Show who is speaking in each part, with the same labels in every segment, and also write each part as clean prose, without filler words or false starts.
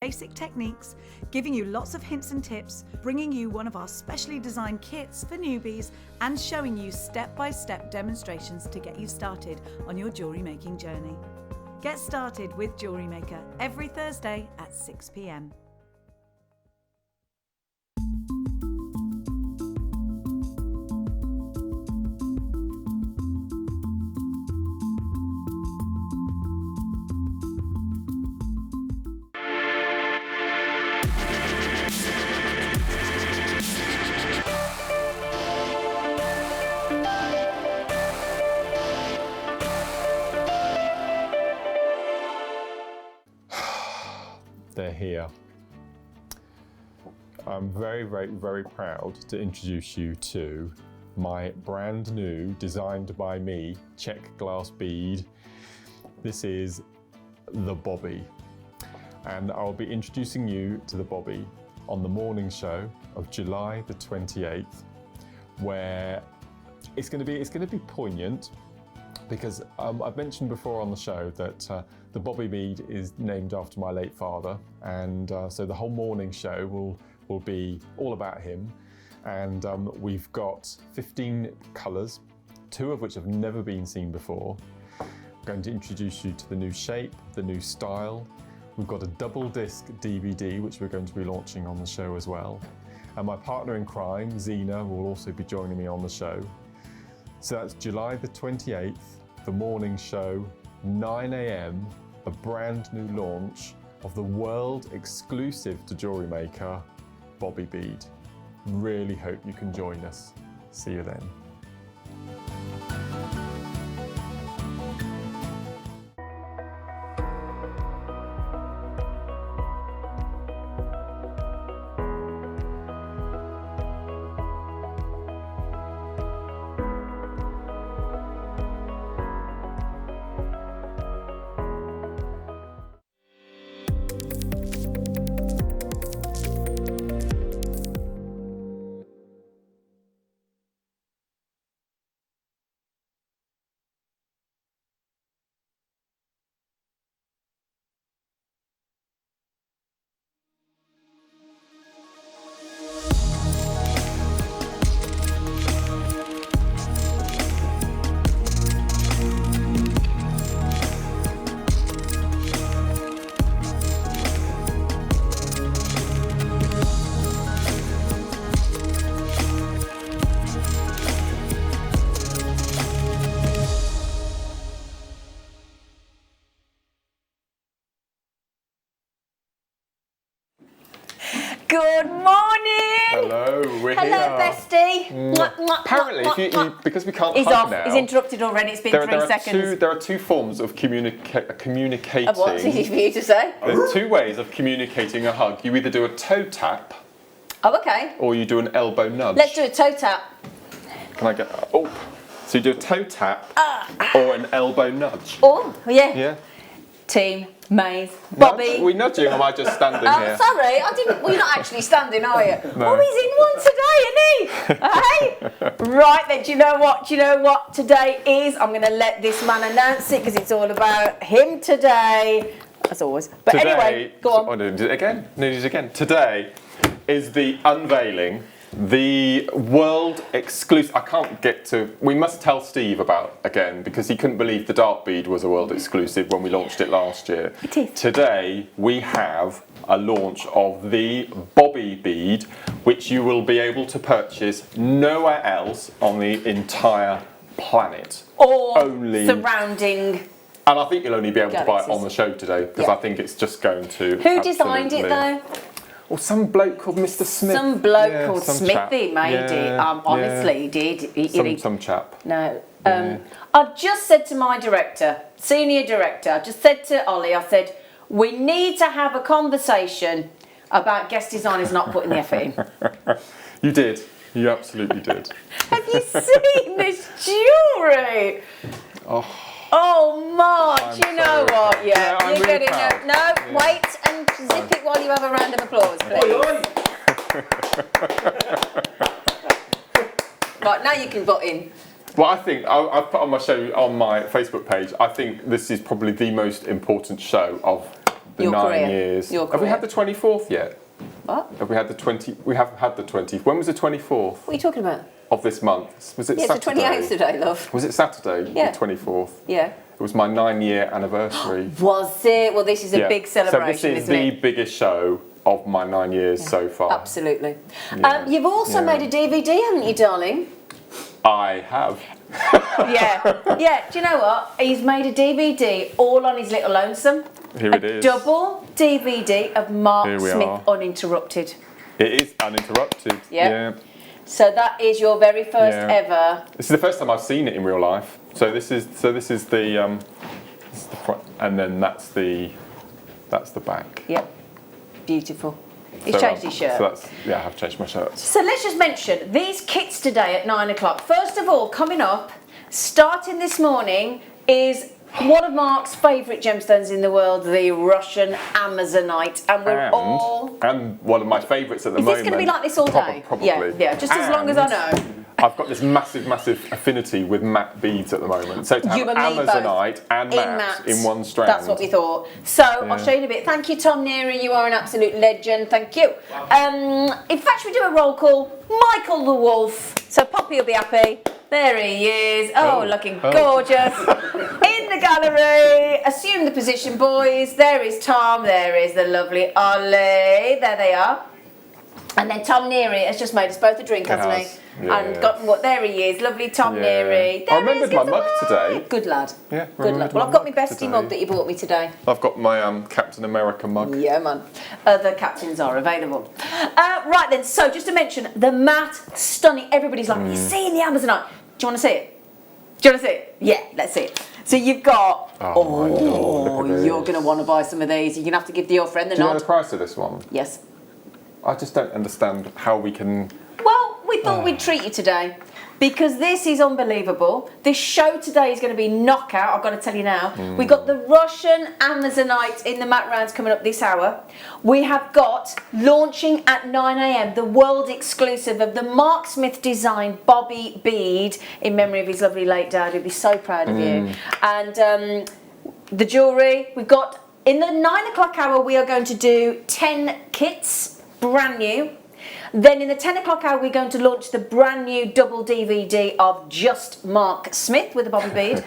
Speaker 1: basic techniques, giving you lots of hints and tips, bringing you one of our specially designed kits for newbies, and showing you step-by-step demonstrations to get you started on your jewellery making journey. Get started with Jewellery Maker every Thursday at 6 p.m.
Speaker 2: They're here. I'm very, very, very proud to introduce you to my brand new, designed by me, Czech glass bead. This is the Bobby. And I'll be introducing you to the Bobby on the morning show of July the 28th, where it's going to be poignant, because I've mentioned before on the show that the Bobby bead is named after my late father, and so the whole morning show will be all about him. And we've got 15 colours, 2 of which have never been seen before. I'm going to introduce you to the new shape, the new style. We've got a double disc DVD, which we're going to be launching on the show as well. And my partner in crime, Zena, will also be joining me on the show. So that's July the 28th, the morning show, 9 a.m, a brand new launch of the world exclusive to Jewellery Maker, Bobby bead. Really hope you can join us. See you then.
Speaker 3: Good morning!
Speaker 2: Hello, we're
Speaker 3: Hello,
Speaker 2: here.
Speaker 3: bestie.
Speaker 2: Apparently, because we can't
Speaker 3: He's
Speaker 2: hug
Speaker 3: off.
Speaker 2: now.
Speaker 3: He's interrupted already. It's been 3 seconds.
Speaker 2: There are two forms of communicating.
Speaker 3: What's easy for you to say?
Speaker 2: There's 2 ways of communicating a hug. You either do a toe tap.
Speaker 3: Oh, okay.
Speaker 2: Or you do an elbow nudge.
Speaker 3: Let's do a toe tap.
Speaker 2: Can I get? Oh, so you do a toe tap or an elbow nudge.
Speaker 3: Oh, yeah.
Speaker 2: Yeah.
Speaker 3: Team Maze, Bobby.
Speaker 2: Are we nudging, or am I just standing here?
Speaker 3: Sorry, I didn't. Well, you're not actually standing, are you?
Speaker 2: No.
Speaker 3: Oh, he's in one today, isn't he? Hey, right then. Do you know what? Do you know what today is? I'm going to let this man announce it because it's all about him today, as always. But
Speaker 2: Today,
Speaker 3: anyway, go on.
Speaker 2: Oh, no, do it again. No, do it again. Today is the unveiling, the world exclusive. I can't get to. We must tell Steve about again, because he couldn't believe the dark bead was a world exclusive when we launched it last year.
Speaker 3: It is.
Speaker 2: Today we have a launch of the Bobby bead, which you will be able to purchase nowhere else on the entire planet.
Speaker 3: Or
Speaker 2: only
Speaker 3: surrounding.
Speaker 2: And I think you'll only be able to buy it
Speaker 3: Galaxies.
Speaker 2: on the show today, because
Speaker 3: Yeah.
Speaker 2: I think it's just going to.
Speaker 3: Who designed it
Speaker 2: absolutely-
Speaker 3: though?
Speaker 2: Or some bloke called Mr. Smith.
Speaker 3: Some bloke
Speaker 2: Yeah,
Speaker 3: called
Speaker 2: some chap.
Speaker 3: Smithy made it.
Speaker 2: Yeah,
Speaker 3: Honestly, he did.
Speaker 2: yeah. Some chap.
Speaker 3: No. I've just said to my director, senior director, I just said to Ollie, I said, we need to have a conversation about guest designers not putting the effort in.
Speaker 2: You did. You absolutely did.
Speaker 3: Have you seen this jewellery? Oh, Mark, you know
Speaker 2: sorry.
Speaker 3: what? Yeah,
Speaker 2: I'm
Speaker 3: you're
Speaker 2: really
Speaker 3: getting
Speaker 2: proud.
Speaker 3: it. No,
Speaker 2: Yeah.
Speaker 3: wait and zip it while you have a round of applause, please. Right, now you can butt in.
Speaker 2: Well, I think I've put on my show on my Facebook page. I think this is probably the most important show of
Speaker 3: Your
Speaker 2: 9
Speaker 3: career.
Speaker 2: years.
Speaker 3: Your
Speaker 2: Have we
Speaker 3: career.
Speaker 2: had the 24th yet?
Speaker 3: What?
Speaker 2: Have we had the 20? We have had the 20th. When was the 24th
Speaker 3: What are you talking about?
Speaker 2: of this month? Was it
Speaker 3: Yeah, it's the
Speaker 2: Saturday?
Speaker 3: 28th today, love.
Speaker 2: Was it Saturday?
Speaker 3: Yeah.
Speaker 2: The 24th.
Speaker 3: Yeah.
Speaker 2: It was my 9-year anniversary.
Speaker 3: Was it? Well, this is a
Speaker 2: Yeah.
Speaker 3: big celebration,
Speaker 2: So this is
Speaker 3: isn't
Speaker 2: the
Speaker 3: it?
Speaker 2: biggest show of my 9 years so far.
Speaker 3: Absolutely.
Speaker 2: Yeah.
Speaker 3: You've also
Speaker 2: Yeah.
Speaker 3: made a DVD, haven't you, darling?
Speaker 2: I have.
Speaker 3: Yeah. Yeah. Do you know what? He's made a DVD all on his little lonesome.
Speaker 2: Here it is.
Speaker 3: Double DVD of Mark
Speaker 2: Here we
Speaker 3: Smith
Speaker 2: are.
Speaker 3: Uninterrupted.
Speaker 2: It is uninterrupted.
Speaker 3: Yeah.
Speaker 2: Yeah.
Speaker 3: So that is your very first
Speaker 2: Yeah.
Speaker 3: ever.
Speaker 2: This is the first time I've seen it in real life. So this is the front, and then that's the back.
Speaker 3: Yep. Beautiful. He's
Speaker 2: So,
Speaker 3: changed his shirt.
Speaker 2: So that's, yeah, I have changed my shirt.
Speaker 3: So let's just mention these kits today at 9 o'clock. First of all, coming up, starting this morning, is one of Mark's favourite gemstones in the world, the Russian Amazonite. And we're all...
Speaker 2: And one of my favourites at the
Speaker 3: Is
Speaker 2: moment.
Speaker 3: this going to be like this all day?
Speaker 2: Probably.
Speaker 3: Yeah, just as long as I know.
Speaker 2: I've got this massive affinity with matte beads at the moment. So to have
Speaker 3: You and me both.
Speaker 2: Amazonite and matte in one strand.
Speaker 3: That's what we thought. So I'll show you in a bit. Thank you, Tom Neary. You are an absolute legend. Thank you. In fact, should we do a roll call? Michael the Wolf. So Poppy will be happy. There he is. Oh, looking gorgeous. In the gallery. Assume the position, boys. There is Tom. There is the lovely Ollie. There they are. And then Tom Neary has just made us both a drink, hasn't he?
Speaker 2: Yeah.
Speaker 3: And got what? There he is, lovely Tom Neary.
Speaker 2: I remembered my mug today.
Speaker 3: Good lad.
Speaker 2: Yeah,
Speaker 3: Good lad.
Speaker 2: remembered
Speaker 3: Well,
Speaker 2: my
Speaker 3: I've got my
Speaker 2: mug
Speaker 3: bestie
Speaker 2: today.
Speaker 3: mug that you bought me today.
Speaker 2: I've got my Captain America mug.
Speaker 3: Yeah, man. Other captains are available. Right then, so just to mention, the matte, stunning, everybody's like, you see the Amazonite. Do you want to see it? Do you want to see it? Yeah, let's see it. So you've got,
Speaker 2: my God, look at
Speaker 3: you're
Speaker 2: this.
Speaker 3: going to want to buy some of these. You're going to have to give your friend the
Speaker 2: Do you know
Speaker 3: nod.
Speaker 2: the price of this one?
Speaker 3: Yes.
Speaker 2: I just don't understand how we can...
Speaker 3: Well, we thought we'd treat you today because this is unbelievable. This show today is going to be knockout, I've got to tell you now. We've got the Russian Amazonite in the matte rounds coming up this hour. We have got, launching at 9 a.m, the world exclusive of the Mark Smith designed Bobby bead in memory of his lovely late dad. He'd be so proud of you. And the jewellery, we've got, in the 9 o'clock hour, we are going to do 10 kits, brand new. Then in the 10 o'clock hour, we're going to launch the brand new double DVD of just Mark Smith with the Bobby bead.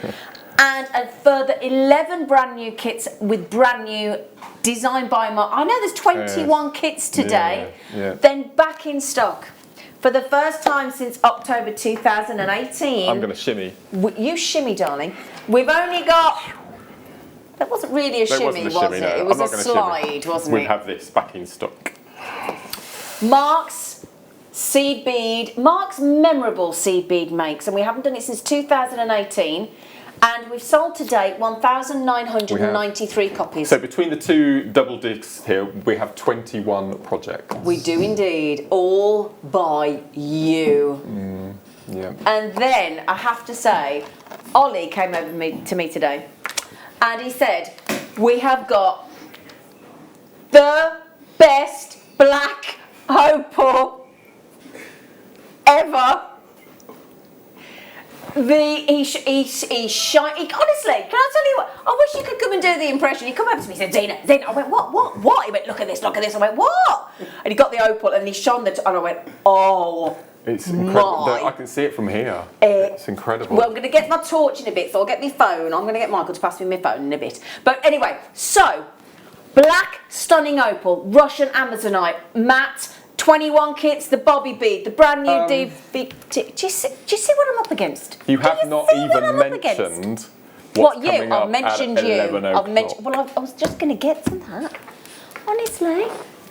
Speaker 3: And a further 11 brand new kits with brand new design by Mark. I know there's 21 kits today.
Speaker 2: Yeah.
Speaker 3: Then back in stock. For the first time since October 2018.
Speaker 2: I'm going to shimmy.
Speaker 3: You shimmy, darling. We've only got... That wasn't really a
Speaker 2: There
Speaker 3: shimmy,
Speaker 2: wasn't a
Speaker 3: was
Speaker 2: shimmy,
Speaker 3: it?
Speaker 2: no.
Speaker 3: It
Speaker 2: I'm
Speaker 3: was
Speaker 2: not
Speaker 3: a
Speaker 2: gonna
Speaker 3: slide,
Speaker 2: shimmy.
Speaker 3: wasn't
Speaker 2: We
Speaker 3: it?
Speaker 2: have this back in stock.
Speaker 3: Mark's seed bead, Mark's memorable seed bead makes, and we haven't done it since 2018, and we've sold to date 1,993 copies.
Speaker 2: So between the two double discs here, we have 21 projects.
Speaker 3: We do indeed, all by you.
Speaker 2: Yeah.
Speaker 3: And then I have to say, Ollie came over to me today, and he said, we have got the best black opal ever. He's shy. Honestly, can I tell you what? I wish you could come and do the impression. He come over to me and said, Zena. I went, what? He went, look at this. I went, what? And he got the opal and he shone and I went, oh.
Speaker 2: It's incredible.
Speaker 3: My.
Speaker 2: I can see it from here. It's incredible.
Speaker 3: Well, I'm going to get my torch in a bit, so I'll get my phone. I'm going to get Michael to pass me my phone in a bit. But anyway, so, black stunning opal, Russian Amazonite, matte, 21 kits, the Bobby bead, the brand new DVD. Do you see what I'm up against?
Speaker 2: You have not
Speaker 3: see what
Speaker 2: even
Speaker 3: I'm up against?
Speaker 2: mentioned
Speaker 3: What
Speaker 2: what's
Speaker 3: you?
Speaker 2: coming
Speaker 3: I've
Speaker 2: up
Speaker 3: mentioned
Speaker 2: at
Speaker 3: you.
Speaker 2: 11
Speaker 3: I've
Speaker 2: o'clock.
Speaker 3: mentioned. Well, I was just going to get to that. Honestly.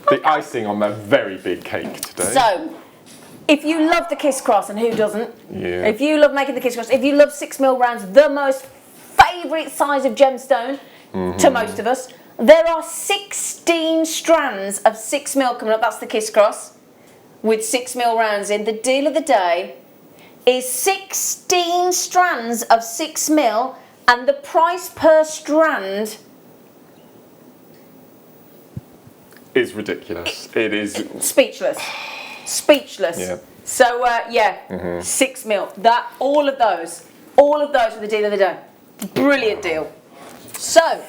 Speaker 2: The icing on that very big cake today.
Speaker 3: So, if you love the Kisscross, and who doesn't?
Speaker 2: Yeah.
Speaker 3: If you love making the Kisscross, if you love 6mm rounds, the most favourite size of gemstone to most of us, there are 16 strands of 6mm coming up. That's the Kisscross with 6mm rounds in. The deal of the day is 16 strands of 6mm, and the price per strand
Speaker 2: is ridiculous. It is.
Speaker 3: speechless. Speechless.
Speaker 2: Yeah.
Speaker 3: So 6mm. That all of those were the deal of the day. Brilliant deal. So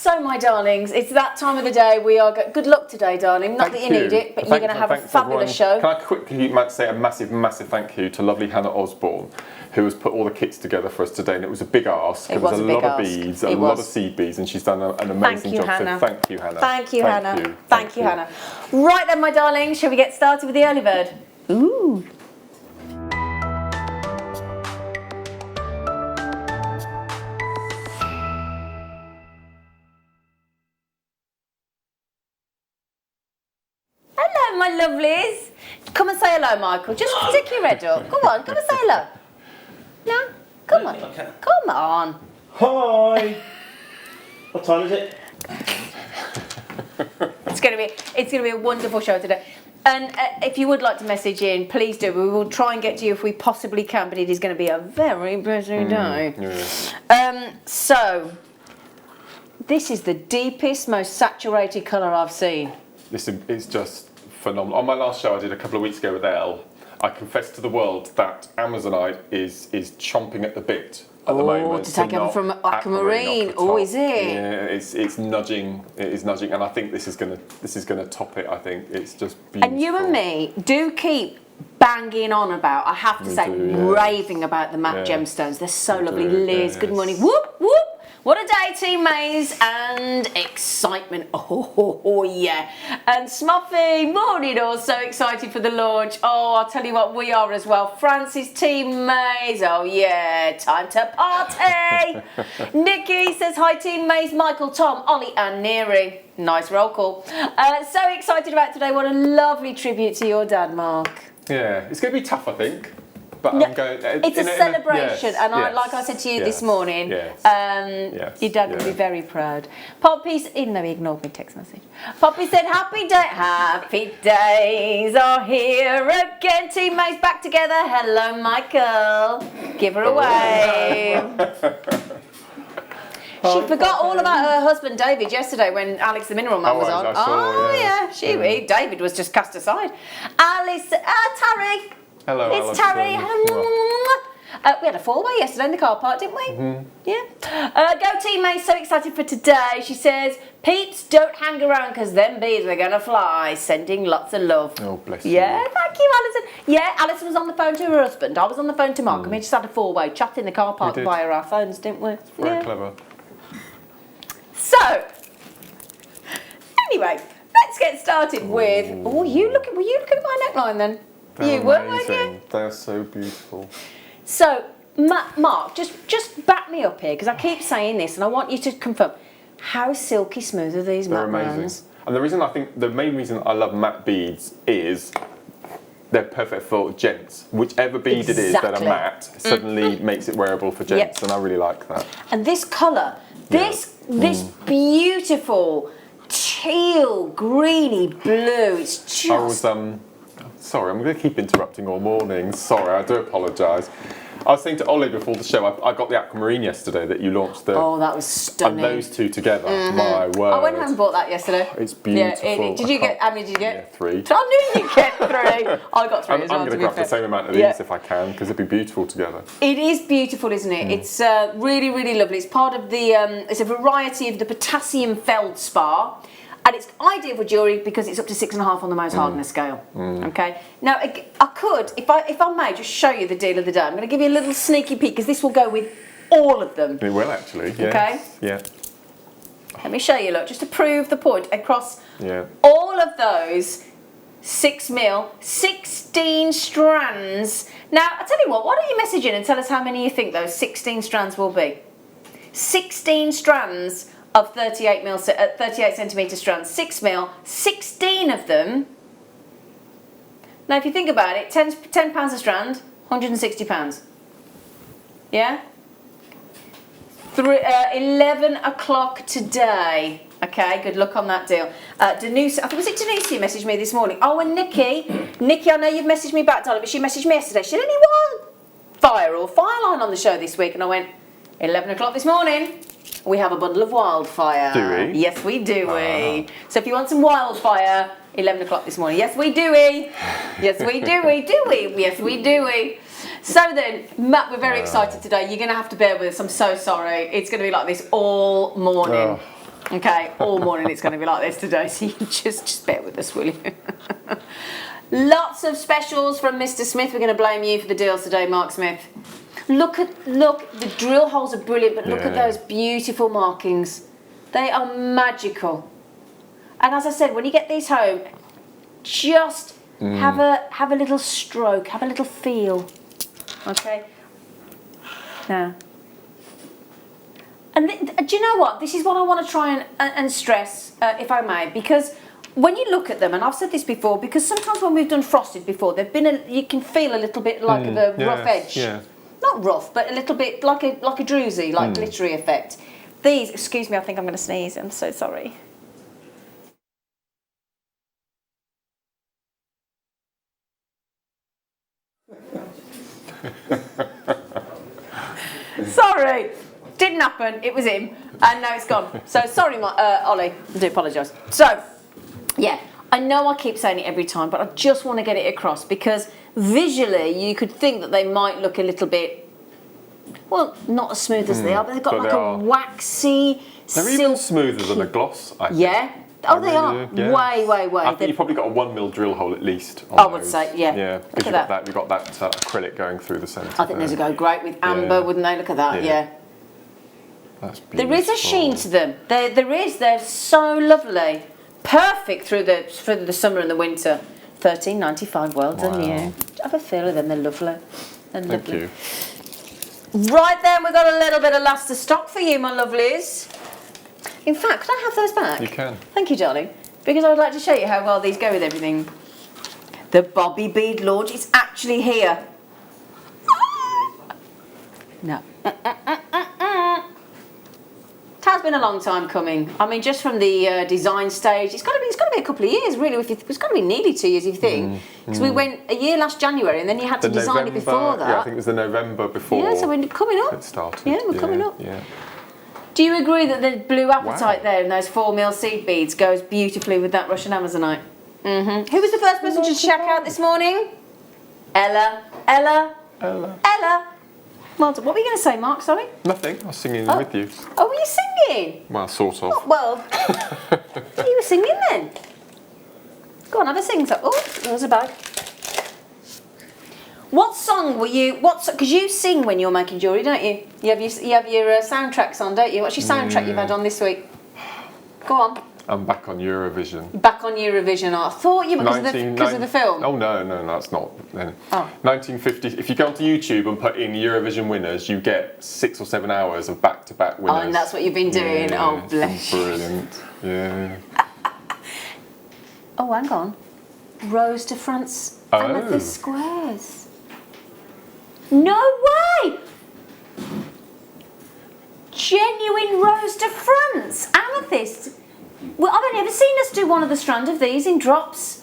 Speaker 3: So, my darlings, it's that time of the day. We are good luck today, darling. Not that you need it, but you're going to have a fabulous show.
Speaker 2: Can I quickly say a massive, massive thank you to lovely Hannah Osborne, who has put all the kits together for us today, and it was a big ask. It was a lot of beads, a lot of seed beads, and she's done an amazing job.
Speaker 3: Hannah.
Speaker 2: So thank you, Hannah.
Speaker 3: Thank you, Hannah. Thank you, Hannah. Right then, my darling, shall we get started with the early bird? Ooh. Hello, my lovelies. Come and say hello, Michael. Just stick your head up. Come on, come and say hello. No? Come on. Come on.
Speaker 4: Hi. What time is it?
Speaker 3: It's going to be a wonderful show today. And if you would like to message in, please do. We will try and get to you if we possibly can, but it is going to be a very busy day.
Speaker 2: Yeah.
Speaker 3: So, this is the deepest, most saturated colour I've seen.
Speaker 2: This is just phenomenal. On my last show I did a couple of weeks ago with Elle, I confessed to the world that Amazonite is chomping at the bit at the moment.
Speaker 3: To take over from aquamarine. Oh, is it?
Speaker 2: Yeah, it's nudging. It is nudging, and I think this is gonna top it. I think it's just beautiful.
Speaker 3: And you and me do keep banging on about, I have to say, raving about the matte gemstones. They're so lovely. Liz, good morning. Whoop, whoop. What a day, Team Maze, and excitement. Oh, yeah. And Smuffy, morning, all so excited for the launch. Oh, I'll tell you what, we are as well. Francis, Team Maze, oh yeah, time to party. Nikki says, hi, Team Maze, Michael, Tom, Ollie, and Neri. Nice roll call. So excited about today. What a lovely tribute to your dad, Mark.
Speaker 2: Yeah, it's going to be tough, I think. But
Speaker 3: No,
Speaker 2: I'm going.
Speaker 3: It's a celebration, and like I said to you this morning, your dad will be very proud. Poppy, even though he ignored my text message, Poppy said, happy days are here again. Teammates back together. Hello, Michael. Give her a wave. She forgot all about her husband David yesterday when Alex the Mineral Man was on.
Speaker 2: I saw,
Speaker 3: David was just cast aside. Alice, Tarry.
Speaker 2: Hello,
Speaker 3: it's
Speaker 2: Alex.
Speaker 3: Tarry. We had a four-way yesterday in the car park, didn't we?
Speaker 2: Mm-hmm.
Speaker 3: Yeah. Go Team May, so excited for today. She says, peeps, don't hang around because them bees are going to fly. Sending lots of love.
Speaker 2: Oh, bless you.
Speaker 3: Yeah, thank you, Alison. Yeah, Alison was on the phone to her husband. I was on the phone to Mark, and we just had a four-way chat in the car park via our phones, didn't we?
Speaker 2: Very clever.
Speaker 3: So, anyway, let's get started with. Oh, were you looking at my neckline then?
Speaker 2: They're
Speaker 3: you were,
Speaker 2: amazing.
Speaker 3: weren't you?
Speaker 2: They're so beautiful.
Speaker 3: So, Mark, just back me up here because I keep saying this, and I want you to confirm. How silky smooth are these matte rounds?
Speaker 2: And the main reason I love matte beads is they're perfect for gents. Whichever bead it is that are matte suddenly makes it wearable for gents, and I really like that.
Speaker 3: And this colour, this beautiful teal, greeny blue. It's just.
Speaker 2: Sorry, I'm going to keep interrupting all morning. Sorry, I do apologise. I was saying to Ollie before the show, I got the aquamarine yesterday that you launched.
Speaker 3: Oh, that was stunning.
Speaker 2: And those two together, my word.
Speaker 3: I went home and bought that yesterday.
Speaker 2: Oh, it's beautiful.
Speaker 3: Yeah, did you get, how many did you get?
Speaker 2: Yeah, 3.
Speaker 3: I knew you'd get 3. I got 3 as well.
Speaker 2: I'm going to grab the same amount of these if I can, because it'd be beautiful together.
Speaker 3: It is beautiful, isn't it? It's really, really lovely. It's part of the, it's a variety of the potassium feldspar. And it's ideal for jewellery because it's up to 6.5 on the most hardness scale. Okay. Now I could, if I may, just show you the deal of the day. I'm going to give you a little sneaky peek because this will go with all of them.
Speaker 2: It will actually. Yes.
Speaker 3: Okay.
Speaker 2: Yeah.
Speaker 3: Let me show you. Look, just to prove the point across all of those 6mm, 16 strands. Now I tell you what. Why don't you message in and tell us how many you think those 16 strands will be? 16 strands. Of 38 centimetre strands, 6mm, 16 of them. Now, if you think about it, £10 a strand, £160. Yeah? 11 o'clock today. Okay, good luck on that deal. Danusia, I think was it Danusia who messaged me this morning? Oh, and Nikki, I know you've messaged me back, darling, but she messaged me yesterday. She said, anyone fire or fireline on the show this week? And I went, 11 o'clock this morning. We have a bundle of wildfire.
Speaker 2: Do we?
Speaker 3: Yes, we do. So if you want some wildfire, 11 o'clock this morning. Yes, we do. Yes, we do. Yes, we do. So then, Matt, we're very excited today. You're going to have to bear with us. I'm so sorry. It's going to be like this all morning. Okay, all morning it's going to be like this today, so you just bear with us, will you? Lots of specials from Mr. Smith. We're going to blame you for the deals today, Mark Smith. Look, the drill holes are brilliant, but look at those beautiful markings. They are magical. And as I said, when you get these home, just have a little stroke, have a little feel. Okay? Now. And do you know what? This is what I want to try and stress, if I may, because when you look at them, and I've said this before, because sometimes when we've done frosted before, they've been you can feel a little bit like a rough edge. Yeah. Not rough, but a little bit like a druzy, like glittery effect. These, excuse me, I think I'm going to sneeze. I'm so sorry. Sorry. Didn't happen, it was him, and now it's gone. So sorry, Ollie, I do apologise. So, yeah, I know I keep saying it every time, but I just want to get it across because visually you could think that they might look a little bit, well, not as smooth as they are, but they've got like a waxy,
Speaker 2: they're even smoother than a gloss, I think.
Speaker 3: Yeah. Oh, they are. Yeah. Way.
Speaker 2: I think you've probably got a 1mm drill hole at least.
Speaker 3: I would say, yeah.
Speaker 2: Yeah, because you've got that acrylic going through the centre.
Speaker 3: I think those would go great with amber, wouldn't they? Look at that, yeah.
Speaker 2: That's beautiful.
Speaker 3: There is a sheen to them. There is. They're so lovely. Perfect through the summer and the winter. $13.95. Well done, you. I have a feel of them. They're lovely. They're lovely.
Speaker 2: Thank you.
Speaker 3: Right then, we've got a little bit of last of stock for you, my lovelies. In fact, could I have those back?
Speaker 2: You can.
Speaker 3: Thank you, darling. Because I would like to show you how well these go with everything. The Bobby bead launch is actually here. No. It has been a long time coming. I mean, just from the design stage, it's got to be a couple of years, really. It's got to be nearly 2 years, if you think. Because we went a year last January, and then you had to design it before that.
Speaker 2: Yeah, I think it was the November before.
Speaker 3: Yeah, so we're coming up.
Speaker 2: It started.
Speaker 3: Yeah, we're coming up.
Speaker 2: Yeah.
Speaker 3: Do you agree that the blue apatite there and those 4mm seed beads goes beautifully with that Russian Amazonite? Who was the first person to check out this morning? Ella. Well done. What were you going to say, Mark? Sorry?
Speaker 2: Nothing. I was singing with you.
Speaker 3: Oh, were you singing?
Speaker 2: Well, sort of.
Speaker 3: Oh, well, you were singing then. Go on, have a sing. Oh, there's a bag. What song were you? Because you sing when you're making jewellery, don't you? You have your soundtracks on, don't you? What's your soundtrack you've had on this week? Go on.
Speaker 2: I'm back on Eurovision.
Speaker 3: Back on Eurovision. I thought you were because of the film.
Speaker 2: Oh no, that's not. Then.
Speaker 3: Oh.
Speaker 2: 1950. If you go onto YouTube and put in Eurovision winners, you get 6 or 7 hours of back-to-back winners.
Speaker 3: Oh, and that's what you've been doing.
Speaker 2: Yeah,
Speaker 3: oh, bless you.
Speaker 2: Brilliant. Yeah.
Speaker 3: Oh, hang on. Rose de France. Amethyst squares. No way! Genuine Rose de France. Amethyst. Well, I've only ever seen us do one of the strand of these in drops.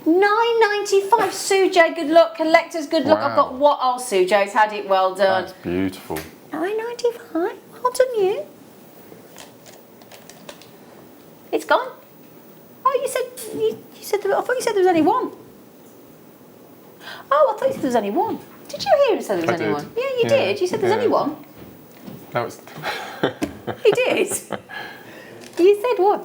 Speaker 3: $9.95. Sujay, good luck. Collectors, good luck. I've got what? Oh, Sujay's had it. Well done.
Speaker 2: That's beautiful.
Speaker 3: $9.95. Well done, you. It's gone. Oh, you said I thought you said there was only one. Oh, I thought you said there was only one. Did you hear him say there was only one? Yeah, you did. You said there's only one.
Speaker 2: No, it's.
Speaker 3: You did. You said one.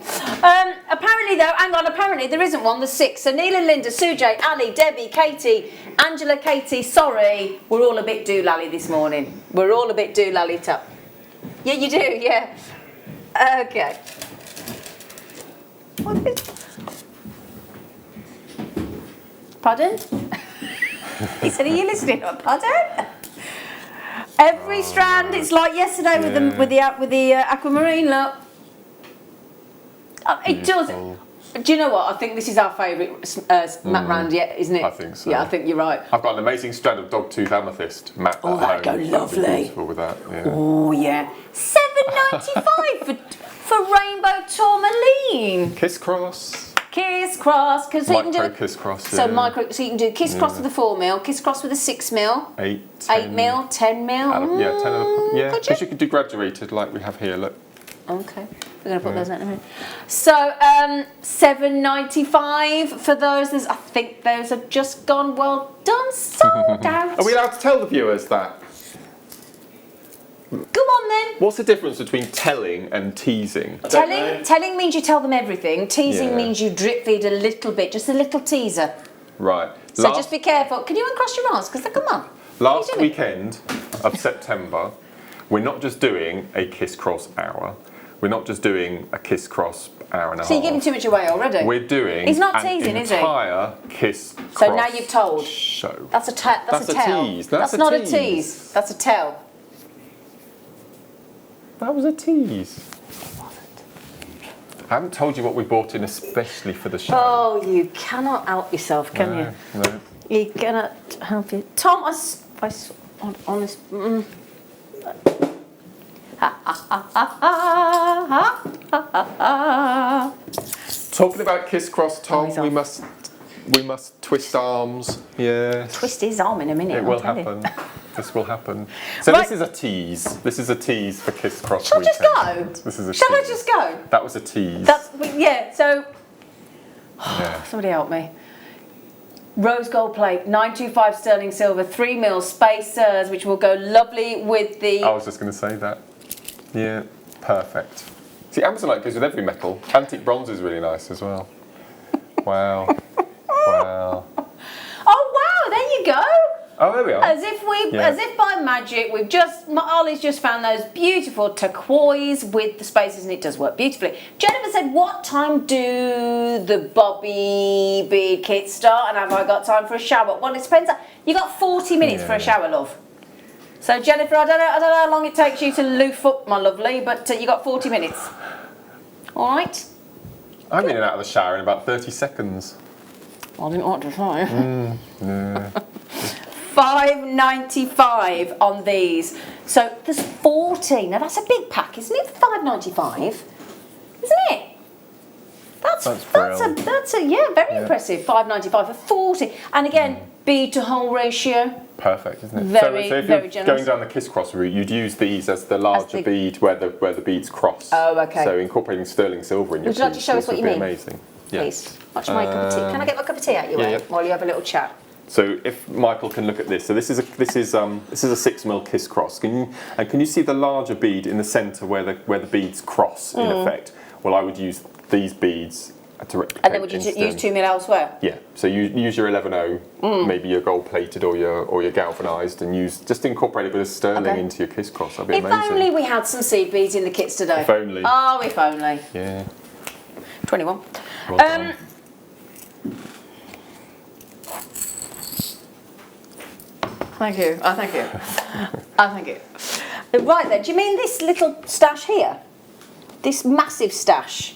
Speaker 3: Apparently, though, hang on. Apparently, there isn't one. There's 6. So Neil and Linda, Sujay, Ali, Debbie, Katie, Angela, Katie. Sorry, we're all a bit doolally this morning. We're all a bit doolally up. Yeah, you do. Yeah. Okay. Pardon? He said, "Are you listening?" Pardon? Every strand, it's like yesterday with the aquamarine look. It does. Do you know what? I think this is our favourite matte round yet, isn't it?
Speaker 2: I think so.
Speaker 3: Yeah, I think you're right.
Speaker 2: I've got an amazing strand of dogtooth amethyst matte.
Speaker 3: Oh, that'd go lovely.
Speaker 2: Beautiful with that. Yeah.
Speaker 3: Oh yeah. $7.95 for rainbow tourmaline.
Speaker 2: Kisscross.
Speaker 3: Kisscross, because so you can do
Speaker 2: Kisscross.
Speaker 3: So so you can do Kisscross with a 4mm, Kisscross with a 6mm, 8mm, 10mm.
Speaker 2: Yeah, 10 of the. Yeah, because you can do graduated like we have here. Look.
Speaker 3: Okay, we're going to put those out in a minute. So $7.95 for those. I think those have just gone. Well done, sold out.
Speaker 2: Are we allowed to tell the viewers that?
Speaker 3: Go on then.
Speaker 2: What's the difference between telling and teasing?
Speaker 3: Telling means you tell them everything. Teasing
Speaker 2: Yeah.
Speaker 3: means you drip feed a little bit, just a little teaser.
Speaker 2: Right.
Speaker 3: So just be careful. Can you uncross your arms? Because come on.
Speaker 2: Last weekend of September, we're not just doing a Kisscross hour. We're not just doing a Kisscross hour and a half.
Speaker 3: So you're giving too much away already.
Speaker 2: We're doing
Speaker 3: He's not teasing, is he?
Speaker 2: an entire Kisscross
Speaker 3: So now you've told.
Speaker 2: show.
Speaker 3: That's a tell.
Speaker 2: That's a tease. That's a
Speaker 3: not
Speaker 2: tease.
Speaker 3: a tease. That's a tell.
Speaker 2: That was a tease. I haven't told you what we bought in especially for the show.
Speaker 3: Oh, you cannot help yourself, can you?
Speaker 2: No.
Speaker 3: You cannot help you. Tom, honest.
Speaker 2: Talking about Kisscross, Tom,
Speaker 3: he's
Speaker 2: we
Speaker 3: off.
Speaker 2: must twist arms. Yeah.
Speaker 3: Twist his arm in a minute.
Speaker 2: It will
Speaker 3: I'll tell you.
Speaker 2: happen. This will happen. So
Speaker 3: Right.
Speaker 2: this is a tease. This is a tease for Kisscross
Speaker 3: Shall I
Speaker 2: weekend.
Speaker 3: just go?
Speaker 2: This is a
Speaker 3: Shall I
Speaker 2: tease.
Speaker 3: just go?
Speaker 2: That was a tease.
Speaker 3: Yeah. So
Speaker 2: yeah.
Speaker 3: somebody help me. Rose gold plate, 925 sterling silver, 3mm spacers, which will go lovely with the.
Speaker 2: I was just going to say that. Yeah, perfect. See, Amazonite goes with every metal. Antique bronze is really nice as well. Wow. Wow.
Speaker 3: Oh wow! There you go.
Speaker 2: Oh, there we are.
Speaker 3: As if by magic, Ollie's just found those beautiful turquoise with the spaces, and it does work beautifully. Jennifer said, "What time do the Bobby bead kits start? And have I got time for a shower?" Well, it depends. You got 40 minutes for a shower, love. So Jennifer, I don't know how long it takes you to loof up, my lovely, but you got 40 minutes. All right.
Speaker 2: I'm in and out of the shower in about 30 seconds.
Speaker 3: I didn't want to try.
Speaker 2: Yeah.
Speaker 3: $5.95 on these. So there's 40. Now that's a big pack, isn't it? $5.95, isn't it? That's
Speaker 2: brilliant.
Speaker 3: Very impressive. $5.95 for 40. And again, bead to hole ratio.
Speaker 2: Perfect, isn't it?
Speaker 3: Very,
Speaker 2: so if
Speaker 3: very
Speaker 2: you're
Speaker 3: generous.
Speaker 2: going down the Kisscross route, you'd use these as the larger bead where the beads cross.
Speaker 3: Oh, okay.
Speaker 2: So incorporating sterling silver in your
Speaker 3: Would you like to
Speaker 2: pieces
Speaker 3: show us what
Speaker 2: would
Speaker 3: you
Speaker 2: be
Speaker 3: mean?
Speaker 2: amazing.
Speaker 3: Please.
Speaker 2: Yes.
Speaker 3: Watch my cup of tea. Can I get my cup of tea out your way
Speaker 2: yeah.
Speaker 3: while you have a little chat?
Speaker 2: So if Michael can look at this, so this is a 6mm Kisscross. Can you see the larger bead in the centre where the beads cross in effect? Well, I would use these beads to replicate.
Speaker 3: And then would you use 2mm elsewhere?
Speaker 2: Yeah. So you use your 11.0, maybe your gold plated or your galvanised, and just incorporate a bit of sterling into your Kisscross. That'd be
Speaker 3: If
Speaker 2: amazing.
Speaker 3: only we had some seed beads in the kits today.
Speaker 2: If only.
Speaker 3: Oh, if only.
Speaker 2: Yeah.
Speaker 3: 21.
Speaker 2: Well done.
Speaker 3: Thank you. Oh, thank you. Oh, thank you. Right then, do you mean this little stash here? This massive stash?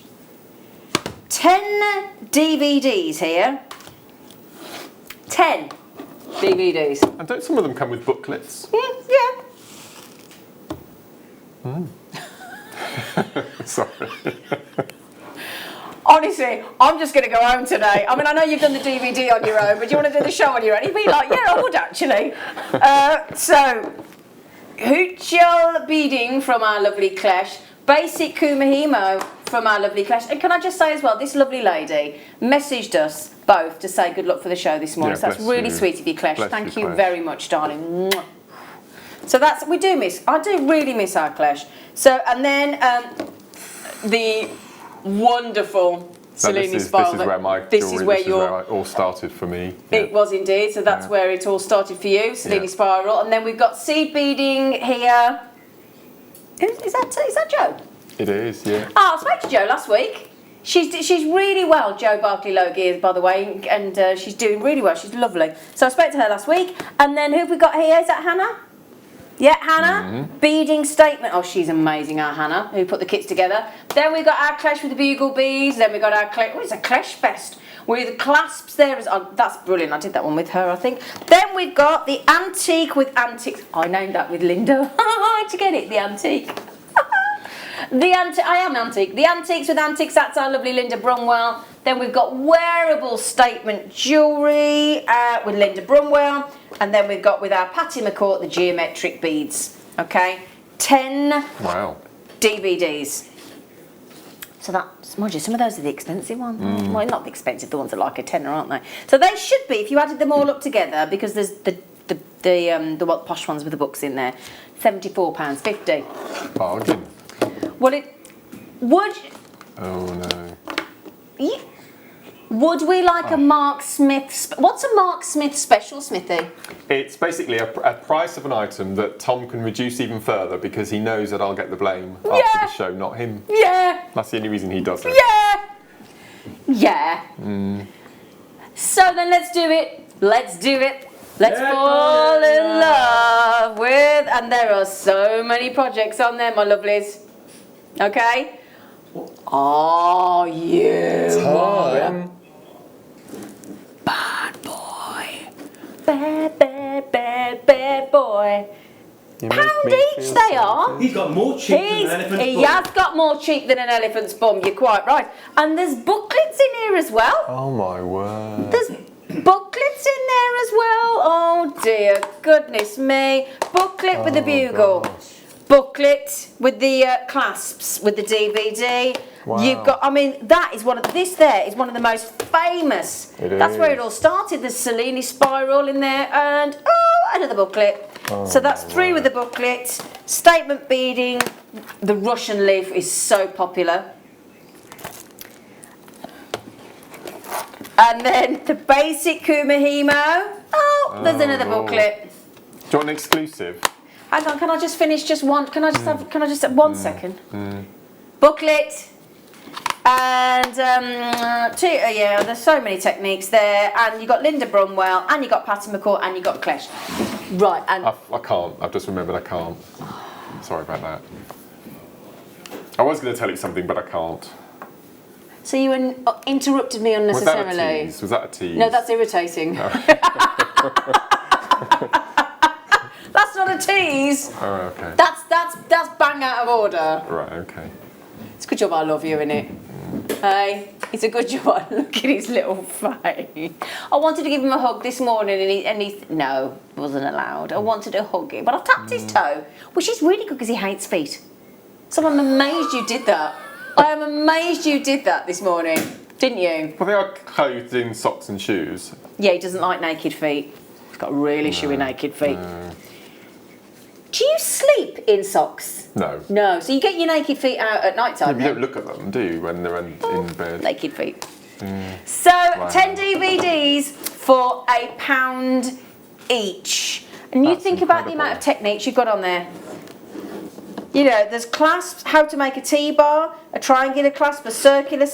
Speaker 3: 10 DVDs here. 10 DVDs.
Speaker 2: And don't some of them come with booklets?
Speaker 3: Yeah.
Speaker 2: Sorry.
Speaker 3: Honestly, I'm just going to go home today. I mean, I know you've done the DVD on your own, but do you want to do the show on your own? You'd be like, yeah, I would actually. So, Hoochel beading from our lovely Clash, basic Kumahimo from our lovely Clash. And can I just say as well, this lovely lady messaged us both to say good luck for the show this morning.
Speaker 2: Yeah,
Speaker 3: so that's
Speaker 2: bless
Speaker 3: really
Speaker 2: you.
Speaker 3: sweet of you, Clash.
Speaker 2: Bless
Speaker 3: Thank
Speaker 2: you,
Speaker 3: you
Speaker 2: Clash.
Speaker 3: very much, darling. Mwah. So I do really miss our Clash. So, and then the wonderful Selene Spiral.
Speaker 2: This is where my
Speaker 3: this is where
Speaker 2: it all started for me.
Speaker 3: It was indeed, so that's where it all started for you, Selene Spiral. And then we've got seed beading here. Is that Jo?
Speaker 2: It is, yeah.
Speaker 3: I spoke to Jo last week. She's really well, Jo Barkley Logie, by the way, and she's doing really well. She's lovely. So I spoke to her last week. And then who have we got here? Is that Hannah? Yeah, Hannah. Beading statement. Oh, she's amazing, our Hannah, who put the kits together. Then we've got our Clash with the bugle beads. Then we've got our Clash. Oh, it's a Clash Fest with clasps there. That's brilliant. I did that one with her, I think. Then we've got the antique with antiques. I named that with Linda. To get it, the antique. I am antique. The antiques with antiques. That's our lovely Linda Brumwell. Then we've got wearable statement jewellery with Linda Brumwell. And then we've got with our Patty McCourt the geometric beads. Okay, 10 DVDs. So that's, mind you, some of those are the expensive ones. Well, not the expensive, the ones that are like a tenner, aren't they? So they should be, if you added them all up together, because there's the the what posh ones with the books in there. £74.50.
Speaker 2: Bargain.
Speaker 3: Well, it would.
Speaker 2: Oh no.
Speaker 3: Would we like a Mark Smith? What's a Mark Smith special, Smithy?
Speaker 2: It's basically a price of an item that Tom can reduce even further because he knows that I'll get the blame after the show, not him.
Speaker 3: Yeah.
Speaker 2: That's the only reason he does it.
Speaker 3: Yeah. So then let's do it. Let's do it. Let's fall in love with. And there are so many projects on there, my lovelies. Okay. Are you
Speaker 2: Time.
Speaker 3: bad boy? Bad, bad, bad, bad boy. Pound each they are.
Speaker 4: He's got more cheek than an elephant's
Speaker 3: He
Speaker 4: bum.
Speaker 3: has got more cheek than an elephant's bum, you're quite right. And there's booklets in here as well.
Speaker 2: Oh my word.
Speaker 3: There's booklets in there as well. Oh dear, goodness me. Booklet with the bugle.
Speaker 2: gosh.
Speaker 3: Booklet with the clasps with the DVD.
Speaker 2: Wow.
Speaker 3: You've got, I mean, that is one of, this there is one of the most famous. That's where it all started. There's Cellini spiral in there and, another booklet. So that's 3 with the booklet. Statement beading. The Russian leaf is so popular. And then the basic Kumahimo. Oh, there's another booklet.
Speaker 2: Do you want an exclusive?
Speaker 3: Hang on, can I just finish just one? Can I just have 1 second? Booklet. And yeah, there's so many techniques there. And you got Linda Brumwell, and you got Patty McCall, and you got Klesch. Right, and
Speaker 2: I can't. I've just remembered I can't. Sorry about that. I was going to tell you something, but I can't.
Speaker 3: so you interrupted me
Speaker 2: Was that a
Speaker 3: unnecessarily.
Speaker 2: tease? Was that a tease?
Speaker 3: No, that's irritating. That's not a tease.
Speaker 2: Oh, okay.
Speaker 3: That's bang out of order.
Speaker 2: Right, okay.
Speaker 3: It's a good job I love you, innit? Hey, it's a good job I look at his little face. I wanted to give him a hug this morning and he no, wasn't allowed. I wanted to hug him, but I tapped his toe, which is really good because he hates feet. So I'm amazed you did that. I am amazed you did that this morning, didn't you?
Speaker 2: Well, they are clothed in socks and shoes.
Speaker 3: Yeah, he doesn't like naked feet. He's got really shoey naked feet. Do you sleep in socks?
Speaker 2: No.
Speaker 3: No, so you get your naked feet out at night time.
Speaker 2: You don't look at them, do you, when they're in bed?
Speaker 3: Naked feet. So 10 DVDs for £1 each. And you
Speaker 2: That's
Speaker 3: think about the amount of techniques you've got on there. You know, there's clasps, how to make a T-bar, a triangular clasp, a circular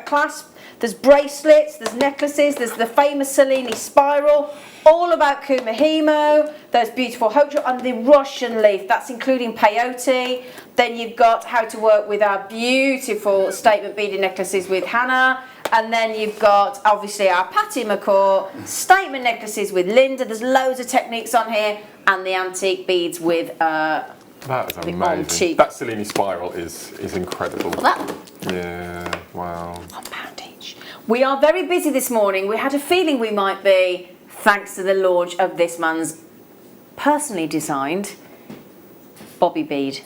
Speaker 3: clasp. There's bracelets, there's necklaces, there's the famous Cellini spiral, all about Kumahimo, those beautiful hook and the Russian leaf, that's including peyote. Then you've got how to work with our beautiful statement beaded necklaces with Hannah. And then you've got, obviously, our Patty McCaw statement necklaces with Linda. There's loads of techniques on here. And the antique beads with
Speaker 2: That is amazing.
Speaker 3: cheap.
Speaker 2: That Cellini spiral is incredible.
Speaker 3: that.
Speaker 2: Yeah, wow.
Speaker 3: £1 each. We are very busy this morning. We had a feeling we might be, thanks to the launch of this man's personally designed Bobby bead.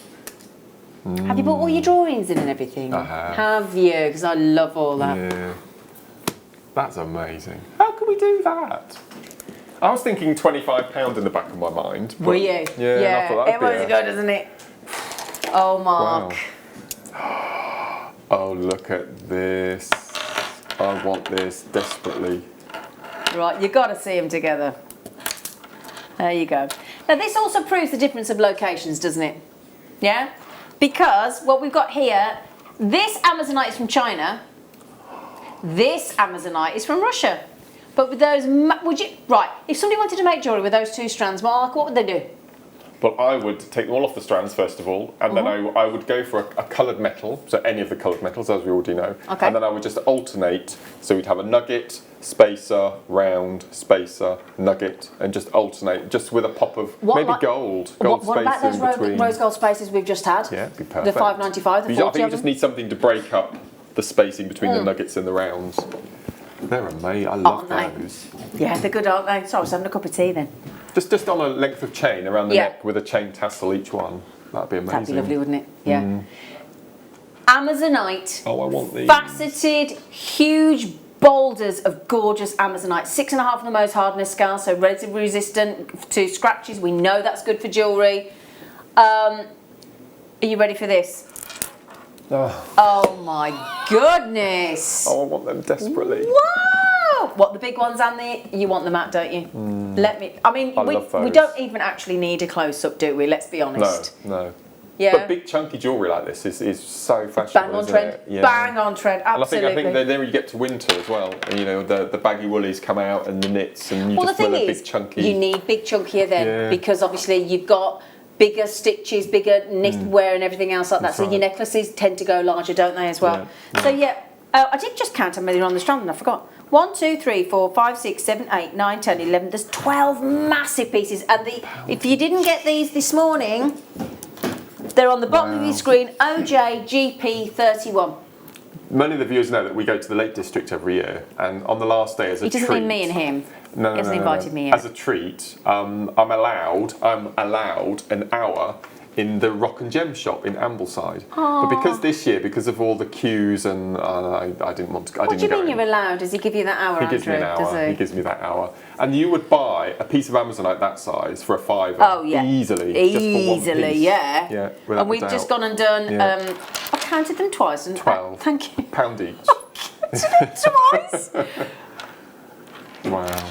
Speaker 3: Have you put all your drawings in and everything?
Speaker 2: I have.
Speaker 3: Have you? Because I love all that.
Speaker 2: Yeah. That's amazing. How can we do that? I was thinking £25 in the back of my mind.
Speaker 3: Were you?
Speaker 2: Yeah, and I thought
Speaker 3: it was
Speaker 2: that'd be
Speaker 3: good, isn't it? Oh, Mark.
Speaker 2: Wow. Oh, look at this. I want this desperately.
Speaker 3: Right, you've got to see them together. There you go. Now, this also proves the difference of locations, doesn't it? Yeah? Because what we've got here, this Amazonite is from China. This Amazonite is from Russia. But with those, would you, right, if somebody wanted to make jewellery with those 2 strands, Mark, what would they do?
Speaker 2: Well, I would take them all off the strands first of all, and then I would go for a coloured metal, so any of the coloured metals, as we already know.
Speaker 3: Okay.
Speaker 2: And then I would just alternate, so we'd have a nugget, spacer, round, spacer, nugget, and just alternate, just with a pop of maybe gold
Speaker 3: What
Speaker 2: spacer
Speaker 3: about those
Speaker 2: in between.
Speaker 3: rose gold spaces we've just had?
Speaker 2: Yeah, it'd be perfect.
Speaker 3: The $5.95, the 40
Speaker 2: I think you
Speaker 3: of
Speaker 2: just
Speaker 3: them?
Speaker 2: need something to break up the spacing between the nuggets and the rounds. They're amazing. I love
Speaker 3: Aren't they?
Speaker 2: those.
Speaker 3: Yeah, they're good, aren't they? Sorry, I was having a cup of tea then.
Speaker 2: Just on a length of chain around the
Speaker 3: Yeah.
Speaker 2: neck with a chain tassel each one. That'd be amazing.
Speaker 3: That'd be lovely, wouldn't it? Yeah. Amazonite.
Speaker 2: Oh, I want these.
Speaker 3: Faceted, huge boulders of gorgeous Amazonite. 6.5 on the most hardness scale, so relatively resistant to scratches. We know that's good for jewellery. Are you ready for this? Oh my goodness!
Speaker 2: Oh, I want them desperately.
Speaker 3: Wow! What, the big ones and you want the matte, don't you? I mean, we don't even actually need a close-up, do we? Let's be honest.
Speaker 2: No.
Speaker 3: Yeah.
Speaker 2: But big chunky jewellery like this is so fashionable.
Speaker 3: Bang on trend. Yeah. Bang on trend. Absolutely.
Speaker 2: And I think then you get to winter as well. And, you know, the baggy woolies come out and the knits, and you just want a big chunky.
Speaker 3: You need big chunkier then, because obviously you've got bigger stitches, bigger knitwear and everything else like that. So your necklaces tend to go larger, don't they, as well? Yeah. So I did just count how many are on the strand and I forgot. 1, 2, 3, 4, 5, 6, 7, 8, 9, 10, 11. There's 12 massive pieces. And if you didn't get these this morning, they're on the bottom of your screen, OJGP31.
Speaker 2: Many of the viewers know that we go to the Lake District every year, and on the last day as a treat...
Speaker 3: He doesn't mean me and him.
Speaker 2: No,
Speaker 3: he hasn't invited me yet.
Speaker 2: As a treat, I'm allowed an hour in the Rock and Gem shop in Ambleside. But because of all the queues and I didn't want to.
Speaker 3: What do you mean you're allowed? Does he give you that hour?
Speaker 2: He gives me an hour. He gives me that hour. And you would buy a piece of Amazonite that size for a £5.
Speaker 3: Oh yeah,
Speaker 2: easily. Just for one piece.
Speaker 3: Yeah.
Speaker 2: Yeah.
Speaker 3: And we've just gone and done. Yeah. I counted them twice. And
Speaker 2: 12.
Speaker 3: Thank you.
Speaker 2: £1 each.
Speaker 3: Twice.
Speaker 2: Wow.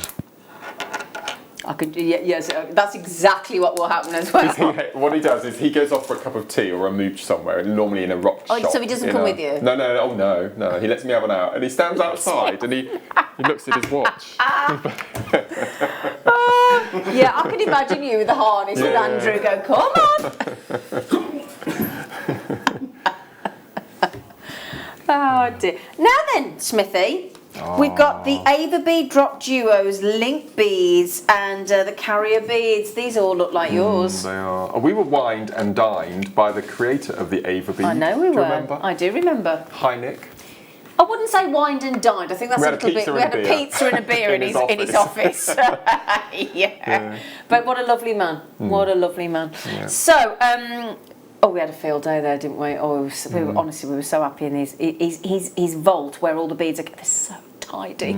Speaker 3: I could, yes, that's exactly what will happen as well.
Speaker 2: What he does is he goes off for a cup of tea or a mooch somewhere, normally in a rock shop.
Speaker 3: Oh, so he doesn't come with you?
Speaker 2: No. He lets me have an hour, and he stands outside and he looks at his watch.
Speaker 3: Yeah, I can imagine you with the harness with Andrew go, come on. Oh dear. Now then, Smithy. We've got the Ava bead drop duos, link beads, and the carrier beads. These all look like yours.
Speaker 2: They are. We were wined and dined by the creator of the Ava bead.
Speaker 3: I know we were.
Speaker 2: Remember?
Speaker 3: I do remember.
Speaker 2: Hi, Nick.
Speaker 3: I wouldn't say wined and dined. I think that's a little bit. We had a pizza and a beer in his office. Yeah. But what a lovely man. What a lovely man. Yeah. So, we had a field day there, didn't we? Honestly, we were so happy in his vault where all the beads are. They're so tidy.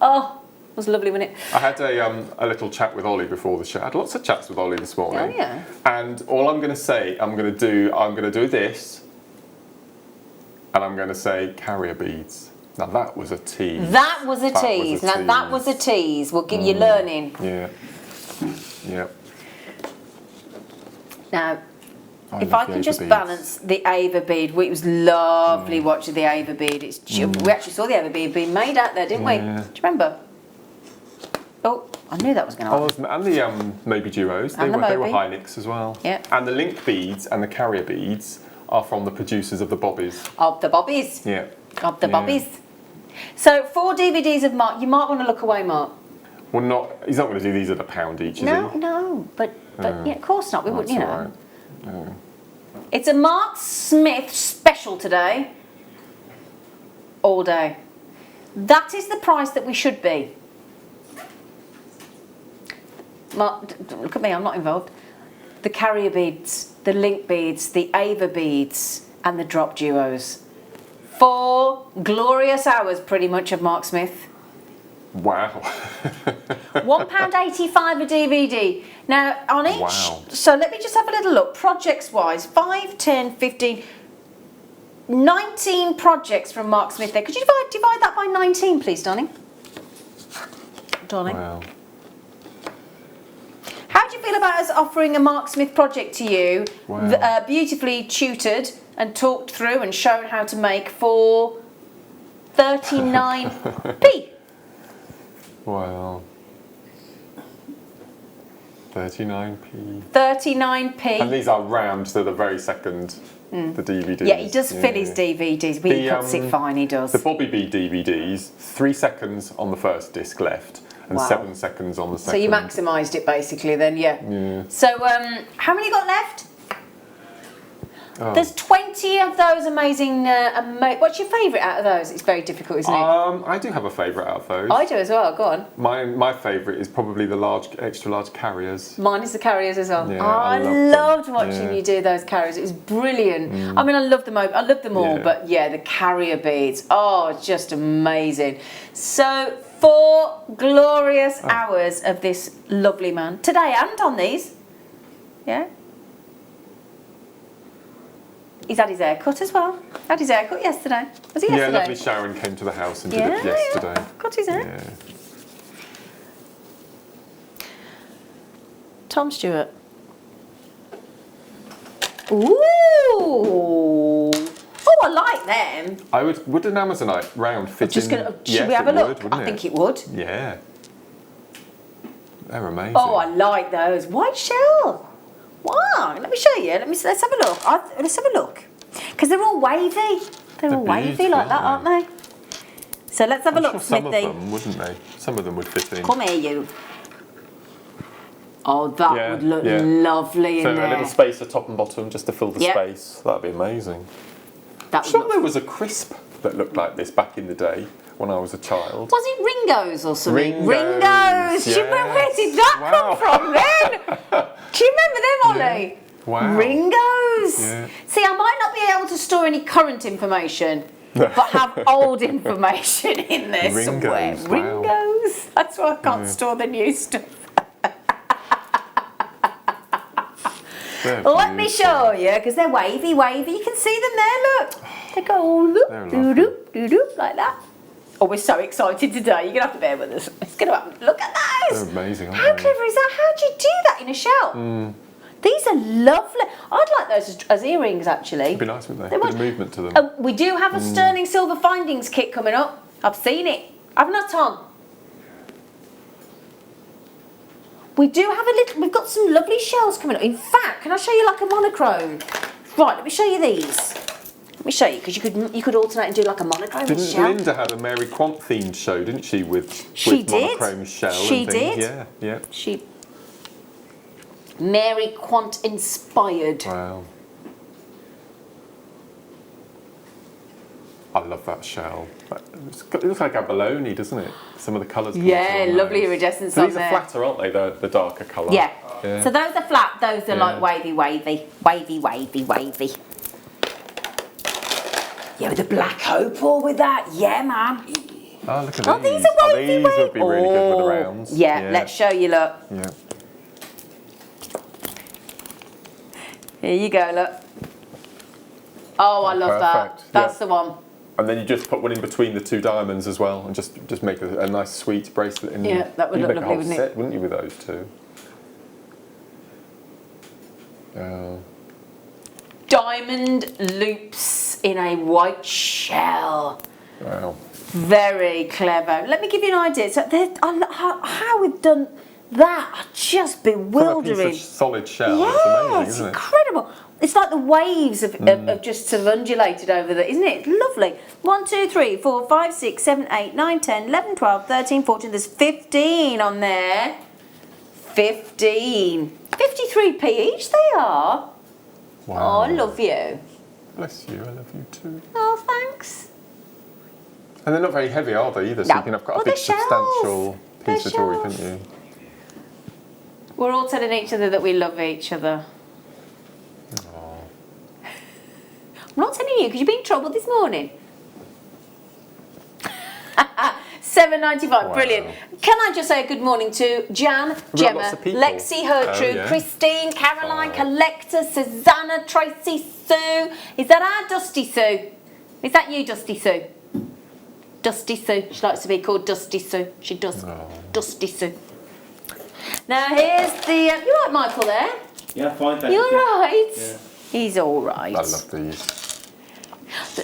Speaker 3: Oh, it was lovely, wasn't it?
Speaker 2: I had a little chat with Ollie before the show. I had lots of chats with Ollie this morning.
Speaker 3: Oh yeah.
Speaker 2: And all I'm going to say, I'm going to do this, and I'm going to say carrier beads. Now that was a tease.
Speaker 3: That was a tease. That was a tease. We'll give you learning.
Speaker 2: Yeah. Yeah.
Speaker 3: Now. If I can just balance the Ava bead, it was lovely watching the Ava bead. We actually saw the Ava bead being made out there, didn't we? Do you remember? Oh, I knew that was going to happen.
Speaker 2: And the Moby duos, they were high nicks as well.
Speaker 3: Yeah.
Speaker 2: And the link beads and the carrier beads are from the producers of the Bobbies.
Speaker 3: Of the Bobbies.
Speaker 2: Yeah.
Speaker 3: Of the Bobbies. So 4 DVDs of Mark. You might want to look away, Mark.
Speaker 2: Well, he's not going to do these at £1 each, is he?
Speaker 3: No, but yeah, of course not. We wouldn't, you know.
Speaker 2: Right. Oh.
Speaker 3: It's a Mark Smith special today. All day. That is the price that we should be. Mark, look at me, I'm not involved. The carrier beads, the link beads, the Ava beads, and the drop duos. 4 glorious hours, pretty much, of Mark Smith.
Speaker 2: Wow.
Speaker 3: £1.85 a DVD. Now, on each, so let me just have a little look. Projects-wise, 5, 10, 15, 19 projects from Mark Smith there. Could you divide that by 19, please, darling?
Speaker 2: Wow.
Speaker 3: How do you feel about us offering a Mark Smith project to you, beautifully tutored and talked through and shown how to make for 39p?
Speaker 2: Wow. 39p.
Speaker 3: 39p.
Speaker 2: And these are round to the very second, the DVDs.
Speaker 3: Yeah, he does fill his DVDs, but he cuts it fine, he does.
Speaker 2: The Bobby Bead DVDs, 3 seconds on the first disc left and 7 seconds on the second.
Speaker 3: So you maximised it basically then, yeah. So how many got left? There's 20 of those amazing. What's your favourite out of those? It's very difficult, isn't it?
Speaker 2: I do have a favourite out of those.
Speaker 3: I do as well. Go on.
Speaker 2: My favourite is probably the extra large carriers.
Speaker 3: Mine is the carriers as well.
Speaker 2: Yeah,
Speaker 3: I loved watching
Speaker 2: Yeah.
Speaker 3: you do those carriers. It was brilliant. I mean, I love them. I love them all,
Speaker 2: Yeah.
Speaker 3: but yeah, the carrier beads. Oh, just amazing. So 4 glorious hours of this lovely man today, and on these. Yeah. He's had his hair cut as well. Had his hair cut yesterday. Was it yesterday?
Speaker 2: Yeah, lovely Sharon came to the house and did it yesterday.
Speaker 3: Yeah. Cut his hair.
Speaker 2: Yeah.
Speaker 3: Tom Stewart. Ooh. Oh, I like them.
Speaker 2: Would an Amazonite round fit
Speaker 3: Just
Speaker 2: in?
Speaker 3: gonna,
Speaker 2: Yes,
Speaker 3: should we have a
Speaker 2: it
Speaker 3: look?
Speaker 2: would, wouldn't
Speaker 3: I think it would.
Speaker 2: Yeah. They're amazing.
Speaker 3: Oh, I like those. White shell. Wow. Let me show you. Let's have a look. Let's have a look. Because they're all wavy. They're all wavy
Speaker 2: beautiful,
Speaker 3: like that, aren't they? So let's have a look,
Speaker 2: Sure some of
Speaker 3: Smithy.
Speaker 2: them, wouldn't they? Some of them would fit in.
Speaker 3: Come here, you. Oh, that
Speaker 2: Yeah,
Speaker 3: would look
Speaker 2: yeah.
Speaker 3: lovely
Speaker 2: So
Speaker 3: in
Speaker 2: a
Speaker 3: there.
Speaker 2: little space at top and bottom just to fill the
Speaker 3: Yep.
Speaker 2: space. That'd be amazing.
Speaker 3: That
Speaker 2: I'm
Speaker 3: would
Speaker 2: sure
Speaker 3: look.
Speaker 2: there was a crisp that looked like this back in the day when I was a child.
Speaker 3: Was it Ringo's or something?
Speaker 2: Ringos,
Speaker 3: Do you remember, where
Speaker 2: yes.
Speaker 3: did that
Speaker 2: Wow.
Speaker 3: come from then? Do you remember them, Ollie?
Speaker 2: Wow.
Speaker 3: Ringos.
Speaker 2: Yeah.
Speaker 3: See, I might not be able to store any current information, but have old information in there
Speaker 2: Ringos,
Speaker 3: somewhere.
Speaker 2: wow.
Speaker 3: Ringos. That's why I can't store the new stuff.
Speaker 2: They're
Speaker 3: Let me
Speaker 2: beautiful.
Speaker 3: show you, because they're wavy, wavy. You can see them there, look. They go all
Speaker 2: They're
Speaker 3: loop,
Speaker 2: lovely.
Speaker 3: doo-doo, doo-doo, like that. Oh, we're so excited today. You're going to have to bear with us. It's going to happen. Look at those.
Speaker 2: They're amazing, aren't
Speaker 3: How
Speaker 2: they?
Speaker 3: clever is that? How do you do that in a shell? These are lovely. I'd like those as earrings, actually.
Speaker 2: It'd be nice, wouldn't they?
Speaker 3: They
Speaker 2: Bit
Speaker 3: would.
Speaker 2: of movement to them.
Speaker 3: We do have a sterling silver findings kit coming up. I've seen it. Haven't I, Tom? We do have a little. We've got some lovely shells coming up. In fact, can I show you like a monochrome? Right, let me show you these. Let me show you, because you could alternate and do like a monochrome
Speaker 2: Didn't
Speaker 3: shell.
Speaker 2: Linda have a Mary Quant themed show, didn't she, with
Speaker 3: She did.
Speaker 2: monochrome shell
Speaker 3: She
Speaker 2: and things?
Speaker 3: did.
Speaker 2: Yeah,
Speaker 3: She Mary Quant inspired.
Speaker 2: yeah. Wow. I love that shell. It looks like abalone, doesn't it? Some of the colours. come
Speaker 3: Yeah,
Speaker 2: through on
Speaker 3: lovely
Speaker 2: those.
Speaker 3: iridescence
Speaker 2: So
Speaker 3: on
Speaker 2: these are
Speaker 3: there.
Speaker 2: flatter, aren't they? The darker colour.
Speaker 3: Yeah.
Speaker 2: Yeah.
Speaker 3: So those are flat, those are like
Speaker 2: Yeah.
Speaker 3: wavy, wavy, wavy, wavy, wavy. Yeah, with the black opal with that. Yeah, man.
Speaker 2: Oh, look at
Speaker 3: Oh,
Speaker 2: these.
Speaker 3: these are wavy,
Speaker 2: These would be really good with the rounds.
Speaker 3: Yeah, let's show you, look.
Speaker 2: Yeah.
Speaker 3: Here you go, look. Oh, I love that.
Speaker 2: Perfect,
Speaker 3: That's
Speaker 2: yeah.
Speaker 3: the one.
Speaker 2: And then you just put one in between the two diamonds as well, and just make a nice sweet bracelet. In
Speaker 3: Yeah, that would
Speaker 2: you'd
Speaker 3: look
Speaker 2: make
Speaker 3: lovely,
Speaker 2: a whole
Speaker 3: wouldn't it?
Speaker 2: set, wouldn't you, with those two?
Speaker 3: Diamond loops in a white shell.
Speaker 2: Wow.
Speaker 3: Very clever. Let me give you an idea. So how we've done that are just
Speaker 2: From a
Speaker 3: bewildering.
Speaker 2: piece of solid shell.
Speaker 3: Yeah,
Speaker 2: It's amazing,
Speaker 3: it's
Speaker 2: isn't it?
Speaker 3: incredible. It's like the waves of just sort of undulated over there, isn't it? Lovely. 1, 2, 3, 4, 5, 6, 7, 8, 9, 10, 11, 12, 13, 14. There's 15 on there. 15. 53p each they are.
Speaker 2: Wow.
Speaker 3: Oh, I love you.
Speaker 2: Bless you, I love you too.
Speaker 3: Oh, thanks.
Speaker 2: And they're not very heavy, are they, either? So
Speaker 3: No.
Speaker 2: you can have quite
Speaker 3: Well,
Speaker 2: a big
Speaker 3: they're shells.
Speaker 2: substantial
Speaker 3: They're
Speaker 2: piece of jewellery,
Speaker 3: shells.
Speaker 2: couldn't you?
Speaker 3: We're all telling each other that we love each other. I'm not telling you because you've been in trouble this morning. $7.95,
Speaker 2: Wow.
Speaker 3: brilliant. Can I just say a good morning to Jan,
Speaker 2: We've got
Speaker 3: Gemma,
Speaker 2: lots of people.
Speaker 3: Lexi, Hertrude,
Speaker 2: Oh, yeah.
Speaker 3: Christine, Caroline,
Speaker 2: Oh.
Speaker 3: Collector, Susanna, Tracy, Sue. Is that our Dusty Sue? Is that you, Dusty Sue? Dusty Sue. She likes to be called Dusty Sue. She does.
Speaker 2: Oh.
Speaker 3: Dusty Sue. Now here's the. You like Michael there?
Speaker 4: Yeah, fine, thank
Speaker 3: You
Speaker 4: you.
Speaker 3: all right?
Speaker 4: Yeah.
Speaker 3: He's all right.
Speaker 2: I love these.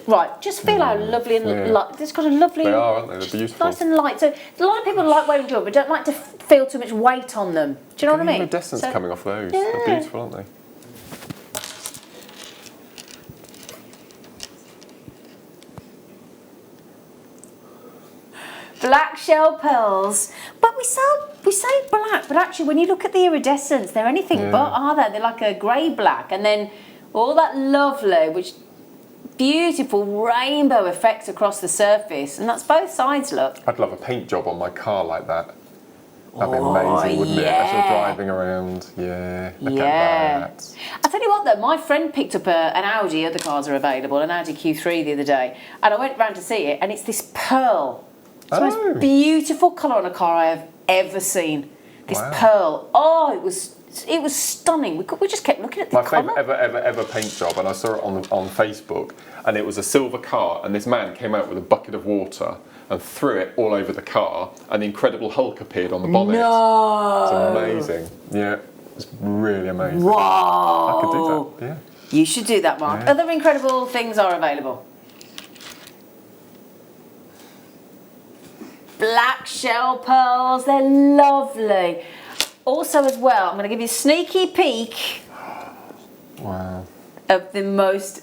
Speaker 3: Right, just feel how lovely and
Speaker 2: Yeah.
Speaker 3: light. It's got a lovely.
Speaker 2: They are, aren't they? They're beautiful.
Speaker 3: Nice and light. So a lot of people like wearing jewellery, but don't like to feel too much weight on them. Do you know what I mean?
Speaker 2: Iridescence
Speaker 3: So-
Speaker 2: coming off those.
Speaker 3: Yeah.
Speaker 2: They're beautiful, aren't they?
Speaker 3: Black shell pearls, but we say black, but actually when you look at the iridescence, they're anything
Speaker 2: Yeah.
Speaker 3: but, are they? They're like a grey black, and then All that lovely, which beautiful rainbow effect across the surface, and that's both sides, look.
Speaker 2: I'd love a paint job on my car like that. That'd be amazing, wouldn't it? As you're driving around, look at that.
Speaker 3: I tell you what though, my friend picked up an Audi, other cars are available, an Audi Q3 the other day, and I went round to see it, and it's this pearl. It's the most beautiful colour on a car I have ever seen. This pearl. Oh, it was stunning. We just kept looking at the colour.
Speaker 2: My favourite ever paint job, and I saw it on Facebook, and it was a silver car, and this man came out with a bucket of water and threw it all over the car, and the Incredible Hulk appeared on the bonnet.
Speaker 3: No!
Speaker 2: It's amazing. Yeah, it's really amazing.
Speaker 3: Wow!
Speaker 2: I could do that, yeah.
Speaker 3: You should do that, Mark.
Speaker 2: Yeah.
Speaker 3: Other incredible things are available. Black shell pearls, they're lovely. Also as well, I'm going to give you a sneaky peek of the most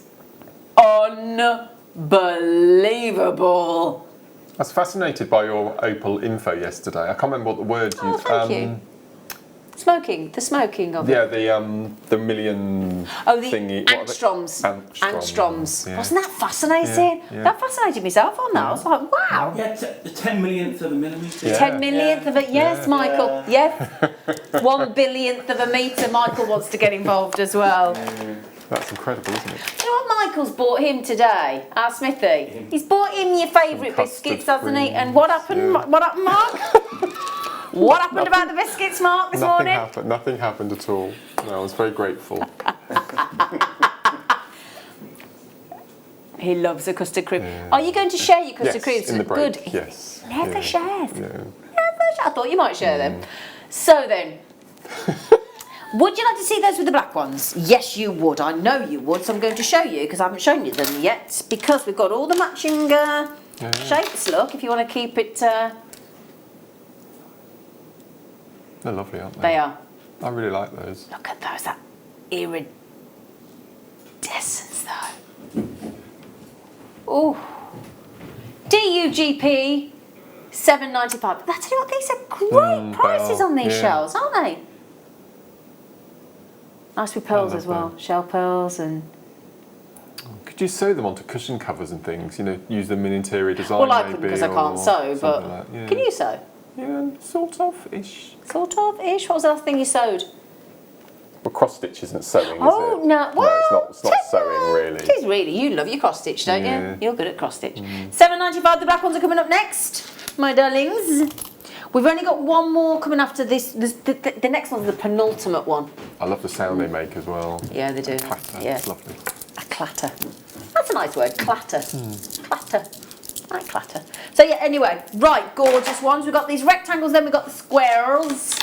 Speaker 3: unbelievable.
Speaker 2: I was fascinated by your Opal info yesterday. I can't remember what the word you used.
Speaker 3: Thank you. The smoking of it.
Speaker 2: Yeah, the million thingy.
Speaker 3: Angstroms. Angstroms.
Speaker 2: Yeah.
Speaker 3: Wasn't that fascinating?
Speaker 2: Yeah.
Speaker 3: That fascinated myself on that. I was like, wow.
Speaker 4: Yeah, the 10 millionth of a millimetre.
Speaker 2: Yeah.
Speaker 3: 10 millionth of it, yes, Michael. Yes. 1 billionth of a metre. Michael wants to get involved as well.
Speaker 2: That's incredible, isn't it?
Speaker 3: You know what Michael's bought him today? Our Smithy. He's bought him your favourite biscuits, hasn't he? And what happened?
Speaker 2: Yeah.
Speaker 3: What happened, Mark? What happened about the biscuits, Mark, this morning?
Speaker 2: Nothing happened at all. No, I was very grateful.
Speaker 3: He loves a custard cream. Are you going to share your custard creams?
Speaker 2: In the break.
Speaker 3: Good.
Speaker 2: Yes.
Speaker 3: He never shares.
Speaker 2: Yeah.
Speaker 3: Never shares. I thought you might share them. So then, would you like to see those with the black ones? Yes, you would. I know you would. So I'm going to show you because I haven't shown you them yet because we've got all the matching shapes. Look, if you want to keep it.
Speaker 2: They're lovely, aren't they?
Speaker 3: They are.
Speaker 2: I really like those.
Speaker 3: Look at those. That iridescence, though. Oh. DUGP. $7.95. But I tell you what, these are great prices on these shells, aren't they? Nice with pearls as well, shell pearls and.
Speaker 2: Could you sew them onto cushion covers and things? You know, use them in interior design.
Speaker 3: Well, I couldn't because I can't sew, but
Speaker 2: like,
Speaker 3: can you sew?
Speaker 2: Yeah, sort of ish.
Speaker 3: Sort of ish. What was the last thing you sewed?
Speaker 2: Well, cross stitch isn't sewing, is it?
Speaker 3: Oh no! Well,
Speaker 2: no, it's not sewing really.
Speaker 3: It is really. You love your cross stitch, don't you? You're good at cross stitch. $7.95. The black ones are coming up next, my darlings. We've only got one more coming after this. The next one's the penultimate one.
Speaker 2: I love the sound they make as well.
Speaker 3: Yeah, they do.
Speaker 2: Clatter.
Speaker 3: Yeah.
Speaker 2: It's lovely.
Speaker 3: A clatter. That's a nice word. Clatter. Clatter. I like clatter. So yeah. Anyway, right. Gorgeous ones. We've got these rectangles. Then we've got the squares.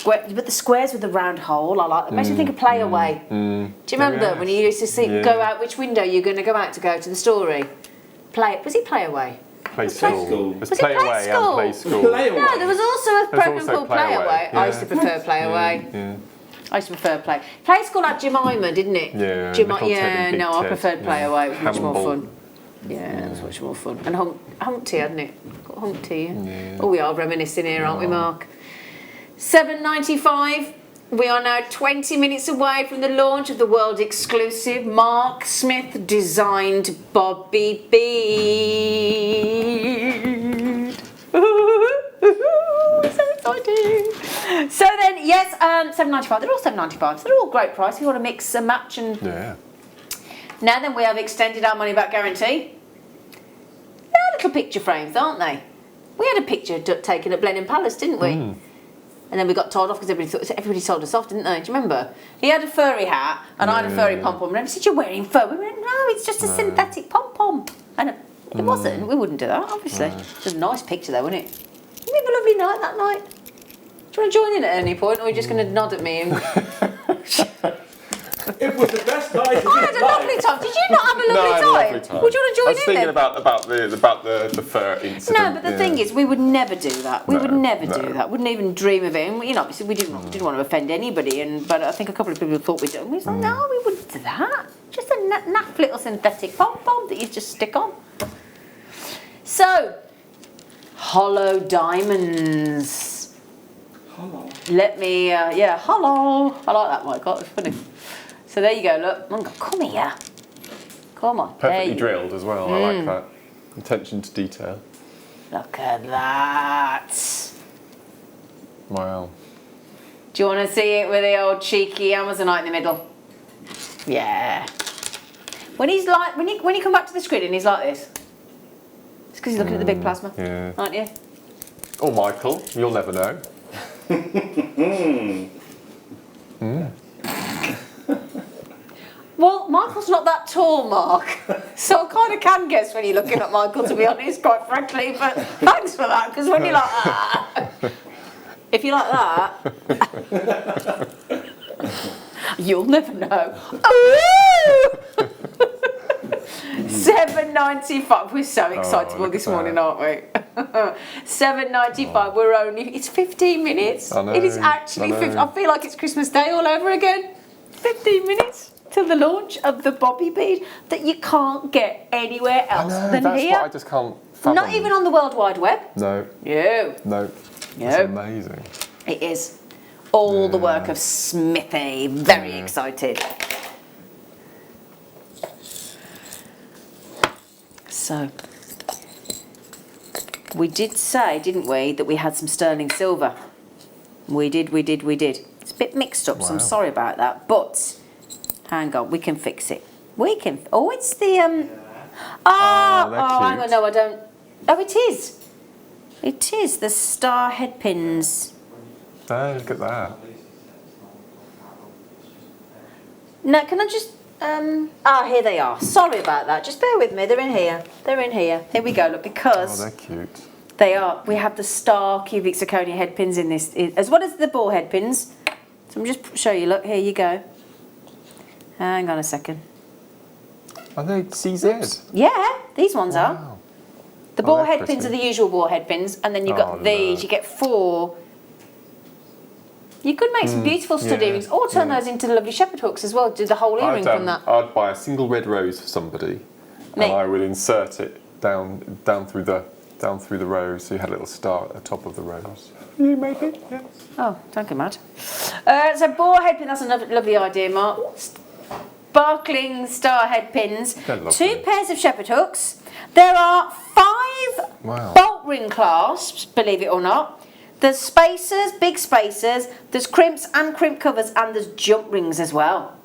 Speaker 3: But the squares with the round hole, I like that. Makes me think of Play Away. Do you remember when you used to go out which window you're going to go out to go to the story? Was it Play Away?
Speaker 2: Play School.
Speaker 3: Was
Speaker 2: There's
Speaker 3: it
Speaker 2: Play Away
Speaker 3: School?
Speaker 2: and Play School.
Speaker 3: No, there was also a program called Play Away.
Speaker 2: Yeah.
Speaker 3: I used to prefer Play Away.
Speaker 2: Yeah.
Speaker 3: I used to prefer Play. Play School had Jemima, didn't it?
Speaker 2: Yeah.
Speaker 3: Yeah, no, I preferred Play Away. It was much more fun. Yeah, it was much more fun. And Humpty, hadn't it? Got Humpty. Yeah. Oh, we are reminiscing here, aren't we, Mark? $7.95. We are now 20 minutes away from the launch of the world exclusive Mark Smith designed Bobby bead. So exciting. So then, yes, $7.95. They're all $7.95. So they're all great price if you want to mix and match. And now then, we have extended our money back guarantee. They're little picture frames, aren't they? We had a picture taken at Blenheim Palace, didn't we? And then we got told off because everybody told us off, didn't they? Do you remember? He had a furry hat and I had a furry pom-pom. And everybody said, you're wearing fur. We went, no, it's just a synthetic pom-pom. And it wasn't. We wouldn't do that, obviously. It was a nice picture, though, wasn't it? Didn't we have a lovely night that night? Do you want to join in at any point, or are you just going to nod at me? And...
Speaker 4: It was the best night of his
Speaker 3: I had a lovely time. Did you not have a lovely time? Would you want to join in?
Speaker 2: I was thinking about the fur incident.
Speaker 3: No, but the thing is, we would never do that. We would never do that. Wouldn't even dream of it. And, you know, obviously we didn't want to offend anybody. But I think a couple of people thought we'd do it. And we was like, no, we wouldn't do that. Just a naff little synthetic pom-pom that you just stick on. So, hollow diamonds.
Speaker 4: Hello.
Speaker 3: Let me, hello. I like that, Mike. It's funny. So there you go, look. Come here. Come on.
Speaker 2: Perfectly drilled as well, I like that. Attention to detail.
Speaker 3: Look at that.
Speaker 2: Wow.
Speaker 3: Do you want to see it with the old cheeky Amazonite in the middle? Yeah. When he's like, when you come back to the screen and he's like this, it's because he's looking at the big plasma, aren't you?
Speaker 2: Or Michael, you'll never know.
Speaker 3: Well, Michael's not that tall, Mark. So I kind of can guess when you're looking at Michael, to be honest, quite frankly. But thanks for that, because when you're like that, if you're like that, you'll never know. $7.95. We're so excitable this morning, aren't we? $7.95. We're only. It's 15 minutes.
Speaker 2: I know,
Speaker 3: It is actually. I feel like it's Christmas Day all over again. 15 minutes till the launch of the Bobby bead that you can't get anywhere else than
Speaker 2: that's
Speaker 3: here.
Speaker 2: what I just can't fathom.
Speaker 3: Not even on the World Wide Web.
Speaker 2: No.
Speaker 3: No.
Speaker 2: No. It's amazing.
Speaker 3: It is. All the work of Smithy. Very excited. So, we did say, didn't we, that we had some sterling silver. We did. It's a bit mixed up, so I'm sorry about that. But, hang on, we can fix it. We can. Oh, it's the hang on, no, I don't. Oh, it is. It is the star head pins.
Speaker 2: Oh, look at that.
Speaker 3: Now, can I just? Here they are. Sorry about that. Just bear with me. They're in here. They're in here. Here we go. Look, because
Speaker 2: they're cute.
Speaker 3: They are. We have the star cubic zirconia head pins in this, as well as the ball head pins. So I'm just show you. Look, here you go. Hang on a second.
Speaker 2: Are they CZ?
Speaker 3: Yeah, these ones are. The ball head
Speaker 2: pretty.
Speaker 3: pins are the usual ball head pins, and then you've got these.
Speaker 2: Look.
Speaker 3: You get 4. You could make some beautiful stud earrings, or turn those into lovely shepherd hooks as well. Do the whole earring from that.
Speaker 2: I'd buy a single red rose for somebody, and I would insert it down through the rose, so you had a little star at the top of the rose. You maybe, yeah.
Speaker 3: Oh, don't get mad. So ball head pin. That's another lovely idea, Mark. Sparkling star head pins. 2 pairs of shepherd hooks. There are 5 bolt ring clasps, believe it or not. There's spacers, big spacers, there's crimps and crimp covers, and there's jump rings as well.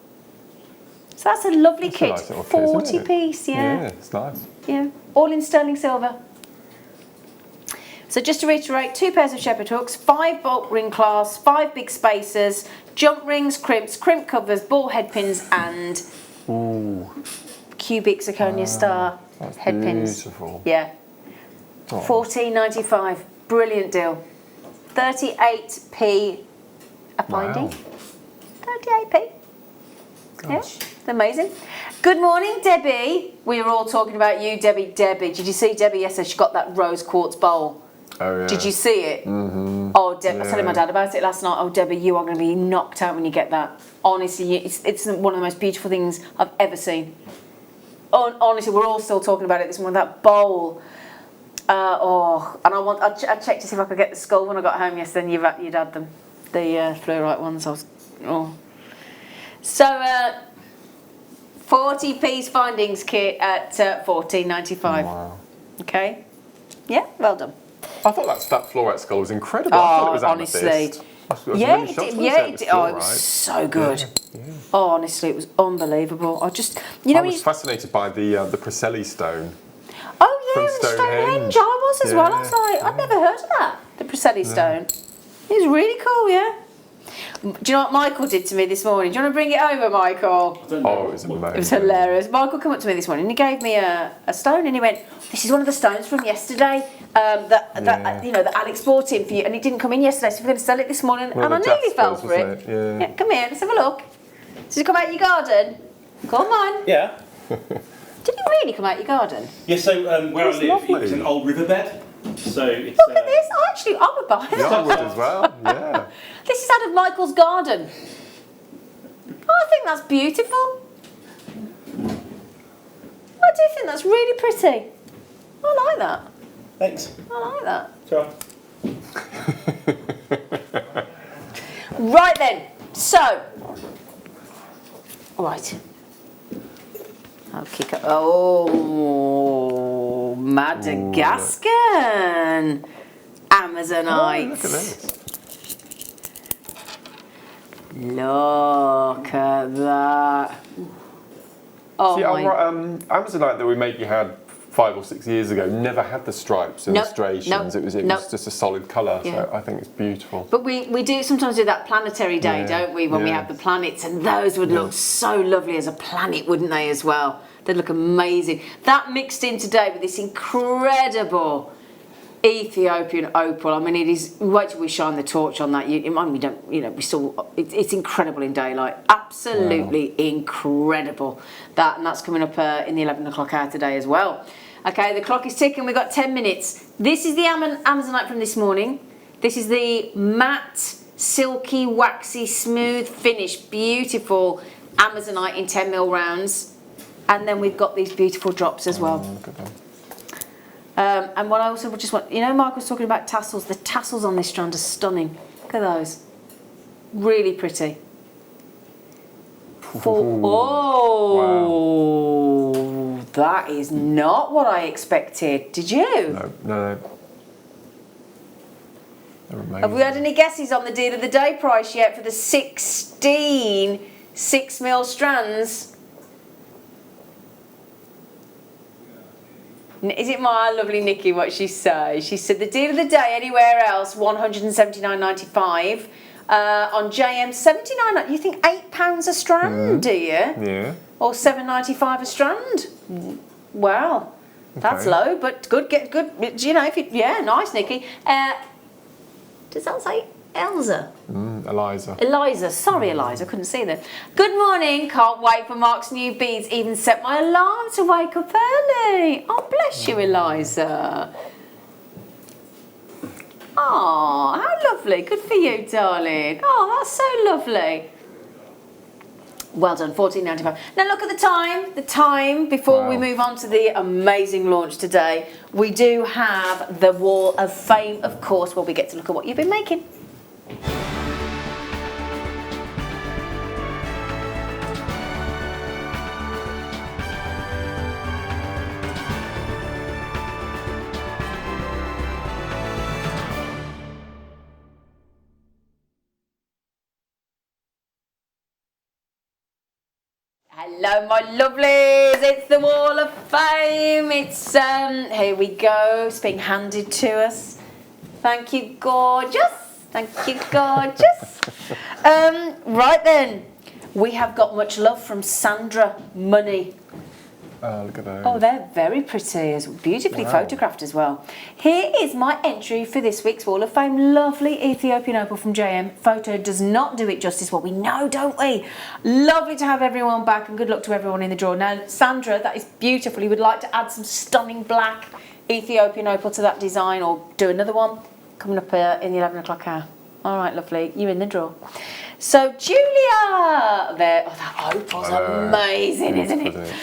Speaker 3: So that's a lovely kit.
Speaker 2: Nice
Speaker 3: 40 piece,
Speaker 2: Yeah, it's nice.
Speaker 3: Yeah, all in sterling silver. So just to reiterate, 2 pairs of shepherd hooks, 5 bolt ring clasps, 5 big spacers, jump rings, crimps, crimp covers, ball head pins, and cubic zirconia star head pins. Yeah. $14.95. Brilliant deal. 38p a binding. 38p. Yeah, it's amazing. Good morning, Debbie. We were all talking about you, Debbie. Did you see Debbie yesterday? She got that rose quartz bowl.
Speaker 2: Oh, yeah.
Speaker 3: Did you see it? Mm-hmm. Oh, Debbie, I was telling my dad about it last night. Oh, Debbie, you are going to be knocked out when you get that. Honestly, it's one of the most beautiful things I've ever seen. Honestly, we're all still talking about it this morning. That bowl. And I checked to see if I could get the skull when I got home yesterday, and you'd had them, the fluorite ones. So 40-piece findings kit at $14.95.
Speaker 2: Wow.
Speaker 3: Okay, yeah, well done.
Speaker 2: I thought that fluorite skull was incredible. I thought it was
Speaker 3: honestly,
Speaker 2: amethyst.
Speaker 3: it was so good. Yeah. Oh, honestly, it was unbelievable. I was
Speaker 2: fascinated by the Preseli stone.
Speaker 3: Oh yeah, Stonehenge. I was as well. I was like, I'd never heard of that. The Preseli stone. It was really cool, yeah. Do you know what Michael did to me this morning? Do you want to bring it over, Michael?
Speaker 2: Oh, it was amazing.
Speaker 3: It was hilarious. Michael came up to me this morning and he gave me a stone and he went, "This is one of the stones from yesterday that Alex bought in for you, and it didn't come in yesterday, so we're going to sell it this morning." And I nearly fell for it. Yeah, come here, let's have a look. Does it come out of your garden? Come on.
Speaker 4: Yeah.
Speaker 3: Did it really come out your garden?
Speaker 4: Yeah, so where I live, it's an old riverbed. So it's,
Speaker 3: look at this. Actually, I would buy it.
Speaker 2: Yeah, I would as well, yeah.
Speaker 3: This is out of Michael's garden. Oh, I think that's beautiful. I do think that's really pretty. I like that.
Speaker 4: Thanks.
Speaker 3: I like that.
Speaker 4: Sure.
Speaker 3: Right then, so All right. I'll kick up. Oh, Madagascan. Amazonite.
Speaker 2: Oh, look at this.
Speaker 3: Look at that. Oh,
Speaker 2: See,
Speaker 3: my.
Speaker 2: Amazonite that we maybe had 5 or 6 years ago never had the stripes illustrations.
Speaker 3: Nope.
Speaker 2: It was just a solid colour. So I think it's beautiful.
Speaker 3: But we do sometimes do that planetary day, don't we? When we have the planets, and those would look so lovely as a planet, wouldn't they? As well, they'd look amazing. That mixed in today with this incredible Ethiopian opal. I mean, it is. Wait till we shine the torch on that. We don't. We still. It's incredible in daylight. Absolutely incredible. That's coming up in the 11 o'clock hour today as well. Okay, the clock is ticking. We've got 10 minutes. This is the Amazonite from this morning. This is the matte, silky, waxy, smooth finish, beautiful Amazonite in 10mm rounds. And then we've got these beautiful drops as well.
Speaker 2: Look at them.
Speaker 3: And what I also just want, Mark was talking about tassels. The tassels on this strand are stunning. Look at those. Really pretty. Oh, that is not what I expected. Did you?
Speaker 2: No. They're amazing.
Speaker 3: Have we had any guesses on the deal of the day price yet for the 16 6mm strands? Is it my lovely Nikki what she says? She said the deal of the day anywhere else £179.95. On JM £79. You think £8 a strand, do you?
Speaker 2: Yeah.
Speaker 3: Or £7.95 a strand? Well, that's low, but good. Nice, Nikki. Does that say Elsa?
Speaker 2: Eliza.
Speaker 3: Sorry, Eliza, couldn't see them. Good morning. Can't wait for Mark's new beads. Even set my alarm to wake up early. Oh, bless you, Eliza. Oh, how lovely. Good for you, darling. Oh, that's so lovely. Well done, £14.95. Now look at the time. The time before we move on to the amazing launch today. We do have the Wall of Fame, of course, where we get to look at what you've been making. Hello, my lovelies. It's the Wall of Fame. It's here we go. It's being handed to us. Thank you, gorgeous. Thank you, gorgeous. Right then, we have got much love from Sandra Money.
Speaker 2: Look at those.
Speaker 3: Oh, they're very pretty, as beautifully photographed as well. Here is my entry for this week's Wall of Fame. Lovely Ethiopian opal from JM. Photo does not do it justice, what we know, don't we? Lovely to have everyone back, and good luck to everyone in the draw. Now, Sandra, that is beautiful. You would like to add some stunning black Ethiopian opal to that design, or do another one coming up in the 11 o'clock hour. All right, lovely. You're in the draw. So, Julia, there. Oh, that opal's amazing, isn't it?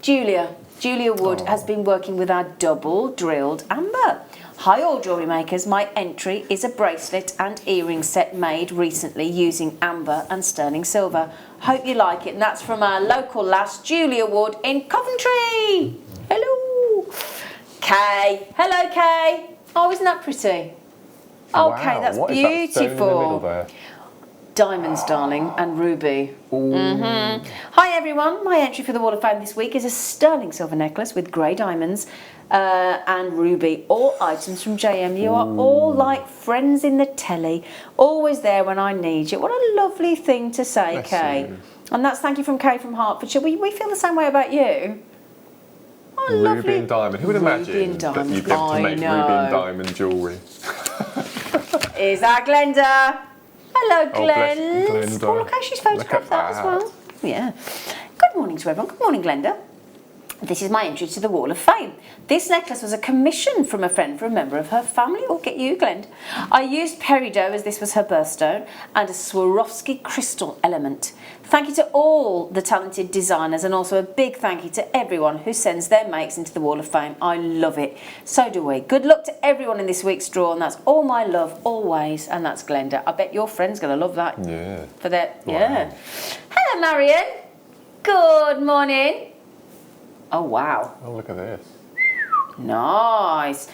Speaker 3: Julia Wood has been working with our double drilled amber. Hi all jewellery makers, my entry is a bracelet and earring set made recently using amber and sterling silver. Hope you like it, and that's from our local lass Julia Wood in Coventry. Hello. Kay. Hello Kay. Oh, isn't that pretty?
Speaker 2: Wow,
Speaker 3: Okay, that's
Speaker 2: what
Speaker 3: beautiful.
Speaker 2: Is that stone in the middle there?
Speaker 3: Diamonds, darling, and ruby. Hi everyone, my entry for the Wall of Fame this week is a sterling silver necklace with grey diamonds and ruby. All items from JM. You are all like friends in the telly, always there when I need you. What a lovely thing to say, Kay. And that's thank you from Kay from Hertfordshire. We feel the same way about you. Oh,
Speaker 2: ruby
Speaker 3: lovely.
Speaker 2: and diamond. Who would imagine that you'd be able to make ruby and diamond jewellery?
Speaker 3: Is that Glenda? Hello,
Speaker 2: Oh,
Speaker 3: Glenn.
Speaker 2: bless Glenda.
Speaker 3: Oh, look how she's photographed
Speaker 2: Look at
Speaker 3: that as well. Yeah. Good morning to everyone. Good morning, Glenda. This is my entry to the Wall of Fame. This necklace was a commission from a friend for a member of her family. Oh, get you, Glenn. I used peridot as this was her birthstone and a Swarovski crystal element. Thank you to all the talented designers and also a big thank you to everyone who sends their makes into the Wall of Fame. I love it. So do we. Good luck to everyone in this week's draw, and that's all my love always, and that's Glenda. I bet your friend's going to love that.
Speaker 2: Yeah.
Speaker 3: For that.
Speaker 2: Wow.
Speaker 3: Yeah. Hello, Marion. Good morning. Oh, wow.
Speaker 2: Oh, look at this.
Speaker 3: Nice.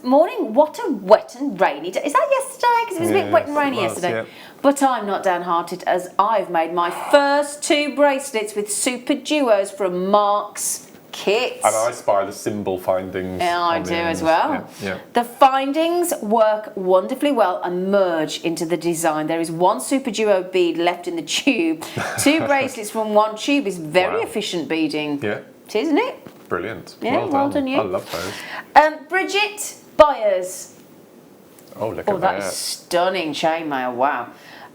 Speaker 3: Morning. What a wet and rainy day. Is that yesterday? Because it was a bit wet and rainy yesterday.
Speaker 2: Yeah.
Speaker 3: But I'm not downhearted as I've made my first 2 bracelets with super duos from Mark's Kits.
Speaker 2: And I spy the symbol findings.
Speaker 3: Yeah, I
Speaker 2: on the
Speaker 3: do
Speaker 2: end.
Speaker 3: as well.
Speaker 2: Yeah.
Speaker 3: The findings work wonderfully well and merge into the design. There is 1 super duo bead left in the tube. 2 bracelets from 1 tube is very efficient beading.
Speaker 2: Yeah.
Speaker 3: It is, isn't it?
Speaker 2: Brilliant.
Speaker 3: Yeah, well done you.
Speaker 2: I love those.
Speaker 3: Bridget Byers.
Speaker 2: Oh, look
Speaker 3: Oh,
Speaker 2: at
Speaker 3: that
Speaker 2: that.
Speaker 3: is stunning chainmail. Wow.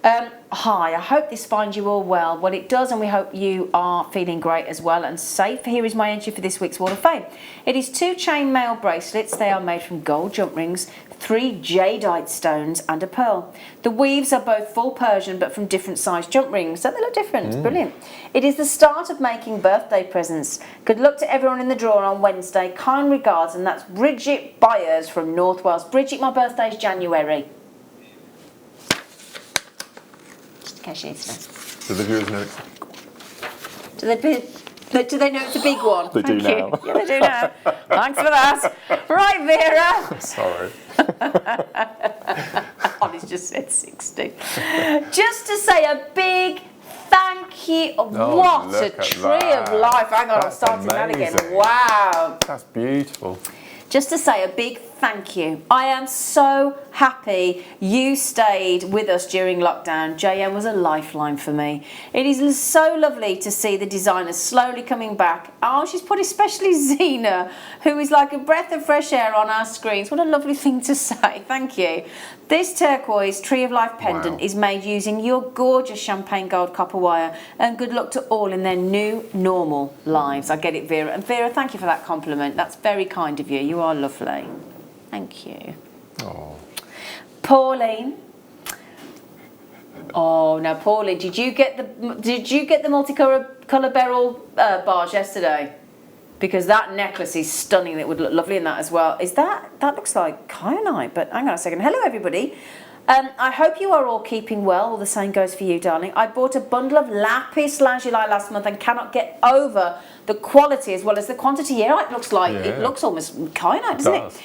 Speaker 3: Hi, I hope this finds you all well. Well, it does, and we hope you are feeling great as well and safe. Here is my entry for this week's Wall of Fame. It is 2 chainmail bracelets. They are made from gold jump rings, 3 jadeite stones, and a pearl. The weaves are both full Persian, but from different size jump rings. Don't they look different? Brilliant. It is the start of making birthday presents. Good luck to everyone in the draw on Wednesday. Kind regards, and that's Bridget Byers from North Wales. Bridget, my birthday's January. In case you need to know.
Speaker 2: So the viewers know.
Speaker 3: Do they know it's a big one?
Speaker 2: They do
Speaker 3: Thank you.
Speaker 2: now.
Speaker 3: Yeah, they do now. Thanks for that. Right, Vera.
Speaker 2: Sorry.
Speaker 3: Ollie's just said 60. Just to say a big thank you.
Speaker 2: Oh,
Speaker 3: What a
Speaker 2: look at
Speaker 3: tree of
Speaker 2: that.
Speaker 3: life. Hang on, I'm
Speaker 2: That's
Speaker 3: starting that again.
Speaker 2: amazing.
Speaker 3: Wow.
Speaker 2: That's beautiful.
Speaker 3: Just to say a big thank you. I am so happy you stayed with us during lockdown. JM was a lifeline for me. It is so lovely to see the designers slowly coming back. Oh, she's put especially Zena, who is like a breath of fresh air on our screens. What a lovely thing to say. Thank you. This turquoise Tree of Life pendant is made using your gorgeous champagne gold copper wire, and good luck to all in their new normal lives. I get it, Vera. And Vera, thank you for that compliment. That's very kind of you. You are lovely. Thank you.
Speaker 2: Oh.
Speaker 3: Pauline. Oh, now Pauline, did you get the multicolour beryl bars yesterday? Because that necklace is stunning. It would look lovely in that as well. That looks like kyanite, but hang on a second. Hello, everybody. I hope you are all keeping well. All the same goes for you, darling. I bought a bundle of lapis lazuli last month and cannot get over the quality as well as the quantity. Yeah, it looks like it looks almost kyanite, doesn't it?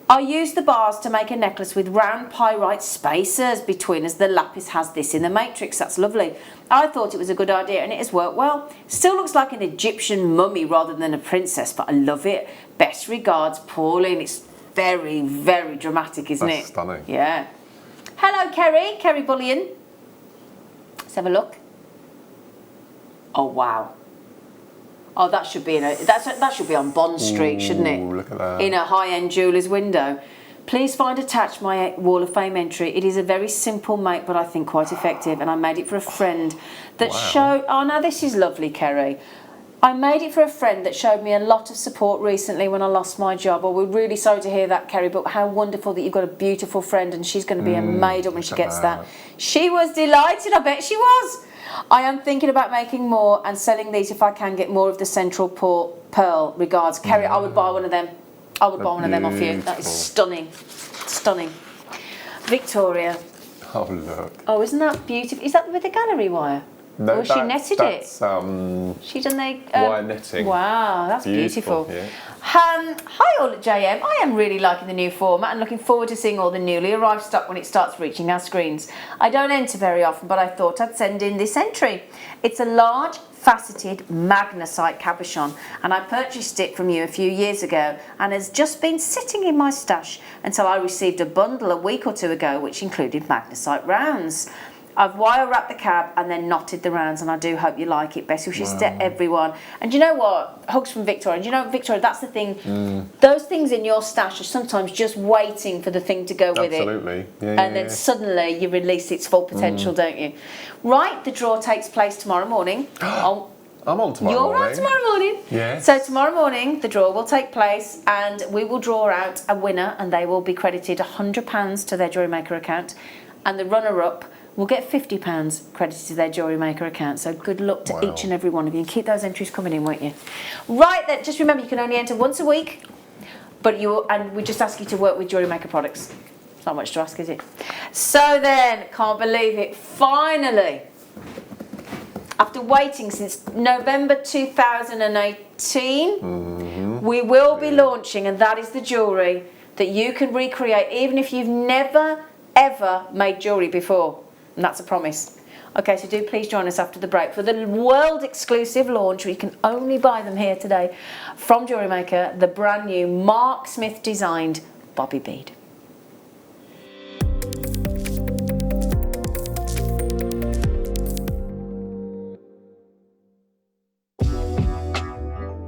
Speaker 3: I used the bars to make a necklace with round pyrite spacers between, as the lapis has this in the matrix. That's lovely. I thought it was a good idea and it has worked well. Still looks like an Egyptian mummy rather than a princess, but I love it. Best regards, Pauline. It's very, very dramatic, isn't it?
Speaker 2: That's stunning.
Speaker 3: Yeah. Hello, Kerry Bullion. Let's have a look. Oh, wow. Oh, that should be that should be on Bond Street, shouldn't it?
Speaker 2: Ooh, look at that.
Speaker 3: In a high-end jeweller's window. Please find attached my Wall of Fame entry. It is a very simple make, but I think quite effective, and I made it for a friend that showed... Oh, no, this is lovely, Kerry. I made it for a friend that showed me a lot of support recently when I lost my job. Well, we're really sorry to hear that, Kerry, but how wonderful that you've got a beautiful friend, and she's going to be a maid when she gets that. She was delighted, I bet she was. I am thinking about making more and selling these if I can get more of the central pearl. Regards, Kerry. I would buy one of them. I would buy one of them off you. That is stunning. Stunning. Victoria.
Speaker 2: Oh, look.
Speaker 3: Oh, isn't that beautiful? Is that with the gallery wire?
Speaker 2: No,
Speaker 3: Or she netted it?
Speaker 2: She's
Speaker 3: done the...
Speaker 2: wire netting.
Speaker 3: Wow, that's beautiful.
Speaker 2: Yeah.
Speaker 3: Hi all at JM. I am really liking the new format and looking forward to seeing all the newly arrived stock when it starts reaching our screens. I don't enter very often, but I thought I'd send in this entry. It's a large faceted magnesite cabochon, and I purchased it from you a few years ago and has just been sitting in my stash until I received a bundle a week or 2 ago which included magnesite rounds. I've wire wrapped the cab and then knotted the rounds, and I do hope you like it. Best wishes to everyone. And you know what? Hugs from Victoria. And you know, Victoria, that's the thing. Those things in your stash are sometimes just waiting for the thing to go with it.
Speaker 2: Absolutely.
Speaker 3: And then suddenly you release its full potential, don't you? Right, the draw takes place tomorrow morning.
Speaker 2: I'm on tomorrow
Speaker 3: You're
Speaker 2: morning.
Speaker 3: on tomorrow morning.
Speaker 2: Yeah.
Speaker 3: So tomorrow morning, the draw will take place and we will draw out a winner and they will be credited £100 to their Jewellery Maker account. And the runner-up will get £50 credited to their Jewellery Maker account. So good luck to each and every one of you. And keep those entries coming in, won't you? Right then, just remember you can only enter once a week. And we just ask you to work with Jewellery Maker products. It's not much to ask, is it? So then, can't believe it, finally, after waiting since November 2018, we will be launching, and that is the jewellery that you can recreate even if you've never, ever made jewellery before. And that's a promise. Okay, so do please join us after the break for the world exclusive launch where you can only buy them here today from Jewellery Maker, the brand new Mark Smith designed Bobby bead.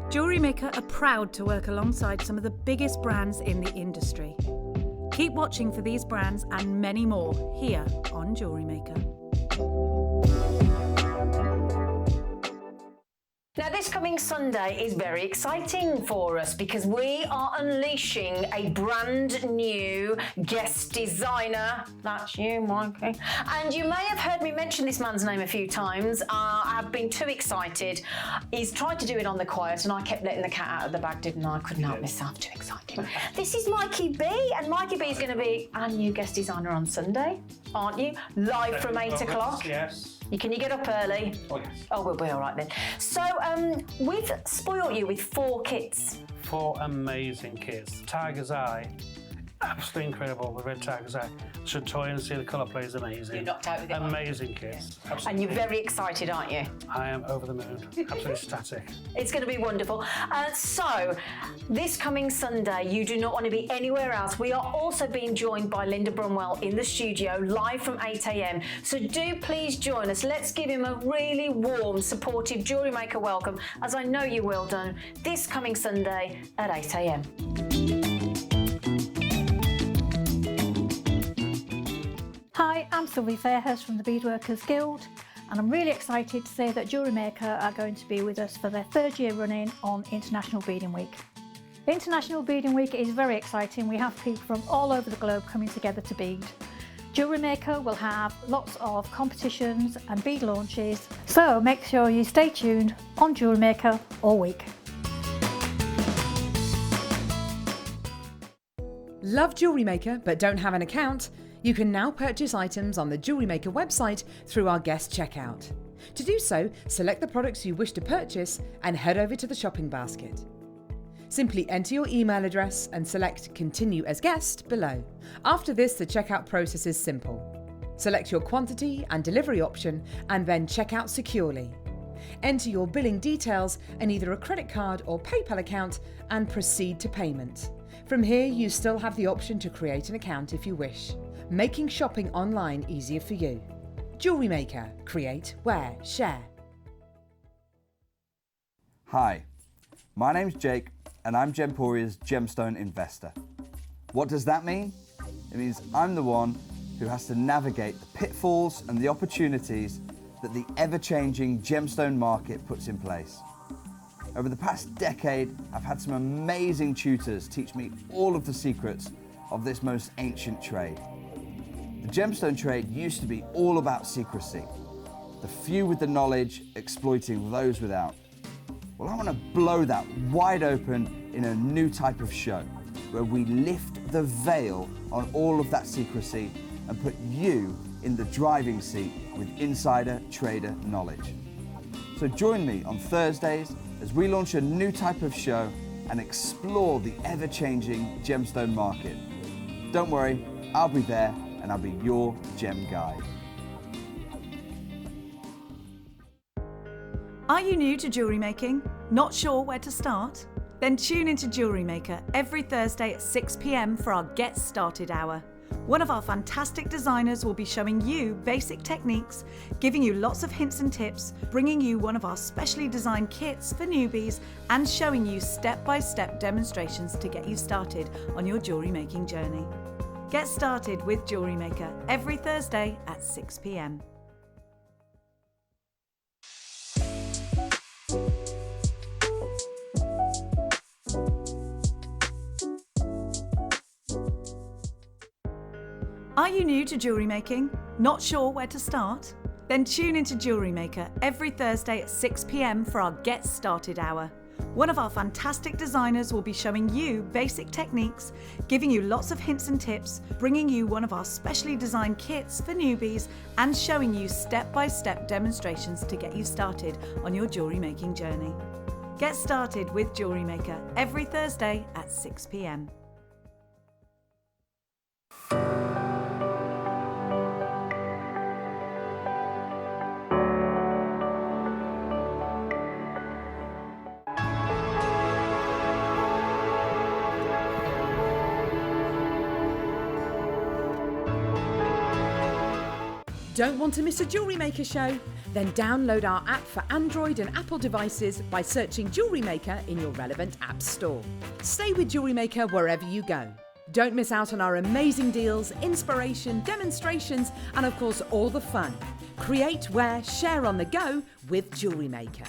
Speaker 1: Jewellery Maker are proud to work alongside some of the biggest brands in the industry. Keep watching for these brands and many more here on Jewellery Maker.
Speaker 3: Now this coming Sunday is very exciting for us because we are unleashing a brand new guest designer. That's you, Mikey. And you may have heard me mention this man's name a few times. I've been too excited. He's tried to do it on the quiet and I kept letting the cat out of the bag, didn't I? I couldn't help myself, too excited. This is Mikey B, and Mikey B is going to be our new guest designer on Sunday, aren't you? Live from 8 o'clock.
Speaker 4: Yes.
Speaker 3: Can you get up early?
Speaker 4: Oh, yes.
Speaker 3: Oh, we'll be all right then. So we've spoilt you with 4 kits.
Speaker 5: 4 amazing kits. Tiger's Eye, absolutely incredible. The red Tiger's Eye. Should toy and see the colour play is amazing.
Speaker 3: You're knocked out with it.
Speaker 5: Amazing kits. Absolutely.
Speaker 3: And you're very excited, aren't you?
Speaker 5: I am over the moon. Absolutely ecstatic.
Speaker 3: It's going to be wonderful. So, this coming Sunday, you do not want to be anywhere else. We are also being joined by Linda Brunwell in the studio, live from 8 a.m. So do please join us. Let's give him a really warm, supportive Jewellery Maker welcome, as I know you will do, this coming Sunday at 8 a.m.
Speaker 6: Hi, I'm Sylvie Fairhurst from the Beadworkers Guild, and I'm really excited to say that Jewellery Maker are going to be with us for their 3rd year running on International Beading Week. International Beading Week is very exciting. We have people from all over the globe coming together to bead. Jewellery Maker will have lots of competitions and bead launches, so make sure you stay tuned on Jewellery Maker all week.
Speaker 7: Love Jewellery Maker but don't have an account? You can now purchase items on the Jewellery Maker website through our guest checkout. To do so, select the products you wish to purchase and head over to the shopping basket. Simply enter your email address and select Continue as Guest below. After this, the checkout process is simple. Select your quantity and delivery option and then check out securely. Enter your billing details and either a credit card or PayPal account and proceed to payment. From here, you still have the option to create an account if you wish, making shopping online easier for you. Jewellery Maker. Create, wear, share.
Speaker 8: Hi, my name's Jake and I'm Gemporia's Gemstone investor. What does that mean? It means I'm the one who has to navigate the pitfalls and the opportunities that the ever-changing gemstone market puts in place. Over the past decade, I've had some amazing tutors teach me all of the secrets of this most ancient trade. The gemstone trade used to be all about secrecy, the few with the knowledge exploiting those without. Well, I want to blow that wide open in a new type of show, where we lift the veil on all of that secrecy and put you in the driving seat with insider trader knowledge. So join me on Thursdays as we launch a new type of show and explore the ever-changing gemstone market. Don't worry, I'll be there and I'll be your gem guide.
Speaker 1: Are you new to jewellery making? Not sure where to start? Then tune into Jewellery Maker every Thursday at 6 p.m. for our Get Started Hour. One of our fantastic designers will be showing you basic techniques, giving you lots of hints and tips, bringing you one of our specially designed kits for newbies, and showing you step-by-step demonstrations to get you started on your jewellery making journey. Get started with Jewellery Maker every Thursday at 6 p.m. Are you new to jewellery making? Not sure where to start? Then tune into Jewellery Maker every Thursday at 6 p.m. for our Get Started Hour. One of our fantastic designers will be showing you basic techniques, giving you lots of hints and tips, bringing you one of our specially designed kits for newbies, and showing you step-by-step demonstrations to get you started on your jewellery making journey. Get started with Jewellery Maker every Thursday at 6 p.m.
Speaker 7: Don't want to miss a Jewellery Maker show? Then download our app for Android and Apple devices by searching Jewellery Maker in your relevant app store. Stay with Jewellery Maker wherever you go. Don't miss out on our amazing deals, inspiration, demonstrations, and of course all the fun. Create, wear, share on the go with Jewellery Maker.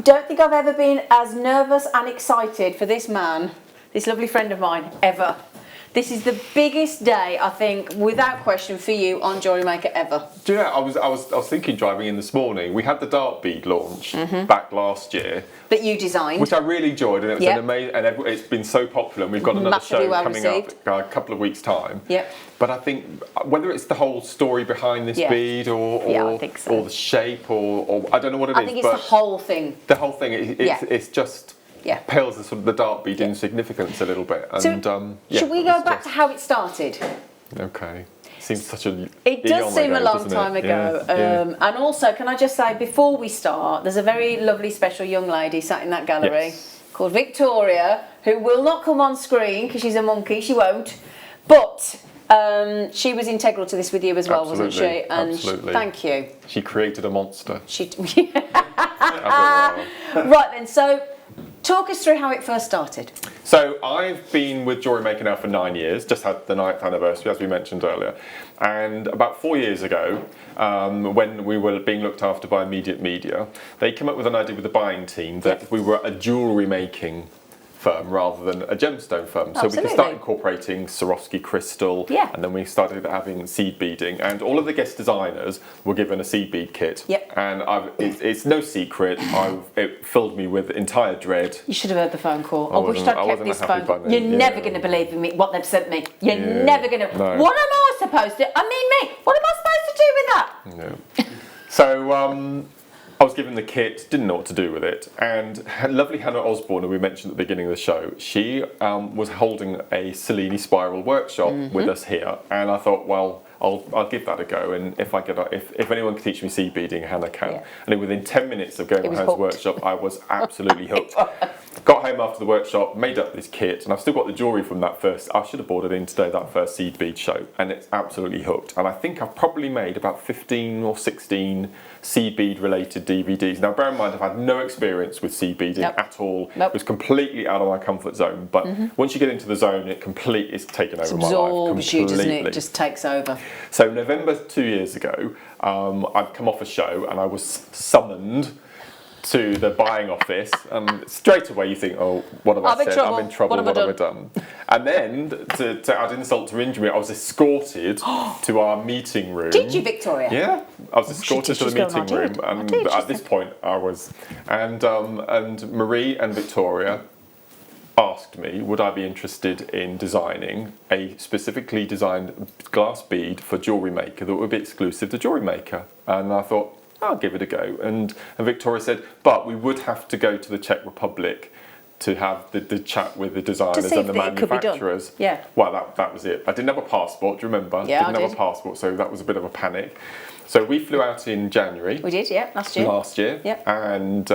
Speaker 3: Don't think I've ever been as nervous and excited for this man, this lovely friend of mine, ever. This is the biggest day, I think, without question, for you on Jewellery Maker ever.
Speaker 2: Do you know, I was thinking driving in this morning, we had the dart bead launch back last year.
Speaker 3: That you designed.
Speaker 2: Which I really enjoyed, and it was an amazing, and it's been so popular, and we've got another show coming up a couple of weeks' time.
Speaker 3: Yep.
Speaker 2: But I think whether it's the whole story behind this bead, or
Speaker 3: I think so.
Speaker 2: or the shape, or I don't know what it is.
Speaker 3: I think it's the whole thing.
Speaker 2: The whole thing, it's just pales the sort of the dart bead insignificance a little bit. And
Speaker 3: so, should we go back to how it started?
Speaker 2: Okay. Seems such a
Speaker 3: It does seem a long time ago. And also, can I just say, before we start, there's a very lovely special young lady sat in that gallery called Victoria, who will not come on screen because she's a monkey, she won't. But she was integral to this with you as well, wasn't she? And thank you.
Speaker 2: She created a monster.
Speaker 3: Right then, so talk us through how it first started.
Speaker 2: So I've been with Jewellery Maker now for 9 years, just had the 9th anniversary, as we mentioned earlier. And about 4 years ago, when we were being looked after by Immediate Media, they came up with an idea with the buying team that we were a jewellery making firm rather than a gemstone firm. So we could start incorporating Swarovski crystal, and then we started having seed beading, and all of the guest designers were given a seed bead kit. And it's no secret, it filled me with entire dread.
Speaker 3: You should have heard the phone call. I wish I'd kept this phone call. You're never going to believe me what they've sent me. You're never going to.
Speaker 2: No.
Speaker 3: What am I supposed to? I mean, me. What am I supposed to do with that?
Speaker 2: No. So I was given the kit, didn't know what to do with it, and lovely Hannah Osborne, who we mentioned at the beginning of the show, she was holding a Cellini spiral workshop with us here, and I thought, well, I'll give that a go, and if anyone can teach me seed beading, Hannah can. And within 10 minutes of going to Hannah's workshop, I was absolutely hooked. Got home after the workshop, made up this kit, and I've still got the jewellery from that first. I should have bought it in today, that first seed bead show, and it's absolutely hooked. And I think I've probably made about 15 or 16 seed bead related DVDs. Now bear in mind, I've had no experience with seed beading at all. It was completely out of my comfort zone, but once you get into the zone, it's taken over my life completely.
Speaker 3: You, doesn't it? It just takes over.
Speaker 2: So November 2 years ago, I'd come off a show and I was summoned to the buying office, and straight away you think, oh, what have I said? I'm in trouble, what have I done? And then, to add insult to injury, I was escorted to our meeting room.
Speaker 3: Did you, Victoria?
Speaker 2: Yeah, I was escorted to the meeting room, and at this point I was, and Marie and Victoria asked me, would I be interested in designing a specifically designed glass bead for Jewellery Maker that would be exclusive to Jewellery Maker? And I thought, I'll give it a go. And Victoria said, but we would have to go to the Czech Republic to have the chat with the designers and the manufacturers.
Speaker 3: Yeah.
Speaker 2: Well, that was it. I didn't have a passport, do you remember?
Speaker 3: Yeah,
Speaker 2: didn't have a passport, so that was a bit of a panic. So we flew out in January.
Speaker 3: We did, yeah, last year. Yep.
Speaker 2: And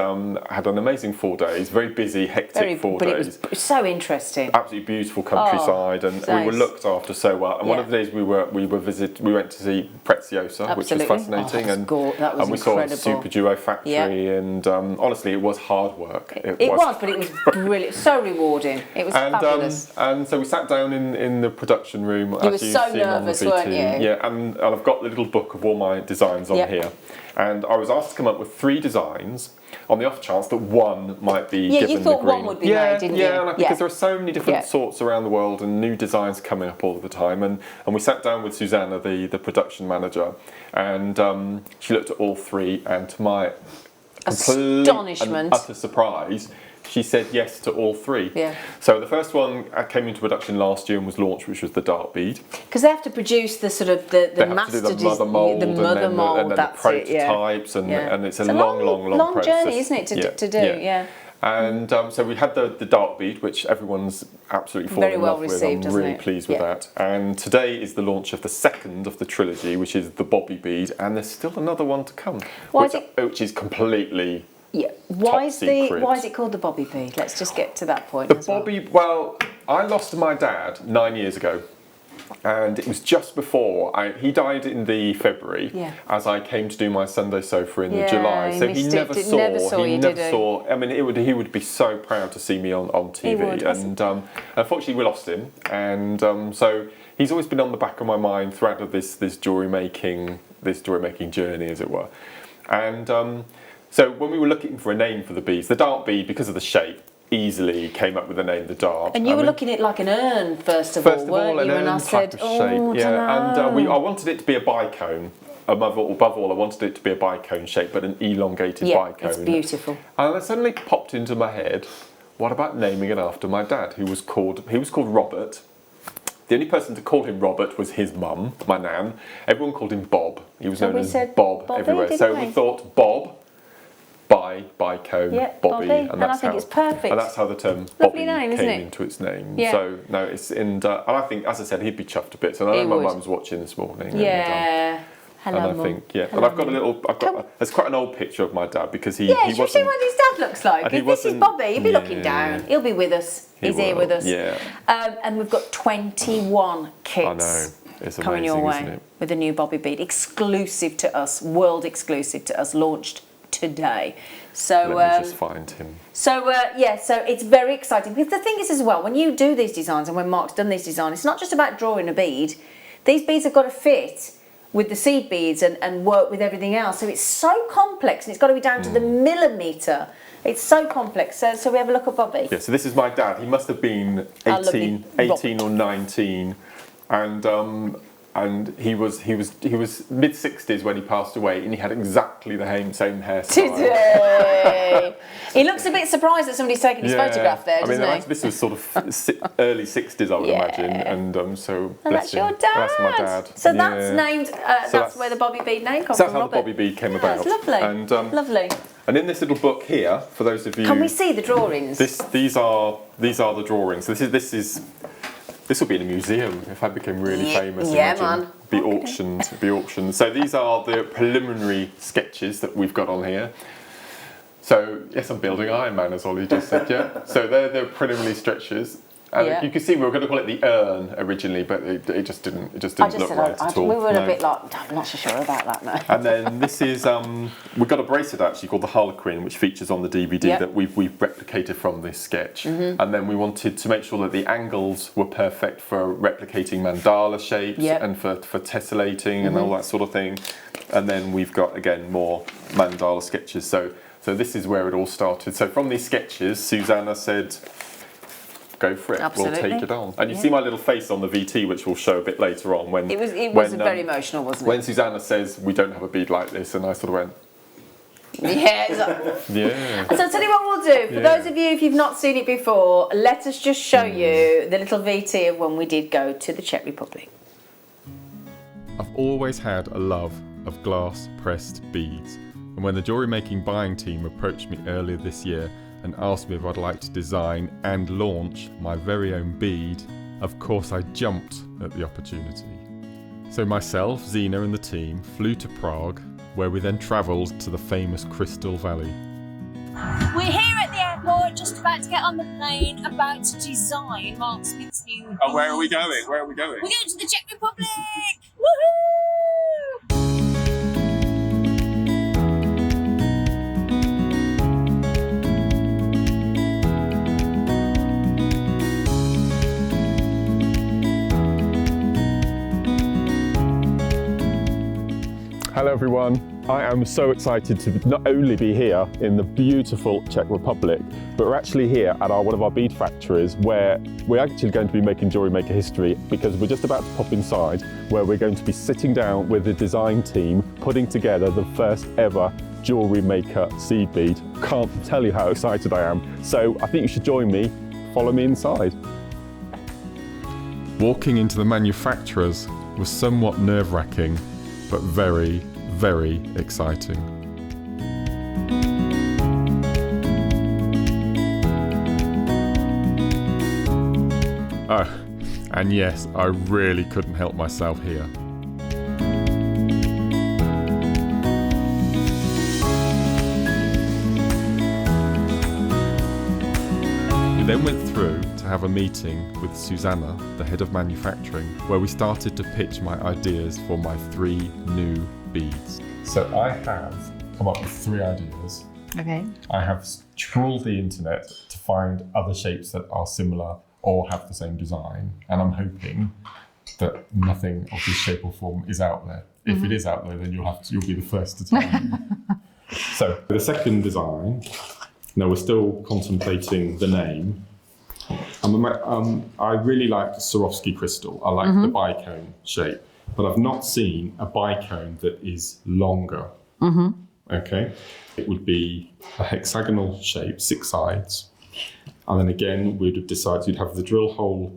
Speaker 2: had an amazing 4 days, very busy, hectic 4 days.
Speaker 3: It was so interesting.
Speaker 2: Absolutely beautiful countryside, and we were looked after so well. And one of the days we went to see Preziosa, which was fascinating,
Speaker 3: that was
Speaker 2: we saw a super duo factory, and honestly, it was hard work.
Speaker 3: It was, but it was brilliant, so rewarding. It was fabulous.
Speaker 2: And so we sat down in the production room.
Speaker 3: You were so nervous, weren't you?
Speaker 2: Yeah, and I've got the little book of all my designs on here, and I was asked to come up with 3 designs on the off chance that one might be given the green.
Speaker 3: You thought one would be made, didn't you?
Speaker 2: Yeah, because there are so many different sorts around the world and new designs coming up all the time. And we sat down with Susanna, the production manager, and she looked at all 3, and to my complete
Speaker 3: astonishment
Speaker 2: and utter surprise, she said yes to all 3.
Speaker 3: Yeah.
Speaker 2: So the first one came into production last year and was launched, which was the dark bead.
Speaker 3: Because they have to produce the sort of the master
Speaker 2: the mother mould, and then the prototypes, and it's a long process.
Speaker 3: Journey, isn't it, to do? Yeah.
Speaker 2: And so we had the dark bead, which everyone's absolutely fallen in love with. I'm really pleased with that. And today is the launch of the second of the trilogy, which is the Bobby bead, and there's still another one to come, which is completely
Speaker 3: Why is it called the Bobby bead? Let's just get to that point.
Speaker 2: The Bobby. Well, I lost my dad 9 years ago, and it was just before he died in the February, as I came to do my Sunday sofa in the July. So he never saw. I mean, he would be so proud to see me on TV, and unfortunately we lost him, and so he's always been on the back of my mind throughout this jewellery making journey, as it were, and. So when we were looking for a name for the beads, the dark bead, because of the shape, easily came up with the name the dark.
Speaker 3: And you were looking at it like an urn first of all, weren't you?
Speaker 2: And I said, I wanted it to be a bicone. Above all, I wanted it to be a bicone shape, but an elongated bicone.
Speaker 3: It's beautiful.
Speaker 2: And it suddenly popped into my head, what about naming it after my dad, who was called Robert. The only person to call him Robert was his mum, my nan. Everyone called him Bob. He was known as Bob everywhere. So we thought Bob, bicone, Bobby, and I think it's perfect. And that's how the term Bobby came into its name. Yeah. So no, it's and I think, as I said, he'd be chuffed a bit. So I know my mum's watching this morning.
Speaker 3: Yeah.
Speaker 2: And I think, and I've got there's quite an old picture of my dad, because he
Speaker 3: wasn't.
Speaker 2: Yeah,
Speaker 3: see what his dad looks like. This is Bobby. He'll be looking down. He'll be with us. He's here with us.
Speaker 2: Yeah.
Speaker 3: And we've got 21 kits.
Speaker 2: I know. It's amazing,
Speaker 3: coming your way,
Speaker 2: isn't it?
Speaker 3: with a new Bobby bead, exclusive to us, world exclusive to us, launched today. So
Speaker 2: let me just find him.
Speaker 3: So so it's very exciting, because the thing is as well, when you do these designs and when Mark's done these designs, it's not just about drawing a bead. These beads have got to fit with the seed beads and work with everything else. So it's so complex, and it's got to be down to the millimetre. It's so complex. So we have a look at Bobby.
Speaker 2: Yeah. So this is my dad. He must have been 18 or 19, and he was mid-60s when he passed away, and he had exactly the same hairstyle.
Speaker 3: Today. He looks a bit surprised that somebody's taken his photograph there, doesn't he?
Speaker 2: This was sort of early 60s, I would imagine, and so
Speaker 3: and
Speaker 2: bless
Speaker 3: that's your
Speaker 2: him.
Speaker 3: dad.
Speaker 2: That's my dad.
Speaker 3: So that's named. That's where the Bobby bead name comes from.
Speaker 2: That's how the Bobby bead came about.
Speaker 3: It's lovely.
Speaker 2: And,
Speaker 3: lovely.
Speaker 2: And in this little book here, for those of you,
Speaker 3: can we see the drawings?
Speaker 2: These are the drawings. This will be in a museum if I became really famous.
Speaker 3: Yeah, man.
Speaker 2: Be auctioned. So these are the preliminary sketches that we've got on here. So yes, I'm building Iron Man, as Ollie just said. Yeah. So they're the preliminary sketches. And you can see we were going to call it the urn originally, but it just didn't look right at all.
Speaker 3: We were a bit like, I'm not so sure about that now.
Speaker 2: And then this is we've got a bracelet actually called the Harlequin, which features on the DVD that we've replicated from this sketch. And then we wanted to make sure that the angles were perfect for replicating mandala shapes and for tessellating and all that sort of thing. And then we've got again more mandala sketches. So this is where it all started. So from these sketches, Susanna said, go for it.
Speaker 3: Absolutely.
Speaker 2: We'll take it on. And you see my little face on the VT, which we'll show a bit later on. When
Speaker 3: it was very emotional, wasn't it?
Speaker 2: When Susanna says we don't have a bead like this, and I sort of went,
Speaker 3: yeah. So I'll tell you what we'll do. For those of you, if you've not seen it before, let us just show you the little VT of when we did go to the Czech Republic.
Speaker 2: I've always had a love of glass pressed beads, and when the jewellery making buying team approached me earlier this year and asked me if I'd like to design and launch my very own bead, of course I jumped at the opportunity. So myself, Zena and the team flew to Prague, where we then travelled to the famous Crystal Valley.
Speaker 9: We're here at the airport, just about to get on the plane, about to design Mark Smith's new...
Speaker 2: Oh, where are we going? Where are we going?
Speaker 9: We're going to the Czech Republic! Woohoo!
Speaker 2: Hello everyone, I am so excited to not only be here in the beautiful Czech Republic, but we're actually here at one of our bead factories where we're actually going to be making Jewellery Maker history, because we're just about to pop inside where we're going to be sitting down with the design team putting together the first ever Jewellery Maker seed bead. Can't tell you how excited I am, so I think you should join me. Follow me inside. Walking into the manufacturers was somewhat nerve-wracking, but very, very exciting. Oh, and yes, I really couldn't help myself here. We then went through to have a meeting with Susanna, the head of manufacturing, where we started to pitch my ideas for my 3 new beads. So I have come up with 3 ideas.
Speaker 3: Okay.
Speaker 2: I have trawled the internet to find other shapes that are similar or have the same design, and I'm hoping that nothing of this shape or form is out there. If it is out there, then you'll be the first to tell me. So the second design. No, we're still contemplating the name. I really like Swarovski crystal. I like the bicone shape, but I've not seen a bicone that is longer. Okay, it would be a hexagonal shape, 6 sides, and then again we'd have decided you'd have the drill hole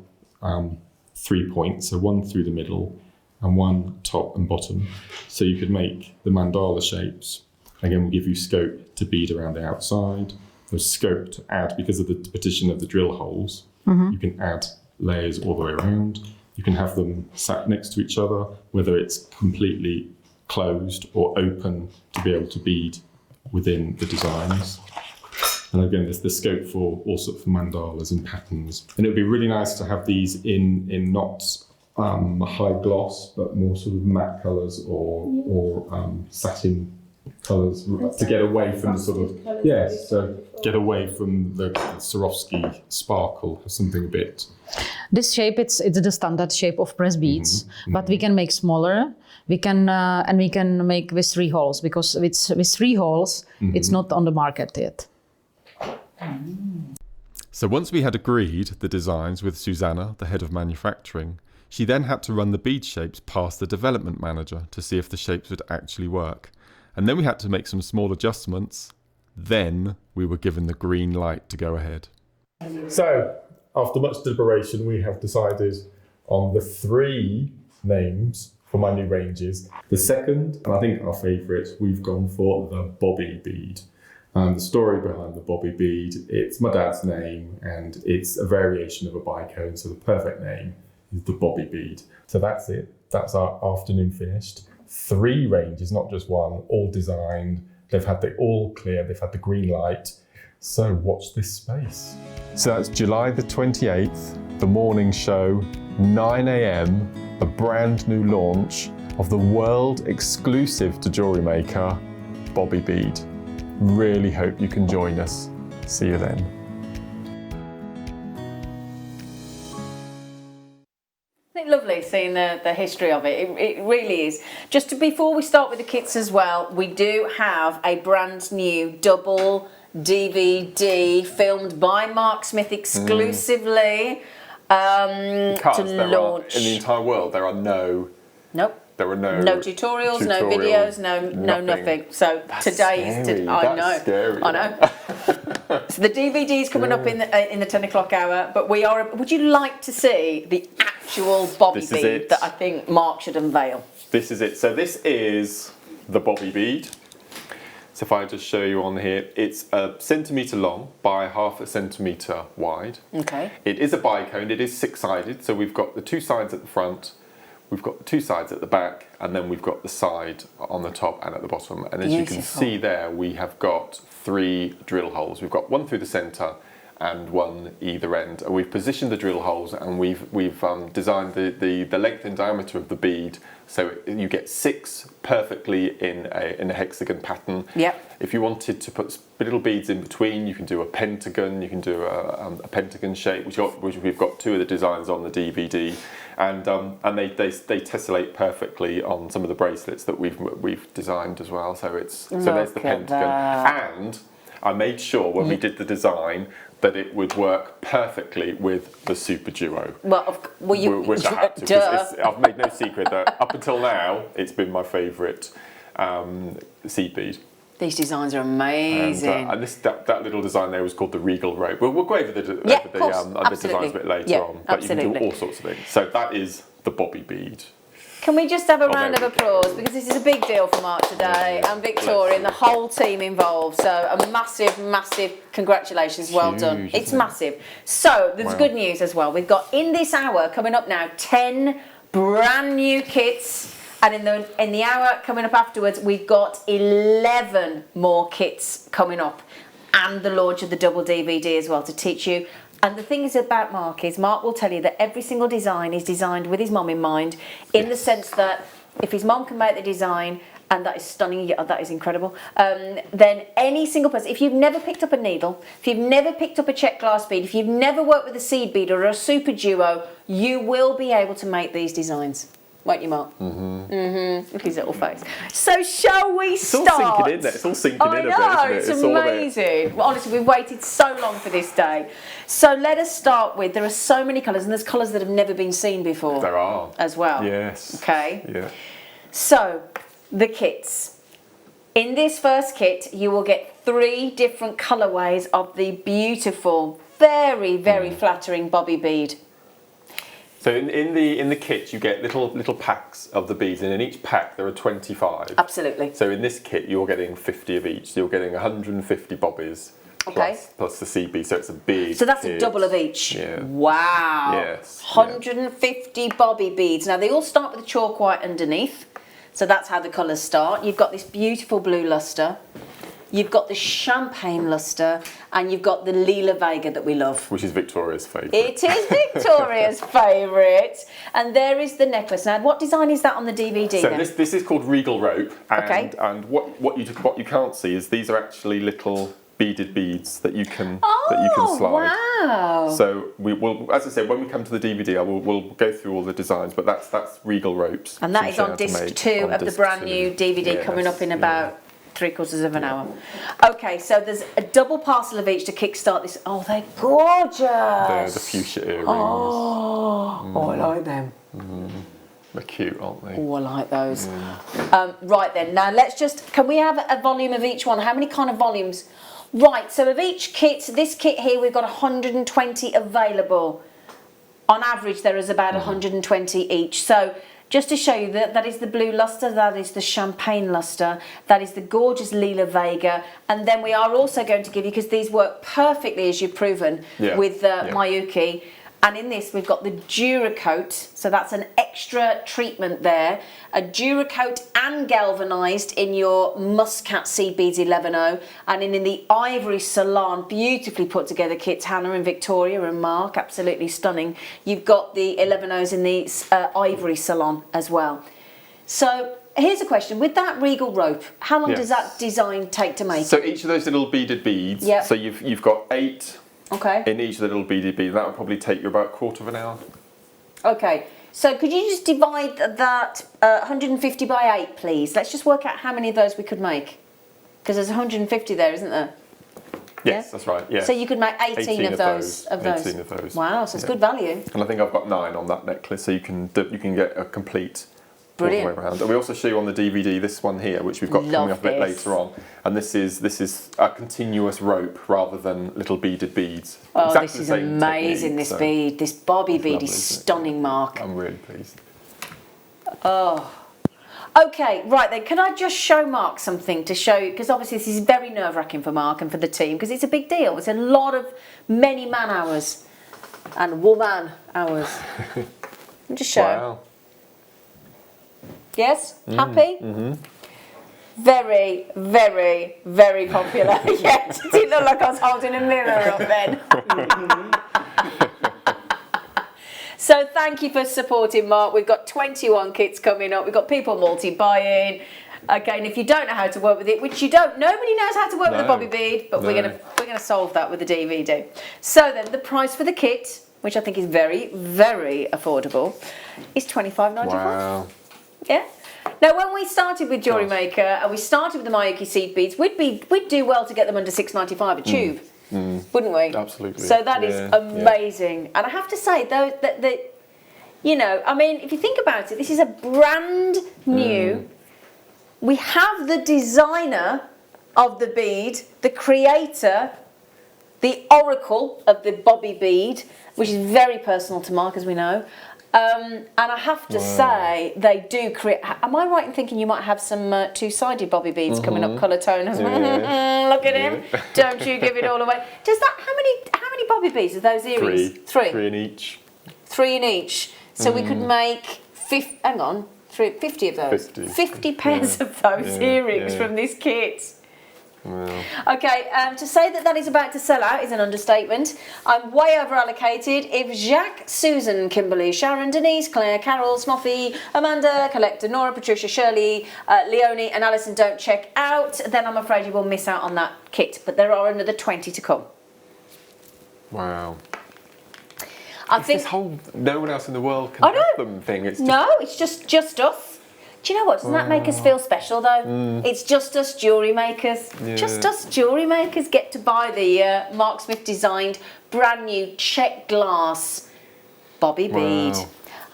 Speaker 2: 3 points, so 1 through the middle and 1 top and bottom. So you could make the mandala shapes. Again, we'll give you scope to bead around the outside. There's scope to add, because of the position of the drill holes, you can add layers all the way around. You can have them sat next to each other, whether it's completely closed or open to be able to bead within the designs. And again, there's the scope for all sorts of mandalas and patterns. And it would be really nice to have these in not high gloss, but more sort of matte colours or satin colours, to get away from the sort of, so get away from the Swarovski sparkle, something a bit.
Speaker 10: This shape, it's the standard shape of press beads, but we can make smaller. We can and we can make with 3 holes, because with 3 holes, it's not on the market yet.
Speaker 2: So once we had agreed the designs with Susanna, the head of manufacturing, she then had to run the bead shapes past the development manager to see if the shapes would actually work. And then we had to make some small adjustments. Then we were given the green light to go ahead. So, after much deliberation, we have decided on the 3 names for my new ranges. The second, and I think our favourite, we've gone for the Bobby bead. The story behind the Bobby bead, it's my dad's name, and it's a variation of a bicone, so the perfect name is the Bobby bead. So that's it. That's our afternoon finished. 3 ranges, not just 1, all designed. They've had the all clear, they've had the green light. So watch this space. So that's July the 28th, the morning show, 9 AM, a brand new launch of the world exclusive to Jewellery Maker, Bobby bead. Really hope you can join us. See you then.
Speaker 3: Lovely seeing the history of it. It really is. Just before we start with the kits as well, we do have a brand new double DVD filmed by Mark Smith exclusively
Speaker 2: Because
Speaker 3: to launch.
Speaker 2: in the entire world, there are no
Speaker 3: tutorials, no videos, no nothing. So today's I know. So the DVD's coming up in the 10 o'clock hour, but would you like to see the actual Bobby bead that I think Mark should unveil?
Speaker 2: This is it. So this is the Bobby bead. So if I just show you on here, it's a centimetre long by half a centimetre wide.
Speaker 3: Okay.
Speaker 2: It is a bicone, it is 6-sided, so we've got the 2 sides at the front we've got 2 sides at the back, and then we've got the side on the top and at the bottom. And as you can see there, we have got 3 drill holes. We've got 1 through the centre and 1 either end. And we've positioned the drill holes, and we've designed the length and diameter of the bead, so you get 6 perfectly in a hexagon pattern.
Speaker 3: Yep.
Speaker 2: If you wanted to put little beads in between, you can do a pentagon. You can do a pentagon shape, which we've got 2 of the designs on the DVD, and they tessellate perfectly on some of the bracelets that we've designed as well. So there's the pentagon, and I made sure when we did the design that it would work perfectly with the Super Duo.
Speaker 3: Which
Speaker 2: I had to. I've made no secret that up until now it's been my favourite seed bead.
Speaker 3: These designs are amazing.
Speaker 2: And that little design there was called the Regal Rope. We'll go over the designs a bit later on, but you can do all sorts of things. So that is the Bobby bead.
Speaker 3: Can we just have a round of applause, because this is a big deal for Mark today, and Victoria and the whole team involved. So a massive, massive congratulations, well done. It's massive. So there's good news as well. We've got in this hour coming up now 10 brand new kits, and in the hour coming up afterwards we've got 11 more kits coming up, and the launch of the double DVD as well to teach you. And the thing is about Mark is Mark will tell you that every single design is designed with his mum in mind, in the sense that if his mum can make the design, and that is stunning, that is incredible, then any single person, if you've never picked up a needle, if you've never picked up a Czech glass bead, if you've never worked with a seed bead or a Super Duo, you will be able to make these designs. Won't you, Mark? Look at his little face. So shall we start?
Speaker 2: It's all sinking in there. It's all sinking in a bit, isn't it?
Speaker 3: It's amazing. Well, honestly, we've waited so long for this day. So let us start with, there are so many colours, and there's colours that have never been seen before.
Speaker 2: There are.
Speaker 3: As well.
Speaker 2: Yes.
Speaker 3: Okay.
Speaker 2: Yeah.
Speaker 3: So, the kits. In this first kit, you will get 3 different colourways of the beautiful, very, very flattering Bobby bead.
Speaker 2: So in the kit you get little packs of the beads, and in each pack there are 25.
Speaker 3: Absolutely.
Speaker 2: So in this kit you're getting 50 of each. So you're getting 150 bobbies plus the seed bead. So it's a big.
Speaker 3: So that's
Speaker 2: kit.
Speaker 3: A double of each.
Speaker 2: Yeah.
Speaker 3: Wow.
Speaker 2: Yes.
Speaker 3: 150 Bobby beads. Now they all start with the chalk white underneath. So that's how the colours start. You've got this beautiful blue lustre. You've got the champagne lustre, and you've got the Lila Vega that we love.
Speaker 2: Which is Victoria's favourite.
Speaker 3: It is Victoria's favourite. And there is the necklace. Now, what design is that on the DVD
Speaker 2: So
Speaker 3: then?
Speaker 2: this is called Regal Rope, and what you can't see is these are actually little beaded beads that you can slide.
Speaker 3: Wow!
Speaker 2: So we will, as I said, when we come to the DVD, we'll go through all the designs, but that's Regal Ropes.
Speaker 3: And that is on disc 2 of the brand new DVD coming up in about 3/4 of an hour. Okay, so there's a double parcel of each to kickstart this. Oh, they're gorgeous.
Speaker 2: They're the fuchsia earrings.
Speaker 3: Oh, I like them.
Speaker 2: They're cute, aren't they?
Speaker 3: Oh, I like those. Right then, now can we have a volume of each one? How many kind of volumes? Right, so of each kit, this kit here, we've got 120 available. On average, there is about 120 each. So just to show you that is the blue lustre, that is the champagne lustre, that is the gorgeous Lila Vega, and then we are also going to give you, because these work perfectly as you've proven with Miyuki, and in this we've got the Duracoat, so that's an extra treatment there, a Duracoat and galvanised in your Muscat Seed Beads 11.0, and in the Ivory Salon, beautifully put together kits, Hannah and Victoria and Mark, absolutely stunning. You've got the 11.0s in the Ivory Salon as well. So here's a question, with that Regal Rope, how long does that design take to make?
Speaker 2: So each of those little beaded beads, so you've got 8 in each of the little beaded beads, that would probably take you about 1/4 of an hour.
Speaker 3: Okay. So could you just divide that 150 by 8, please? Let's just work out how many of those we could make. Because there's 150 there, isn't there?
Speaker 2: Yes, that's right. Yeah.
Speaker 3: So you could make 18 of those.
Speaker 2: 18 of those.
Speaker 3: Wow, so it's good value.
Speaker 2: And I think I've got 9 on that necklace, so you can get a complete all the way around. And we also show you on the DVD this one here, which we've got coming up a bit later on. And this is a continuous rope rather than little beaded beads.
Speaker 3: Oh,
Speaker 2: exactly
Speaker 3: this is amazing, this bead. This Bobby bead is stunning, Mark.
Speaker 2: I'm really pleased.
Speaker 3: Oh. Okay, right then, can I just show Mark something to show you, because obviously this is very nerve-wracking for Mark and for the team, because it's a big deal. It's a lot of many man hours and woman hours. Just show.
Speaker 2: Wow.
Speaker 3: Yes? Happy? Very, very, very popular. Yeah, it didn't look like I was holding a mirror up then. So thank you for supporting, Mark. We've got 21 kits coming up. We've got people multi-buying. Again, if you don't know how to work with it, which you don't, nobody knows how to work with the bobby bead, but we're gonna solve that with the DVD. So then, the price for the kit, which I think is very, very affordable, is $25.95. Wow. Yeah. Now, when we started with Jewellery Maker and we started with the Mayuki seed beads, we'd do well to get them under $6.95 a tube, wouldn't we?
Speaker 2: Absolutely.
Speaker 3: So that is amazing. And I have to say, though, that you know, I mean, if you think about it, this is a brand new. We have the designer of the bead, the creator, the oracle of the bobby bead, which is very personal to Mark, as we know. And I have to say, they do create. Am I right in thinking you might have some two-sided bobby beads coming up, colour tone? Look at him! Don't you give it all away. Does that? How many bobby beads are those earrings? Three.
Speaker 2: Three in each.
Speaker 3: 3 in each. So we could make 50. Hang on. 50 of those. 50 pairs of those earrings from this kit. Wow. Okay, to say that is about to sell out is an understatement. I'm way over allocated. If Jacques, Susan, Kimberly, Sharon, Denise, Claire, Carol, Smoffy, Amanda, Collector, Nora, Patricia, Shirley, Leonie and Alison don't check out, then I'm afraid you will miss out on that kit. But there are another 20 to come.
Speaker 2: Wow.
Speaker 3: I think
Speaker 2: this whole no one else in the world can have them thing. It's just
Speaker 3: just us. Do you know what? Doesn't that make us feel special though? It's just us jewellery makers. Yeah. Just us jewellery makers get to buy the Mark Smith designed brand new Czech glass bobby bead.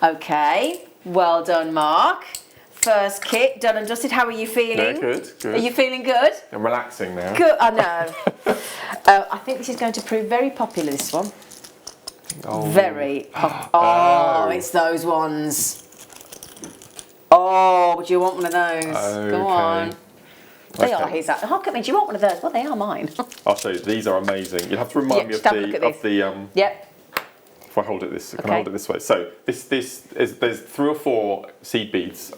Speaker 3: Okay, well done, Mark. First kit done and dusted. How are you feeling?
Speaker 2: Yeah, good.
Speaker 3: Are you feeling good?
Speaker 2: I'm relaxing now.
Speaker 3: Good. I know. I think this is going to prove very popular. This one. Very popular. It's those ones. Oh, do you want one of those? Go on. They are his. Look at me. Do you want one of those? Well, they are mine.
Speaker 2: I'll show you. These are amazing. You'll have to remind me of the.
Speaker 3: Yep.
Speaker 2: If I hold it this, can I hold it this way? So this is there's 3 or 4 seed beads.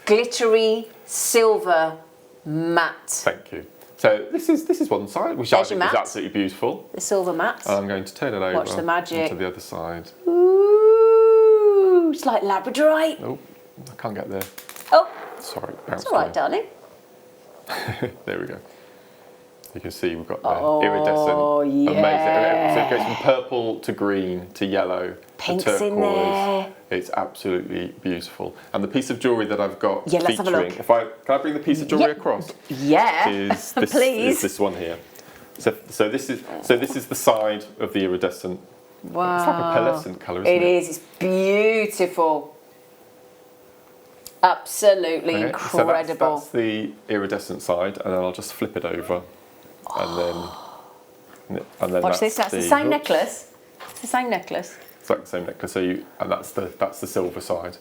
Speaker 3: Glittery silver matte.
Speaker 2: Thank you. So this is one side, which I think is absolutely beautiful.
Speaker 3: The silver matte.
Speaker 2: And I'm going to turn it over.
Speaker 3: Watch the magic.
Speaker 2: To the other side.
Speaker 3: Ooh, it's like labradorite.
Speaker 2: Oh, I can't get there.
Speaker 3: Oh.
Speaker 2: Sorry,
Speaker 3: it's all right, darling.
Speaker 2: There we go. You can see we've got the iridescent. Amazing. So it goes from purple to green to yellow.
Speaker 3: Pinks
Speaker 2: to turquoise.
Speaker 3: in there.
Speaker 2: It's absolutely beautiful. And the piece of jewellery that I've got
Speaker 3: let's
Speaker 2: featuring,
Speaker 3: have a look.
Speaker 2: Can I bring the piece of jewellery across?
Speaker 3: Yeah.
Speaker 2: Is this,
Speaker 3: please.
Speaker 2: Is this one here. So this is the side of the iridescent.
Speaker 3: Wow.
Speaker 2: It's like a pearlescent colour, isn't it?
Speaker 3: It is. It's beautiful. Absolutely incredible.
Speaker 2: So that's the iridescent side, and then I'll just flip it over, and then
Speaker 3: watch this. That's the same necklace. It's the same necklace.
Speaker 2: It's like the same necklace. So and that's the silver side.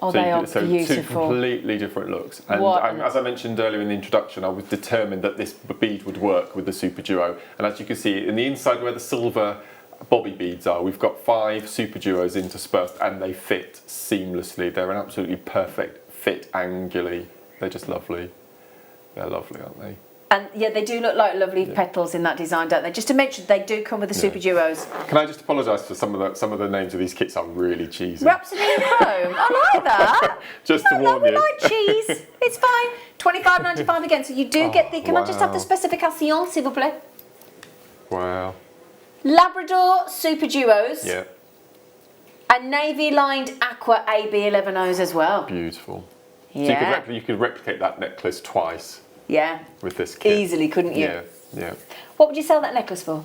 Speaker 3: Oh, they are beautiful.
Speaker 2: 2 completely different looks. And as I mentioned earlier in the introduction, I was determined that this bead would work with the Super Duo. And as you can see, in the inside where the silver bobby beads are, we've got 5 Super Duos interspersed, and they fit seamlessly. They're an absolutely perfect fit angularly. They're just lovely. They're lovely, aren't they?
Speaker 3: And yeah, they do look like lovely petals in that design, don't they? Just to mention, they do come with the Super Duos.
Speaker 2: Can I just apologise for some of the names of these kits are really cheesy.
Speaker 3: Rhapsody in Chrome. I like that.
Speaker 2: Just to warn you.
Speaker 3: We like cheese. It's fine. $25.95 again. So you do get the. Can I just have the specification, s'il vous plaît?
Speaker 2: Wow.
Speaker 3: Labrador Super Duos.
Speaker 2: Yeah.
Speaker 3: And navy lined aqua AB11Os as well.
Speaker 2: Beautiful.
Speaker 3: Yeah.
Speaker 2: So you could replicate that necklace twice.
Speaker 3: Yeah.
Speaker 2: With this kit.
Speaker 3: Easily, couldn't you?
Speaker 2: Yeah.
Speaker 3: What would you sell that necklace for?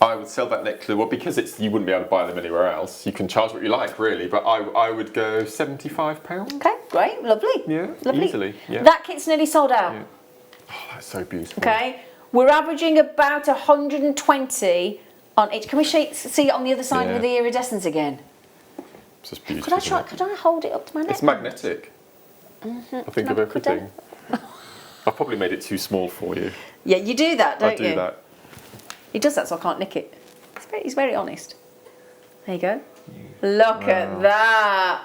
Speaker 2: I would sell that necklace, well, because you wouldn't be able to buy them anywhere else. You can charge what you like, really, but I would go £75.
Speaker 3: Okay, great, lovely.
Speaker 2: Yeah,
Speaker 3: lovely.
Speaker 2: Easily. Yeah.
Speaker 3: That kit's nearly sold out.
Speaker 2: Yeah. Oh, that's so beautiful.
Speaker 3: Okay, we're averaging about 120 on each. Can we see it on the other side with the iridescence again?
Speaker 2: It's just beautiful.
Speaker 3: Could I hold it up to my neck?
Speaker 2: It's magnetic. I think of everything. I've probably made it too small for you.
Speaker 3: Yeah, you do that, don't you?
Speaker 2: I do that.
Speaker 3: He does that so I can't nick it. He's very honest. There you go. Look at that.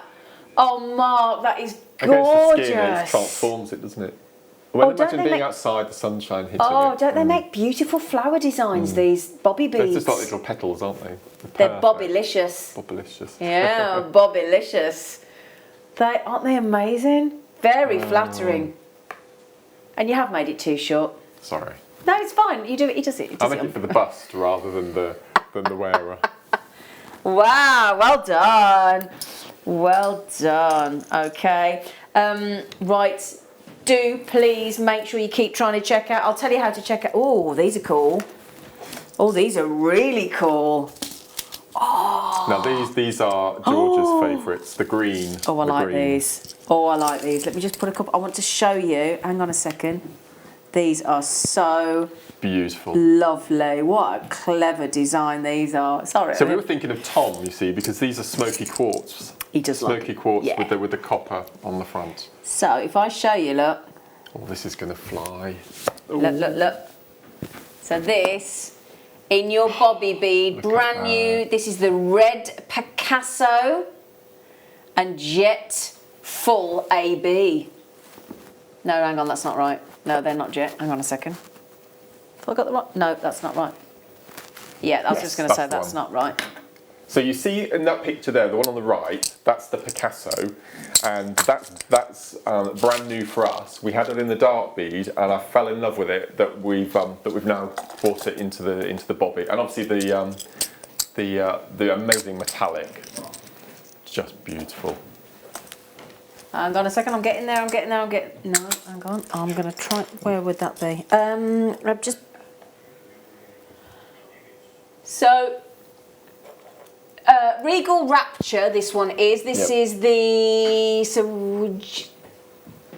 Speaker 3: Oh, Mark, that is
Speaker 2: Against the
Speaker 3: gorgeous.
Speaker 2: skin, it transforms it, doesn't it? Well, imagine being outside, the sunshine hitting it.
Speaker 3: Oh, don't they make beautiful flower designs, these bobby beads?
Speaker 2: They're just like little petals, aren't they?
Speaker 3: They're bobbylicious.
Speaker 2: Bobbylicious.
Speaker 3: Yeah, bobbylicious. Aren't they amazing? Very flattering. And you have made it too short.
Speaker 2: Sorry.
Speaker 3: No, it's fine. You do it. He does it.
Speaker 2: I make it for the bust rather than the wearer.
Speaker 3: Wow, well done. Well done. Okay. Right. Do please make sure you keep trying to check out. I'll tell you how to check out. Oh, these are cool. Oh, these are really cool. Oh.
Speaker 2: Now these are George's favourites. The green.
Speaker 3: Oh, I like these. Oh, I like these. Let me just put a couple. I want to show you. Hang on a second. These are so
Speaker 2: beautiful.
Speaker 3: Lovely. What a clever design these are. Sorry.
Speaker 2: So we were thinking of Tom, you see, because these are smoky quartz.
Speaker 3: He does
Speaker 2: smoky quartz
Speaker 3: yeah.
Speaker 2: with the copper on the front.
Speaker 3: So if I show you, look.
Speaker 2: Oh, this is going to fly. Ooh.
Speaker 3: Look, look, look. So this, in your bobby bead, brand new. This is the red Picasso and jet full AB. No, hang on, that's not right. No, they're not jet. Hang on a second. Have I got the right? No, that's not right. Yeah, I was just going to say that's not right.
Speaker 2: So you see in that picture there, the one on the right, that's the Picasso, and that's brand new for us. We had it in the dark bead, and I fell in love with it. That we've now brought it into the bobby, and obviously the amazing metallic, just beautiful.
Speaker 3: Hang on a second, I'm getting there. No, hang on. I'm going to try. Where would that be? So. Regal Rapture, this one is. This is the. So,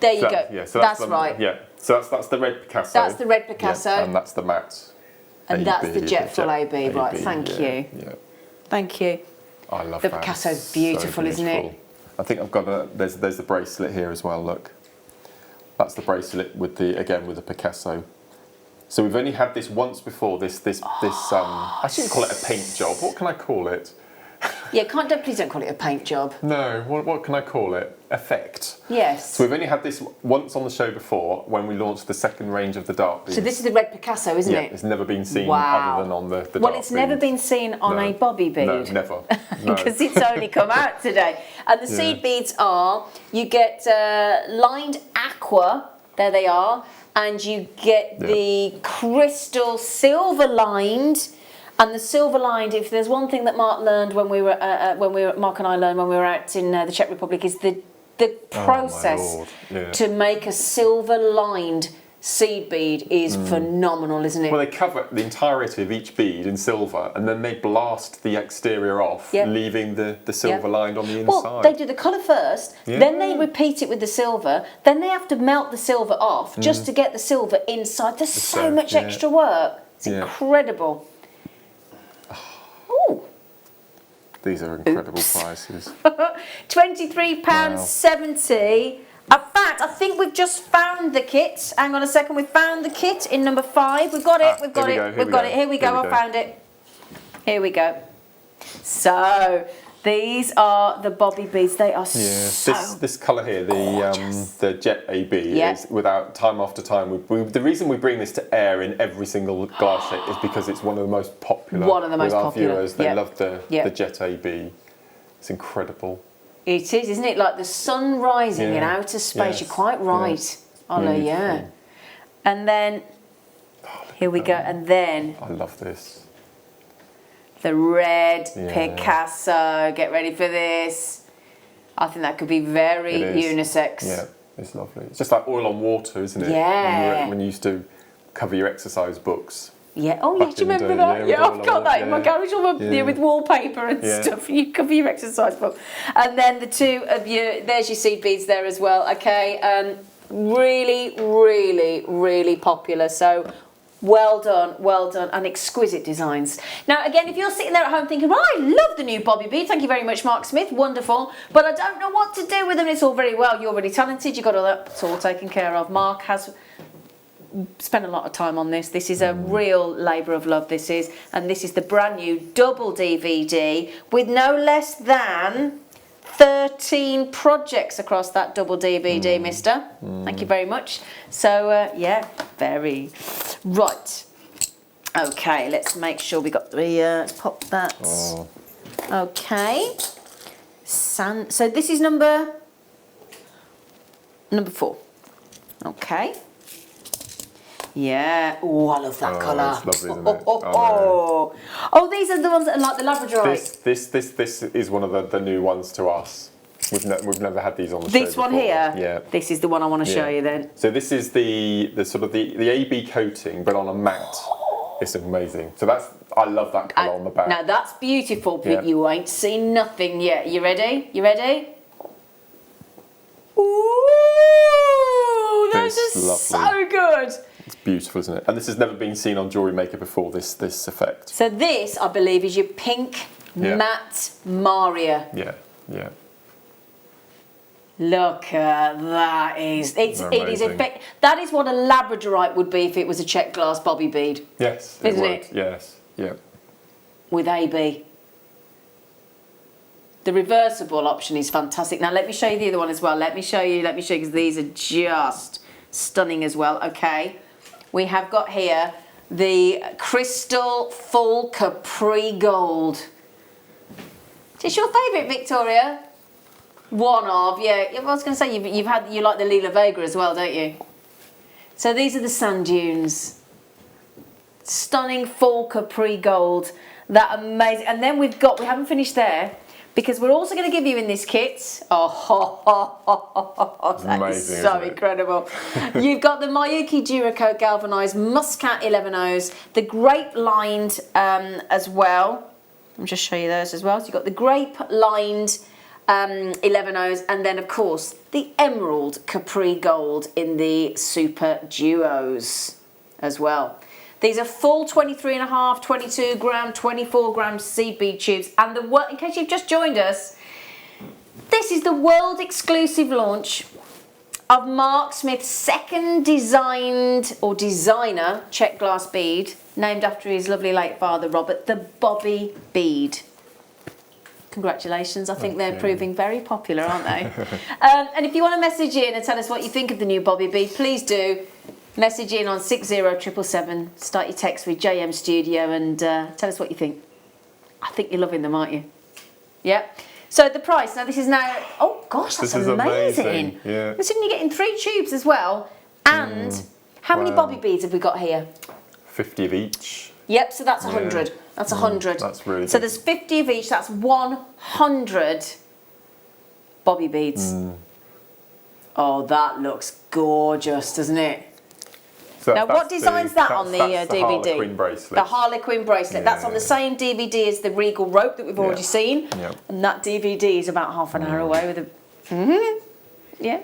Speaker 3: there you go.
Speaker 2: Yeah, so
Speaker 3: that's right.
Speaker 2: Yeah, so that's the red Picasso.
Speaker 3: That's the red Picasso.
Speaker 2: Yeah, and that's the matte.
Speaker 3: And
Speaker 2: AB,
Speaker 3: that's the jet full AB, right? Thank you.
Speaker 2: Yeah.
Speaker 3: Thank you.
Speaker 2: I love
Speaker 3: the
Speaker 2: that.
Speaker 3: Picasso's beautiful, isn't it?
Speaker 2: I think I've got there's the bracelet here as well. Look, that's the bracelet with the Picasso. So we've only had this once before. This I shouldn't call it a paint job. What can I call it?
Speaker 3: Yeah, please don't call it a paint job.
Speaker 2: No, what can I call it? Effect.
Speaker 3: Yes.
Speaker 2: So we've only had this once on the show before when we launched the second range of the dark beads.
Speaker 3: So this is the red Picasso, isn't it?
Speaker 2: It's never been seen other than on the dark
Speaker 3: Well, it's never been seen on a bobby bead.
Speaker 2: No, never.
Speaker 3: Because it's only come out today. And the seed beads are, you get lined aqua, there they are, and you get the crystal silver lined. And the silver lined, if there's one thing that Mark learned Mark and I learned when we were out in the Czech Republic, is the process to make a silver lined seed bead is phenomenal, isn't it?
Speaker 2: Well, they cover the entirety of each bead in silver, and then they blast the exterior off, leaving the silver lined on the inside.
Speaker 3: Well, they do the colour first, then they repeat it with the silver, then they have to melt the silver off just to get the silver inside. There's so much extra work. It's incredible.
Speaker 2: These are incredible prices.
Speaker 3: £23.70. In fact, I think we've just found the kit. Hang on a second, we found the kit in number 5. We've got it, we've got it. Here we go, I found it. Here we go. So, these are the bobby beads. They are so
Speaker 2: this colour here, the Jet AB, is without time after time. The reason we bring this to air in every single glass shape is because it's one of the most popular. With our viewers. They love the Jet AB. It's incredible.
Speaker 3: It is, isn't it? Like the sun rising in outer space. You're quite right, Ollie. And then here we go. And then
Speaker 2: I love this.
Speaker 3: The red Picasso. Get ready for this. I think that could be very unisex.
Speaker 2: Yeah, it's lovely. It's just like oil on water, isn't it?
Speaker 3: Yeah.
Speaker 2: When you used to cover your exercise books.
Speaker 3: Yeah. Oh, yes. Do you remember that? Yeah, I've got that in my garage with wallpaper and stuff. You cover your exercise book. And then the two of you, there's your seed beads there as well. Okay. Really, really, really popular. So well done, and exquisite designs. Now, again, if you're sitting there at home thinking, well, I love the new bobby bead, thank you very much, Mark Smith, wonderful, but I don't know what to do with them. It's all very well, you're really talented, you've got all that, it's all taken care of. Mark has spent a lot of time on this. This is a real labour of love, this is, and this is the brand new double DVD with no less than 13 projects across that double DVD, mister. Thank you very much. So, yeah, very. Right. Okay, let's make sure we got the, pop that.
Speaker 2: Oh.
Speaker 3: Okay. So this is number 4. Okay. Yeah. Oh, I love that colour.
Speaker 2: It's lovely, isn't it?
Speaker 3: Oh, these are the ones that are like the Labradorite.
Speaker 2: This is one of the new ones to us. We've never had these on the show
Speaker 3: This one
Speaker 2: before.
Speaker 3: here?
Speaker 2: Yeah.
Speaker 3: This is the one I want to show you then.
Speaker 2: So this is the sort of the AB coating, but on a matte. It's amazing. So I love that colour on the back.
Speaker 3: Now that's beautiful, but
Speaker 2: Yeah.
Speaker 3: you ain't seen nothing yet. You ready? You ready? Ooh, those
Speaker 2: It's
Speaker 3: are
Speaker 2: lovely.
Speaker 3: so good.
Speaker 2: It's beautiful, isn't it? And this has never been seen on Jewellery Maker before, this effect.
Speaker 3: So this, I believe, is your pink matte Maria.
Speaker 2: Yeah, yeah.
Speaker 3: Look at that! It is
Speaker 2: Amazing.
Speaker 3: That is what a Labradorite would be if it was a Czech glass Bobby bead.
Speaker 2: Yes,
Speaker 3: Isn't
Speaker 2: would.
Speaker 3: it?
Speaker 2: Yes, yeah.
Speaker 3: With AB. The reversible option is fantastic. Now let me show you the other one as well. Let me show you because these are just stunning as well. Okay, we have got here the Crystal Full Capri Gold. Is this your favourite, Victoria? One of, yeah. I was going to say you like the Lila Vega as well, don't you? So these are the sand dunes. Stunning full Capri Gold. That amazing. And then we haven't finished there, because we're also going to give you in this kit. That
Speaker 2: amazing,
Speaker 3: is so
Speaker 2: isn't it?
Speaker 3: incredible. You've got the Miyuki Duracoat galvanised Muscat 11Os, the grape lined as well. I'll just show you those as well. So you've got the grape lined 11Os, and then of course the Emerald Capri Gold in the Super Duos as well. These are full 23.5, 22 gram, 24 gram seed bead tubes, and in case you've just joined us, this is the world exclusive launch of Mark Smith's second designed or designer Czech glass bead, named after his lovely late father Robert, the Bobby bead. Congratulations, I think they're proving very popular, aren't they? And if you want to message in and tell us what you think of the new Bobby bead, please do. Message in on 60777, start your text with JM Studio, and tell us what you think. I think you're loving them, aren't you? Yeah. So the price, now this is now, oh gosh, that's
Speaker 2: This is
Speaker 3: amazing.
Speaker 2: Yeah.
Speaker 3: Listen, you're getting 3 tubes as well. And how many Bobby beads have we got here?
Speaker 2: 50 of each.
Speaker 3: Yep, so that's 100. That's 100.
Speaker 2: That's really
Speaker 3: So
Speaker 2: good.
Speaker 3: there's 50 of each, that's 100 Bobby beads. Oh, that looks gorgeous, doesn't it?
Speaker 2: So
Speaker 3: Now, what design's that on the
Speaker 2: that's
Speaker 3: DVD?
Speaker 2: Harlequin bracelet.
Speaker 3: The Harlequin bracelet. That's on the same DVD as the Regal rope that we've already seen.
Speaker 2: Yep.
Speaker 3: And that DVD is about half an hour away with a... Yeah.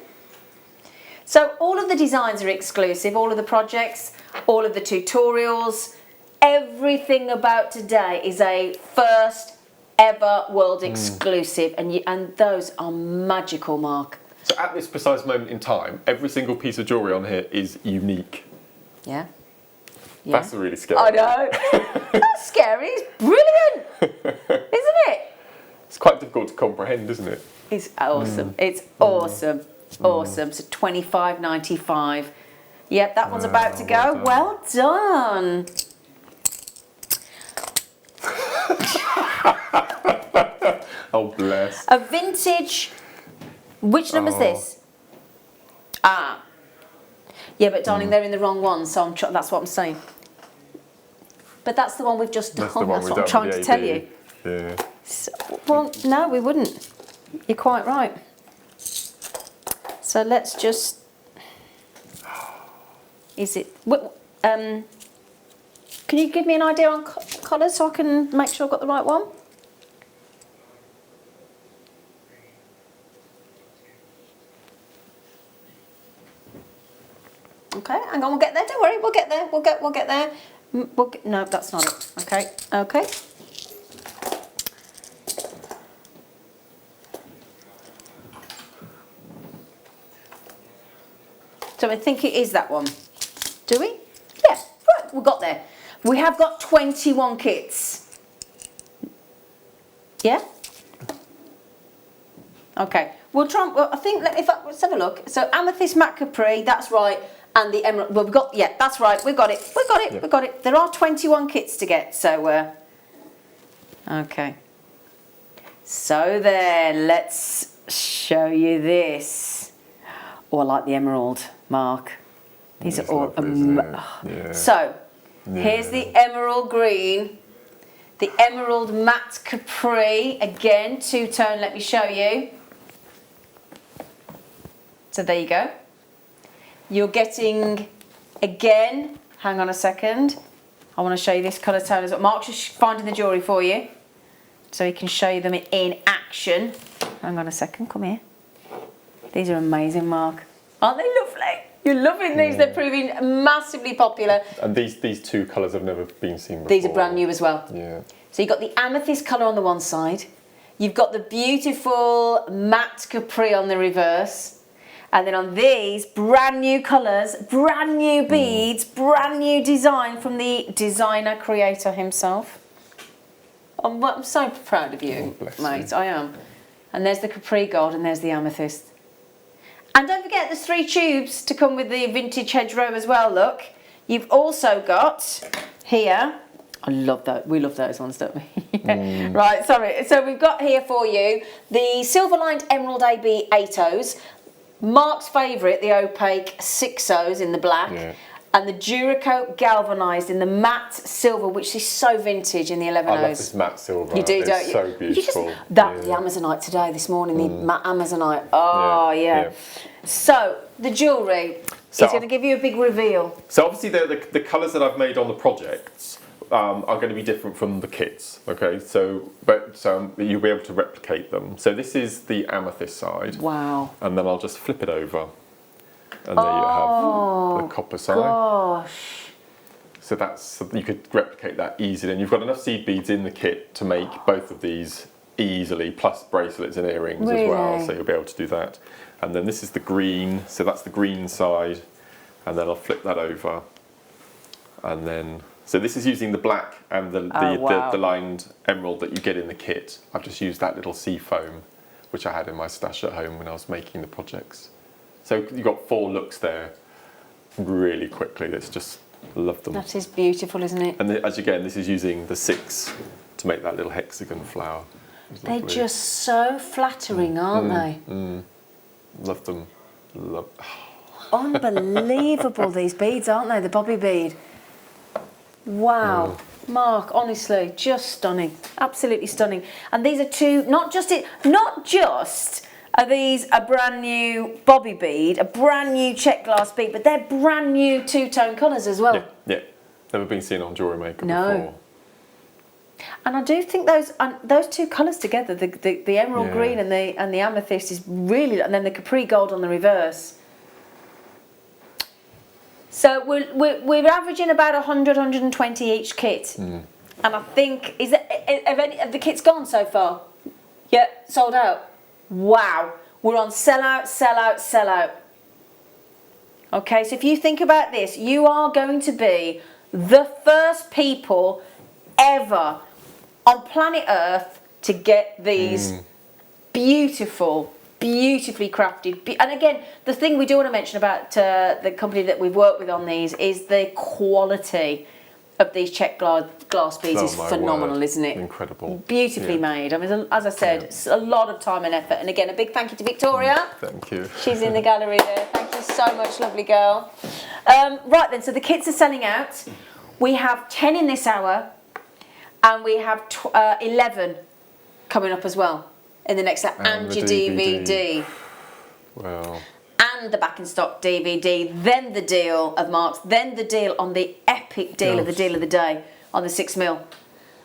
Speaker 3: So all of the designs are exclusive, all of the projects, all of the tutorials, everything about today is a first ever world exclusive, and those are magical, Mark.
Speaker 2: So at this precise moment in time, every single piece of jewellery on here is unique.
Speaker 3: Yeah.
Speaker 2: That's really scary.
Speaker 3: I know. That's scary. It's brilliant, isn't it?
Speaker 2: It's quite difficult to comprehend, isn't it?
Speaker 3: It's awesome. It's awesome. Awesome. So $25.95. Yep, that one's about to go. Well done.
Speaker 2: Oh, bless.
Speaker 3: A vintage. Which number's this? Ah. Yeah, but darling, they're in the wrong one, so that's what I'm saying. But that's the one we've just done.
Speaker 2: That's the one
Speaker 3: That's
Speaker 2: we've
Speaker 3: what I'm
Speaker 2: done
Speaker 3: trying
Speaker 2: with
Speaker 3: to
Speaker 2: the
Speaker 3: tell you.
Speaker 2: AB. Yeah.
Speaker 3: So, well, no, we wouldn't. You're quite right. So let's just. Is it? Can you give me an idea on colours so I can make sure I've got the right one? Okay, hang on, we'll get there. Don't worry, we'll get there. We'll get there. No, that's not it. Okay, okay. So I think it is that one. Do we? Yeah, right, we got there. We have got 21 kits. Yeah? Okay, we'll try. Well, I think let's have a look. So amethyst matte capri, that's right, and the emerald. Well, we've got that's right. We've got it.
Speaker 2: Yeah.
Speaker 3: We've got it. There are 21 kits to get. So okay. So there, let's show you this. Oh, I like the emerald, Mark. These are all So here's the emerald green, the emerald matte capri, again two-tone. Let me show you. So there you go. You're getting, again, hang on a second. I want to show you this colour tone as well. Mark's just finding the jewellery for you so he can show you them in action. Hang on a second, come here. These are amazing, Mark. Aren't they lovely? You're loving these. They're proving massively popular.
Speaker 2: And these two colours have never been seen before.
Speaker 3: These are brand new as well.
Speaker 2: Yeah.
Speaker 3: So you've got the amethyst colour on the one side. You've got the beautiful matte capri on the reverse. And then on these, brand new colours, brand new beads, brand new design from the designer creator himself. I'm so proud of you, mate. I am. And there's the capri gold and there's the amethyst. And don't forget there's 3 tubes to come with the vintage hedgerow as well, look. You've also got here, I love that, we love those ones, don't we? Right, sorry. So we've got here for you the silver-lined emerald AB 8Os, Mark's favourite, the opaque 6Os in the black, and the Duracoat galvanised in the matte silver, which is so vintage in the 11Os.
Speaker 2: I love this matte silver.
Speaker 3: You do, don't you?
Speaker 2: It's so beautiful.
Speaker 3: That was the Amazonite today, this morning, the matte Amazonite. Oh, yeah. So, the jewellery is going to give you a big reveal.
Speaker 2: So obviously the colours that I've made on the projects are going to be different from the kits, okay? So, but you'll be able to replicate them. So this is the amethyst side.
Speaker 3: Wow.
Speaker 2: And then I'll just flip it over. And there you have the copper side.
Speaker 3: Gosh.
Speaker 2: So you could replicate that easily. And you've got enough seed beads in the kit to make both of these easily, plus bracelets and earrings as well. So you'll be able to do that. And then this is the green, so that's the green side. And then I'll flip that over. And then, so this is using the black and the lined emerald that you get in the kit. I've just used that little sea foam, which I had in my stash at home when I was making the projects. So you've got 4 looks there really quickly. It's just, love them.
Speaker 3: That is beautiful, isn't it?
Speaker 2: And as again, this is using the 6 to make that little hexagon flower.
Speaker 3: They're just so flattering, aren't they?
Speaker 2: Love them.
Speaker 3: Unbelievable, these beads, aren't they? The Bobby bead. Wow. Mark, honestly, just stunning. Absolutely stunning. And these are 2, not just are these a brand new Bobby bead, a brand new Czech glass bead, but they're brand new 2-tone colours as well.
Speaker 2: Yeah. Never been seen on Jewellery Maker before.
Speaker 3: And I do think those 2 colours together, the emerald green and the amethyst is really, and then the capri gold on the reverse. So we're averaging about 100, 120 each kit. And I think, have the kits gone so far? Yeah, sold out. Wow, we're on sell out, sell out, sell out. Okay, so if you think about this, you are going to be the first people ever on planet Earth to get these beautiful, beautifully crafted. And again, the thing we do want to mention about the company that we've worked with on these is the quality of these Czech glass beads is phenomenal, isn't it?
Speaker 2: Incredible.
Speaker 3: Beautifully made. I mean, as I said, it's a lot of time and effort. And again, a big thank you to Victoria.
Speaker 2: Thank you.
Speaker 3: She's in the gallery there. Thank you so much, lovely girl. Right then, so the kits are selling out. We have 10 in this hour, and we have 11 coming up as well in the next hour, and your DVD.
Speaker 2: Wow.
Speaker 3: And the back in stock DVD, then the deal of Mark's, then the deal on the epic deal of the deal of the day on the 6mm.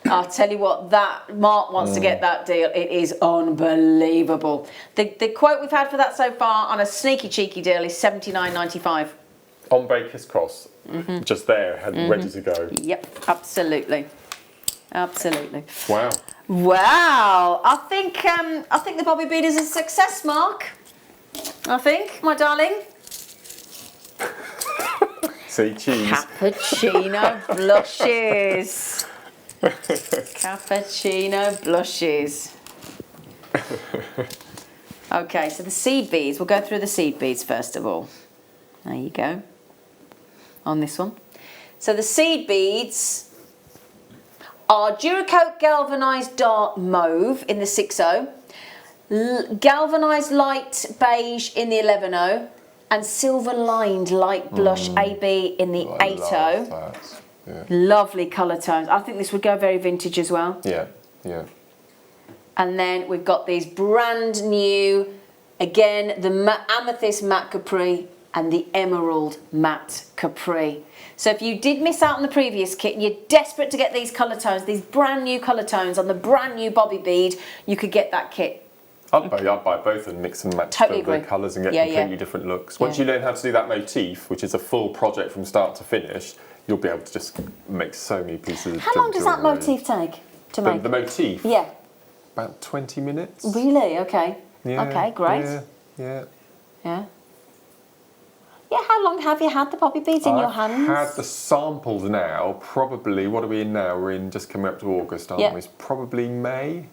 Speaker 3: I'll tell you what, that Mark wants to get that deal. It is unbelievable. The quote we've had for that so far on a sneaky cheeky deal is $79.95.
Speaker 2: On Kisscross, just there, ready to go.
Speaker 3: Yep, absolutely, absolutely.
Speaker 2: Wow.
Speaker 3: Wow, I think the Bobby bead is a success, Mark. I think, my darling.
Speaker 2: See, cheese.
Speaker 3: Cappuccino blushes. Cappuccino blushes. Okay, so the seed beads, we'll go through the seed beads first of all. There you go. On this one. So the seed beads are Duracoat galvanised dark mauve in the 6.0, galvanised light beige in the 11.0, and silver lined light blush AB in the 8.0.
Speaker 2: Yeah.
Speaker 3: Lovely colour tones. I think this would go very vintage as well.
Speaker 2: Yeah, yeah.
Speaker 3: And then we've got these brand new, again, the amethyst matte capri and the emerald matte capri. So if you did miss out on the previous kit and you're desperate to get these colour tones, these brand new colour tones on the brand new Bobby bead, you could get that kit.
Speaker 2: I'd buy both and mix and match
Speaker 3: Totally
Speaker 2: the
Speaker 3: agree.
Speaker 2: colours and get
Speaker 3: Yeah,
Speaker 2: completely
Speaker 3: yeah.
Speaker 2: different looks. Once you learn how to do that motif, which is a full project from start to finish, you'll be able to just make so many pieces of
Speaker 3: How long does that
Speaker 2: jewellery.
Speaker 3: motif take to make?
Speaker 2: The motif?
Speaker 3: Yeah.
Speaker 2: About 20 minutes.
Speaker 3: Really? Okay.
Speaker 2: Yeah,
Speaker 3: Okay, great.
Speaker 2: Yeah.
Speaker 3: Yeah. Yeah, how long have you had the Bobby beads in your hands?
Speaker 2: I've had the samples now, probably, what are we in now? We're in just coming up to August, aren't we? It's probably May,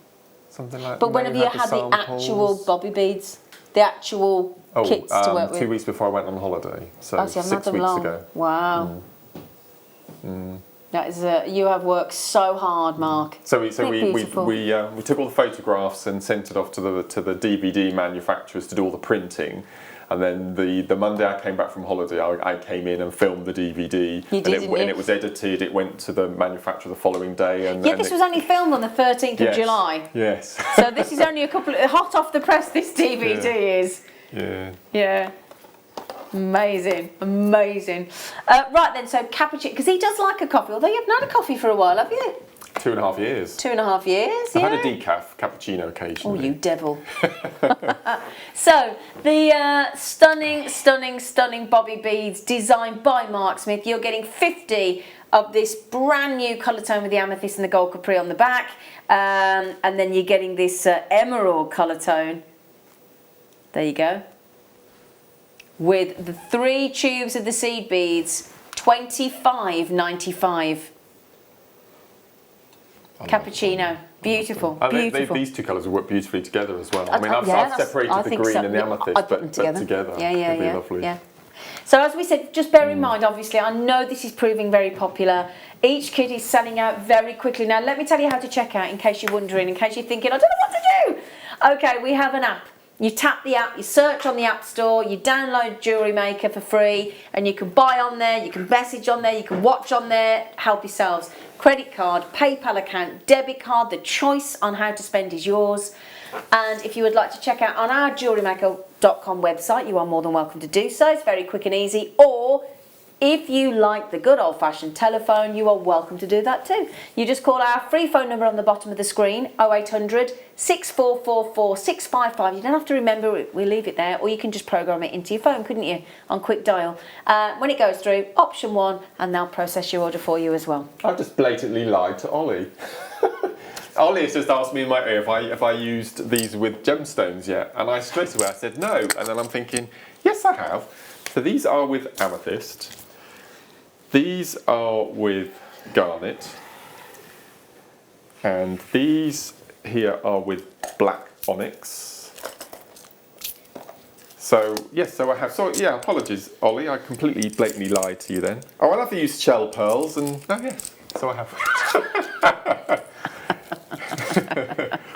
Speaker 2: something like that.
Speaker 3: But when have you had the actual Bobby beads? The actual kits to work with?
Speaker 2: 2 weeks before I went on holiday, so
Speaker 3: Oh, so you haven't had
Speaker 2: 6
Speaker 3: them
Speaker 2: weeks
Speaker 3: long.
Speaker 2: ago.
Speaker 3: Wow. That is you have worked so hard, Mark.
Speaker 2: So we
Speaker 3: took
Speaker 2: all the photographs and sent it off to the DVD manufacturers to do all the printing, and then the Monday I came back from holiday, I came in and filmed the DVD.
Speaker 3: You did, didn't you?
Speaker 2: And it was edited. It went to the manufacturer the following day. And
Speaker 3: Yeah, this was only filmed on the 13th of July.
Speaker 2: Yes.
Speaker 3: So this is only a couple of, hot off the press. This DVD is.
Speaker 2: Yeah.
Speaker 3: Yeah. Amazing, amazing. Right then, so cappuccino, because he does like a coffee, although you haven't had a coffee for a while, have you?
Speaker 2: 2.5 years.
Speaker 3: 2.5 years,
Speaker 2: I've
Speaker 3: yeah.
Speaker 2: had a decaf cappuccino occasionally.
Speaker 3: Oh, you devil. So, the stunning, stunning, stunning Bobby beads designed by Mark Smith. You're getting 50 of this brand new colour tone with the amethyst and the gold capri on the back. And then you're getting this emerald colour tone. There you go. With the 3 tubes of the seed beads, $25.95. Cappuccino, beautiful, beautiful.
Speaker 2: These two colours will work beautifully together as well. I mean, I've separated
Speaker 3: I
Speaker 2: the
Speaker 3: think
Speaker 2: green
Speaker 3: so.
Speaker 2: and the amethyst,
Speaker 3: I'd put them
Speaker 2: but together,
Speaker 3: Yeah,
Speaker 2: it'd be lovely.
Speaker 3: yeah. So as we said, just bear in mind, obviously, I know this is proving very popular. Each kit is selling out very quickly. Now, let me tell you how to check out in case you're wondering, in case you're thinking, I don't know what to do. Okay, we have an app. You tap the app, you search on the App Store, you download Jewellery Maker for free, and you can buy on there, you can message on there, you can watch on there, help yourselves. Credit card, PayPal account, debit card, the choice on how to spend is yours. And if you would like to check out on our JewelleryMaker.com website, you are more than welcome to do so. It's very quick and easy. Or if you like the good old-fashioned telephone, you are welcome to do that too. You just call our free phone number on the bottom of the screen, 0800 6444 655. You don't have to remember it, we leave it there, or you can just program it into your phone, couldn't you, on quick dial. When it goes through, option 1, and they'll process your order for you as well.
Speaker 2: I've just blatantly lied to Ollie. Ollie has just asked me in my ear if I used these with gemstones yet, and I straight away I said no, and then I'm thinking, yes I have. So these are with amethyst. These are with garnet, and these here are with black onyx. So yes, so I have. So yeah, apologies, Ollie. I completely blatantly lied to you then. Oh, I'll have to use shell pearls, and oh yes, so I have.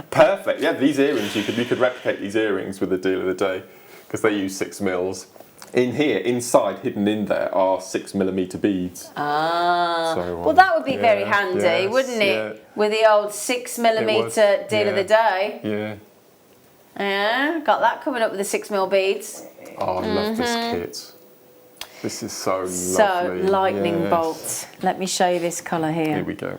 Speaker 2: Perfect. Yeah, these earrings you could replicate these earrings with the deal of the day because they use 6 mils. In here, inside, hidden in there, are 6mm beads.
Speaker 3: Ah,
Speaker 2: so,
Speaker 3: well that would be very handy, wouldn't it?
Speaker 2: Yeah.
Speaker 3: With the old 6mm deal of the day.
Speaker 2: Yeah.
Speaker 3: Yeah, got that coming up with the 6mm beads.
Speaker 2: Oh, I love this kit. This is so lovely.
Speaker 3: So, lightning bolts. Let me show you this colour here.
Speaker 2: Here we go.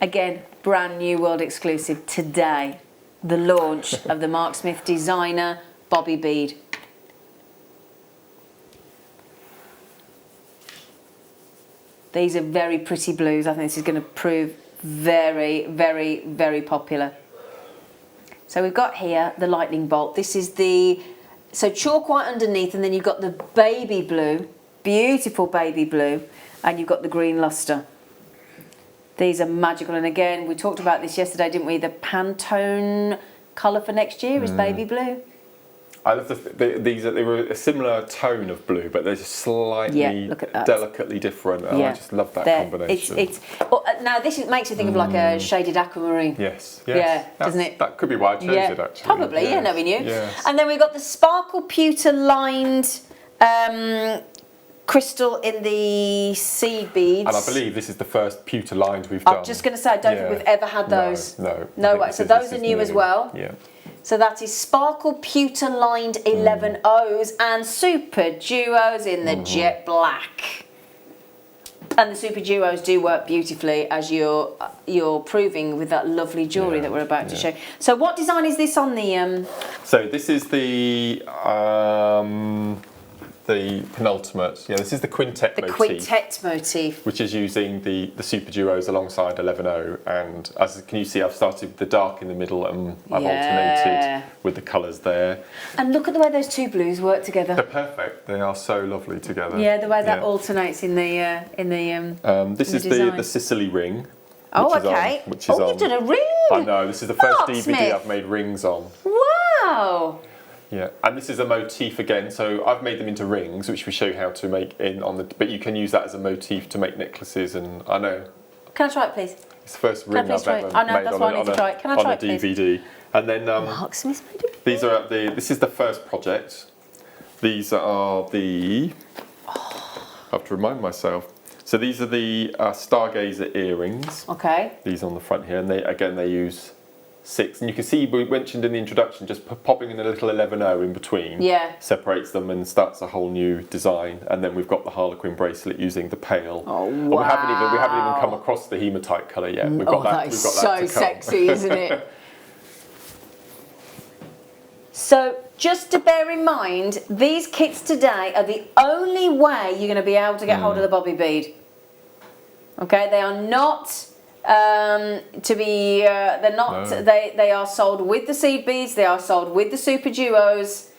Speaker 3: Again, brand new world exclusive today. The launch of the Mark Smith designer Bobby bead. These are very pretty blues. I think this is going to prove very, very, very popular. So we've got here the lightning bolt. This is the, so chalk white underneath, and then you've got the baby blue, beautiful baby blue, and you've got the green luster. These are magical, and again, we talked about this yesterday, didn't we? The Pantone colour for next year is baby blue.
Speaker 2: I love they were a similar tone of blue, but they're just slightly
Speaker 3: look at that.
Speaker 2: delicately different. And I just love that combination.
Speaker 3: Now this makes you think of like a shaded aquamarine.
Speaker 2: Yes.
Speaker 3: Yeah, doesn't it?
Speaker 2: That could be why I chose it actually.
Speaker 3: Probably,
Speaker 2: yes.
Speaker 3: no, we knew.
Speaker 2: Yes.
Speaker 3: And then we've got the sparkle pewter lined crystal in the seed beads.
Speaker 2: And I believe this is the first pewter lined we've done.
Speaker 3: I'm just going to say, I don't think we've ever had those.
Speaker 2: No
Speaker 3: way. So those are new as well.
Speaker 2: Yeah.
Speaker 3: So that is sparkle pewter lined 11 O's and super duos in the jet black. And the super duos do work beautifully, as you're proving with that lovely jewellery that we're about to show. So what design is this on the?
Speaker 2: So this is the penultimate. Yeah, this is the quintet motif.
Speaker 3: The quintet motif.
Speaker 2: Which is using the super duos alongside 11O, and as can you see, I've started with the dark in the middle and I've alternated with the colours there. And
Speaker 3: look at the way those two blues work together.
Speaker 2: They're perfect. They are so lovely together.
Speaker 3: Yeah, the way that alternates in the
Speaker 2: this is the Sicily ring.
Speaker 3: Oh, okay.
Speaker 2: Which is
Speaker 3: you've done a ring.
Speaker 2: I know. This is the first DVD I've made rings on.
Speaker 3: Wow.
Speaker 2: Yeah, and this is a motif again, so I've made them into rings, which we show you how to make but you can use that as a motif to make necklaces, and I know.
Speaker 3: Can I try it, please?
Speaker 2: It's the first ring I've ever made on a DVD. And then these are this is the first project. These are the, I have to remind myself. So these are the Stargazer earrings.
Speaker 3: Okay.
Speaker 2: These on the front here, and they use 6, and you can see we mentioned in the introduction just popping in a little 11O in between separates them and starts a whole new design. And then we've got the Harlequin bracelet using the pale.
Speaker 3: Oh wow!
Speaker 2: And we haven't even come across the hematite colour yet. We've got that.
Speaker 3: That is so sexy, isn't it? So just to bear in mind, these kits today are the only way you're going to be able to get hold of the Bobby bead. Okay, they are not. They're not. No. They are sold with the seed beads. They are sold with the super duos.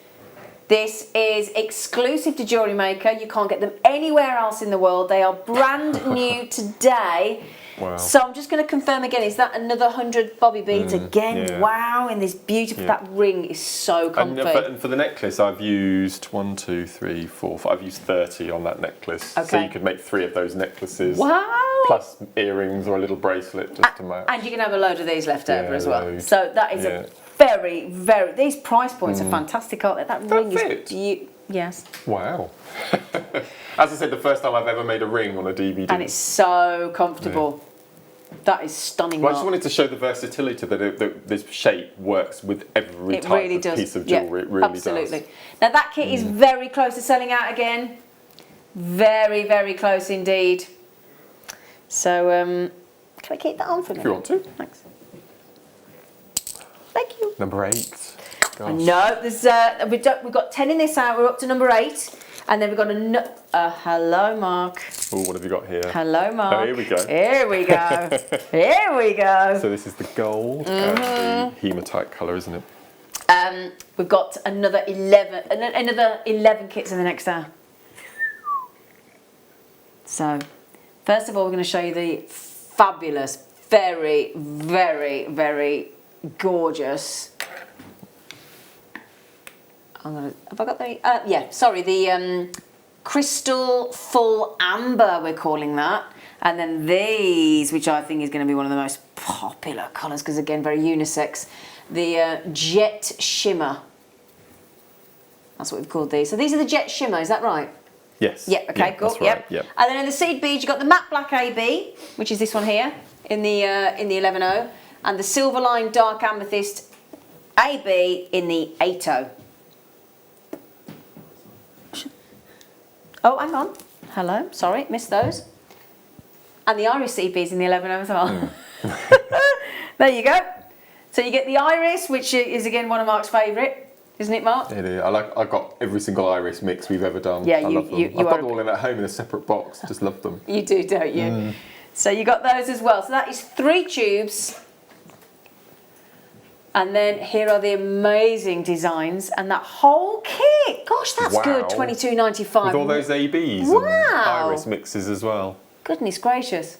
Speaker 3: This is exclusive to Jewellery Maker. You can't get them anywhere else in the world. They are brand new today. Wow. So I'm just going to confirm again. Is that another 100 Bobby beads again? Yeah. Wow! In this beautiful that ring is so comfy.
Speaker 2: And for the necklace, I've used 1, 2, 3, 4, 5. I've used 30 on that necklace. Okay. So you could make 3 of those necklaces.
Speaker 3: Wow!
Speaker 2: Plus earrings or a little bracelet just to match.
Speaker 3: And you can have a load of these left over as well. So that is a very, very. These price points are fantastic, aren't they? That ring is yes.
Speaker 2: Wow. As I said, the first time I've ever made a ring on a DVD.
Speaker 3: And it's so comfortable. That is stunning.
Speaker 2: Well, I just wanted to show the versatility that this shape works with every type of piece of jewellery. It really
Speaker 3: absolutely. Now that kit is very close to selling out again. Very, very close indeed. So, can I keep that on for me?
Speaker 2: If you want to.
Speaker 3: Thanks. Thank you.
Speaker 2: Number 8. Gosh.
Speaker 3: No, there's we've got 10 in this hour. We're up to number 8. And then we've got hello, Mark.
Speaker 2: Oh, what have you got here?
Speaker 3: Hello, Mark.
Speaker 2: Oh, here we go.
Speaker 3: Here we go. Here we go.
Speaker 2: So this is the gold and the hematite colour, isn't it?
Speaker 3: We've got another 11 kits in the next hour. So, first of all, we're going to show you the fabulous, very, very, very gorgeous. Have I got the? The crystal full amber, we're calling that. And then these, which I think is going to be one of the most popular colours, because again, very unisex. The jet shimmer. That's what we've called these. So these are the jet shimmer, is that right?
Speaker 2: Yes.
Speaker 3: Yeah, okay, cool.
Speaker 2: That's right. Yep.
Speaker 3: And then in the seed beads, you've got the matte black AB, which is this one here, in the 11O, and the silver line dark amethyst AB in the 8O. Oh, hang on. Hello, sorry, missed those. And the iris seed beads in the 11O as well. There you go. So you get the iris, which is again one of Mark's favourite, isn't it, Mark?
Speaker 2: It is. I've got every single iris mix we've ever done.
Speaker 3: Yeah,
Speaker 2: I love them. I've got them all in at home in a separate box. Just love them.
Speaker 3: You do, don't you? So you got those as well. So that is 3 tubes. And then here are the amazing designs and that whole kit. Gosh, that's good. $22.95.
Speaker 2: With all those ABs and iris mixes as well.
Speaker 3: Goodness gracious.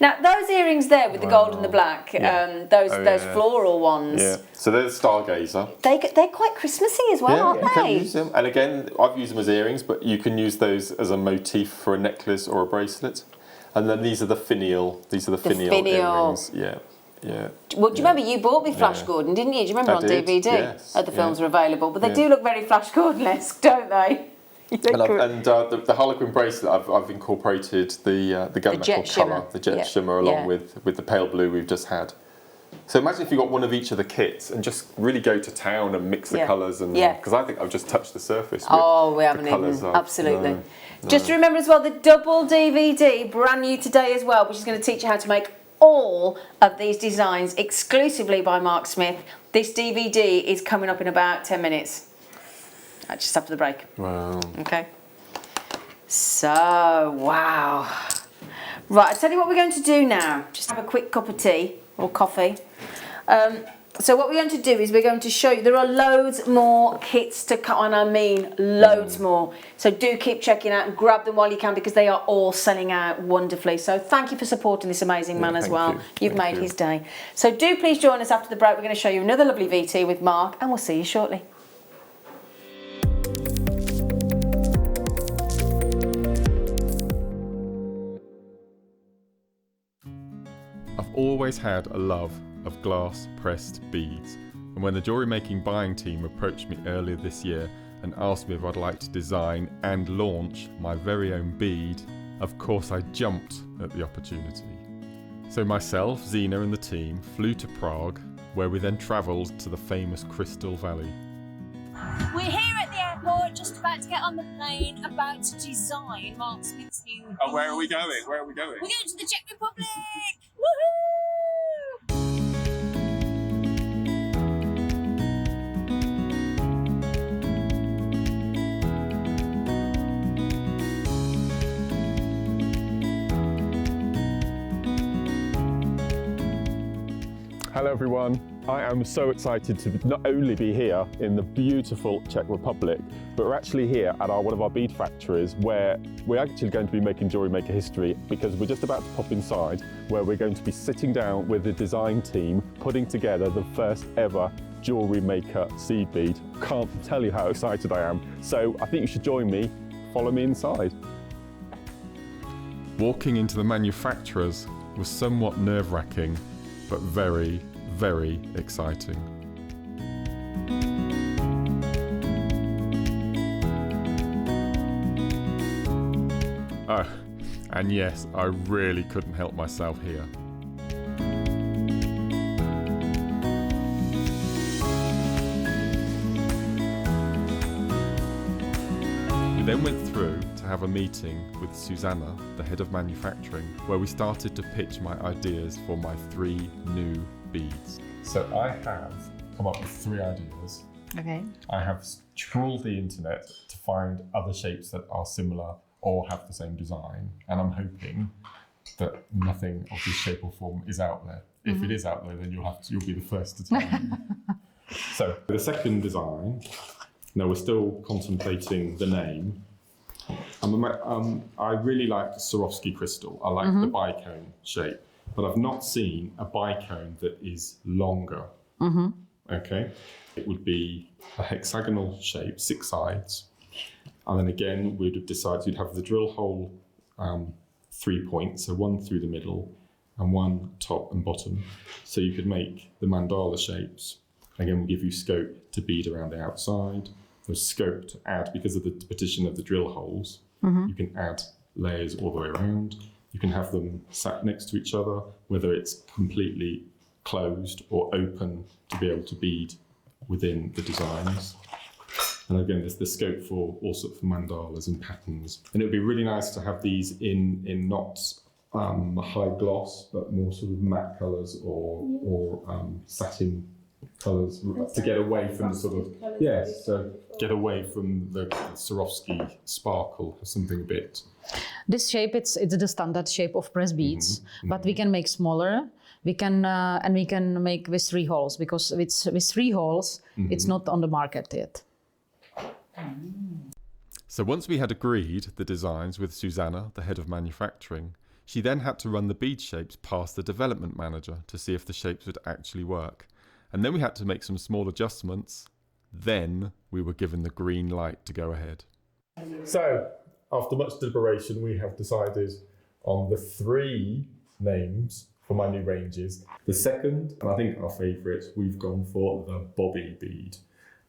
Speaker 3: Now those earrings there with the gold and the black, those floral ones.
Speaker 2: Yeah. So they're the Stargazer.
Speaker 3: They're quite Christmassy as well, aren't
Speaker 2: you
Speaker 3: they?
Speaker 2: can use them. And again, I've used them as earrings, but you can use those as a motif for a necklace or a bracelet. And then these are the finial. These are the finial earrings. Yeah. Yeah.
Speaker 3: Well, do you remember you bought me Flash Gordon, didn't you? Do you remember on DVD?
Speaker 2: Yes.
Speaker 3: The films are available, but they do look very Flash Gordon-esque, don't they?
Speaker 2: The Harlequin bracelet, I've incorporated the gunmetal colour, the jet shimmer, along with the pale blue we've just had. So imagine if you got one of each of the kits and just really go to town and mix the colours, and because I think I've just touched the surface.
Speaker 3: We haven't even absolutely. Just remember as well the double DVD, brand new today as well, which is going to teach you how to make all of these designs exclusively by Mark Smith. This DVD is coming up in about 10 minutes. Just after the break.
Speaker 2: Wow.
Speaker 3: Okay. So, wow. Right, I'll tell you what we're going to do now. Just have a quick cup of tea or coffee. So what we're going to do is we're going to show you, there are loads more kits to cut on, I mean loads more. So do keep checking out and grab them while you can, because they are all selling out wonderfully. So thank you for supporting this amazing man as well. You've made his day. So do please join us after the break. We're going to show you another lovely VT with Mark, and we'll see you shortly.
Speaker 2: I've always had a love of glass pressed beads, and when the jewellery making buying team approached me earlier this year and asked me if I'd like to design and launch my very own bead, of course I jumped at the opportunity. So myself, Zena and the team flew to Prague, where we then travelled to the famous Crystal Valley.
Speaker 9: We're here at the airport, just about to get on the plane, about to design Mark Smith's new bead.
Speaker 2: Oh, where are we going? Where are we going?
Speaker 9: We're going to the Czech Republic! Woohoo!
Speaker 2: Hello everyone, I am so excited to not only be here in the beautiful Czech Republic, but we're actually here at one of our bead factories, where we're actually going to be making Jewellery Maker history, because we're just about to pop inside, where we're going to be sitting down with the design team, putting together the first ever Jewellery Maker seed bead. Can't tell you how excited I am. So I think you should join me, follow me inside. Walking into the manufacturers was somewhat nerve-wracking, but very, very exciting. Oh, and yes, I really couldn't help myself here. We then went through to have a meeting with Susanna, the head of manufacturing, where we started to pitch my ideas for my 3 new beads. So I have come up with 3 ideas.
Speaker 10: Okay.
Speaker 2: I have trawled the internet to find other shapes that are similar or have the same design, and I'm hoping that nothing of this shape or form is out there. If it is out there, then you'll be the first to tell me. So the second design, now we're still contemplating the name. I really like Swarovski crystal. I like the bicone shape, but I've not seen a bicone that is longer. Okay, it would be a hexagonal shape, 6 sides, and then again we'd have decided you'd have the drill hole 3 points, so 1 through the middle and 1 top and bottom. So you could make the mandala shapes. Again, we'll give you scope to bead around the outside. There's scope to add, because of the position of the drill holes, you can add layers all the way around. You can have them sat next to each other, whether it's completely closed or open to be able to bead within the designs. And again, there's the scope for all sorts of mandalas and patterns. And it would be really nice to have these in not high gloss, but more sort of matte colours or satin colours, to get away from the sort of, so get away from the Swarovski sparkle, something a bit.
Speaker 10: This shape, it's the standard shape of press beads, but we can make smaller. We can and we can make with 3 holes, because with 3 holes, it's not on the market yet.
Speaker 2: So once we had agreed the designs with Susanna, the head of manufacturing, She then had to run the bead shapes past the development manager to see if the shapes would actually work. And then we had to make some small adjustments. Then we were given the green light to go ahead. So, after much deliberation, we have decided on the 3 names for my new ranges. The second, and I think our favourite, we've gone for the Bobby bead.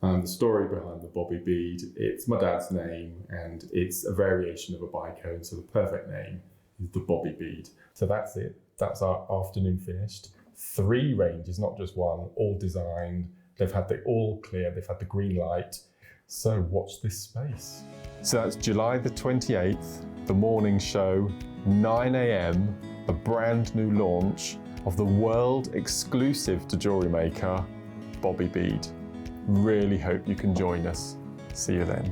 Speaker 2: And the story behind the Bobby bead, it's my dad's name and it's a variation of a bicone, so the perfect name is the Bobby bead. So that's it, that's our afternoon finished. 3 ranges, not just one, all designed. They've had the all clear, they've had the green light. So watch this space. So that's July the 28th, the morning show, 9 AM, a brand new launch of the world exclusive to Jewellery Maker, Bobby bead. Really hope you can join us. See you then.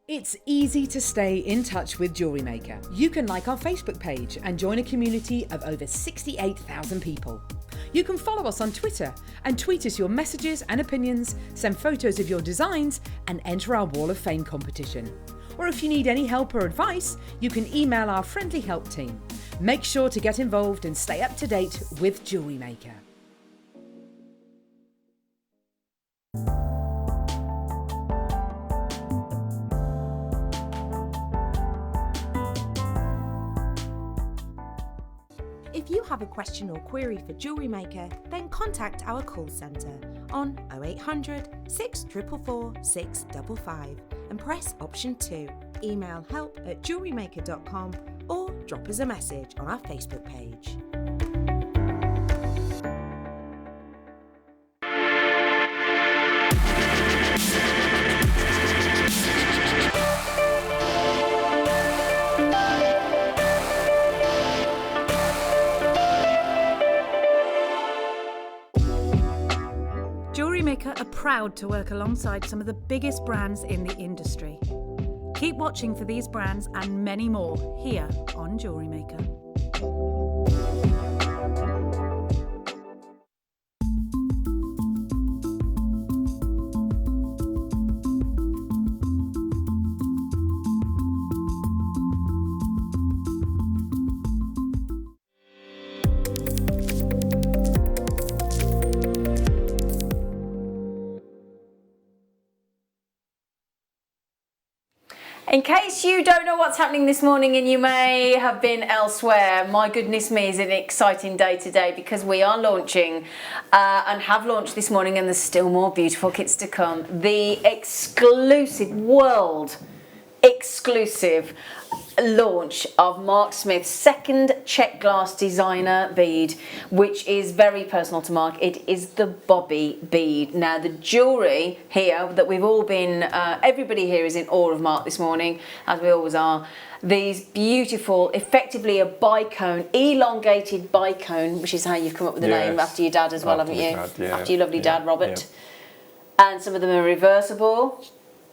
Speaker 7: It's easy to stay in touch with Jewellery Maker. You can like our Facebook page and join a community of over 68,000 people. You can follow us on Twitter and tweet us your messages and opinions, send photos of your designs and enter our Wall of Fame competition. Or if you need any help or advice, you can email our friendly help team. Make sure to get involved and stay up to date with Jewellery Maker.
Speaker 11: If you have a question or query for Jewellery Maker, then contact our call centre on 0800 644 655 and press option 2. Email help@jewellerymaker.com or drop us a message on our Facebook page.
Speaker 1: Jewellery Maker are proud to work alongside some of the biggest brands in the industry. Keep watching for these brands and many more here on Jewellery Maker.
Speaker 3: In case you don't know what's happening this morning and you may have been elsewhere, my goodness me, is it an exciting day today because we are launching and have launched this morning, and there's still more beautiful kits to come. The exclusive, world exclusive launch of Mark Smith's second Czech glass designer bead, which is very personal to Mark. It is the Bobby bead. Now the jewellery here that we've all been, everybody here is in awe of Mark this morning, as we always are. These beautiful, effectively a bicone, elongated bicone, which is how you've come up with the name after your dad as well, haven't you? After your lovely dad, Robert. And some of them are reversible.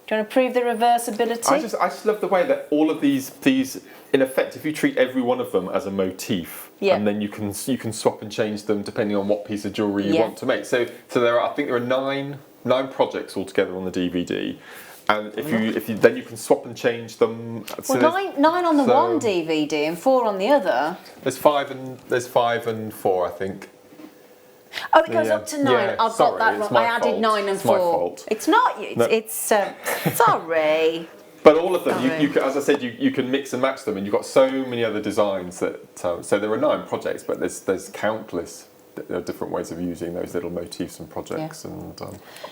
Speaker 3: Do you want to prove the reversibility?
Speaker 2: I just love the way that all of these, in effect, if you treat every one of them as a motif, and then you can swap and change them depending on what piece of jewellery you want to make. So there are, I think there are nine projects altogether on the DVD, and if you then you can swap and change them. So
Speaker 3: well, nine on the one DVD and 4 on the other.
Speaker 2: There's 5 and 4, I think.
Speaker 3: Oh, it goes up to 9.
Speaker 2: Yeah,
Speaker 3: I've got that wrong. I added 9 and 4.
Speaker 2: It's my fault.
Speaker 3: It's not. It's sorry.
Speaker 2: But all of them, you can, as I said, you can mix and match them, and you've got so many other designs that. So there are 9 projects, but there's countless different ways of using those little motifs and projects, and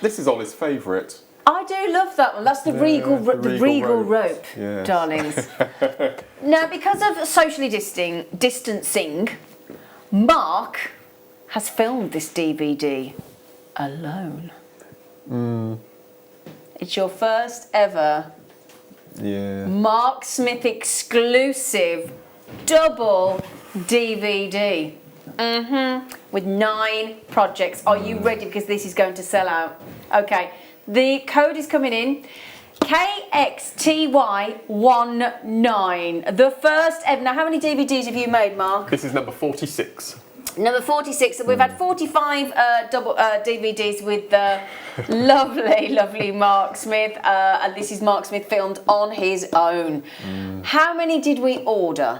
Speaker 2: this is Ollie's favourite.
Speaker 3: I do love that one. That's the regal rope, darlings. Now, because of socially distancing, Mark has filmed this DVD alone. It's your first ever Mark Smith exclusive double DVD. With 9 projects. Are you ready? Because this is going to sell out. Okay, the code is coming in. KXTY19. The first ever. Now, how many DVDs have you made, Mark?
Speaker 2: This is number 46.
Speaker 3: Number 46. We've had 45 double DVDs with the lovely Mark Smith. And this is Mark Smith filmed on his own. How many did we order?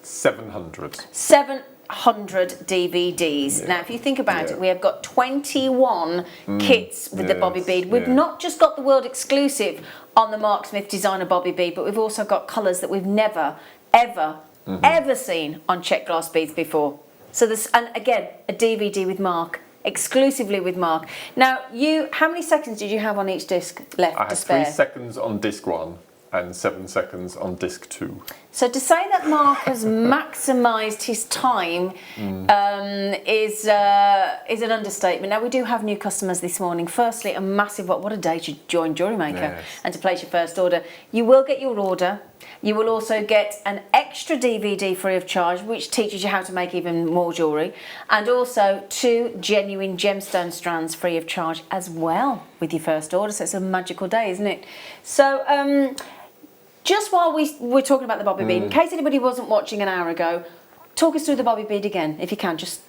Speaker 2: 700.
Speaker 3: 700 DVDs. Now, if you think about it, we have got 21 kits with the Bobby bead. We've not just got the world exclusive on the Mark Smith designer Bobby bead, but we've also got colours that we've never, ever seen on Czech glass beads before. So this, and again, a DVD with Mark, exclusively with Mark. Now, how many seconds did you have on each disc left to spare?
Speaker 2: I had 3 seconds on disc 1 and 7 seconds on disc 2.
Speaker 3: So to say that Mark has maximised his time is an understatement. Now, we do have new customers this morning. Firstly, a massive, what a day to join Jewellery Maker and to place your first order. You will get your order. You will also get an extra DVD free of charge, which teaches you how to make even more jewellery, and also 2 genuine gemstone strands free of charge as well with your first order. So it's a magical day, isn't it? So just while we're talking about the Bobby bead, in case anybody wasn't watching an hour ago, talk us through the Bobby bead again, if you can. Just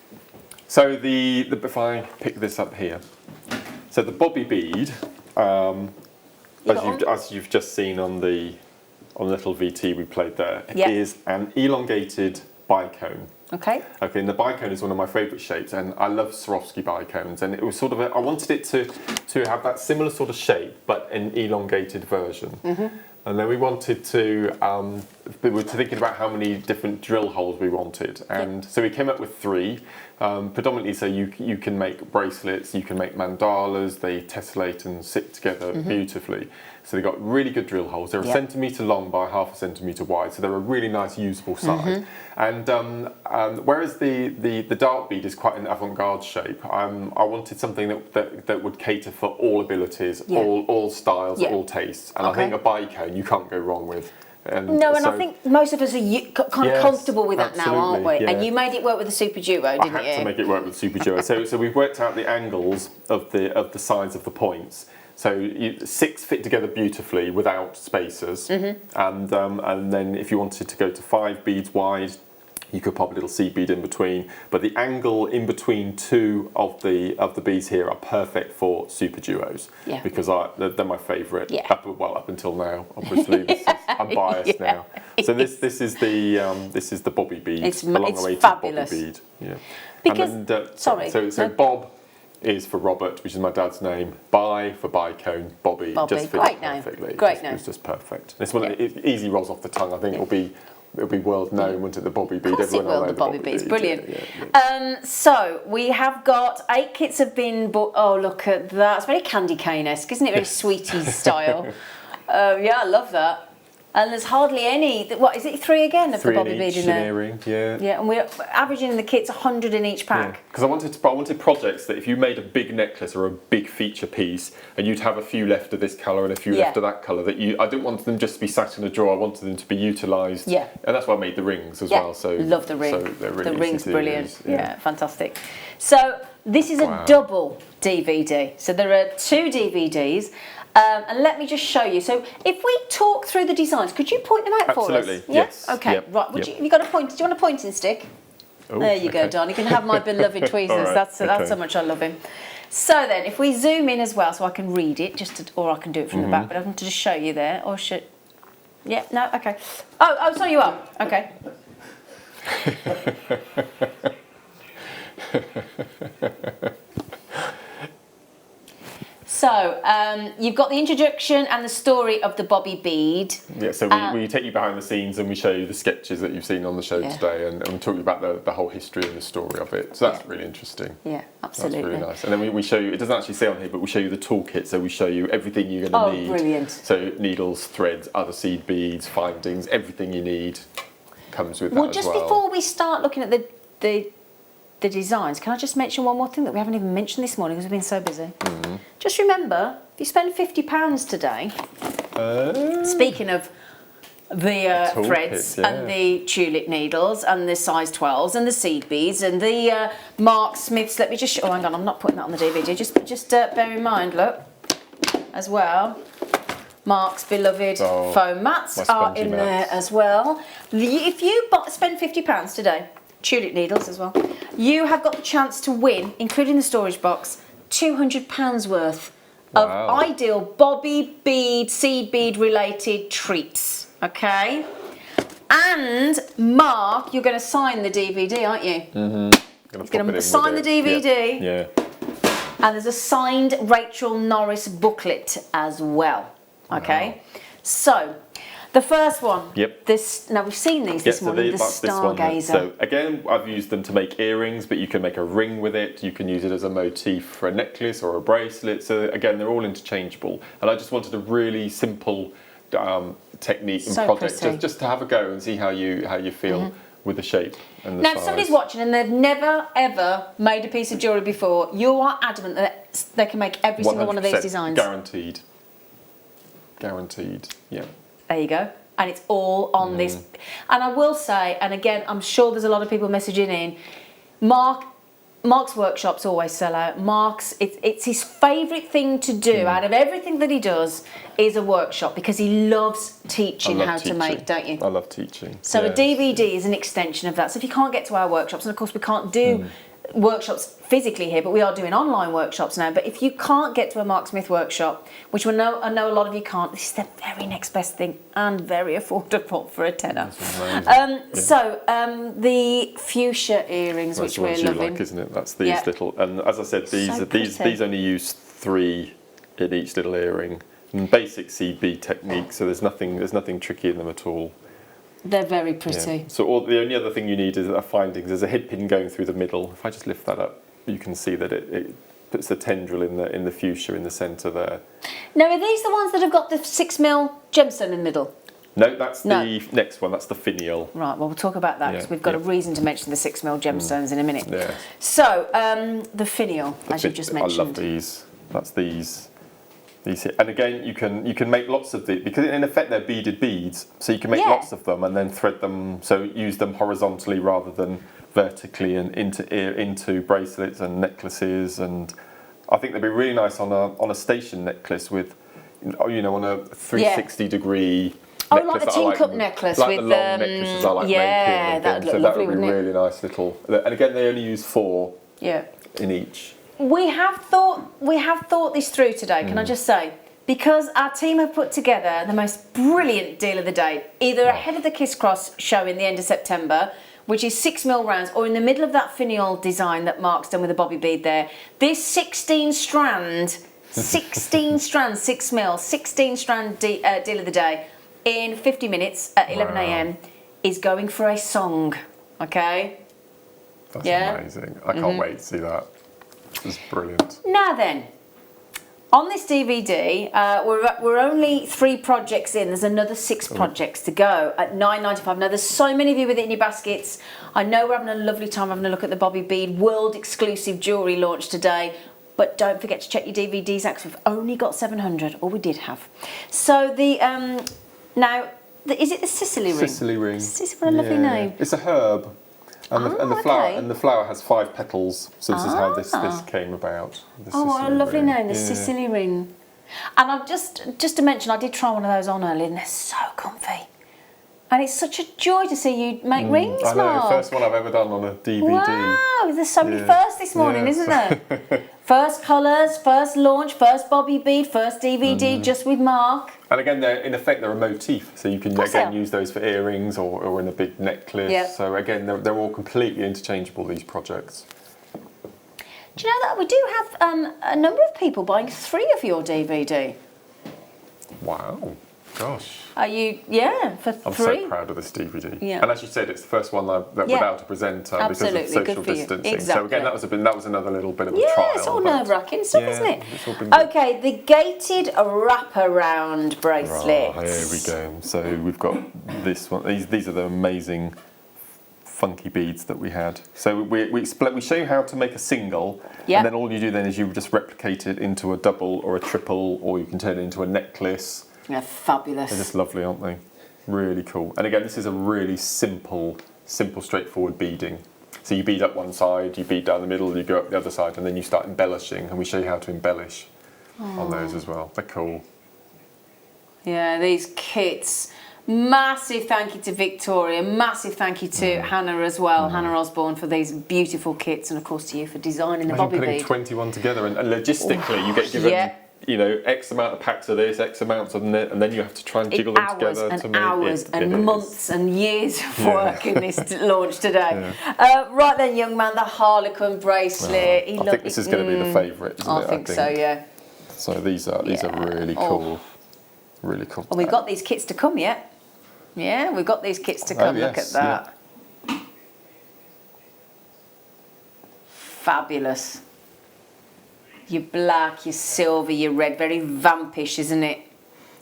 Speaker 2: so if I pick this up here, so the Bobby bead, as you've just seen on the little VT we played there, is an elongated bicone.
Speaker 3: Okay.
Speaker 2: Okay, and the bicone is one of my favourite shapes, and I love Swarovski bicones, and it was sort of I wanted it to have that similar sort of shape, but an elongated version. And then we wanted to, we were thinking about how many different drill holes we wanted. And so we came up with 3, predominantly so you can make bracelets, you can make mandalas, they tessellate and sit together beautifully. So they've got really good drill holes. They're a centimetre long by half a centimetre wide, so they're a really nice usable size. And whereas the dart bead is quite an avant-garde shape, I wanted something that would cater for all abilities, all styles, all tastes. And I think a bicone you can't go wrong with. And
Speaker 3: I think most of us are kind of comfortable with that now, aren't we? And you made it work with the Super Duo, didn't you?
Speaker 2: I had to make it work with Super Duo. So we've worked out the angles of the sides of the points. So 6 fit together beautifully without spacers, and then if you wanted to go to 5 beads wide, you could pop a little seed bead in between. But the angle in between 2 of the beads here are perfect for Super Duos because they're my favourite. Up until now, obviously. I'm biased now. So this is the Bobby bead.
Speaker 3: It's fabulous.
Speaker 2: Bobby bead. Yeah.
Speaker 3: Because
Speaker 2: and then, so Bob is for Robert, which is my dad's name. Bi for bicone. Bobby just fits perfectly.
Speaker 3: Great name.
Speaker 2: It's just perfect. It's one of the easy rolls off the tongue. I think it'll be world known, won't it? The Bobby bead.
Speaker 3: Of course it will. The Bobby bead. It's brilliant. So we have got 8 kits have been bought. Oh, look at that! It's very candy cane-esque, isn't it? Very sweetie style. Yeah, I love that. And there's hardly any. What is it? 3 again of the Bobby bead in there.
Speaker 2: Earring, yeah.
Speaker 3: Yeah, and we're averaging in the kits 100 in each pack.
Speaker 2: Because I wanted projects that if you made a big necklace or a big feature piece, and you'd have a few left of this colour and a few left of that colour, I didn't want them just to be sat in a drawer. I wanted them to be utilised. Yeah. And that's why I made the rings as well. So
Speaker 3: love the ring.
Speaker 2: So they're really
Speaker 3: the ring's brilliant.
Speaker 2: Use,
Speaker 3: yeah, fantastic. So this is a double DVD. So there are 2 DVDs. And let me just show you. So if we talk through the designs, could you point them out for us?
Speaker 2: Absolutely, yes.
Speaker 3: Okay, right. Have you got a point? Do you want a pointing stick?
Speaker 2: Ooh,
Speaker 3: there you go, Don. You can have my beloved tweezers.
Speaker 2: Right,
Speaker 3: that's how much I love him. So then, if we zoom in as well, so I can read it, or I can do it from the back, but I want to just show you there. Or should... Yeah, no, okay. Oh, so you are. Okay. So, you've got the introduction and the story of the Bobby bead.
Speaker 2: Yeah, so we take you behind the scenes and we show you the sketches that you've seen on the show today and talk about the whole history and the story of it. So that's really interesting.
Speaker 3: Yeah, absolutely.
Speaker 2: That's really nice. And then we show you, it doesn't actually say on here, but we show you the toolkit. So we show you everything you're going to need.
Speaker 3: Oh, brilliant.
Speaker 2: So needles, threads, other seed beads, findings, everything you need comes with that as well.
Speaker 3: Well, just before we start looking at the designs, can I just mention one more thing that we haven't even mentioned this morning because we've been so busy? Just remember, if you spend £50 today, speaking of the
Speaker 2: toolkit,
Speaker 3: threads
Speaker 2: yeah.
Speaker 3: and the tulip needles and the size 12s and the seed beads and the Mark Smiths. Let me just show, oh hang on, I'm not putting that on the DVD, just bear in mind, look, as well, Mark's beloved foam mats are in there as well. If you spend £50 today, tulip needles as well, you have got the chance to win, including the storage box, £200 worth of ideal Bobby bead, seed bead related treats, okay? And Mark, you're going to sign the DVD, aren't you?
Speaker 2: Mm-hmm.
Speaker 3: He's going to sign the DVD.
Speaker 2: Yeah.
Speaker 3: And there's a signed Rachel Norris booklet as well, okay?
Speaker 2: Wow.
Speaker 3: So, the first one.
Speaker 2: Yep.
Speaker 3: Now we've seen these this morning, the Stargazer.
Speaker 2: So again, I've used them to make earrings, but you can make a ring with it. You can use it as a motif for a necklace or a bracelet. So again, they're all interchangeable. And I just wanted a really simple technique and project, just to have a go and see how you feel with the shape and the
Speaker 3: now,
Speaker 2: size.
Speaker 3: if somebody's watching and they've never ever made a piece of jewellery before, you are adamant that they can make every single one of these designs.
Speaker 2: Guaranteed. Guaranteed. Yeah.
Speaker 3: There you go. And it's all on this. And I will say, and again, I'm sure there's a lot of people messaging in, Mark's workshops always sell out. It's his favourite thing to do out of everything that he does is a workshop, because he loves teaching how to make, don't you?
Speaker 2: I love teaching.
Speaker 3: So a DVD is an extension of that. So if you can't get to our workshops, and of course we can't do workshops physically here, but we are doing online workshops now. But if you can't get to a Mark Smith workshop, which I know a lot of you can't, this is the very next best thing and very affordable for a tenner. So the fuchsia earrings,
Speaker 2: That's
Speaker 3: which we're
Speaker 2: you
Speaker 3: loving,
Speaker 2: like, isn't it? That's these little, and as I said, these only use 3 in each little earring, and basic seed bead technique. So there's nothing tricky in them at all.
Speaker 3: They're very pretty.
Speaker 2: Yeah. So the only other thing you need is findings. There's a head pin going through the middle. If I just lift that up, you can see that it puts a tendril in the fuchsia in the centre there.
Speaker 3: Now, are these the ones that have got the 6mm gemstone in the middle?
Speaker 2: No, that's the next one. That's the finial.
Speaker 3: Right, well, we'll talk about that because we've got a reason to mention the 6mm gemstones in a minute.
Speaker 2: Yeah.
Speaker 3: So, the finial, as you've just mentioned.
Speaker 2: I love these. That's these here. And again, you can make lots of these, because in effect they're beaded beads, so you can make lots of them and then thread them, so use them horizontally rather than vertically, and into bracelets and necklaces. And I think they'd be really nice on a station necklace with, on a 360 degree.
Speaker 3: Oh, like the tin cup necklace
Speaker 2: like
Speaker 3: with
Speaker 2: the long necklaces I like making.
Speaker 3: That'd look
Speaker 2: so
Speaker 3: lovely,
Speaker 2: that would be
Speaker 3: wouldn't it?
Speaker 2: really nice little. And again, they only use 4 in each.
Speaker 3: We have thought this through today, can I just say? Because our team have put together the most brilliant deal of the day, either ahead of the Kisscross show in the end of September, which is 6mm rounds, or in the middle of that finial design that Mark's done with the bobby bead there. This 16 strand 6mm, 16 strand deal of the day in 50 minutes at 11 a.m. is going for a song, okay?
Speaker 2: That's amazing. I can't wait to see that. It's brilliant.
Speaker 3: Now then, on this DVD, we're only 3 projects in. There's another 6 projects to go at $9.95. Now, there's so many of you with it in your baskets. I know we're having a lovely time having a look at the Bobby Bead World Exclusive Jewellery launch today. But don't forget to check your DVDs out, because we've only got 700, or we did have. So the, is it the Sicily ring?
Speaker 2: Sicily ring.
Speaker 3: What a lovely name.
Speaker 2: It's a herb. And the flower has 5 petals, so this is how this came about.
Speaker 3: What a lovely name, the Sicily ring. And I've just to mention, I did try one of those on earlier, and they're so comfy. And it's such a joy to see you make rings,
Speaker 2: I know,
Speaker 3: Mark.
Speaker 2: first one I've ever done on a DVD.
Speaker 3: Wow, there's so many firsts this morning, isn't there? First colours, first launch, first Bobby Bead, first DVD, just with Mark.
Speaker 2: And again, in effect, they're a motif, so you can again use those for earrings or in a big necklace.
Speaker 3: Yep.
Speaker 2: So again, they're all completely interchangeable, these projects.
Speaker 3: Do you know that we do have a number of people buying 3 of your DVD?
Speaker 2: Wow, gosh.
Speaker 3: Are you, for 3?
Speaker 2: I'm so proud of this DVD.
Speaker 3: Yeah.
Speaker 2: And as you said, it's the first one without a presenter because of social distancing.
Speaker 3: Exactly.
Speaker 2: So again, that was another little bit of a trial.
Speaker 3: Yeah, it's all nerve-wracking stuff, isn't it? Okay, the gated wraparound bracelet.
Speaker 2: Right, here we go. So we've got this one. These are the amazing funky beads that we had. So we show you how to make a single, and then all you do then is you just replicate it into a double or a triple, or you can turn it into a necklace.
Speaker 3: They're fabulous.
Speaker 2: They're just lovely, aren't they? Really cool. And again, this is a really simple, straightforward beading. So you bead up one side, you bead down the middle, you go up the other side, and then you start embellishing. And we show you how to embellish on those as well. They're cool.
Speaker 3: Yeah, these kits. Massive thank you to Victoria. Massive thank you to Hannah as well, Hannah Osborne, for these beautiful kits, and of course to you for designing the Bobby
Speaker 2: putting
Speaker 3: bead.
Speaker 2: 21 together, and logistically you get given, you know, X amount of packs of this, X amounts of that, and then you have to try and jiggle them together to make
Speaker 3: hours
Speaker 2: it.
Speaker 3: And months and years of work in this launch today. Right then, young man, the Harlequin bracelet.
Speaker 2: I think this is going to be the favourite, isn't it?
Speaker 3: I think so, yeah.
Speaker 2: So these are really cool. Really cool.
Speaker 3: Well, we've got these kits to come yet. Yeah, we've got these kits to come. Look at that. Yeah. Fabulous. Your black, your silver, your red, very vampish, isn't it?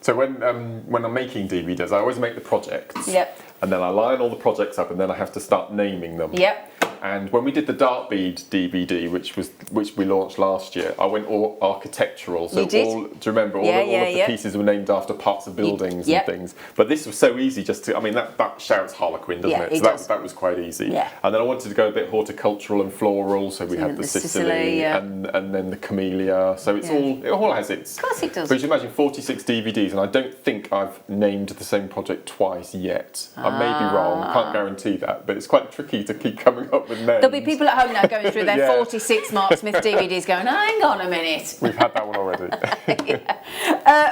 Speaker 2: So when I'm making DVDs, I always make the projects.
Speaker 3: Yep.
Speaker 2: And then I line all the projects up, and then I have to start naming them.
Speaker 3: Yep.
Speaker 2: And when we did the Dark Bead DVD, which we launched last year, I went all architectural. So
Speaker 3: you did?
Speaker 2: Do you remember all of the pieces were named after parts of buildings and things? But this was so easy just to. I mean, that shouts Harlequin, doesn't it? So that was quite easy. Yeah. And then I wanted to go a bit horticultural and floral, so we had the Sicily and then the Camellia. So it's all has its.
Speaker 3: Of course it does.
Speaker 2: But you imagine 46 DVDs, and I don't think I've named the same project twice yet. I may be wrong. Can't guarantee that, but it's quite tricky to keep coming up.
Speaker 3: There'll be people at home now going through their 46 Mark Smith DVDs going, hang on a minute.
Speaker 2: We've had that one already.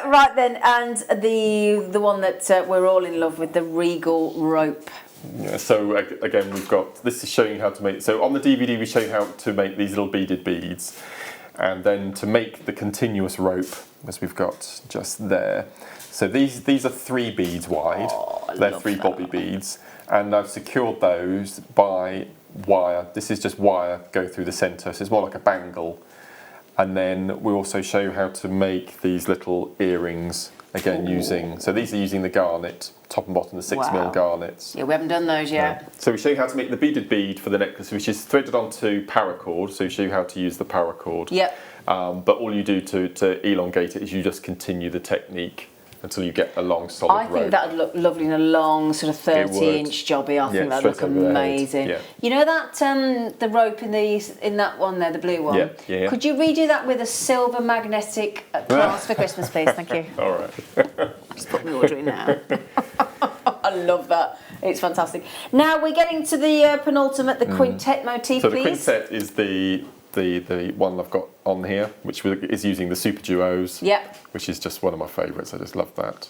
Speaker 3: Right then, and the one that we're all in love with, the Regal rope.
Speaker 2: Yeah, so again, we've got, this is showing you how to make, so on the DVD we show you how to make these little beaded beads, and then to make the continuous rope, as we've got just there. So these are 3 beads wide. They're 3 bobby beads, and I've secured those by wire. This is just wire go through the centre, so it's more like a bangle. And then we also show you how to make these little earrings, again so these are using the garnet, top and bottom, the 6mm garnets.
Speaker 3: Yeah, we haven't done those yet.
Speaker 2: So we show you how to make the beaded bead for the necklace, which is threaded onto paracord, so we show you how to use the paracord.
Speaker 3: Yep.
Speaker 2: But all you do to elongate it is you just continue the technique until you get a long solid rope.
Speaker 3: I think that would look lovely in a long sort of 30-inch jobby. I think that would look amazing. You know that the rope in that one there, the blue one?
Speaker 2: Yeah.
Speaker 3: Could you redo that with a silver magnetic clasp for Christmas, please? Thank you.
Speaker 2: All right.
Speaker 3: Just put my order in now. I love that. It's fantastic. Now we're getting to the penultimate, the quintet motif,
Speaker 2: so
Speaker 3: please.
Speaker 2: The quintet is the one I've got on here, which is using the Super Duos.
Speaker 3: Yep.
Speaker 2: Which is just one of my favourites. I just love that.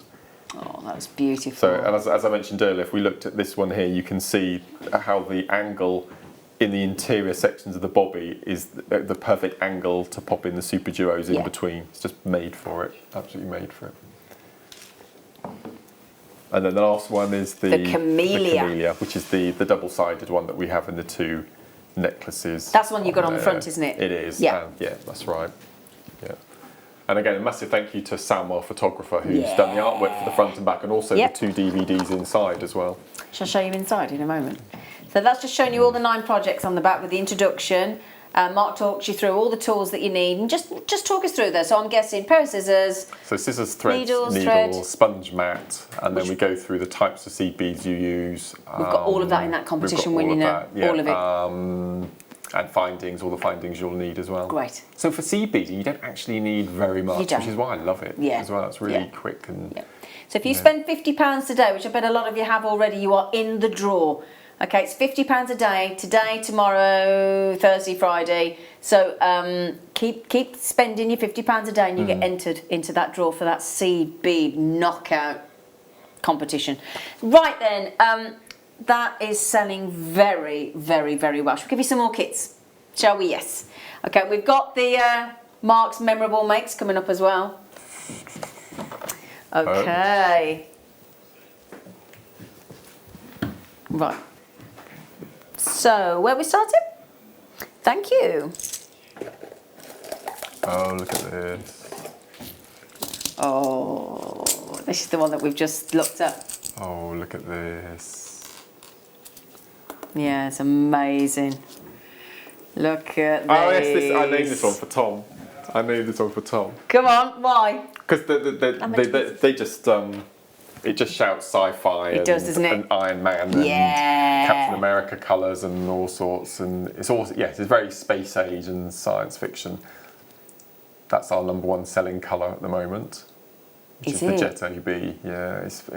Speaker 3: Oh, that's beautiful.
Speaker 2: So, and as I mentioned earlier, if we looked at this one here, you can see how the angle in the interior sections of the bobby is the perfect angle to pop in the Super Duos in between. It's just made for it. Absolutely made for it. And then the last one is the Camellia, which is the double-sided one that we have in the 2 necklaces.
Speaker 3: That's the one you got on the front, isn't it?
Speaker 2: It is.
Speaker 3: Yeah.
Speaker 2: Yeah, that's right. Yeah. And again, a massive thank you to Sam, our photographer, who's done the artwork for the front and back, and also the 2 DVDs inside as well.
Speaker 3: Shall I show you inside in a moment? So that's just showing you all the 9 projects on the back with the introduction. Mark talks you through all the tools that you need, and just talk us through there. So I'm guessing pair of scissors.
Speaker 2: So scissors, threads, needles, sponge mat, and then we go through the types of seed beads you use.
Speaker 3: We've got all of that in that competition winning, all of it.
Speaker 2: And findings, all the findings you'll need as well.
Speaker 3: Great.
Speaker 2: So for seed beading, you don't actually need very much, which is why I love it as well. It's really quick and. Yeah.
Speaker 3: So if you spend £50 today, which I bet a lot of you have already, you are in the draw. Okay, it's £50 a day, today, tomorrow, Thursday, Friday. So keep spending your £50 a day and you get entered into that draw for that seed bead knockout competition. Right then, that is selling very, very, very well. Shall we give you some more kits? Shall we? Yes. Okay, we've got the Mark's Memorable Makes coming up as well. Okay. Right. So, where we started? Thank you.
Speaker 2: Oh, look at this.
Speaker 3: Oh, this is the one that we've just looked at.
Speaker 2: Oh, look at this.
Speaker 3: Yeah, it's amazing. Look at this.
Speaker 2: Oh, yes, I named this one for Tom. I named this one for Tom.
Speaker 3: Come on, why?
Speaker 2: Because they just it just shouts sci-fi.
Speaker 3: It does, doesn't it?
Speaker 2: And Iron Man
Speaker 3: Yeah.
Speaker 2: and Captain America colours and all sorts. And it's also, yes, it's very space age and science fiction. That's our #1 selling colour at the moment. Which is the Jet AB. Yeah, it's so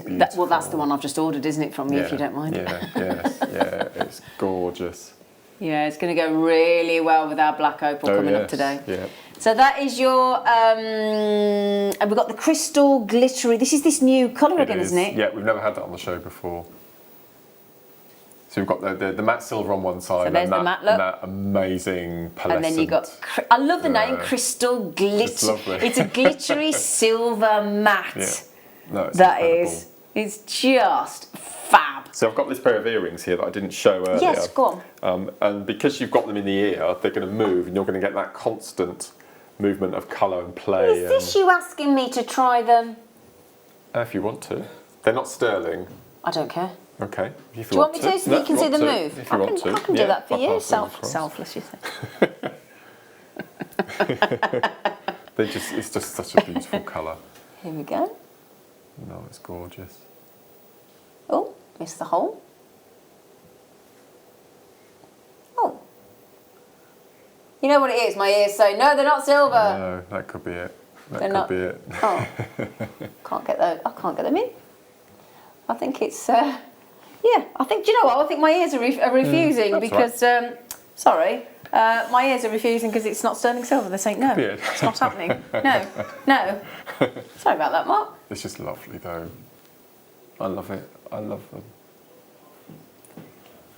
Speaker 2: beautiful.
Speaker 3: Well, that's the one I've just ordered, isn't it, from you, if you don't mind?
Speaker 2: Yeah, it's gorgeous.
Speaker 3: Yeah, it's going to go really well with our black opal coming up today.
Speaker 2: Yeah.
Speaker 3: So that is your, and we've got the crystal glittery. This is this new colour again, isn't it?
Speaker 2: Yeah, we've never had that on the show before. So we've got the matte silver on one side,
Speaker 3: So there's the matte look.
Speaker 2: and that amazing pearlescent.
Speaker 3: And then you got, I love the name, crystal glitter. It's a glittery silver matte.
Speaker 2: Yeah. No, it's
Speaker 3: that
Speaker 2: incredible.
Speaker 3: is, it's just fab.
Speaker 2: So I've got this pair of earrings here that I didn't show earlier.
Speaker 3: Yes, go
Speaker 2: on. And because you've got them in the ear, they're going to move, and you're going to get that constant movement of colour and play.
Speaker 3: Is this you asking me to try them?
Speaker 2: If you want to. They're not sterling.
Speaker 3: I don't care.
Speaker 2: Okay. If
Speaker 3: Do you want me to, so you can see them move?
Speaker 2: If you want to.
Speaker 3: I can do that for
Speaker 2: I'll
Speaker 3: you.
Speaker 2: pass them across.
Speaker 3: Selfless, you think?
Speaker 2: It's just such a beautiful colour.
Speaker 3: Here we go.
Speaker 2: No, it's gorgeous.
Speaker 3: Oh, missed the hole. Oh. You know what it is? My ears say, no, they're not silver.
Speaker 2: No, that could be it.
Speaker 3: They're not.
Speaker 2: Be it.
Speaker 3: Oh. Can't get those. I can't get them in. I think it's, yeah, I think, do you know what? I think my ears are refusing because, sorry, my ears are refusing because it's not sterling silver. They're saying, no, it's not happening. No. Sorry about that, Mark.
Speaker 2: It's just lovely, though. I love it. I love them.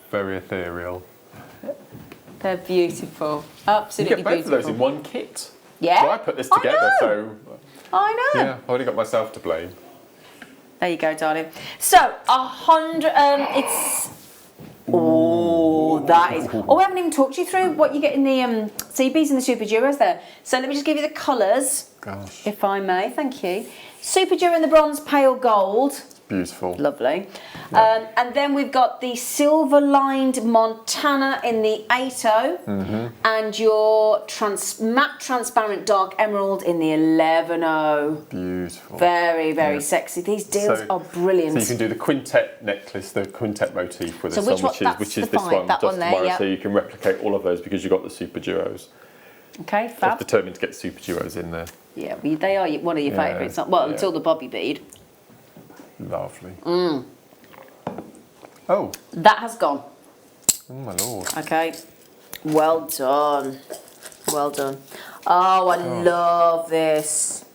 Speaker 2: Very ethereal.
Speaker 3: They're beautiful. Absolutely beautiful.
Speaker 2: You get both of those in one kit.
Speaker 3: Yeah.
Speaker 2: So I put this together, so...
Speaker 3: I know.
Speaker 2: Yeah, I've only got myself to blame.
Speaker 3: There you go, darling. So, 100, it's... Oh, that is... Oh, we haven't even talked you through what you get in the CBs and the Super Duos there. So let me just give you the colours, if I may. Thank you. Super Duo in the bronze pale gold.
Speaker 2: Beautiful.
Speaker 3: Lovely. Yeah. And then we've got the silver-lined Montana in the 80, and your matte transparent dark emerald in the 11.
Speaker 2: Beautiful.
Speaker 3: Very, very sexy. These deals are brilliant.
Speaker 2: So you can do the quintet necklace, the quintet motif with
Speaker 3: so
Speaker 2: this one, which is this one,
Speaker 3: that
Speaker 2: just
Speaker 3: one there,
Speaker 2: tomorrow. So you can replicate all of those because you've got the Super Duos.
Speaker 3: Okay, fab.
Speaker 2: I've determined to get Super Duos in there.
Speaker 3: Yeah, they are one of your favourites. Well, until the Bobby bead.
Speaker 2: Lovely. Oh.
Speaker 3: That has gone.
Speaker 2: Oh my lord.
Speaker 3: Okay. Well done. Well done. Oh, I love this.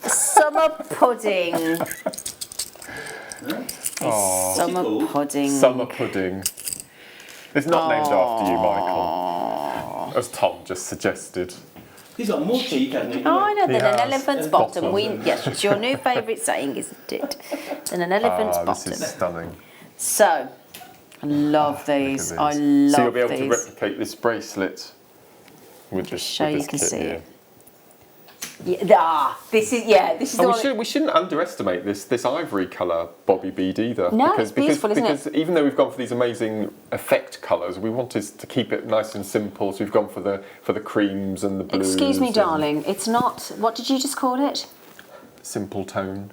Speaker 3: Summer pudding. Summer pudding.
Speaker 2: Summer pudding. It's not named after you, Michael. As Tom just suggested.
Speaker 4: He's got more cheek, hasn't he?
Speaker 3: Oh, I know, than an elephant's bottom. Yes, it's your new favourite saying, isn't it? Than an elephant's bottom.
Speaker 2: This is stunning.
Speaker 3: So, I love these. I love these.
Speaker 2: So you'll be able to replicate this bracelet with this
Speaker 3: show you can
Speaker 2: kit
Speaker 3: see
Speaker 2: here.
Speaker 3: it. Yeah, this is the one.
Speaker 2: We shouldn't underestimate this ivory colour Bobby bead either.
Speaker 3: No, it's beautiful, isn't it?
Speaker 2: Because even though we've gone for these amazing effect colours, we wanted to keep it nice and simple. So we've gone for the creams and the blues.
Speaker 3: Excuse me, darling. It's not. What did you just call it?
Speaker 2: Simple tone.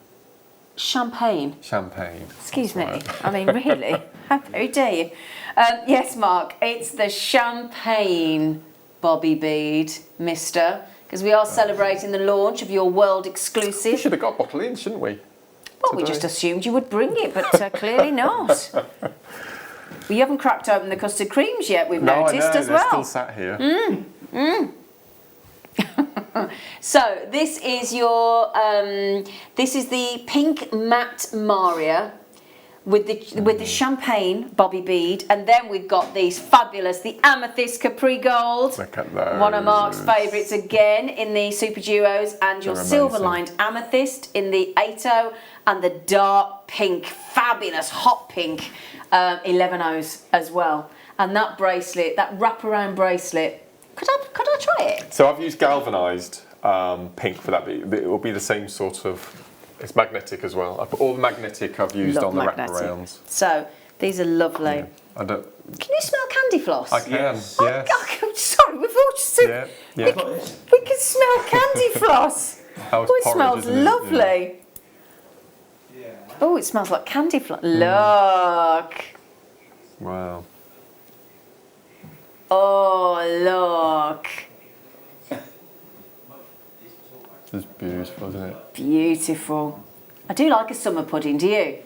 Speaker 3: Champagne.
Speaker 2: Champagne.
Speaker 3: Excuse me. I mean, really? How dare you? Yes, Mark. It's the champagne Bobby bead, mister. Because we are celebrating the launch of your world exclusive.
Speaker 2: We should have got a bottle in, shouldn't we?
Speaker 3: Well, we just assumed you would bring it, but clearly not. Well, you haven't cracked open the custard creams yet, we've noticed as well.
Speaker 2: They're still sat here.
Speaker 3: So this is your, this is the pink matte Maria with the champagne Bobby bead, and then we've got these fabulous, the amethyst Capri Gold.
Speaker 2: Look at those.
Speaker 3: One of Mark's favourites again in the Super Duos, and your silver-lined amethyst in the 80, and the dark pink, fabulous hot pink 11Os as well. And that bracelet, that wraparound bracelet, could I try it?
Speaker 2: So I've used galvanised pink for that, but it will be the same sort of. It's magnetic as well. All the magnetic I've used on the wraparounds.
Speaker 3: So these are lovely.
Speaker 2: Yeah. I don't.
Speaker 3: Can you smell candy floss?
Speaker 2: I can. Yes.
Speaker 3: I'm sorry, we've all just said we can smell candy floss.
Speaker 2: Oh,
Speaker 3: it smells lovely.
Speaker 2: Yeah.
Speaker 3: Oh, it smells like candy floss. Look.
Speaker 2: Wow.
Speaker 3: Oh, look.
Speaker 2: This is beautiful, isn't it?
Speaker 3: Beautiful. I do like a summer pudding, do you?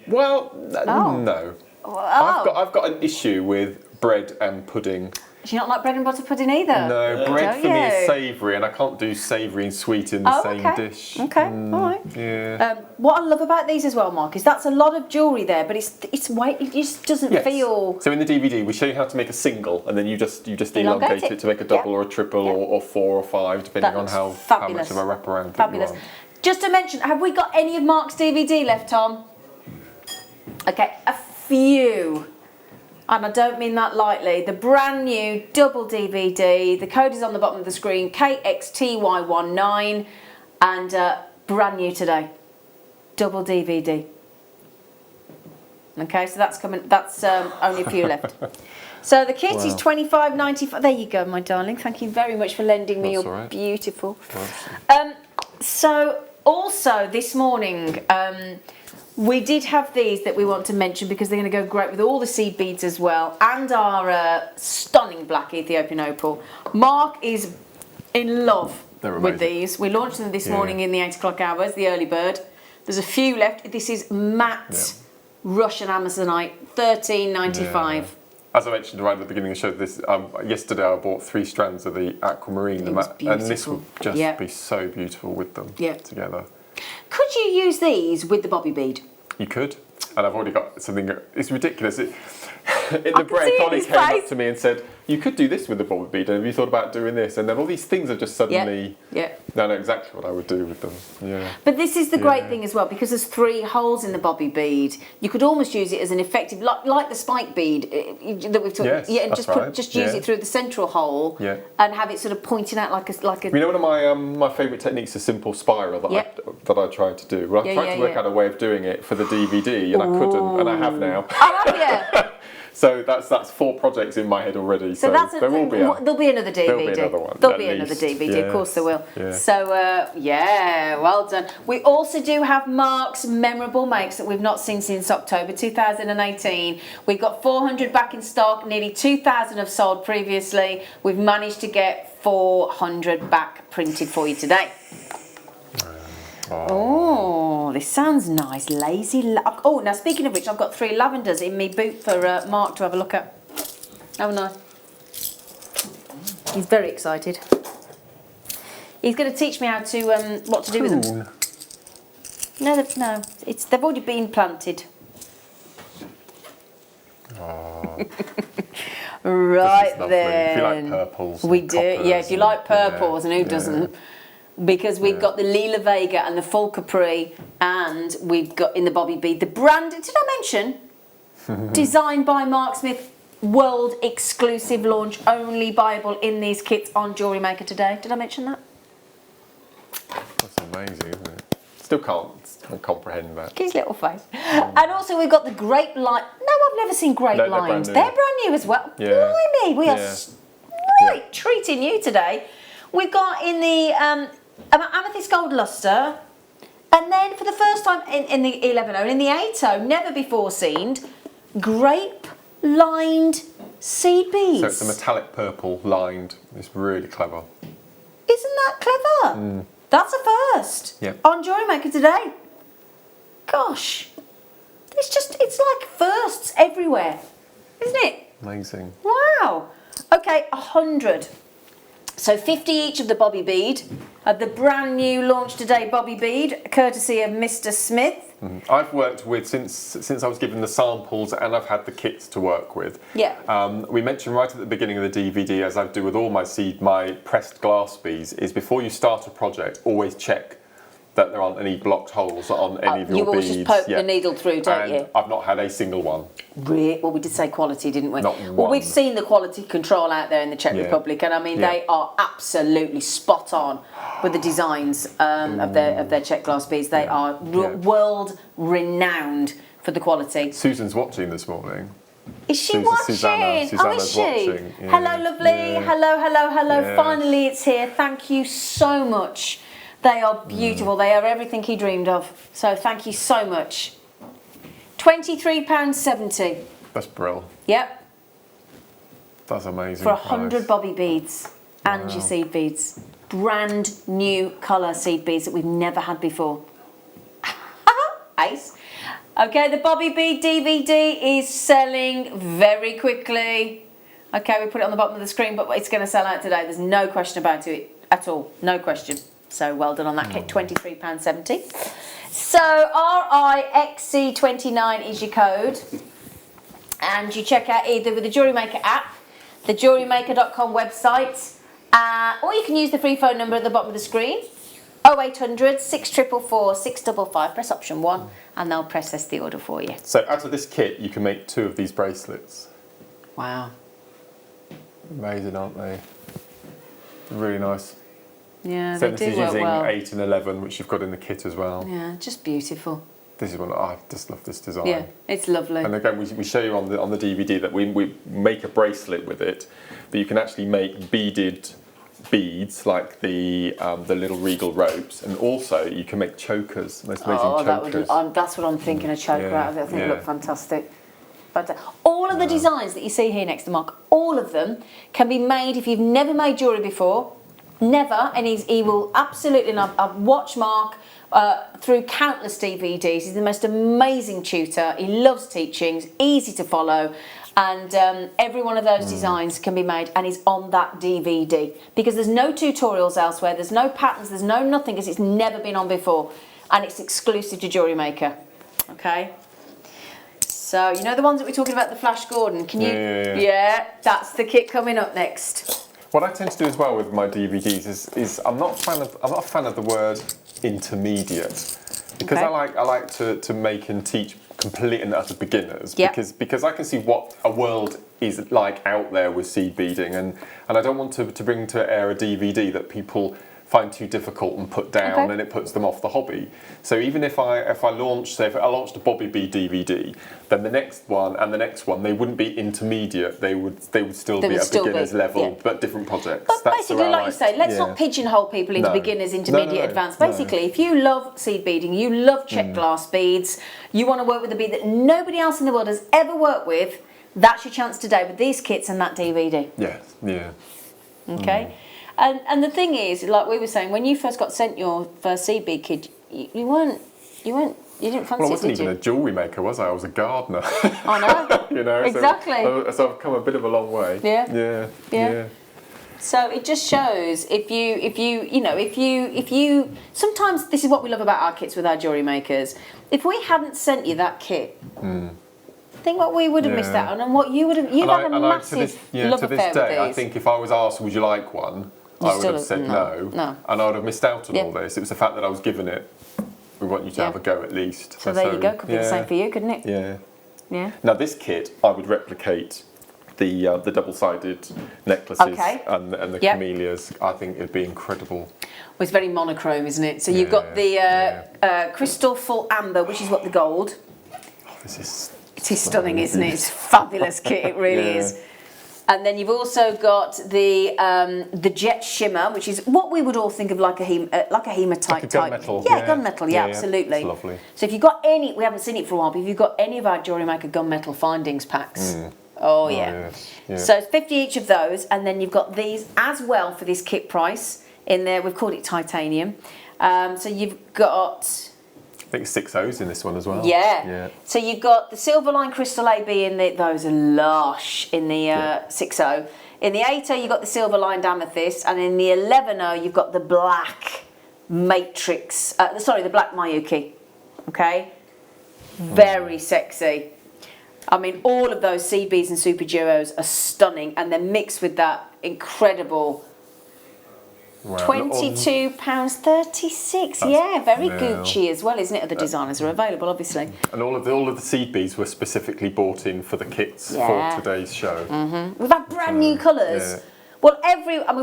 Speaker 2: Well, no.
Speaker 3: Oh.
Speaker 2: I've got an issue with bread and pudding.
Speaker 3: Do you not like bread and butter pudding either?
Speaker 2: No, bread
Speaker 3: Don't
Speaker 2: for me
Speaker 3: you?
Speaker 2: is savoury, and I can't do savoury and sweet in the same dish.
Speaker 3: Okay, all right.
Speaker 2: Yeah.
Speaker 3: What I love about these as well, Mark, is that's a lot of jewellery there, but it's weight. It just doesn't feel.
Speaker 2: So in the DVD, we show you how to make a single, and then you just elongate it to make a double or a triple or 4 or 5, depending on how much of a wraparound that you want.
Speaker 3: Just to mention, have we got any of Mark's DVD left, Tom? Okay, a few. And I don't mean that lightly. The brand new double DVD. The code is on the bottom of the screen, KXTY19, and brand new today. Double DVD. Okay, so that's coming. That's only a few left. So the kit is $25.95. There you go, my darling. Thank you very much for lending me your beautiful. So also this morning. We did have these that we want to mention because they're going to go great with all the seed beads as well, and our stunning black Ethiopian opal. Mark is in love with these. We launched them this morning in the 8 o'clock hours, the early bird. There's a few left. This is matte Russian Amazonite, $13.95.
Speaker 2: As I mentioned right at the beginning of the show, this yesterday I bought 3 strands of the aquamarine, and this would just be so beautiful with them together.
Speaker 3: Could you use these with the bobby bead?
Speaker 2: You could, and I've already got something. It's ridiculous. In the break, Ollie came up to me and said, "You could do this with the bobby bead, and have you thought about doing this?" And then all these things are just suddenly. I know exactly what I would do with them. Yeah.
Speaker 3: But this is the great thing as well, because there's 3 holes in the bobby bead. You could almost use it as an effective, like the spike bead that we've talked. And just use it through the central hole and have it sort of pointing out like a.
Speaker 2: You know, one of my favourite techniques is simple spiral that I tried to do. Well, I tried to work out a way of doing it for the DVD, and I couldn't, and I have now.
Speaker 3: Oh, have you?
Speaker 2: So that's 4 projects in my head already. So there will be
Speaker 3: there'll be another DVD.
Speaker 2: There'll be another one.
Speaker 3: There'll be another DVD. Of course there will.
Speaker 2: Yeah.
Speaker 3: So well done. We also do have Mark's memorable makes that we've not seen since October 2018. We've got 400 back in stock. Nearly 2,000 have sold previously. We've managed to get 400 back printed for you today. Oh, this sounds nice. Oh, now speaking of which, I've got 3 lavenders in me boot for Mark to have a look at. Haven't I? He's very excited. He's going to teach me how to what to do with them. No, they've already been planted. Right then.
Speaker 2: If you like purples,
Speaker 3: we do. Yeah, if you like purples, and who doesn't? Because we've got the Lila Vega and the Full Capri, and we've got in the bobby bead the brand. Did I mention? Designed by Mark Smith, world exclusive launch, only buyable in these kits on Jewellery Maker today. Did I mention that?
Speaker 2: That's amazing, isn't it? Still can't comprehend that.
Speaker 3: His little face. And also we've got the grape line. No, I've never seen grape lines. They're brand new as well. Blimey, we are treating you today. We've got in the amethyst gold luster, and then for the first time in the 11.0 and in the 8.0, never before seen, grape lined seed beads.
Speaker 2: So it's a metallic purple lined. It's really clever.
Speaker 3: Isn't that clever? That's a first on Jewellery Maker today. Gosh, it's like firsts everywhere, isn't it?
Speaker 2: Amazing.
Speaker 3: Wow. Okay, 100. So 50 each of the bobby bead, of the brand new launch today bobby bead, courtesy of Mr. Smith.
Speaker 2: I've worked with, since I was given the samples, and I've had the kits to work with.
Speaker 3: Yeah.
Speaker 2: We mentioned right at the beginning of the DVD, as I do with all my pressed glass beads, is before you start a project, always check that there aren't any blocked holes on any of your beads.
Speaker 3: You always just poke the needle through, don't you?
Speaker 2: I've not had a single one.
Speaker 3: Really? Well, we did say quality, didn't we?
Speaker 2: Not
Speaker 3: well,
Speaker 2: one.
Speaker 3: We've seen the quality control out there in the Czech Republic, and I mean they are absolutely spot on with the designs of their Czech glass beads. They are world renowned for the quality.
Speaker 2: Susan's watching this morning.
Speaker 3: Is she watching?
Speaker 2: Susanna's
Speaker 3: is she?
Speaker 2: watching.
Speaker 3: Hello, lovely. Hello. Finally, it's here. Thank you so much. They are beautiful. They are everything he dreamed of. So thank you so much. £23.70.
Speaker 2: That's brilliant.
Speaker 3: Yep.
Speaker 2: That's amazing.
Speaker 3: For 100 bobby beads and your seed beads. Brand new colour seed beads that we've never had before. Ace. Okay, the Bobby Bead DVD is selling very quickly. Okay, we put it on the bottom of the screen, but it's going to sell out today. There's no question about it at all. No question. So well done on that kit, £23.70. So RIXC29 is your code. And you check out either with the Jewellery Maker app, the JewelleryMaker.com website, or you can use the free phone number at the bottom of the screen. 0800 644 655. Press option 1 and they'll process the order for you.
Speaker 2: So out of this kit, you can make 2 of these bracelets.
Speaker 3: Wow.
Speaker 2: Amazing, aren't they? Really nice.
Speaker 3: Yeah,
Speaker 2: so
Speaker 3: they
Speaker 2: this
Speaker 3: do
Speaker 2: is
Speaker 3: work
Speaker 2: using
Speaker 3: well.
Speaker 2: 8 and 11, which you've got in the kit as well.
Speaker 3: Yeah, just beautiful.
Speaker 2: This is one I just love this design.
Speaker 3: Yeah, it's lovely.
Speaker 2: And again, we show you on the DVD that we make a bracelet with it, but you can actually make beaded beads like the little regal ropes, and also you can make chokers. Most amazing chokers.
Speaker 3: That's what I'm thinking. A choker out of it. I think it looked fantastic. But all of the
Speaker 2: Uh-huh.
Speaker 3: designs that you see here next to Mark, all of them can be made if you've never made jewellery before. Never, and he will absolutely not. I've watched Mark through countless DVDs. He's the most amazing tutor. He loves teaching. He's easy to follow. And every one of those designs can be made and is on that DVD. Because there's no tutorials elsewhere, there's no patterns, there's no nothing, because it's never been on before. And it's exclusive to Jewellery Maker. Okay? So, you know the ones that we're talking about, the Flash Gordon? Can you? Yeah, that's the kit coming up next.
Speaker 2: What I tend to do as well with my DVDs is I'm not a fan of the word intermediate, because I like to make and teach complete and utter beginners, because I can see what a world is like out there with seed beading, and I don't want to bring to air a DVD that people find too difficult and put down, and it puts them off the hobby. So even if I launched a Bobby Bead DVD, then the next one and the next one, they wouldn't be intermediate. They would still be at beginner's level, but different projects.
Speaker 3: But
Speaker 2: that's
Speaker 3: basically, like you say, let's not pigeonhole people into beginners, intermediate, advanced. Basically, if you love seed beading, you love Czech glass beads, you want to work with a bead that nobody else in the world has ever worked with, that's your chance today with these kits and that DVD.
Speaker 2: Yes, yeah.
Speaker 3: Okay? And the thing is, like we were saying, when you first got sent your first seed bead kit, you didn't fancy
Speaker 2: Well, I wasn't
Speaker 3: it, did
Speaker 2: even
Speaker 3: you?
Speaker 2: a jewellery maker, was I? I was a gardener.
Speaker 3: I know.
Speaker 2: You know,
Speaker 3: Exactly.
Speaker 2: So I've come a bit of a long way.
Speaker 3: Yeah. So it just shows if you sometimes this is what we love about our kits with our jewellery makers. If we hadn't sent you that kit, think what we would have missed out on, and what you would have. You've had a massive love
Speaker 2: to this
Speaker 3: affair
Speaker 2: day,
Speaker 3: with
Speaker 2: I
Speaker 3: these.
Speaker 2: think if I was asked, would you like one? I would have said no, and I would have missed out on all this. It was the fact that I was given it. We want you to have a go at least.
Speaker 3: So there you go. Could be the same for you, couldn't it?
Speaker 2: Yeah. Now this kit, I would replicate the double-sided necklaces and the camellias. I think it'd be incredible.
Speaker 3: Well, it's very monochrome, isn't it? So you've got the crystal full amber, which is what the gold.
Speaker 2: Oh, this is.
Speaker 3: It is stunning, isn't it? It's a fabulous kit. It really is. And then you've also got the jet shimmer, which is what we would all think of like a hematite
Speaker 2: like a gunmetal.
Speaker 3: Yeah, gunmetal. Yeah, absolutely.
Speaker 2: It's lovely.
Speaker 3: So if you've got any, we haven't seen it for a while, but if you've got any of our Jewellery Maker gunmetal findings packs, oh yeah. So it's 50 each of those, and then you've got these as well for this kit price in there. We've called it titanium. So you've got.
Speaker 2: I think 6 O's in this one as well.
Speaker 3: Yeah. So you've got the Silverline Crystal AB in the, those are lush in the 6O. In the 8O you've got the Silverline Amethyst, and in the 11O you've got the black Matrix, the black Mayuki. Okay? Very sexy. I mean, all of those CBs and Super Duos are stunning, and they're mixed with that incredible £22.36. Yeah, very Gucci as well, isn't it? Other designers are available, obviously.
Speaker 2: And all of the seed beads were specifically bought in for the kits for today's show.
Speaker 3: We've had brand new colours. Well,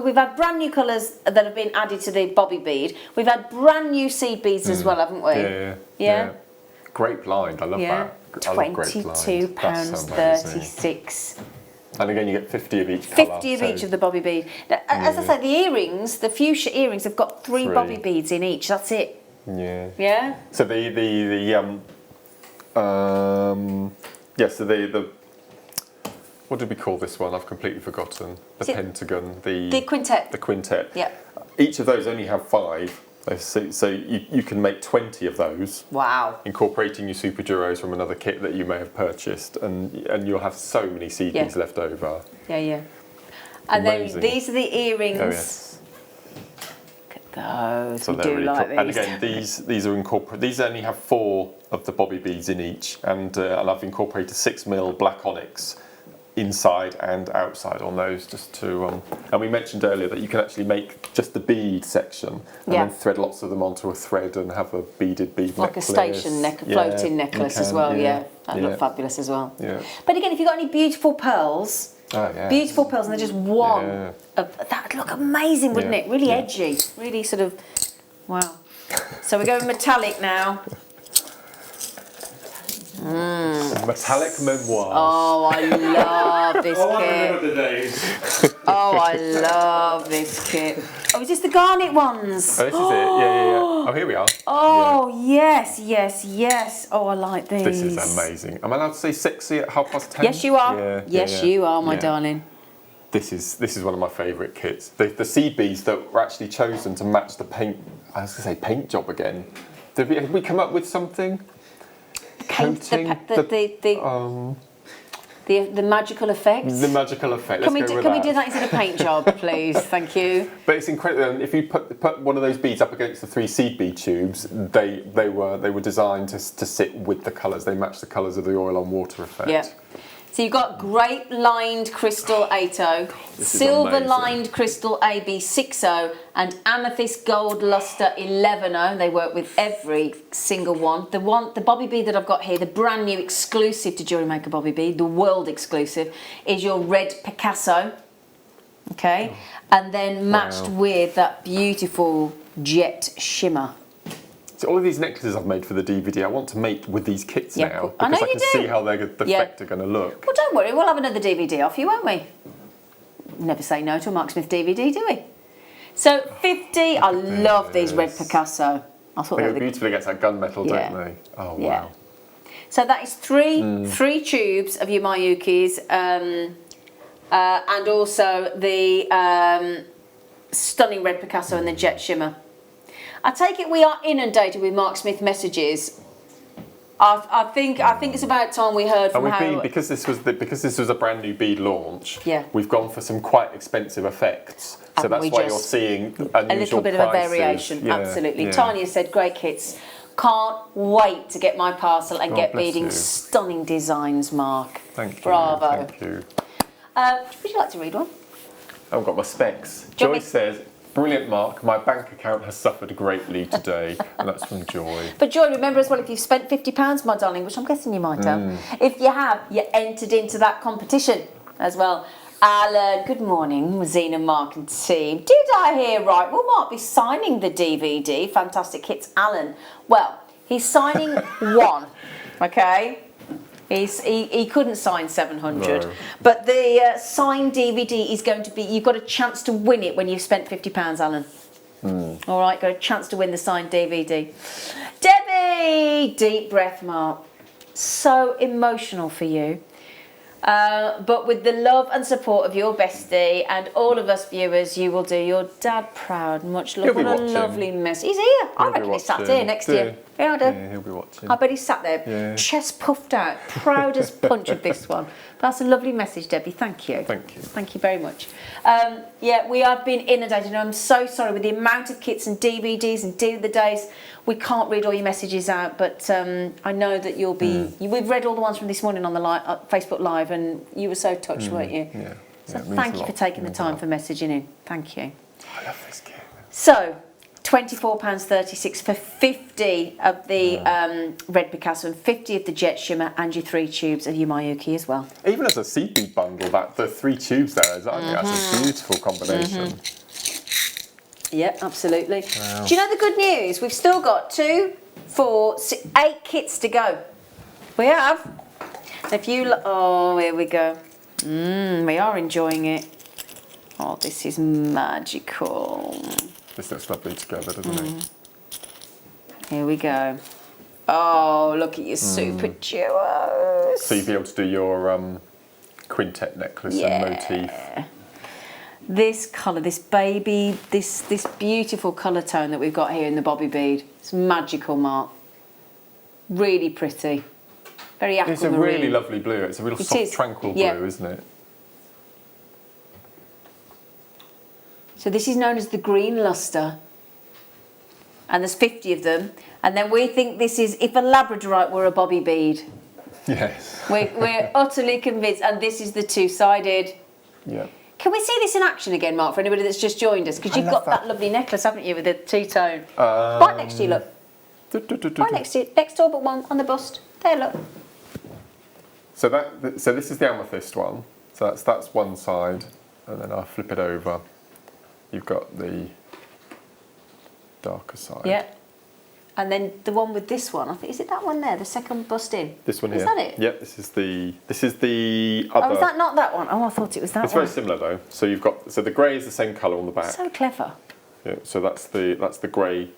Speaker 3: we've had brand new colours that have been added to the Bobby bead. We've had brand new seed beads as well, haven't we?
Speaker 2: Yeah. Great blind. I love that.
Speaker 3: £22.36.
Speaker 2: And again, you get 50 of each
Speaker 3: 50
Speaker 2: colour.
Speaker 3: of each of the bobby bead. Now, as I say, the earrings, the fuchsia earrings, have got three bobby beads in each. That's it.
Speaker 2: Yeah.
Speaker 3: Yeah?
Speaker 2: So the what did we call this one? I've completely forgotten. The pentagon,
Speaker 3: the quintet.
Speaker 2: The quintet.
Speaker 3: Yeah.
Speaker 2: Each of those only have 5. So you can make 20 of those.
Speaker 3: Wow.
Speaker 2: Incorporating your super duros from another kit that you may have purchased, and you'll have so many CDs left over.
Speaker 3: Yeah, yeah. And
Speaker 2: Amazing.
Speaker 3: then these are the earrings.
Speaker 2: Oh, yes.
Speaker 3: Look at those.
Speaker 2: So
Speaker 3: we
Speaker 2: they're
Speaker 3: do
Speaker 2: really
Speaker 3: like
Speaker 2: cool.
Speaker 3: these.
Speaker 2: And again, these are incorporated. These only have 4 of the bobby beads in each, and I've incorporated 6mm black onyx inside and outside on those, just to and we mentioned earlier that you can actually make just the bead section and then thread lots of them onto a thread and have a beaded bead
Speaker 3: like
Speaker 2: necklace.
Speaker 3: a station floating necklace as well. That look fabulous as well.
Speaker 2: Yeah.
Speaker 3: But again, if you've got any beautiful pearls, beautiful pearls, and they're just one of that would look amazing, wouldn't it? Really edgy, really sort of wow. So we're going metallic now.
Speaker 2: Metallic memoirs.
Speaker 3: Oh, I love this kit.
Speaker 4: I remember the days.
Speaker 3: Oh, I love this kit. Oh, is this the garnet ones?
Speaker 2: Oh, this is it. Yeah. Oh, here we are.
Speaker 3: Oh, yes, yes, yes. Oh, I like these.
Speaker 2: This is amazing. Am I allowed to say sexy at 10:30?
Speaker 3: Yes, you are.
Speaker 2: Yeah,
Speaker 3: yes, you are, my darling.
Speaker 2: This is one of my favourite kits. The seed beads that were actually chosen to match the paint. I was going to say paint job again. Have we come up with something? Coating,
Speaker 3: the magical effects.
Speaker 2: The magical effect.
Speaker 3: Can we do that instead of paint job, please? Thank you.
Speaker 2: But it's incredible. If you put one of those beads up against the 3 seed bead tubes, they were designed to sit with the colours. They match the colours of the oil on water effect.
Speaker 3: Yeah. So you've got grape lined crystal 80, silver lined crystal AB 60, and amethyst gold luster 11. They work with every single one. The bobby bead that I've got here, the brand new exclusive to Jewellery Maker bobby bead, the world exclusive, is your red Picasso. Okay, and then matched with that beautiful jet shimmer.
Speaker 2: So all of these necklaces I've made for the DVD, I want to make with these kits now,
Speaker 3: cool.
Speaker 2: because I can see how the effect are going to look.
Speaker 3: Well, don't worry, we'll have another DVD off you, won't we? Never say no to a Mark Smith DVD, do we? So 50, I love these red Picasso. I thought
Speaker 2: they go beautifully against that gunmetal, don't they? Oh, wow.
Speaker 3: So that is three tubes of your Mayukis, and also the stunning red Picasso and the jet shimmer. I take it we are inundated with Mark Smith messages. I think it's about time we heard from how...
Speaker 2: because this was a brand new bead launch.
Speaker 3: Yeah.
Speaker 2: We've gone for some quite expensive effects, so that's why you're seeing
Speaker 3: a little bit of a variation.
Speaker 2: Yeah,
Speaker 3: absolutely.
Speaker 2: Yeah.
Speaker 3: Tanya said, "Great kits. Can't wait to get my parcel and get beading
Speaker 2: you.
Speaker 3: Stunning designs, Mark."
Speaker 2: Thank you.
Speaker 3: Bravo.
Speaker 2: Thank you.
Speaker 3: Would you like to read one?
Speaker 2: I've got my specs. Joy says, "Brilliant, Mark. My bank account has suffered greatly today." And that's from Joy.
Speaker 3: But Joy, remember as well, if you've spent £50, my darling, which I'm guessing you might have, if you have, you entered into that competition as well. Alan, good morning, Zena, Mark and team. Did I hear right? Will Mark be signing the DVD? Fantastic kits, Alan. Well, he's signing one, okay? He couldn't sign 700, but the signed DVD is going to be, you've got a chance to win it when you've spent £50, Alan. All right, got a chance to win the signed DVD. Debbie, deep breath, Mark. So emotional for you. But with the love and support of your bestie and all of us viewers, you will do your dad proud. Much love. What a lovely mess. He's here. I reckon he's sat here next to you. Yeah, I do.
Speaker 2: Yeah, he'll be watching.
Speaker 3: I bet he's sat there, chest puffed out, proud as punch of this one. That's a lovely message, Debbie. Thank you.
Speaker 2: Thank you.
Speaker 3: Thank you very much. Yeah, we have been inundated, and I'm so sorry with the amount of kits and DVDs and deal of the days. We can't read all your messages out, but I know that you'll be. We've read all the ones from this morning on the Facebook Live, and you were so touched, weren't you?
Speaker 2: Yeah.
Speaker 3: So thank you for taking the time for messaging in. Thank you.
Speaker 2: I love this kit.
Speaker 3: So, £24.36 for 50 of the red Picasso and 50 of the jet shimmer, and your 3 tubes of your Mayuki as well.
Speaker 2: Even as a seed bead bundle, the 3 tubes there, I think that's a beautiful combination.
Speaker 3: Yeah, absolutely. Wow. Do you know the good news? We've still got 2, 4, 6, 8 kits to go. We have. If you, oh, here we go. We are enjoying it. Oh, this is magical.
Speaker 2: This looks lovely together, doesn't it?
Speaker 3: Here we go. Oh, look at your super duos.
Speaker 2: So you'd be able to do your quintet necklace and motif.
Speaker 3: This colour, this baby, this beautiful colour tone that we've got here in the Bobby bead. It's magical, Mark. Really pretty. Very aquamarine.
Speaker 2: It's a really lovely blue. It's a real soft, tranquil blue, isn't it?
Speaker 3: So this is known as the green luster. And there's 50 of them. And then we think this is, if a labradorite were a Bobby bead.
Speaker 2: Yes.
Speaker 3: We're utterly convinced. And this is the two-sided.
Speaker 2: Yeah.
Speaker 3: Can we see this in action again, Mark, for anybody that's just joined us? Because you've got that lovely necklace, haven't you, with the two-tone? Right next to you, look. Right next to you. Next to all but one on the bust. There, look.
Speaker 2: So this is the amethyst one. So that's one side. And then I'll flip it over. You've got the darker side.
Speaker 3: Yeah. And then the one with this one, I think, is it that one there, the second bust in?
Speaker 2: This one here.
Speaker 3: Is that it?
Speaker 2: Yep, this is the other.
Speaker 3: Oh, is that not that one? Oh, I thought it was that
Speaker 2: It's
Speaker 3: one.
Speaker 2: very similar though. So you've got, so the grey is the same colour on the back.
Speaker 3: So clever.
Speaker 2: Yeah, so that's the grey.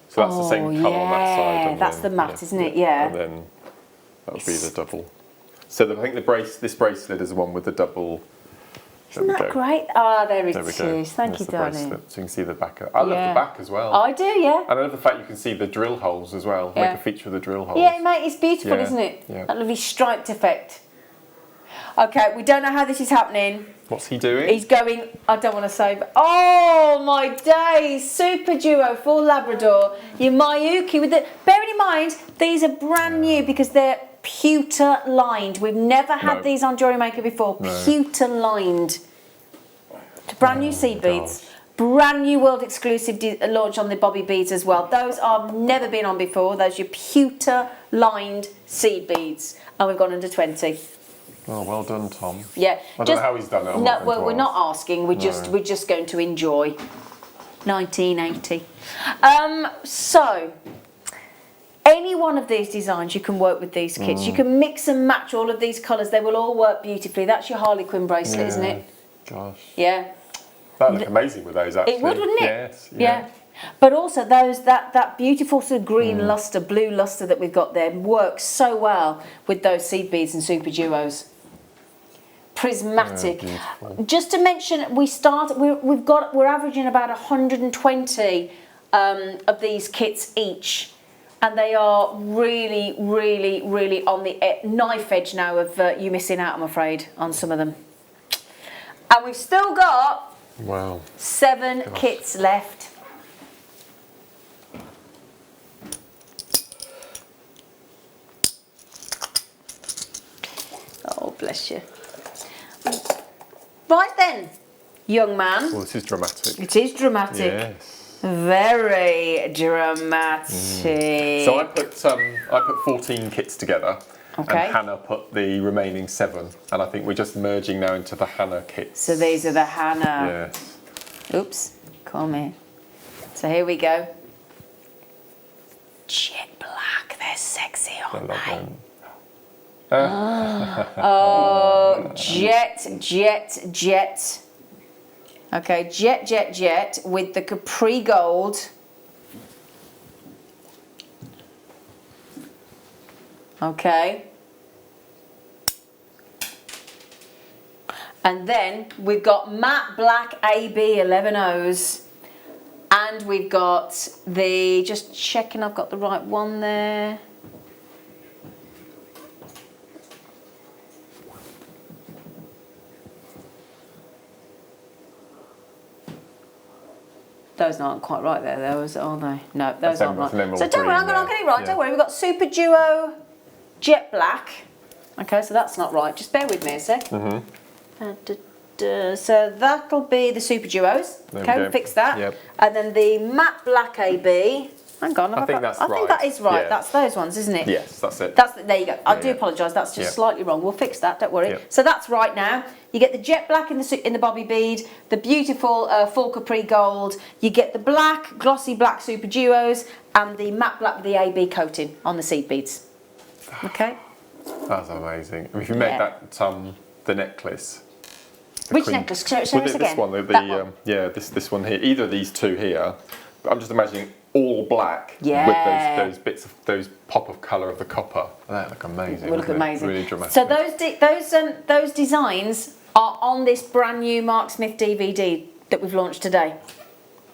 Speaker 2: So that's the same colour on that side. And
Speaker 3: that's
Speaker 2: then,
Speaker 3: the matte, isn't it? Yeah.
Speaker 2: And then that would be the double. So I think this bracelet is the one with the double.
Speaker 3: Isn't that great? Ah, there it
Speaker 2: There we
Speaker 3: is.
Speaker 2: go.
Speaker 3: Thank
Speaker 2: There's
Speaker 3: you,
Speaker 2: the
Speaker 3: darling.
Speaker 2: bracelet, so you can see the back. I love the back as well.
Speaker 3: I do, yeah.
Speaker 2: And I love the fact you can see the drill holes as well.
Speaker 3: Yeah.
Speaker 2: Make a feature of the drill holes.
Speaker 3: Yeah, mate, it's beautiful,
Speaker 2: Yeah,
Speaker 3: isn't it?
Speaker 2: yeah.
Speaker 3: That lovely striped effect. Okay, we don't know how this is happening.
Speaker 2: What's he doing?
Speaker 3: He's going, I don't want to say, but oh my days, super duo for Labrador. Your Mayuki with the, bearing in mind, these are brand new because they're pewter lined. We've never had these on Jewellery Maker before, pewter lined. Brand new seed beads, brand new world exclusive launch on the Bobby beads as well. Those are never been on before. Those are your pewter lined seed beads, and we've gone under 20.
Speaker 2: Oh, well done, Tom.
Speaker 3: Yeah,
Speaker 2: I don't know how he's done it.
Speaker 3: No, well, we're not asking. We're just going to enjoy. 1980. So. Any one of these designs, you can work with these kits. You can mix and match all of these colours. They will all work beautifully. That's your Harlequin bracelet, isn't it?
Speaker 2: Gosh.
Speaker 3: Yeah.
Speaker 2: That would look amazing with those, actually.
Speaker 3: It would, wouldn't it?
Speaker 2: Yes.
Speaker 3: Yeah. But also that beautiful sort of green luster, blue luster that we've got there works so well with those seed beads and super duos. Prismatic. Just to mention, we're averaging about 120 of these kits each. And they are really, really, really on the knife edge now of you missing out, I'm afraid, on some of them. And we've still got 7 kits left. Oh, bless you. Right then, young man.
Speaker 2: Well, this is dramatic.
Speaker 3: It is dramatic.
Speaker 2: Yes.
Speaker 3: Very dramatic.
Speaker 2: So I put 14 kits together,
Speaker 3: and
Speaker 2: Hannah put the remaining 7, and I think we're just merging now into the Hannah kits.
Speaker 3: So these are the Hannah.
Speaker 2: Yes.
Speaker 3: Oops, come here. So here we go. Jet black, they're sexy, aren't they? Oh, jet. Okay, jet with the Capri Gold. Okay. And then we've got matte black AB 11Os. And we've got the, just checking I've got the right one there. Those aren't quite right there, those, are they? No, those aren't right. So don't worry, I'm going to get it right, don't worry. We've got Super Duo Jet Black. Okay, so that's not right. Just bear with me a sec. So that'll be the Super Duos. Okay, we'll fix that.
Speaker 2: Yep.
Speaker 3: And then the Matte Black AB. Hang on, I think that is right.
Speaker 2: Yeah.
Speaker 3: That's those ones, isn't it?
Speaker 2: Yes, that's it.
Speaker 3: There you go. I do apologise. That's just slightly wrong. We'll fix that. Don't worry. So that's right now. You get the jet black in the Bobby bead, the beautiful full Capri Gold. You get the black, glossy black Super Duos, and the matte black with the AB coating on the seed beads. Okay.
Speaker 2: That's amazing. If you made that the necklace.
Speaker 3: Which necklace? Show us again.
Speaker 2: This one,
Speaker 3: That one.
Speaker 2: yeah, this one here. Either of these two here. But I'm just imagining all black
Speaker 3: Yeah.
Speaker 2: with those bits of those pop of colour of the copper. That look amazing.
Speaker 3: Will look
Speaker 2: wouldn't it?
Speaker 3: amazing.
Speaker 2: Really dramatic.
Speaker 3: So those designs are on this brand new Mark Smith DVD that we've launched today.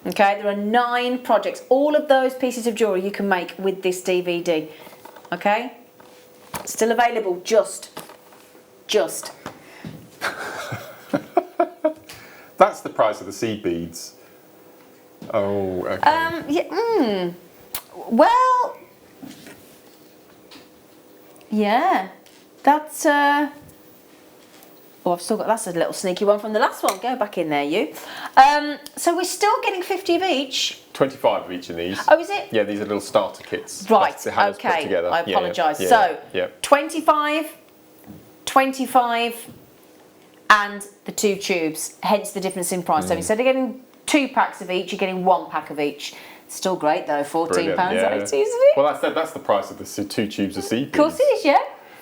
Speaker 3: Okay, there are 9 projects. All of those pieces of jewellery you can make with this DVD. Okay, still available. Just.
Speaker 2: That's the price of the seed beads. Oh, okay.
Speaker 3: Yeah. Well. Yeah. That's. Oh, I've still got. That's a little sneaky one from the last one. Go back in there, you. So we're still getting 50 of each.
Speaker 2: 25 of each of these.
Speaker 3: Oh, is it?
Speaker 2: Yeah, these are little starter kits.
Speaker 3: Right.
Speaker 2: That's how it's put
Speaker 3: Okay.
Speaker 2: together.
Speaker 3: I apologise.
Speaker 2: Yeah,
Speaker 3: So
Speaker 2: yeah.
Speaker 3: 25, 25, and the 2 tubes. Hence the difference in price. So instead of getting 2 packs of each, you're getting 1 pack of each. Still great though. £14.80, isn't it?
Speaker 2: Well, that's the price of the 2 tubes of seed beads.
Speaker 3: Of course it is, yeah.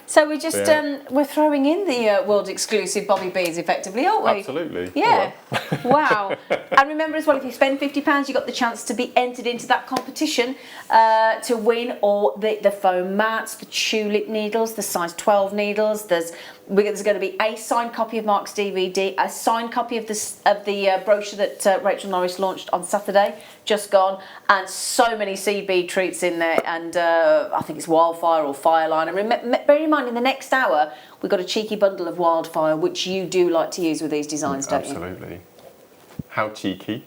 Speaker 3: So we're just we're throwing in the world exclusive Bobby beads effectively, aren't we?
Speaker 2: Absolutely.
Speaker 3: Yeah. Wow. And remember as well, if you spend £50, you got the chance to be entered into that competition to win all the foam mats, the tulip needles, the size 12 needles. There's going to be a signed copy of Mark's DVD, a signed copy of the brochure that Rachel Norris launched on Saturday, just gone, and so many seed bead treats in there. And I think it's Wildfire or Fireline. And bear in mind, in the next hour, we've got a cheeky bundle of Wildfire, which you do like to use with these designs, don't you?
Speaker 2: Absolutely. How cheeky?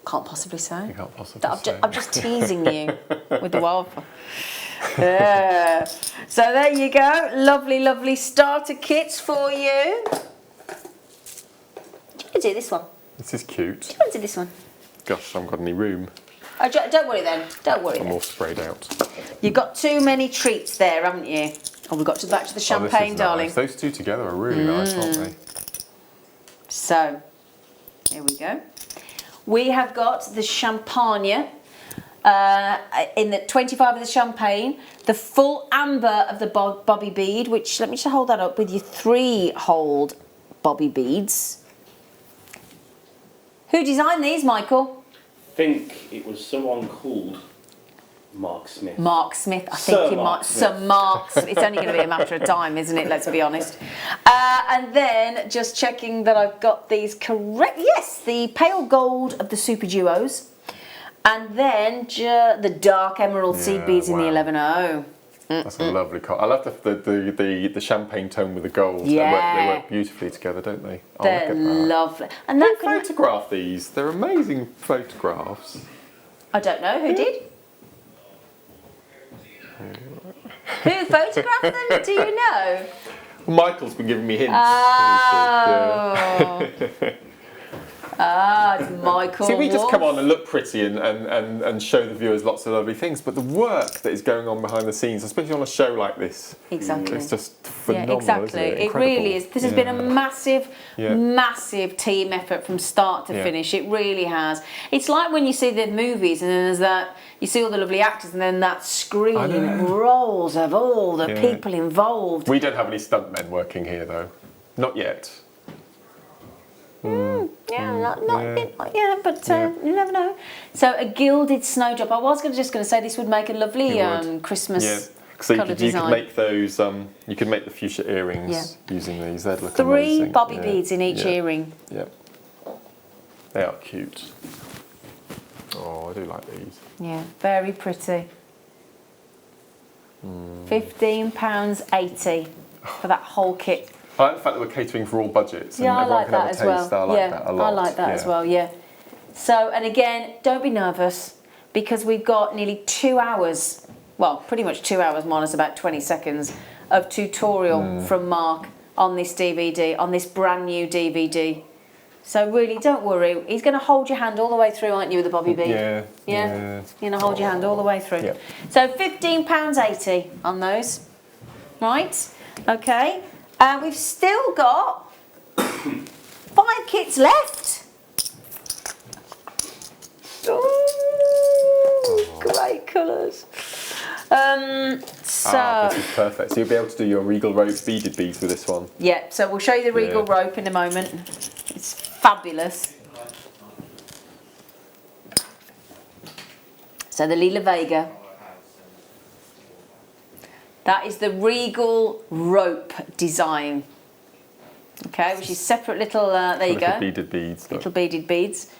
Speaker 3: Can't possibly say.
Speaker 2: You can't possibly say.
Speaker 3: I'm just teasing you with the Wildfire. Yeah. So there you go. Lovely, lovely starter kits for you. Do you want to do this one?
Speaker 2: This is cute.
Speaker 3: Do you want to do this one?
Speaker 2: Gosh, I haven't got any room.
Speaker 3: Oh, don't worry then. Don't worry.
Speaker 2: I'm all sprayed out.
Speaker 3: You've got too many treats there, haven't you? Oh, we've got back to the champagne,
Speaker 2: this is
Speaker 3: darling.
Speaker 2: Nice. Those two together are really nice, aren't they?
Speaker 3: So, here we go. We have got the champagne. In the 25 of the champagne, the full amber of the bobby bead, which, let me just hold that up with your 3-hold bobby beads. Who designed these, Michael?
Speaker 4: I think it was someone called Mark Smith.
Speaker 3: Mark Smith, I think you might. Sir Mark Smith. It's only going to be a matter of time, isn't it? Let's be honest. And then just checking that I've got these correct. Yes, the pale gold of the Super Duos. And then the dark emerald seed beads in the 11-0.
Speaker 2: That's a lovely colour. I love the champagne tone with the gold.
Speaker 3: Yeah.
Speaker 2: They work beautifully together, don't they? Oh,
Speaker 3: They're
Speaker 2: look at that.
Speaker 3: lovely. And that
Speaker 2: Who photographed these? They're amazing photographs.
Speaker 3: I don't know who did. Who photographed them? Do you know?
Speaker 2: Well, Michael's been giving me hints.
Speaker 3: Oh. It's Michael.
Speaker 2: See, we just come on and look pretty and show the viewers lots of lovely things, but the work that is going on behind the scenes, especially on a show like this,
Speaker 3: exactly,
Speaker 2: it's just phenomenal.
Speaker 3: Yeah, exactly.
Speaker 2: Isn't it?
Speaker 3: It really is. This has been a massive,
Speaker 2: Yeah.
Speaker 3: massive team effort from start to
Speaker 2: Yeah.
Speaker 3: finish. It really has. It's like when you see the movies and then there's that, you see all the lovely actors and then that screen rolls of all the people involved.
Speaker 2: We don't have any stuntmen working here, though. Not yet.
Speaker 3: Not yet, but you never know. So a gilded snowdrop. I was just going to say this would make a lovely Christmas
Speaker 2: So
Speaker 3: colour
Speaker 2: you
Speaker 3: design.
Speaker 2: could make those. You could make the fuchsia earrings using these. They'd look
Speaker 3: 3
Speaker 2: amazing.
Speaker 3: bobby beads in each earring.
Speaker 2: Yep. They are cute. Oh, I do like these.
Speaker 3: Yeah, very pretty. £15.80 for that whole kit.
Speaker 2: I like the fact that we're catering for all budgets.
Speaker 3: Yeah,
Speaker 2: and
Speaker 3: I
Speaker 2: everyone
Speaker 3: like
Speaker 2: can
Speaker 3: that
Speaker 2: have a
Speaker 3: as
Speaker 2: taste.
Speaker 3: well.
Speaker 2: I like that a lot.
Speaker 3: I like that as well, yeah. So, and again, don't be nervous because we've got nearly 2 hours, well, pretty much 2 hours minus about 20 seconds of tutorial from Mark on this DVD, on this brand new DVD. So really, don't worry. He's going to hold your hand all the way through, aren't you, with the bobby bead?
Speaker 2: Yeah.
Speaker 3: You're going to hold your hand all the way through.
Speaker 2: Yeah.
Speaker 3: So £15.80 on those. Right? Okay. We've still got 5 kits left. Ooh, great colours. So
Speaker 2: this is perfect. So you'll be able to do your regal rope beaded beads with this one.
Speaker 3: yeah, so we'll show you the regal rope in a moment. It's fabulous. So the Lila Vega. That is the regal rope design. Okay, which is separate little, there you go.
Speaker 2: Beaded beads.
Speaker 3: Little beaded beads.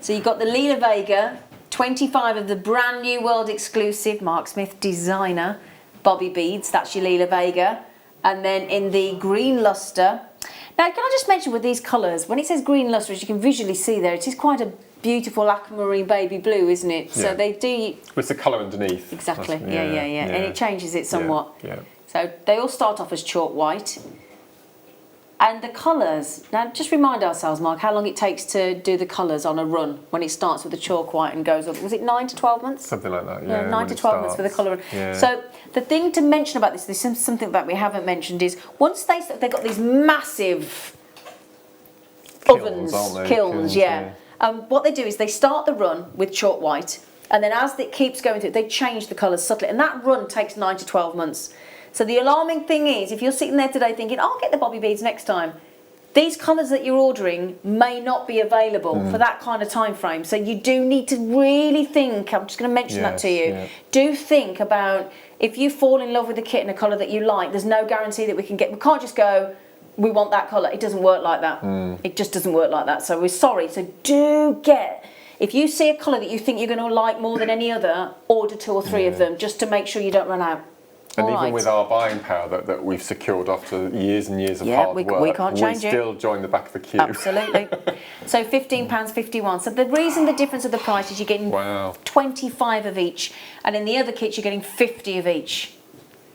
Speaker 3: So you've got the Lila Vega, 25 of the brand new world exclusive Mark Smith designer Bobby beads. That's your Lila Vega. And then in the green luster. Now, can I just mention with these colours, when it says green luster, as you can visually see there, it is quite a beautiful aquamarine baby blue, isn't it?
Speaker 2: Yeah.
Speaker 3: So they do...
Speaker 2: With the colour underneath.
Speaker 3: Exactly,
Speaker 2: That's,
Speaker 3: yeah. And it changes it somewhat.
Speaker 2: Yeah.
Speaker 3: So they all start off as chalk white. And the colours, now just remind ourselves, Mark, how long it takes to do the colours on a run when it starts with the chalk white and goes up. Was it 9 to 12 months?
Speaker 2: Something like that, yeah.
Speaker 3: 9 to 12 months for the colour run.
Speaker 2: Yeah.
Speaker 3: So the thing to mention about this is something that we haven't mentioned is once they've got these massive ovens, kilns, yeah. What they do is they start the run with chalk white, and then as it keeps going through, they change the colours subtly, and that run takes 9 to 12 months. So the alarming thing is, if you're sitting there today thinking, I'll get the Bobby beads next time, these colours that you're ordering may not be available for that kind of time frame. So you do need to really think, I'm just going to mention that to you, do think about if you fall in love with a kit in a colour that you like, there's no guarantee that we can't just go, we want that colour. It doesn't work like that. It just doesn't work like that. So we're sorry. So do get, if you see a colour that you think you're going to like more than any other, order 2 or 3 of them just to make sure you don't run out.
Speaker 2: And even with our buying power that we've secured after years and years of hard work,
Speaker 3: we can't change it.
Speaker 2: Still join the back of the queue.
Speaker 3: Absolutely. So £15.51. So the reason the difference of the price is you're getting 25 of each, and in the other kits you're getting 50 of each.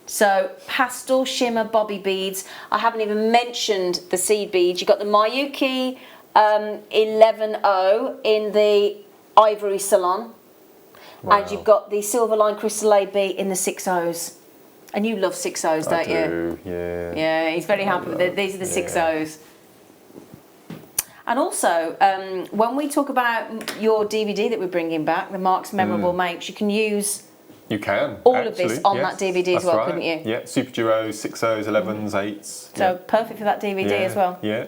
Speaker 3: So pastel shimmer Bobby beads. I haven't even mentioned the seed beads. You've got the Mayuki 11.0 in the Ivory Salon. And you've got the Silver Line Crystal AB in the 6.0s. And you love 6.0s, don't you?
Speaker 2: Yeah.
Speaker 3: Yeah, he's very happy with it. These are the 6.0s. And also, when we talk about your DVD that we're bringing back, the Mark's Memorable Makes, you can use all of this on that DVD as well, couldn't you?
Speaker 2: Yeah, Super Duos, 6.0s, 11s, 8s.
Speaker 3: So perfect for that DVD as well.
Speaker 2: Yeah.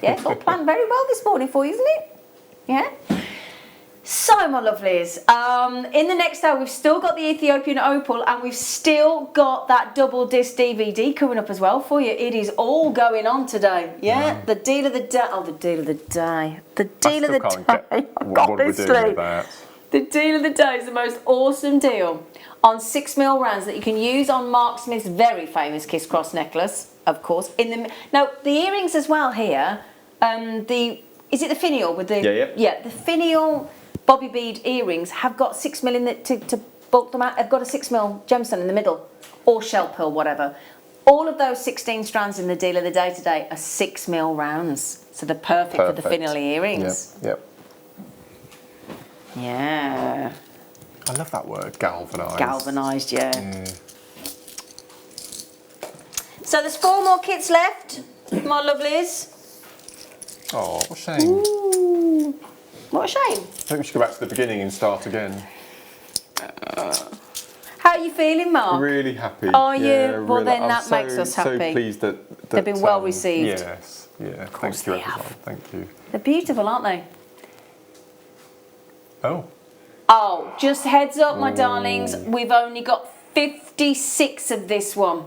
Speaker 3: Yeah, it's all planned very well this morning for you, isn't it? Yeah. So, my lovelies, in the next hour we've still got the Ethiopian Opal, and we've still got that double disc DVD coming up as well for you. It is all going on today. Yeah, the deal of the day. Oh, the deal of the day. The deal of the day.
Speaker 2: What we're doing with that.
Speaker 3: The deal of the day is the most awesome deal on 6mm rounds that you can use on Mark Smith's very famous Kisscross necklace, of course. Now, the earrings as well here, is it the finial with the... Yeah, the finial Bobby bead earrings have got 6mm in it to bulk them out. They've got a 6mm gemstone in the middle, or shell pearl, whatever. All of those 16 strands in the deal of the day today are 6mm rounds. So they're perfect for the finial earrings.
Speaker 2: Yep.
Speaker 3: Yeah.
Speaker 2: I love that word, galvanised.
Speaker 3: Galvanised, yeah. So there's 4 more kits left, my lovelies.
Speaker 2: Oh, what a shame.
Speaker 3: Ooh, what a shame.
Speaker 2: I think we should go back to the beginning and start again.
Speaker 3: How are you feeling, Mark?
Speaker 2: Really happy.
Speaker 3: Are you?
Speaker 2: Yeah,
Speaker 3: Well, then
Speaker 2: I'm
Speaker 3: that makes us happy.
Speaker 2: So pleased that
Speaker 3: they've been well received.
Speaker 2: Yes, yeah. Thank you, everyone. Thank you.
Speaker 3: They're beautiful, aren't they?
Speaker 2: Oh.
Speaker 3: Oh, just heads up, my darlings. We've only got 56 of this one,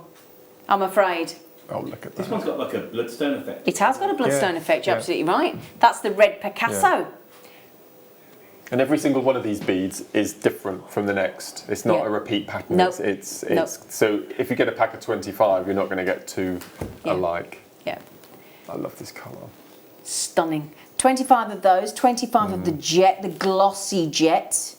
Speaker 3: I'm afraid.
Speaker 2: Oh, look at that.
Speaker 4: This one's got like a bloodstone effect.
Speaker 3: It has got a bloodstone effect, you're absolutely right. That's the red Picasso.
Speaker 2: And every single one of these beads is different from the next. It's not a repeat pattern.
Speaker 3: Nope.
Speaker 2: It's So if you get a pack of 25, you're not going to get 2 alike.
Speaker 3: Yeah.
Speaker 2: I love this colour.
Speaker 3: Stunning. 25 of those, 25 of the jet, the glossy jet.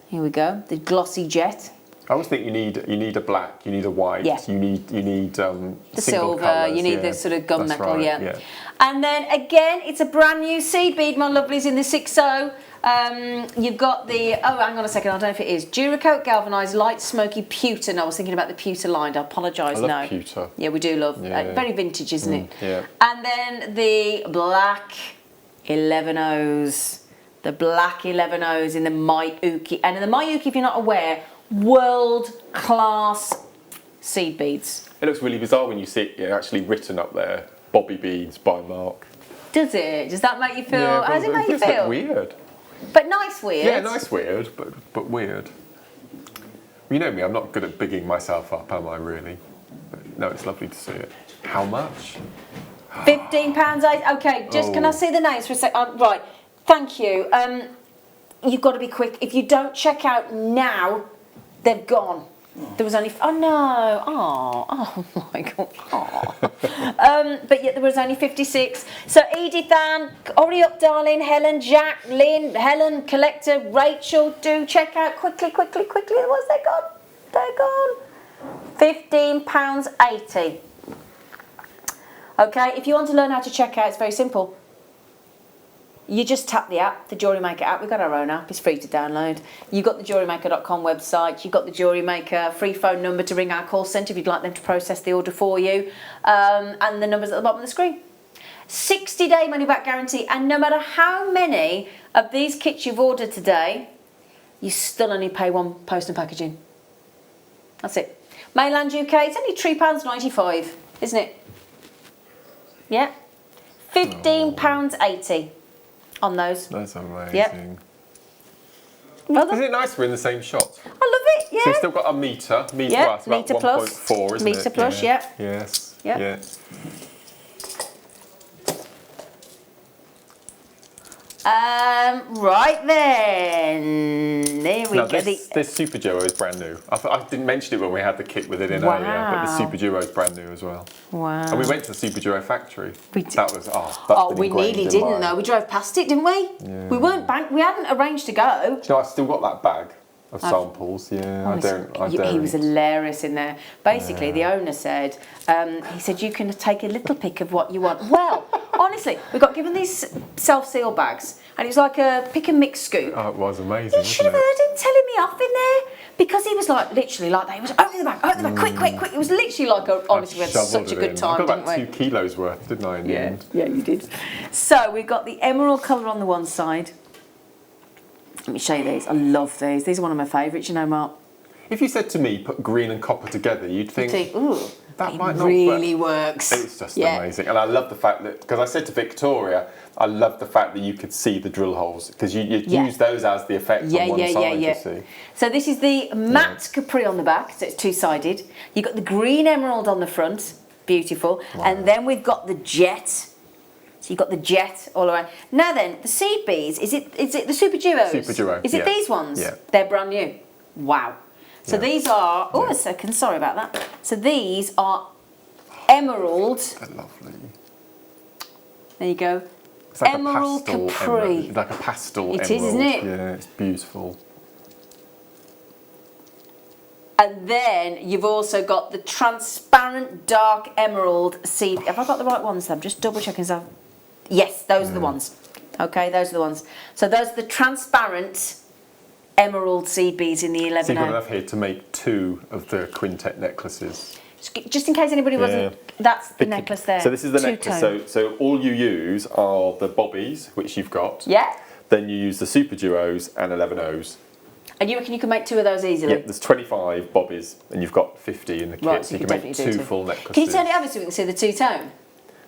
Speaker 3: Here we go, the glossy jet.
Speaker 2: I always think you need a black, you need a white, you need
Speaker 3: the
Speaker 2: single
Speaker 3: silver,
Speaker 2: colours,
Speaker 3: you need the sort of gunmetal,
Speaker 2: right,
Speaker 3: yeah. And then again, it's a brand new seed bead, my lovelies, in the 6.0. You've got the, oh, hang on a second, I don't know if it is, Duracoat Galvanised Light Smoky Pewter. No, I was thinking about the pewter lined, I apologise,
Speaker 2: I love pewter.
Speaker 3: Yeah, we do love, very vintage, isn't it?
Speaker 2: Yeah.
Speaker 3: And then the black 11.0s. The black 11.0s in the Mayuki. And in the Mayuki, if you're not aware, world-class seed beads.
Speaker 2: It looks really bizarre when you see it actually written up there, Bobby Beads by Mark.
Speaker 3: Does it? Does that make you feel?
Speaker 2: Yeah,
Speaker 3: how does it make you
Speaker 2: feels
Speaker 3: feel?
Speaker 2: Weird.
Speaker 3: But nice weird.
Speaker 2: Yeah, nice weird, but weird. You know me, I'm not good at bigging myself up, am I really? But no, it's lovely to see it. How much?
Speaker 3: £15. Okay, just can I see the names for a sec? Right, thank you. You've got to be quick. If you don't check out now, they've gone. There was only oh my god. But yet there was only 56. So Edith Ann, hurry up, darling. Helen, Jack, Lynn, Helen, Collector, Rachel, do check out quickly. Otherwise they're gone. £15.80. Okay, if you want to learn how to check out, it's very simple. You just tap the app, the Jewellery Maker app. We've got our own app, it's free to download. You've got the JewelleryMaker.com website, you've got the Jewellery Maker free phone number to ring our call centre if you'd like them to process the order for you, and the numbers at the bottom of the screen. 60-day money-back guarantee, and no matter how many of these kits you've ordered today, you still only pay one post and packaging. That's it. Mainland UK, it's only £3.95, isn't it? Yeah. £15.80 on those.
Speaker 2: That's amazing.
Speaker 3: Yep. Well done.
Speaker 2: Isn't it nice we're in the same shot?
Speaker 3: I love it, yeah.
Speaker 2: So you've still got a metre. Metre,
Speaker 3: Yeah,
Speaker 2: that's about
Speaker 3: metre plus.
Speaker 2: 1.4, isn't it?
Speaker 3: Metre plus, yeah.
Speaker 2: Yes.
Speaker 3: Yeah.
Speaker 2: Yeah.
Speaker 3: Right then. There we
Speaker 2: Now
Speaker 3: go.
Speaker 2: this Super Duo is brand new. I didn't mention it when we had the kit with it in earlier, but the Super Duo is brand new as well.
Speaker 3: Wow.
Speaker 2: And we went to the Super Duo factory.
Speaker 3: We did.
Speaker 2: That was
Speaker 3: we nearly didn't though. We drove past it, didn't we?
Speaker 2: Yeah.
Speaker 3: We weren't we hadn't arranged to go.
Speaker 2: Do you know, I still got that bag of samples. Yeah, I don't.
Speaker 3: He was hilarious in there. Basically, the owner said, he said, you can take a little pick of what you want. Well, honestly, we got given these self-seal bags, and it was like a pick and mix scoop.
Speaker 2: Oh, it was amazing.
Speaker 3: You should have heard him telling me off in there. Because he was like, literally like that. He was open the bag, quick. It was literally like, honestly, we had such a good time,
Speaker 2: I got
Speaker 3: didn't
Speaker 2: about
Speaker 3: we?
Speaker 2: 2 kilos worth, didn't I, in the end?
Speaker 3: Yeah, you did. So we've got the emerald colour on the one side. Let me show you these. I love these. These are one of my favourites, you know, Mark.
Speaker 2: If you said to me, put green and copper together, you'd think,
Speaker 3: ooh,
Speaker 2: that might not
Speaker 3: really works.
Speaker 2: It's just amazing. And I love the fact that, because I said to Victoria, I love the fact that you could see the drill holes, because you use those as the effect on one side, you see.
Speaker 3: So this is the matte capri on the back, so it's two-sided. You've got the green emerald on the front, beautiful. Wow. And then we've got the jet. So you've got the jet all around. Now then, the seed beads, is it the Super Duos?
Speaker 2: Super Duo,
Speaker 3: Is it these ones?
Speaker 2: Yeah.
Speaker 3: They're brand new. Wow. So these are, a second, sorry about that. So these are emerald.
Speaker 2: They're lovely.
Speaker 3: There you go.
Speaker 2: It's like
Speaker 3: Emerald
Speaker 2: a pastel
Speaker 3: capri.
Speaker 2: It's like a pastel emerald.
Speaker 3: It is, isn't it?
Speaker 2: Yeah, it's beautiful.
Speaker 3: And then you've also got the transparent dark emerald seed. Have I got the right ones? I'm just double checking. Yes, those are the ones. Okay, those are the ones. So those are the transparent emerald seed beads in the 11.
Speaker 2: So you've got enough here to make 2 of the quintet necklaces.
Speaker 3: Just in case anybody wasn't, that's the necklace there.
Speaker 2: So this is the necklace. So all you use are the bobbies, which you've got.
Speaker 3: Yeah.
Speaker 2: Then you use the Super Duos and 11Os.
Speaker 3: And you reckon you can make 2 of those easily?
Speaker 2: Yeah, there's 25 bobbies, and you've got 50 in the kit,
Speaker 3: right,
Speaker 2: so you can make 2 full necklaces.
Speaker 3: Can you turn it over so we can see the two-tone?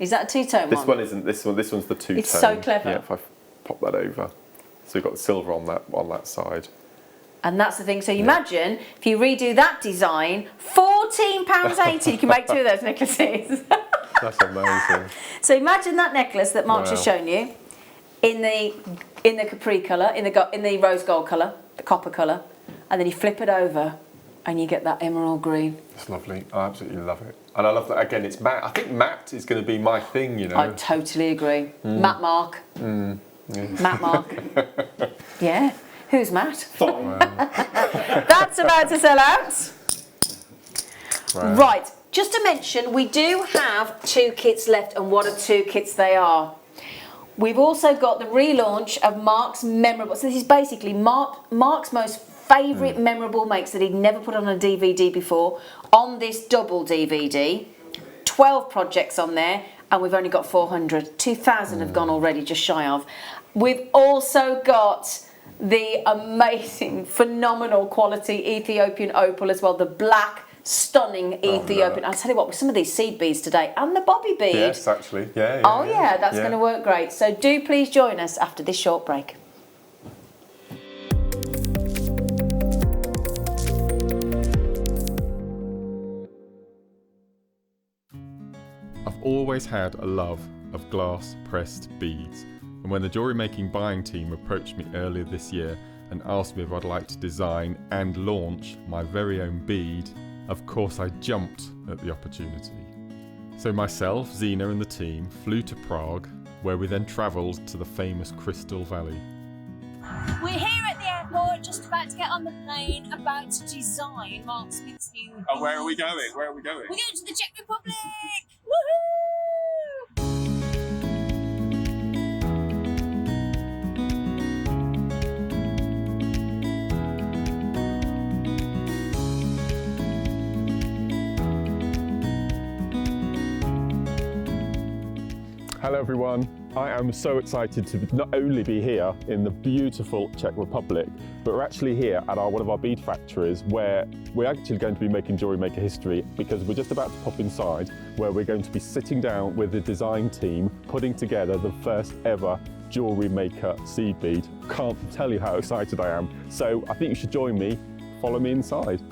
Speaker 3: Is that a two-tone one?
Speaker 2: This one isn't. This one's the two-tone.
Speaker 3: It's so clever.
Speaker 2: Yeah, if I pop that over, so we've got the silver on that side.
Speaker 3: And that's the thing. So you imagine if you redo that design, £14.80, you can make 2 of those necklaces.
Speaker 2: That's amazing.
Speaker 3: So imagine that necklace that Mark's just shown you, in the capri colour, in the rose gold colour, the copper colour, and then you flip it over, and you get that emerald green.
Speaker 2: It's lovely. I absolutely love it, and I love that. Again, it's matte. I think matte is going to be my thing. You know.
Speaker 3: I totally agree. Matte Mark.
Speaker 2: Yeah.
Speaker 3: Matte Mark. Yeah. Who's Matt?
Speaker 2: Wow.
Speaker 3: That's about to sell out.
Speaker 2: Wow.
Speaker 3: Right, just to mention, we do have 2 kits left, and what are 2 kits they are. We've also got the relaunch of Mark's memorable, so this is basically Mark's most favourite memorable makes that he'd never put on a DVD before, on this double DVD. 12 projects on there, and we've only got 400. 2,000 have gone already, just shy of. We've also got the amazing, phenomenal quality Ethiopian opal as well, the black, stunning Ethiopian.
Speaker 2: No.
Speaker 3: I'll tell you what, with some of these seed beads today, and the Bobby bead.
Speaker 2: Yes, actually, yeah.
Speaker 3: Oh yeah, that's going to work great. So do please join us after this short break.
Speaker 2: I've always had a love of glass pressed beads, and when the jewellery making buying team approached me earlier this year and asked me if I'd like to design and launch my very own bead, of course I jumped at the opportunity. So myself, Zena and the team flew to Prague, where we then travelled to the famous Crystal Valley.
Speaker 9: We're here at the airport, just about to get on the plane, about to design Mark Smith's new.
Speaker 2: Oh, where are we going? Where are we going?
Speaker 9: We're going to the Czech Republic! Woohoo!
Speaker 2: Hello everyone, I am so excited to not only be here in the beautiful Czech Republic, but we're actually here at one of our bead factories where we're actually going to be making Jewellery Maker history, because we're just about to pop inside where we're going to be sitting down with the design team putting together the first ever Jewellery Maker seed bead. Can't tell you how excited I am. So I think you should join me, follow me inside.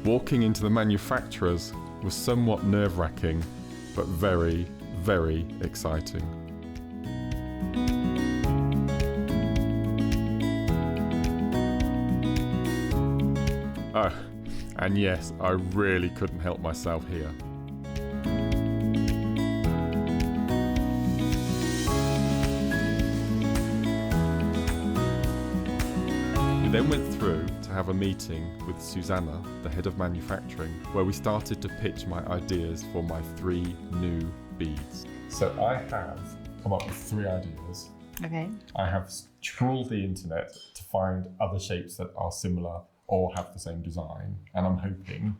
Speaker 2: Walking into the manufacturers was somewhat nerve-wracking, but very, very exciting. Oh, and yes, I really couldn't help myself here. We then went through to have a meeting with Susanna, the head of manufacturing, where we started to pitch my ideas for my 3 new beads. So I have come up with 3 ideas.
Speaker 10: Okay.
Speaker 2: I have trawled the internet to find other shapes that are similar or have the same design, and I'm hoping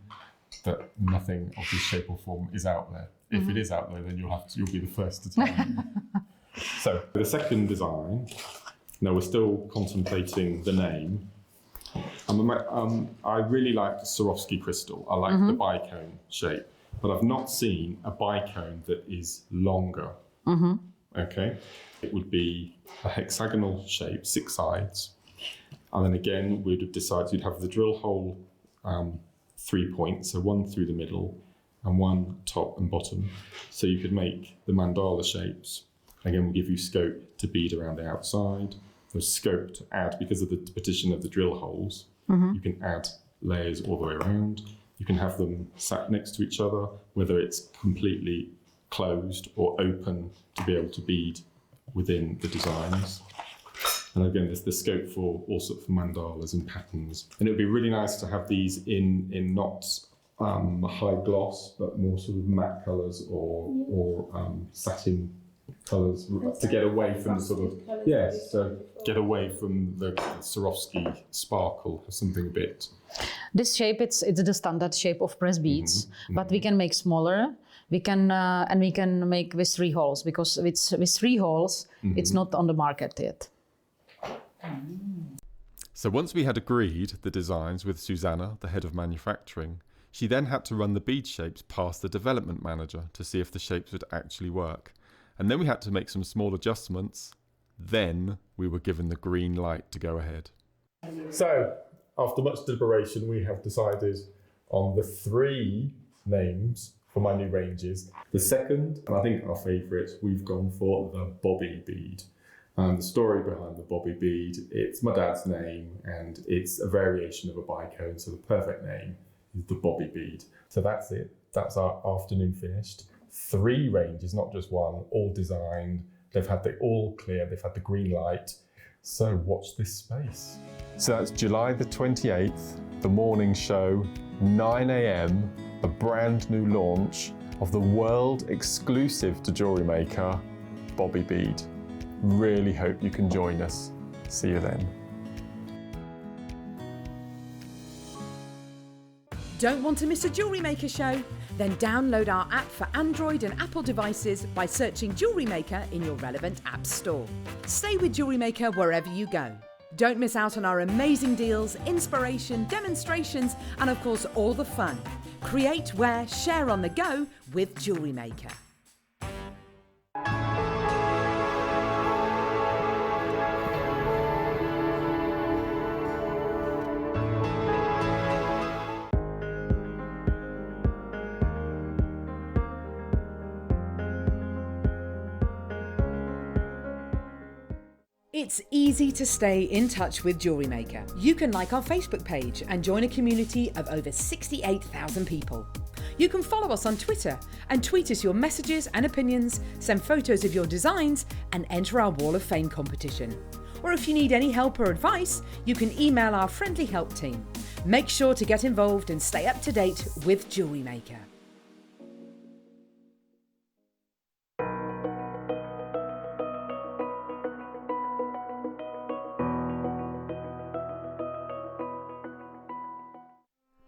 Speaker 2: that nothing of this shape or form is out there. If it is out there, then you'll be the first to tell me. So the second design, now we're still contemplating the name. I really like Swarovski crystal. I like the bicone shape, but I've not seen a bicone that is longer. Okay, it would be a hexagonal shape, 6 sides, and then again we'd have decided you'd have the drill hole 3 points, so 1 through the middle and 1 top and bottom. So you could make the mandala shapes. Again, we'll give you scope to bead around the outside. There's scope to add, because of the position of the drill holes, you can add layers all the way around. You can have them sat next to each other, whether it's completely closed or open to be able to bead within the designs. And again, there's the scope for all sorts of mandalas and patterns. And it would be really nice to have these in not high gloss, but more sort of matte colours or satin colours, to get away from the sort of, so get away from the Swarovski sparkle, something a bit.
Speaker 10: This shape, it's the standard shape of press beads, but we can make smaller. We can and we can make with 3 holes, because with 3 holes, it's not on the market yet.
Speaker 2: So once we had agreed the designs with Susanna, the head of manufacturing, she then had to run the bead shapes past the development manager to see if the shapes would actually work. And then we had to make some small adjustments. Then we were given the green light to go ahead. So, after much deliberation, we have decided on the 3 names for my new ranges. The second, and I think our favourite, we've gone for the Bobby bead. And the story behind the Bobby bead, it's my dad's name, and it's a variation of a bicone, so the perfect name is the Bobby bead. So that's it. That's our afternoon finished. 3 ranges, not just 1, all designed. They've had the all clear, they've had the green light. So watch this space. So that's July the 28th, the morning show, 9 AM, a brand new launch of the world exclusive to Jewellery Maker, Bobby bead. Really hope you can join us. See you then.
Speaker 7: Don't want to miss a Jewellery Maker show? Then download our app for Android and Apple devices by searching Jewellery Maker in your relevant app store. Stay with Jewellery Maker wherever you go. Don't miss out on our amazing deals, inspiration, demonstrations, and of course all the fun. Create, wear, share on the go with Jewellery Maker. It's easy to stay in touch with Jewellery Maker. You can like our Facebook page and join a community of over 68,000 people. You can follow us on Twitter and tweet us your messages and opinions, send photos of your designs, and enter our Wall of Fame competition. Or if you need any help or advice, you can email our friendly help team. Make sure to get involved and stay up to date with Jewellery Maker.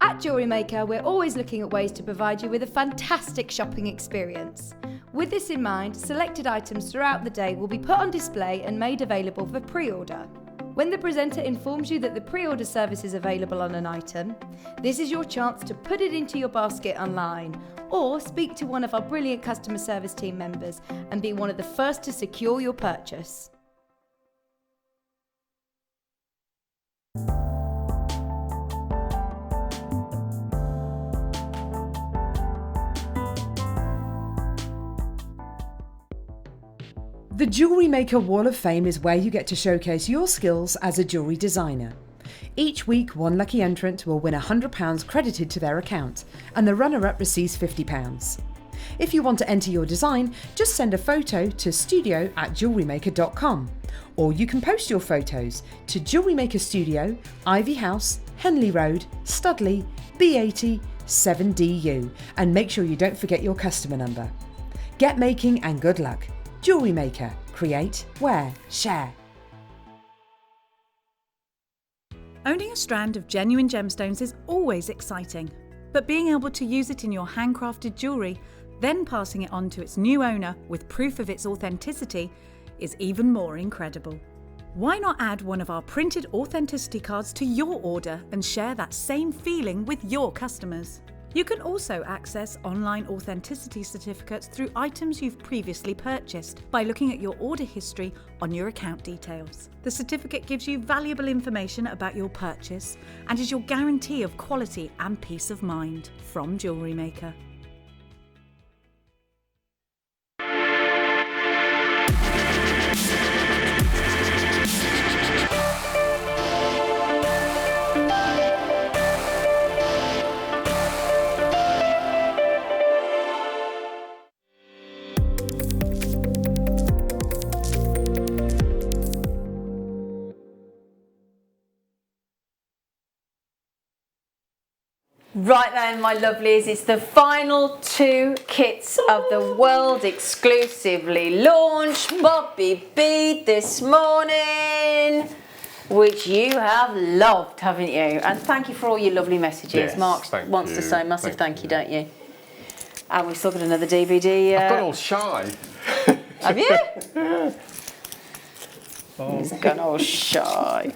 Speaker 12: At Jewellery Maker, we're always looking at ways to provide you with a fantastic shopping experience. With this in mind, selected items throughout the day will be put on display and made available for pre-order. When the presenter informs you that the pre-order service is available on an item, this is your chance to put it into your basket online, or speak to one of our brilliant customer service team members and be one of the first to secure your purchase.
Speaker 7: The Jewellery Maker Wall of Fame is where you get to showcase your skills as a jewellery designer. Each week, one lucky entrant will win £100 credited to their account, and the runner-up receives £50. If you want to enter your design, just send a photo to studio@jewellerymaker.com, or you can post your photos to Jewellery Maker Studio, Ivy House, Henley Road, Studley, B80 7DU, and make sure you don't forget your customer number. Get making and good luck. Jewellery Maker. Create, wear, share.
Speaker 1: Owning a strand of genuine gemstones is always exciting, but being able to use it in your handcrafted jewellery, then passing it on to its new owner with proof of its authenticity, is even more incredible. Why not add one of our printed authenticity cards to your order and share that same feeling with your customers? You can also access online authenticity certificates through items you've previously purchased by looking at your order history on your account details. The certificate gives you valuable information about your purchase and is your guarantee of quality and peace of mind from Jewellery Maker.
Speaker 3: Right then, my lovelies, it's the final two kits of the world exclusively launched Bobby bead this morning, which you have loved, haven't you? And thank you for all your lovely messages.
Speaker 2: Yes,
Speaker 3: Mark wants to say massive thank you, don't you? And we've still got another DVD.
Speaker 2: I've got all shy.
Speaker 3: Have you?
Speaker 2: Oh.
Speaker 3: He's gone all shy.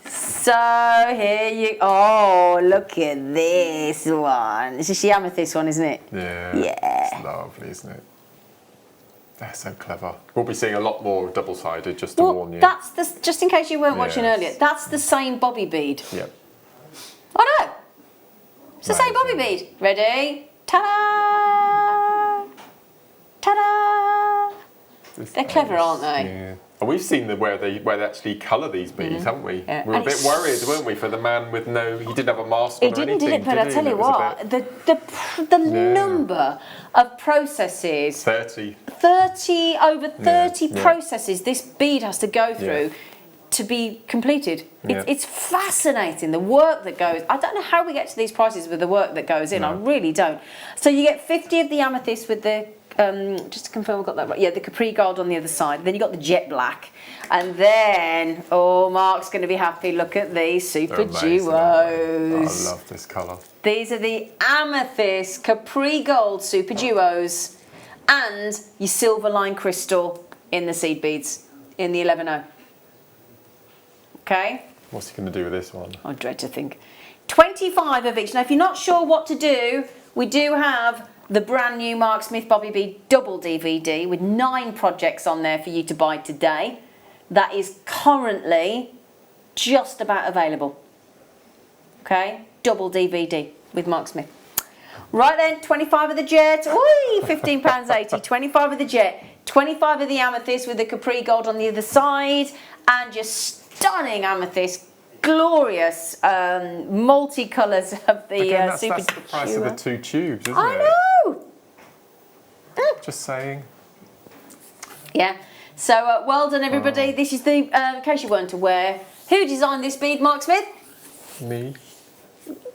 Speaker 3: So here you, oh, look at this one. This is the amethyst one, isn't it?
Speaker 2: Yeah.
Speaker 3: Yeah.
Speaker 2: It's lovely, isn't it? They're so clever. We'll be seeing a lot more double-sided, just to warn you.
Speaker 3: That's the, just in case you weren't watching earlier, that's the same Bobby bead.
Speaker 2: Yep.
Speaker 3: Oh no! It's the same Bobby bead. Ready? Ta-da! Ta-da! They're clever, aren't they?
Speaker 2: Yeah. And we've seen where they actually colour these beads, haven't we?
Speaker 3: Yeah.
Speaker 2: We were a bit worried, weren't we, for the man with no... He didn't have a mask on or anything,
Speaker 3: He didn't, but I tell you what, the number of processes...
Speaker 2: 30.
Speaker 3: Over 30 processes this bead has to go through to be completed. It's fascinating, the work that goes... I don't know how we get to these prices with the work that goes in, I really don't. So you get 50 of the amethyst with the just to confirm I've got that right. Yeah, the Capri Gold on the other side. Then you got the jet black. And then, oh, Mark's going to be happy. Look at these super duos.
Speaker 2: I love this colour.
Speaker 3: These are the Amethyst Capri Gold super duos. And your silver line crystal in the seed beads in the 11.0. Okay?
Speaker 2: What's he going to do with this one?
Speaker 3: I dread to think. 25 of each. Now, if you're not sure what to do, we do have the brand new Mark Smith Bobby Bead double DVD with 9 projects on there for you to buy today. That is currently just about available. Okay? Double DVD with Mark Smith. Right then, 25 of the jet. Oi, £15.80. 25 of the jet. 25 of the amethyst with the Capri Gold on the other side. And your stunning amethyst. Glorious multicolours of the
Speaker 2: Again,
Speaker 3: super
Speaker 2: that's the price of the 2 tubes, isn't it?
Speaker 3: I know!
Speaker 2: Just saying.
Speaker 3: Yeah. So well done, everybody. This is the, in case you weren't aware, who designed this bead, Mark Smith?
Speaker 2: Me.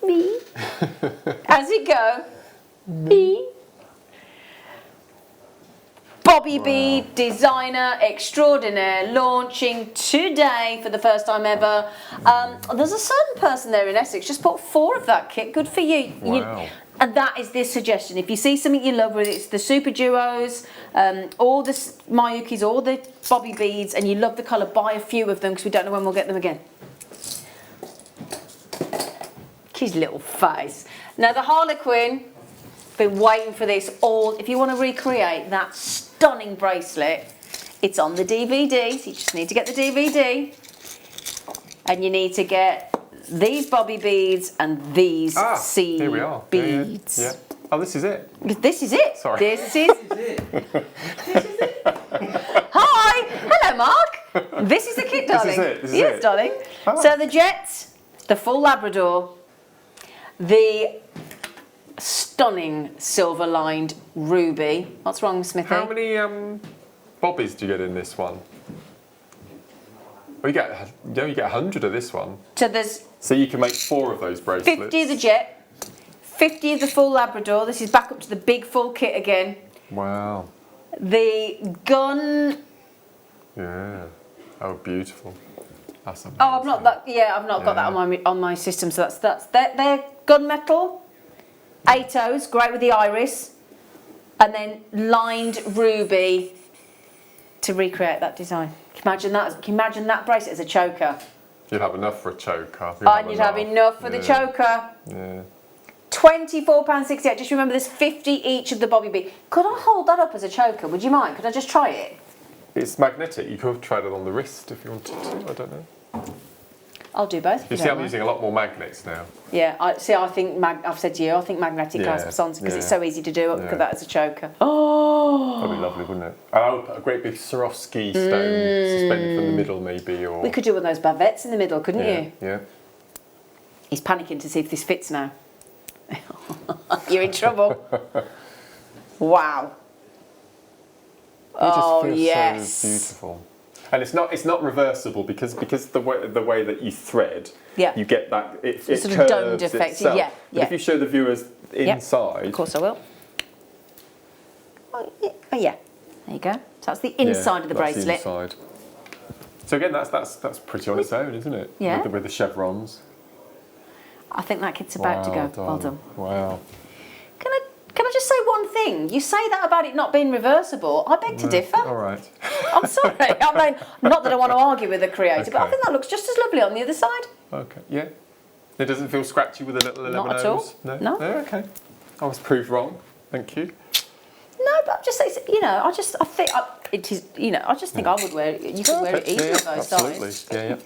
Speaker 3: Me. How's it go? Me. Bobby Bead, designer extraordinaire, launching today for the first time ever. There's a certain person there in Essex, just bought 4 of that kit. Good for you.
Speaker 2: Wow.
Speaker 3: And that is this suggestion. If you see something you love, whether it's the super duos, all the Mayukis, all the Bobby Beads, and you love the colour, buy a few of them because we don't know when we'll get them again. His little face. Now the Harlequin, been waiting for this all. If you want to recreate that stunning bracelet, it's on the DVD. So you just need to get the DVD, and you need to get these Bobby beads and these seed
Speaker 2: here we are.
Speaker 3: beads.
Speaker 2: Yeah. Oh, this is it.
Speaker 3: This is it.
Speaker 2: Sorry.
Speaker 3: This is it. Hi. Hello, Mark. This is the kit, darling.
Speaker 2: This is it. This is
Speaker 3: yes,
Speaker 2: it.
Speaker 3: darling.
Speaker 2: Oh.
Speaker 3: So the Jet, the full Labrador, the stunning silver-lined ruby. What's wrong, Smithy?
Speaker 2: How many bobbies do you get in this one? Well, you get 100 of this one.
Speaker 3: So there's.
Speaker 2: So you can make 4 of those bracelets.
Speaker 3: 50 of the Jet, 50 of the full Labrador. This is back up to the big full kit again.
Speaker 2: Wow.
Speaker 3: The gun.
Speaker 2: Yeah. Oh, beautiful. That's amazing.
Speaker 3: Oh, I've not that. Yeah, I've not got that on my system. So that's they're gunmetal, 8/0s, great with the iris, and then lined ruby to recreate that design. Can you imagine that bracelet as a choker?
Speaker 2: You'd have enough for a choker.
Speaker 3: And you'd have enough for the choker.
Speaker 2: Yeah.
Speaker 3: £24.68. Just remember, there's 50 each of the Bobby Bead. Could I hold that up as a choker? Would you mind? Could I just try it?
Speaker 2: It's magnetic. You could try it on the wrist if you wanted to. I don't know.
Speaker 3: I'll do both.
Speaker 2: You see, I'm using a lot more magnets now.
Speaker 3: Yeah, I think I've said to you, I think magnetic clasps on because it's so easy to do. Look at that as a choker. Oh,
Speaker 2: that'd be lovely, wouldn't it? And I would put a great big Swarovski stone suspended from the middle, maybe, or
Speaker 3: we could do one of those bavettes in the middle, couldn't you?
Speaker 2: Yeah.
Speaker 3: He's panicking to see if this fits now. You're in trouble. Wow.
Speaker 2: Oh yes. So beautiful. And it's not reversible because the way that you thread, you get that it
Speaker 3: sort
Speaker 2: curves
Speaker 3: of domed effect.
Speaker 2: itself.
Speaker 3: Yeah.
Speaker 2: But if you show the viewers inside,
Speaker 3: of course I will. Oh yeah, there you go. So that's the inside of the bracelet.
Speaker 2: The inside. So again, that's pretty on its own, isn't it?
Speaker 3: Yeah.
Speaker 2: With the chevrons.
Speaker 3: I think that kit's about to go. Well done.
Speaker 2: Wow.
Speaker 3: Can I just say one thing? You say that about it not being reversible. I beg to differ.
Speaker 2: All right.
Speaker 3: I'm sorry. I mean, not that I want to argue with the creator, but I think that looks just as lovely on the other side.
Speaker 2: Okay. Yeah. It doesn't feel scratchy with the little 11
Speaker 3: Not at all. No.
Speaker 2: Okay. I was proved wrong. Thank you.
Speaker 3: No, but I'm just saying. I think it is. I just think I would wear it. You could wear it either of those
Speaker 2: absolutely.
Speaker 3: styles.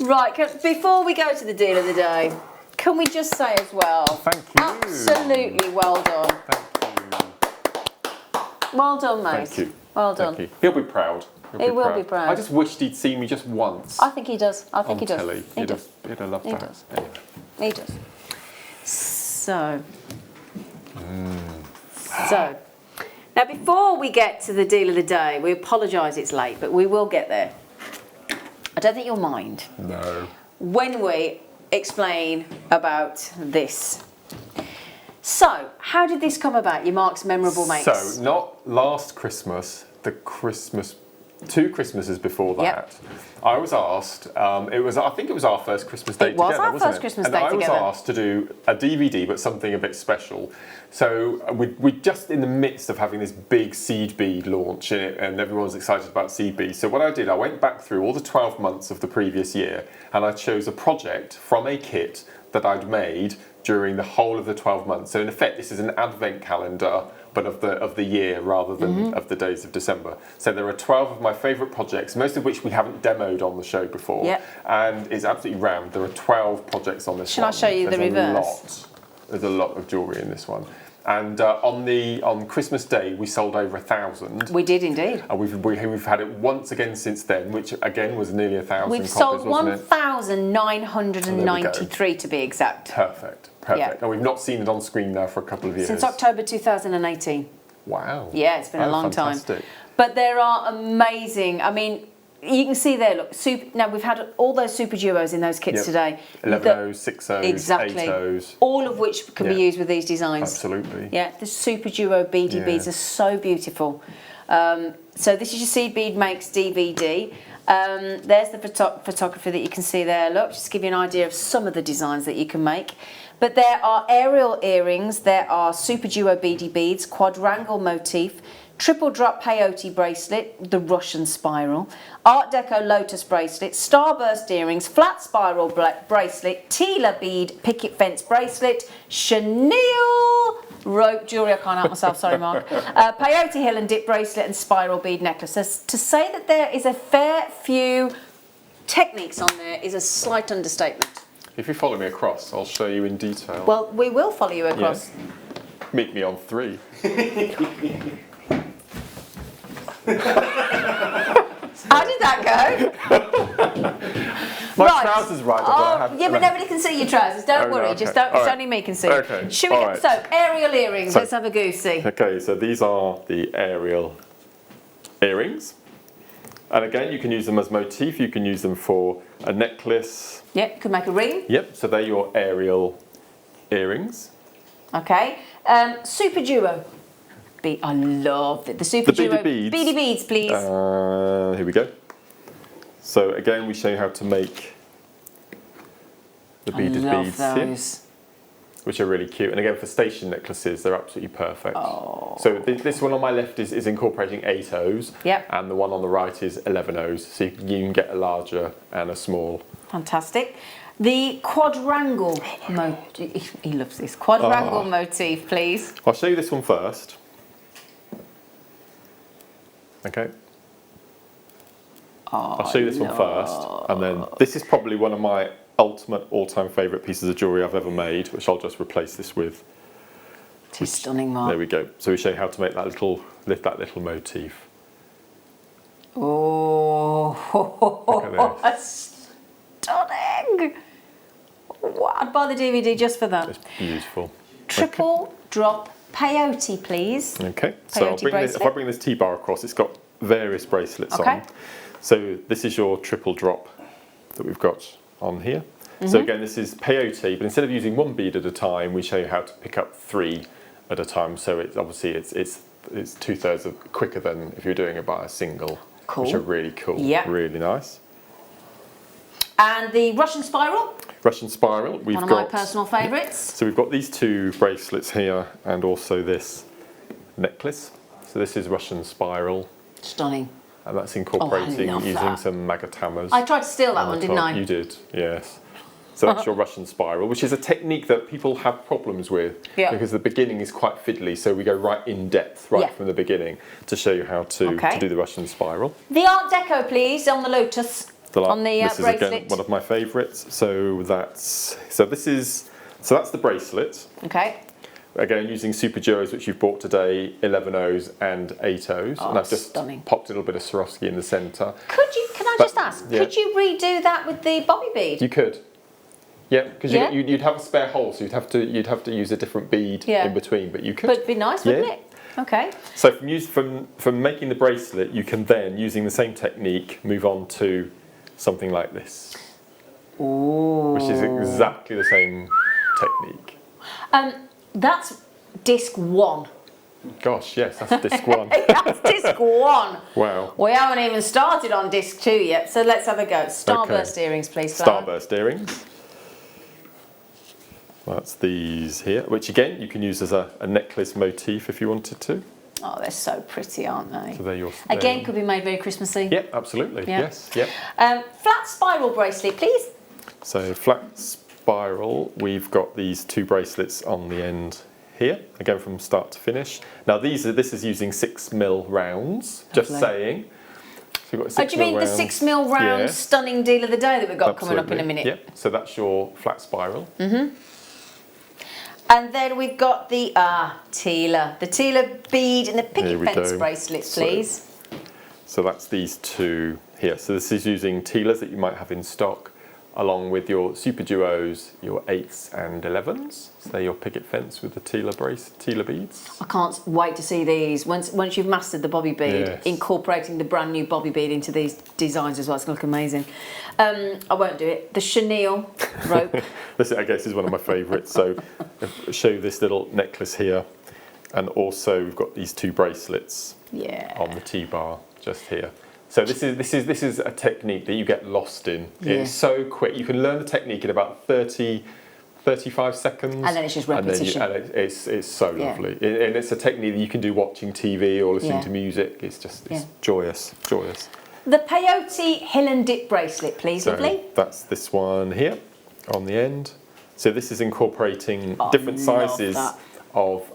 Speaker 2: Yeah.
Speaker 3: Right. Before we go to the deal of the day, can we just say as well?
Speaker 2: Thank you.
Speaker 3: Absolutely well done.
Speaker 2: Thank you.
Speaker 3: Well done, mate.
Speaker 2: Thank you.
Speaker 3: Well done.
Speaker 2: Thank you. He'll be proud.
Speaker 3: He will be proud.
Speaker 2: I just wished he'd seen me just once.
Speaker 3: I think he does. I think he does.
Speaker 2: Telly.
Speaker 3: He does.
Speaker 2: He'd have loved
Speaker 3: He
Speaker 2: that.
Speaker 3: does.
Speaker 2: Anyway.
Speaker 3: He does. So. So. Now, before we get to the deal of the day, we apologise it's late, but we will get there. I don't think you'll mind.
Speaker 2: No.
Speaker 3: When we explain about this. So, how did this come about, your Mark's Memorable Makes?
Speaker 2: So, not last Christmas, the Christmas, 2 Christmases before that,
Speaker 3: Yep.
Speaker 2: I was asked, I think it was our first Christmas day
Speaker 3: It was
Speaker 2: together,
Speaker 3: our
Speaker 2: wasn't
Speaker 3: first
Speaker 2: it?
Speaker 3: Christmas
Speaker 2: and
Speaker 3: day
Speaker 2: I
Speaker 3: together.
Speaker 2: was asked to do a DVD, but something a bit special. So we're just in the midst of having this big seed bead launch, and everyone's excited about seed beads. So what I did, I went back through all the 12 months of the previous year, and I chose a project from a kit that I'd made during the whole of the 12 months. So in effect, this is an advent calendar, but of the year rather than of the days of December. So there are 12 of my favourite projects, most of which we haven't demoed on the show before.
Speaker 3: Yep.
Speaker 2: And it's absolutely rammed. There are 12 projects on this
Speaker 3: Shall
Speaker 2: one.
Speaker 3: I show you the reverse?
Speaker 2: There's a lot of jewellery in this one. And on Christmas Day, we sold over 1,000.
Speaker 3: We did indeed.
Speaker 2: And we've had it once again since then, which again was nearly 1,000
Speaker 3: We've
Speaker 2: copies,
Speaker 3: sold
Speaker 2: wasn't it?
Speaker 3: 1,993 to be exact.
Speaker 2: Perfect.
Speaker 3: Yeah.
Speaker 2: And we've not seen it on screen now for a couple of years.
Speaker 3: Since October 2018.
Speaker 2: Wow.
Speaker 3: Yeah, it's been a long
Speaker 2: fantastic.
Speaker 3: time. But there are amazing, I mean, you can see there, look, now we've had all those super duos in those kits today.
Speaker 2: 11Os, 6Os,
Speaker 3: exactly.
Speaker 2: 8Os.
Speaker 3: All of which can be used with these designs.
Speaker 2: Absolutely.
Speaker 3: Yeah, the super duo beady beads are so beautiful. So this is your Seed Bead Makes DVD. There's the photography that you can see there. Look, just to give you an idea of some of the designs that you can make. But there are aerial earrings, there are super duo beady beads, quadrangle motif, triple drop peyote bracelet, the Russian spiral, Art Deco lotus bracelet, starburst earrings, flat spiral bracelet, Tila bead picket fence bracelet, chenille rope jewellery, I can't help myself, sorry Mark, peyote hill and dip bracelet and spiral bead necklaces. To say that there is a fair few techniques on there is a slight understatement.
Speaker 2: If you follow me across, I'll show you in detail.
Speaker 3: Well, we will follow you across.
Speaker 2: Yeah. Meet me on 3.
Speaker 3: How did that go?
Speaker 2: My trousers right up.
Speaker 3: Yeah, but nobody can see your trousers. Don't worry,
Speaker 2: okay.
Speaker 3: just don't.
Speaker 2: All
Speaker 3: It's
Speaker 2: right.
Speaker 3: only me can see.
Speaker 2: Okay.
Speaker 3: Should we
Speaker 2: All
Speaker 3: get
Speaker 2: right.
Speaker 3: so aerial earrings?
Speaker 2: So-
Speaker 3: Let's have a goosey.
Speaker 2: Okay, so these are the aerial earrings. And again, you can use them as motif. You can use them for a necklace.
Speaker 3: Yep, you could make a ring.
Speaker 2: Yep, so they're your aerial earrings.
Speaker 3: Okay. Super duo. I love it. The super
Speaker 2: The
Speaker 3: duo.
Speaker 2: beady beads.
Speaker 3: Beady beads, please.
Speaker 2: Here we go. So again, we show you how to make the beaded
Speaker 3: I love
Speaker 2: beads
Speaker 3: those.
Speaker 2: here, which are really cute. And again, for station necklaces, they're absolutely perfect. So this one on my left is incorporating 8Os,
Speaker 3: Yep.
Speaker 2: and the one on the right is 11Os. So you can get a larger and a small.
Speaker 3: Fantastic. The quadrangle motif. He loves this. Quadrangle motif, please.
Speaker 2: I'll show you this one first. Okay. I'll show you this one first, and then this is probably one of my ultimate all-time favourite pieces of jewellery I've ever made, which I'll just replace this with.
Speaker 3: It's stunning, Mark.
Speaker 2: There we go. So we show you how to make that little motif.
Speaker 3: Oh,
Speaker 2: Look at
Speaker 3: stunning! Wow, I'd buy the DVD just for that.
Speaker 2: It's beautiful.
Speaker 3: Triple drop peyote, please.
Speaker 2: Okay, so
Speaker 3: Peyote
Speaker 2: if I bring this T-bar across, it's got various bracelets
Speaker 3: Okay.
Speaker 2: on. So this is your triple drop that we've got on here. So again, this is peyote, but instead of using one bead at a time, we show you how to pick up 3 at a time. So it's obviously it's 2/3 quicker than if you're doing it by a single,
Speaker 3: Cool.
Speaker 2: which are really cool,
Speaker 3: Yeah.
Speaker 2: really nice.
Speaker 3: And the Russian spiral,
Speaker 2: Russian spiral, we've
Speaker 3: one of
Speaker 2: got.
Speaker 3: my personal favourites.
Speaker 2: So we've got these 2 bracelets here, and also this necklace. So this is Russian spiral,
Speaker 3: Stunning.
Speaker 2: and that's incorporating
Speaker 3: love
Speaker 2: using
Speaker 3: that.
Speaker 2: some magatamas.
Speaker 3: I tried to steal that
Speaker 2: on
Speaker 3: one,
Speaker 2: the
Speaker 3: didn't
Speaker 2: top.
Speaker 3: I?
Speaker 2: You did, yes. So that's your Russian spiral, which is a technique that people have problems with because the beginning is quite fiddly. So we go right in depth, right from the beginning, to show you how to do the Russian spiral.
Speaker 3: The Art Deco, please, on the lotus. On the
Speaker 2: this is
Speaker 3: bracelet.
Speaker 2: again one of my favourites. So that's the bracelet.
Speaker 3: Okay.
Speaker 2: Again, using super duos, which you've bought today, 11Os and 8Os, and I've just popped a little bit of Swarovski in the centre.
Speaker 3: Can I just ask? Could you redo that with the Bobby bead?
Speaker 2: You could. Yeah, because you'd have a spare hole, so you'd have to use a different bead in between, but you could.
Speaker 3: But it'd be nice, wouldn't it? Okay.
Speaker 2: So from making the bracelet, you can then, using the same technique, move on to something like this, which is exactly the same technique.
Speaker 3: That's disc 1.
Speaker 2: Gosh, yes, that's disc 1.
Speaker 3: That's disc 1.
Speaker 2: Wow.
Speaker 3: We haven't even started on disc 2 yet, so let's have a go. Starburst earrings, please.
Speaker 2: Starburst earrings. That's these here, which again you can use as a necklace motif if you wanted to.
Speaker 3: Oh, they're so pretty, aren't they?
Speaker 2: So they're your
Speaker 3: again, could be made very Christmassy.
Speaker 2: Yep, absolutely.
Speaker 3: Yeah.
Speaker 2: Yes, yep.
Speaker 3: Flat spiral bracelet, please.
Speaker 2: So flat spiral, we've got these 2 bracelets on the end here, again from start to finish. Now this is using 6mm rounds, just saying. So you've got 6mm
Speaker 3: do you mean
Speaker 2: rounds.
Speaker 3: the 6mm round
Speaker 2: Yes.
Speaker 3: stunning deal of the day that we've got
Speaker 2: Absolutely.
Speaker 3: coming up in a minute?
Speaker 2: Yep, so that's your flat spiral.
Speaker 3: And then we've got the Tela. The Tela bead and the picket fence bracelets, please.
Speaker 2: So that's these 2 here. So this is using Telas that you might have in stock, along with your Super Duos, your 8s and 11s. So they're your picket fence with the Tela beads.
Speaker 3: I can't wait to see these. Once you've mastered the bobby bead, incorporating the brand new bobby bead into these designs as well, it's going to look amazing. I won't do it. The chenille rope.
Speaker 2: This, I guess, is one of my favourites. So I'll show you this little necklace here. And also we've got these 2 bracelets on the T-bar just here. So this is a technique that you get lost in.
Speaker 3: Yeah.
Speaker 2: It's so quick. You can learn the technique in about 35 seconds.
Speaker 3: And then it's just repetition.
Speaker 2: It's so lovely. And it's a technique that you can do watching TV or listening to music. It's just joyous, joyous.
Speaker 3: The peyote hill and dip bracelet, please, lovely.
Speaker 2: That's this one here on the end. So this is incorporating different sizes of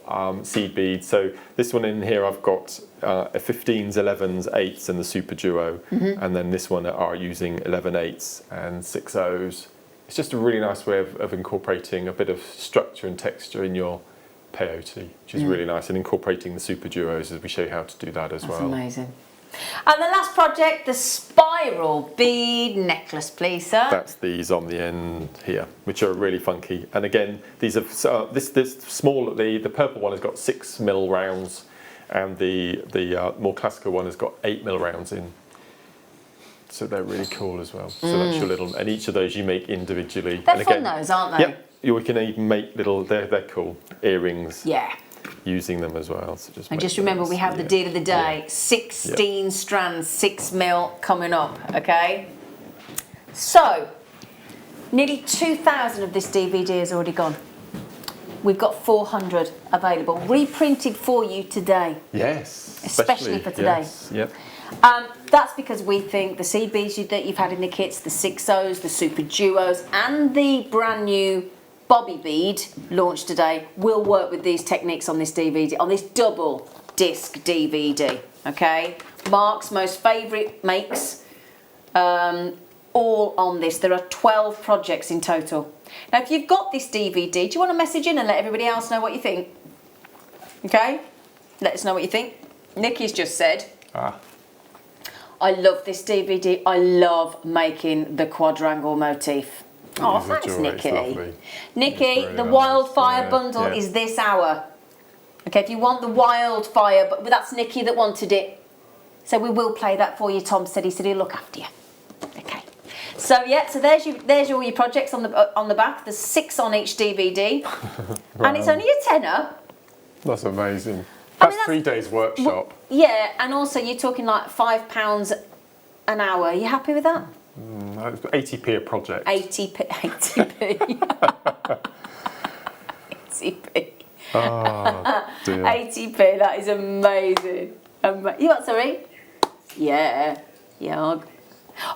Speaker 2: seed beads. So this one in here I've got a 15s, 11s, 8s and the Super Duo. And then this one are using 11 8s and 6 O's. It's just a really nice way of incorporating a bit of structure and texture in your peyote, which is really nice, and incorporating the Super Duos as we show you how to do that as well.
Speaker 3: That's amazing. And the last project, the spiral bead necklace, please, sir.
Speaker 2: That's these on the end here, which are really funky. And again, these are this small. The purple one has got 6mm rounds, and the more classical one has got 8mm rounds in. So they're really cool as well. So that's your little, and each of those you make individually.
Speaker 3: They're
Speaker 2: and again,
Speaker 3: fun, those, aren't they?
Speaker 2: Yep. We can even make little. They're cool earrings.
Speaker 3: Yeah.
Speaker 2: Using them as well. So
Speaker 3: just remember, we have the deal of the day: 16 strands, 6mm coming up. Okay. So, nearly 2,000 of this DVD has already gone. We've got 400 available, reprinted for you today.
Speaker 2: Yes.
Speaker 3: Especially for today.
Speaker 2: Yes. Yep.
Speaker 3: That's because we think the seed beads that you've had in the kits, the 6 O's, the Super Duos, and the brand new Bobby bead launched today will work with these techniques on this DVD, on this double disc DVD. Okay, Mark's most favourite makes, all on this. There are 12 projects in total. Now, if you've got this DVD, do you want to message in and let everybody else know what you think? Okay, let us know what you think. Nikki's just said, I love this DVD. I love making the quadrangle motif. Oh, thanks, Nikki. Nikki, the wildfire bundle is this hour. Okay, if you want the wildfire, but that's Nikki that wanted it. So we will play that for you. Tom said he'll look after you. Okay. So yeah, so there's all your projects on the back. There's 6 on each DVD, and it's only a tenner.
Speaker 2: That's amazing. That's 3 days workshop.
Speaker 3: Yeah, and also you're talking like £5 an hour. Are you happy with that?
Speaker 2: 80p a project.
Speaker 3: 80p. 80p.
Speaker 2: Oh, dear.
Speaker 3: 80p, that is amazing. You what, sorry? Yeah.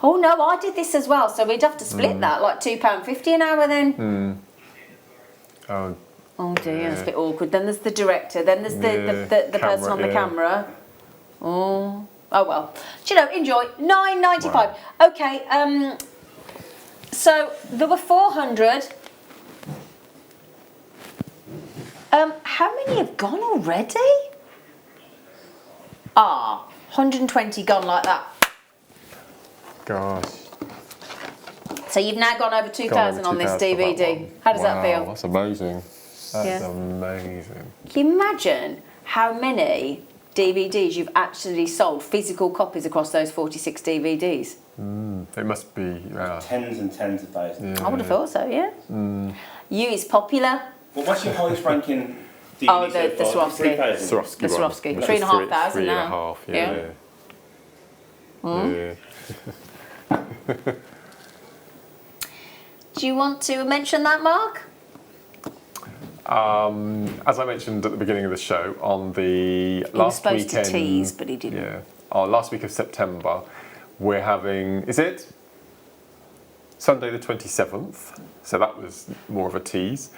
Speaker 3: Oh no, I did this as well, so we'd have to split that, like £2.50 an hour then. Oh dear, that's a bit awkward. Then there's the director, then there's the person on the camera. Oh well. Do you know, enjoy. £9.95. Wow. Okay, so there were 400. How many have gone already? 120 gone like that.
Speaker 2: Gosh.
Speaker 3: So you've now gone over 2,000 on this DVD. How does that feel?
Speaker 2: That's amazing. That's amazing.
Speaker 3: Can you imagine how many DVDs you've actually sold, physical copies across those 46 DVDs?
Speaker 2: It must be
Speaker 4: tens and tens of thousands.
Speaker 3: I would have thought so, yeah. You is popular.
Speaker 4: Well, what's your highest ranking DVD
Speaker 3: Oh,
Speaker 4: so
Speaker 3: the
Speaker 4: far?
Speaker 3: Swarovski.
Speaker 4: 3,000?
Speaker 2: Swarovski
Speaker 3: The
Speaker 2: one,
Speaker 3: Swarovski.
Speaker 2: which
Speaker 3: 3,500
Speaker 2: is
Speaker 3: now.
Speaker 2: 3.5, yeah.
Speaker 3: Mm.
Speaker 2: Yeah.
Speaker 3: Do you want to mention that, Mark?
Speaker 2: As I mentioned at the beginning of the show, on the last
Speaker 3: supposed to
Speaker 2: weekend,
Speaker 3: tease, but he didn't.
Speaker 2: Yeah, last week of September, we're having. Is it Sunday the 27th? So that was more of a tease.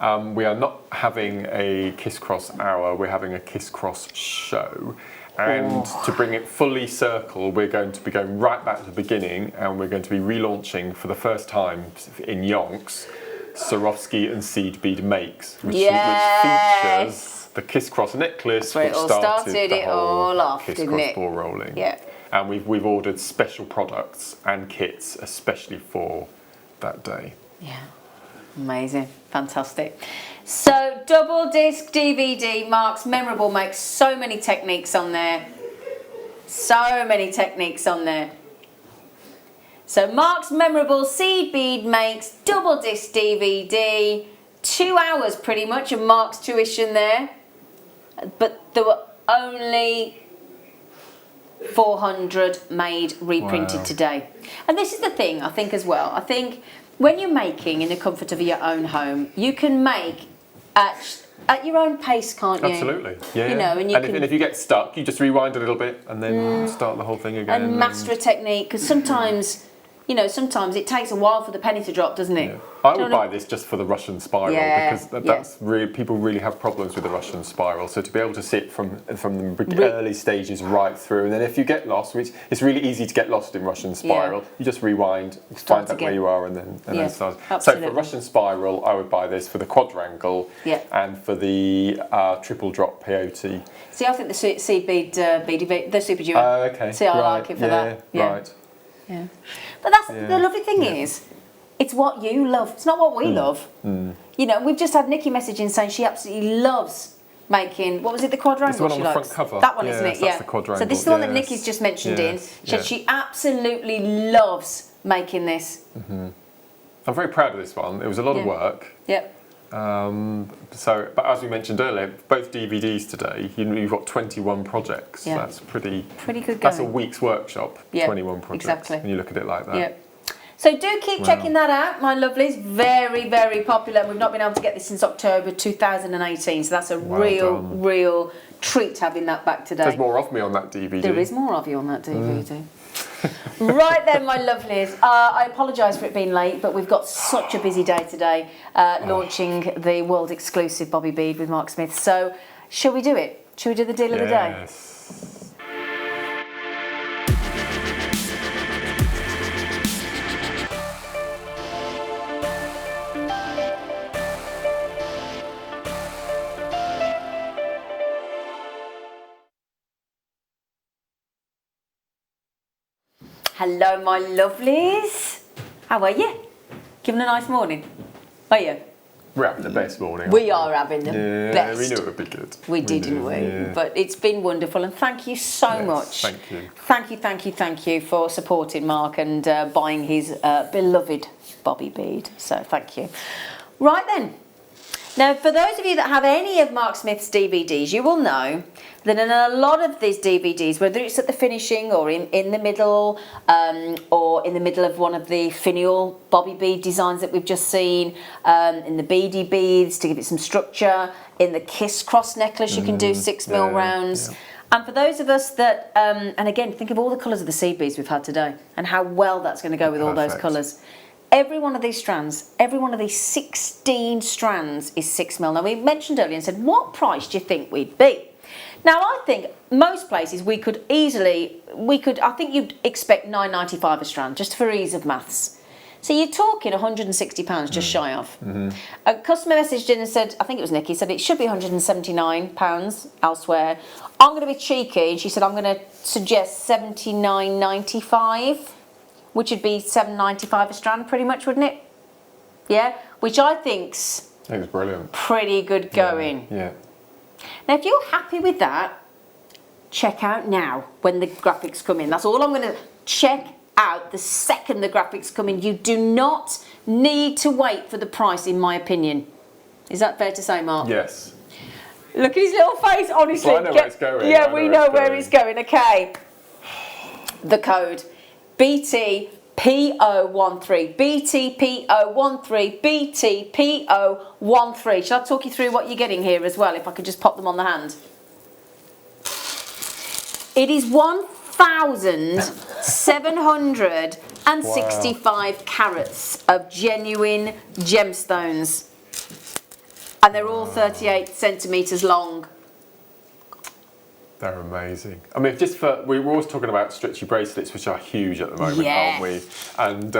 Speaker 2: We are not having a Kisscross hour. We're having a Kisscross show. And to bring it fully circle, we're going to be going right back to the beginning, and we're going to be relaunching for the first time in Yonks, Swarovski and seed bead makes, which features the Kisscross necklace,
Speaker 3: Where it
Speaker 2: which
Speaker 3: all
Speaker 2: started
Speaker 3: started
Speaker 2: the
Speaker 3: it
Speaker 2: whole
Speaker 3: all off, didn't
Speaker 2: Kisscross
Speaker 3: it?
Speaker 2: ball rolling.
Speaker 3: Yeah.
Speaker 2: And we've ordered special products and kits especially for that day.
Speaker 3: Yeah. Amazing. Fantastic. So, double disc DVD, Mark's Memorable makes so many techniques on there. So many techniques on there. So, Mark's Memorable seed bead makes double disc DVD. 2 hours pretty much of Mark's tuition there. But there were only 400 made, reprinted today. And this is the thing, I think, as well. I think when you're making in the comfort of your own home, you can make at your own pace, can't you?
Speaker 2: Absolutely, yeah.
Speaker 3: You know, and
Speaker 2: if you get stuck, you just rewind a little bit and then start the whole thing again.
Speaker 3: And master a technique, because sometimes, you know, sometimes it takes a while for the penny to drop, doesn't it?
Speaker 2: Yeah. I would buy this just for the Russian spiral, because that's really, people really have problems with the Russian spiral. So to be able to see it from the early stages right through, and then if you get lost, which it's really easy to get lost in Russian spiral, you just rewind, find out where you are, and then start.
Speaker 3: Absolutely.
Speaker 2: So for Russian spiral, I would buy this for the quadrangle and for the triple drop peyote.
Speaker 3: See, I think the seed bead, the super duo.
Speaker 2: Okay.
Speaker 3: See, I like it for that. Yeah.
Speaker 2: Right.
Speaker 3: Yeah. But that's the lovely thing is, it's what you love. It's not what we love. You know, we've just had Nikki messaging saying she absolutely loves making, what was it, the quadrangle?
Speaker 2: It's the one on
Speaker 3: she
Speaker 2: the
Speaker 3: likes?
Speaker 2: front cover.
Speaker 3: That one, isn't it?
Speaker 2: That's the quadrangle.
Speaker 3: So this is the one that Nikki's just mentioned in. She said she absolutely loves making this.
Speaker 2: I'm very proud of this one. It was a lot of work.
Speaker 3: Yep.
Speaker 2: But as we mentioned earlier, both DVDs today, you've got 21 projects.
Speaker 3: Yeah.
Speaker 2: That's pretty
Speaker 3: good going.
Speaker 2: That's a week's workshop, 21 projects,
Speaker 3: exactly.
Speaker 2: when you look at it like that.
Speaker 3: Yep. So do keep checking that out, my lovelies. Very, very popular. We've not been able to get this since October 2018, so that's a real treat having that back today.
Speaker 2: There's more of me on that DVD.
Speaker 3: There is more of you on that DVD. Right then, my lovelies. I apologise for it being late, but we've got such a busy day today, launching the world exclusive Bobby bead with Mark Smith. So, shall we do it? Shall we do the deal of the day? Hello, my lovelies. How are you? Given a nice morning? Are you?
Speaker 2: We're having the best morning.
Speaker 3: We are having the best.
Speaker 2: We knew it would be good.
Speaker 3: We did, didn't we?
Speaker 2: Yeah.
Speaker 3: But it's been wonderful, and thank you so much.
Speaker 2: Thank you.
Speaker 3: Thank you for supporting Mark and buying his beloved Bobby bead. So thank you. Right then. Now, for those of you that have any of Mark Smith's DVDs, you will know that in a lot of these DVDs, whether it's at the finishing or in the middle, or in the middle of one of the finial Bobby bead designs that we've just seen, in the beady beads to give it some structure, in the Kisscross necklace you can do 6mm rounds. Yeah. And for those of us that, and again, think of all the colours of the seed beads we've had today and how well that's going to go with all those colours. Every one of these strands, every one of these 16 strands is 6mm. Now, we mentioned earlier and said, what price do you think we'd be? Now, I think most places I think you'd expect £9.95 a strand, just for ease of maths. So you're talking £160 just shy of. A customer messaged in and said, I think it was Nikki, said it should be £179 elsewhere. I'm going to be cheeky, and she said, I'm going to suggest £79.95. Which would be £7.95 a strand, pretty much, wouldn't it? Yeah, which I think's
Speaker 2: brilliant.
Speaker 3: Pretty good going.
Speaker 2: Yeah.
Speaker 3: Now, if you're happy with that, check out now when the graphics come in. That's all I'm going to check out the second the graphics come in. You do not need to wait for the price, in my opinion. Is that fair to say, Mark?
Speaker 2: Yes.
Speaker 3: Look at his little face, honestly.
Speaker 2: Well, I know where it's going.
Speaker 3: Yeah, we know where it's going. Okay. The code. BTPO13. BTPO13. BTPO13. Shall I talk you through what you're getting here as well, if I could just pop them on the hand? It is 1,765 carats of genuine gemstones. And they're all 38 centimetres long.
Speaker 2: They're amazing. I mean, we were always talking about stretchy bracelets, which are huge at the moment, aren't we? And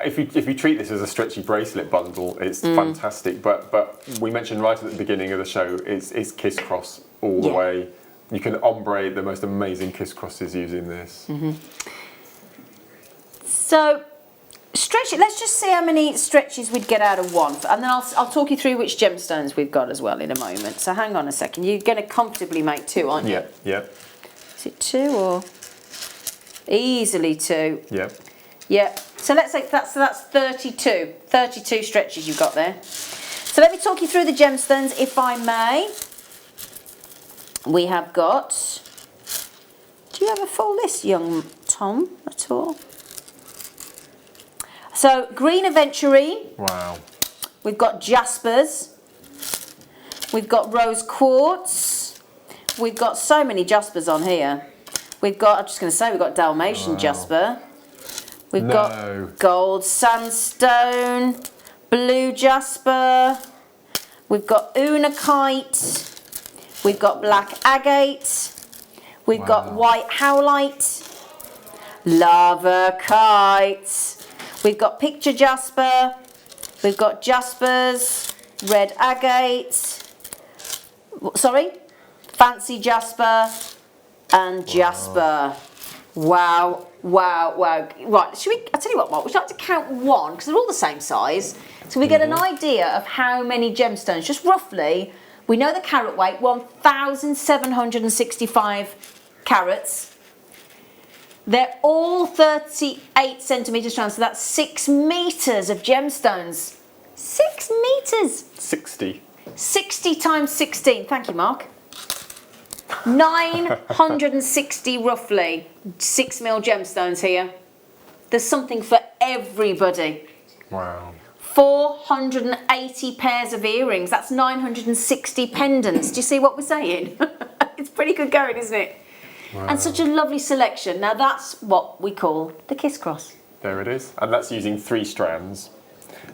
Speaker 2: if you treat this as a stretchy bracelet bundle, it's fantastic. But we mentioned right at the beginning of the show, it's Kisscross all the way. You can ombre the most amazing Kisscrosses using this.
Speaker 3: So, let's just see how many stretches we'd get out of one, and then I'll talk you through which gemstones we've got as well in a moment. So hang on a second. You're going to comfortably make 2, aren't you?
Speaker 2: Yeah, yeah.
Speaker 3: Is it 2 or easily 2?
Speaker 2: Yeah.
Speaker 3: Yeah. So let's say that's 32. 32 stretches you've got there. So let me talk you through the gemstones, if I may. We have got. Do you have a full list, young Tom, at all? So, green aventurine.
Speaker 2: Wow.
Speaker 3: We've got jaspers. We've got rose quartz. We've got so many jaspers on here. We've got, I'm just going to say, we've got Dalmatian jasper. We've got gold sandstone, blue jasper. We've got unakite. We've got black agate. We've got white howlite, lava kite. We've got picture jasper, we've got jaspers, red agate, fancy jasper, and jasper. Wow, wow, wow. Right, I'll tell you what, Mark, would you like to count one? Because they're all the same size. So we get an idea of how many gemstones, just roughly. We know the carat weight, 1,765 carats. They're all 38 centimetres strand, so that's 6 metres of gemstones. 6 metres!
Speaker 2: 60.
Speaker 3: 60 times 16. Thank you, Mark. 960 roughly 6mm gemstones here. There's something for everybody.
Speaker 2: Wow.
Speaker 3: 480 pairs of earrings. That's 960 pendants. Do you see what we're saying? It's pretty good going, isn't it?
Speaker 2: Wow.
Speaker 3: And such a lovely selection. Now that's what we call the Kisscross.
Speaker 2: There it is. And that's using 3 strands.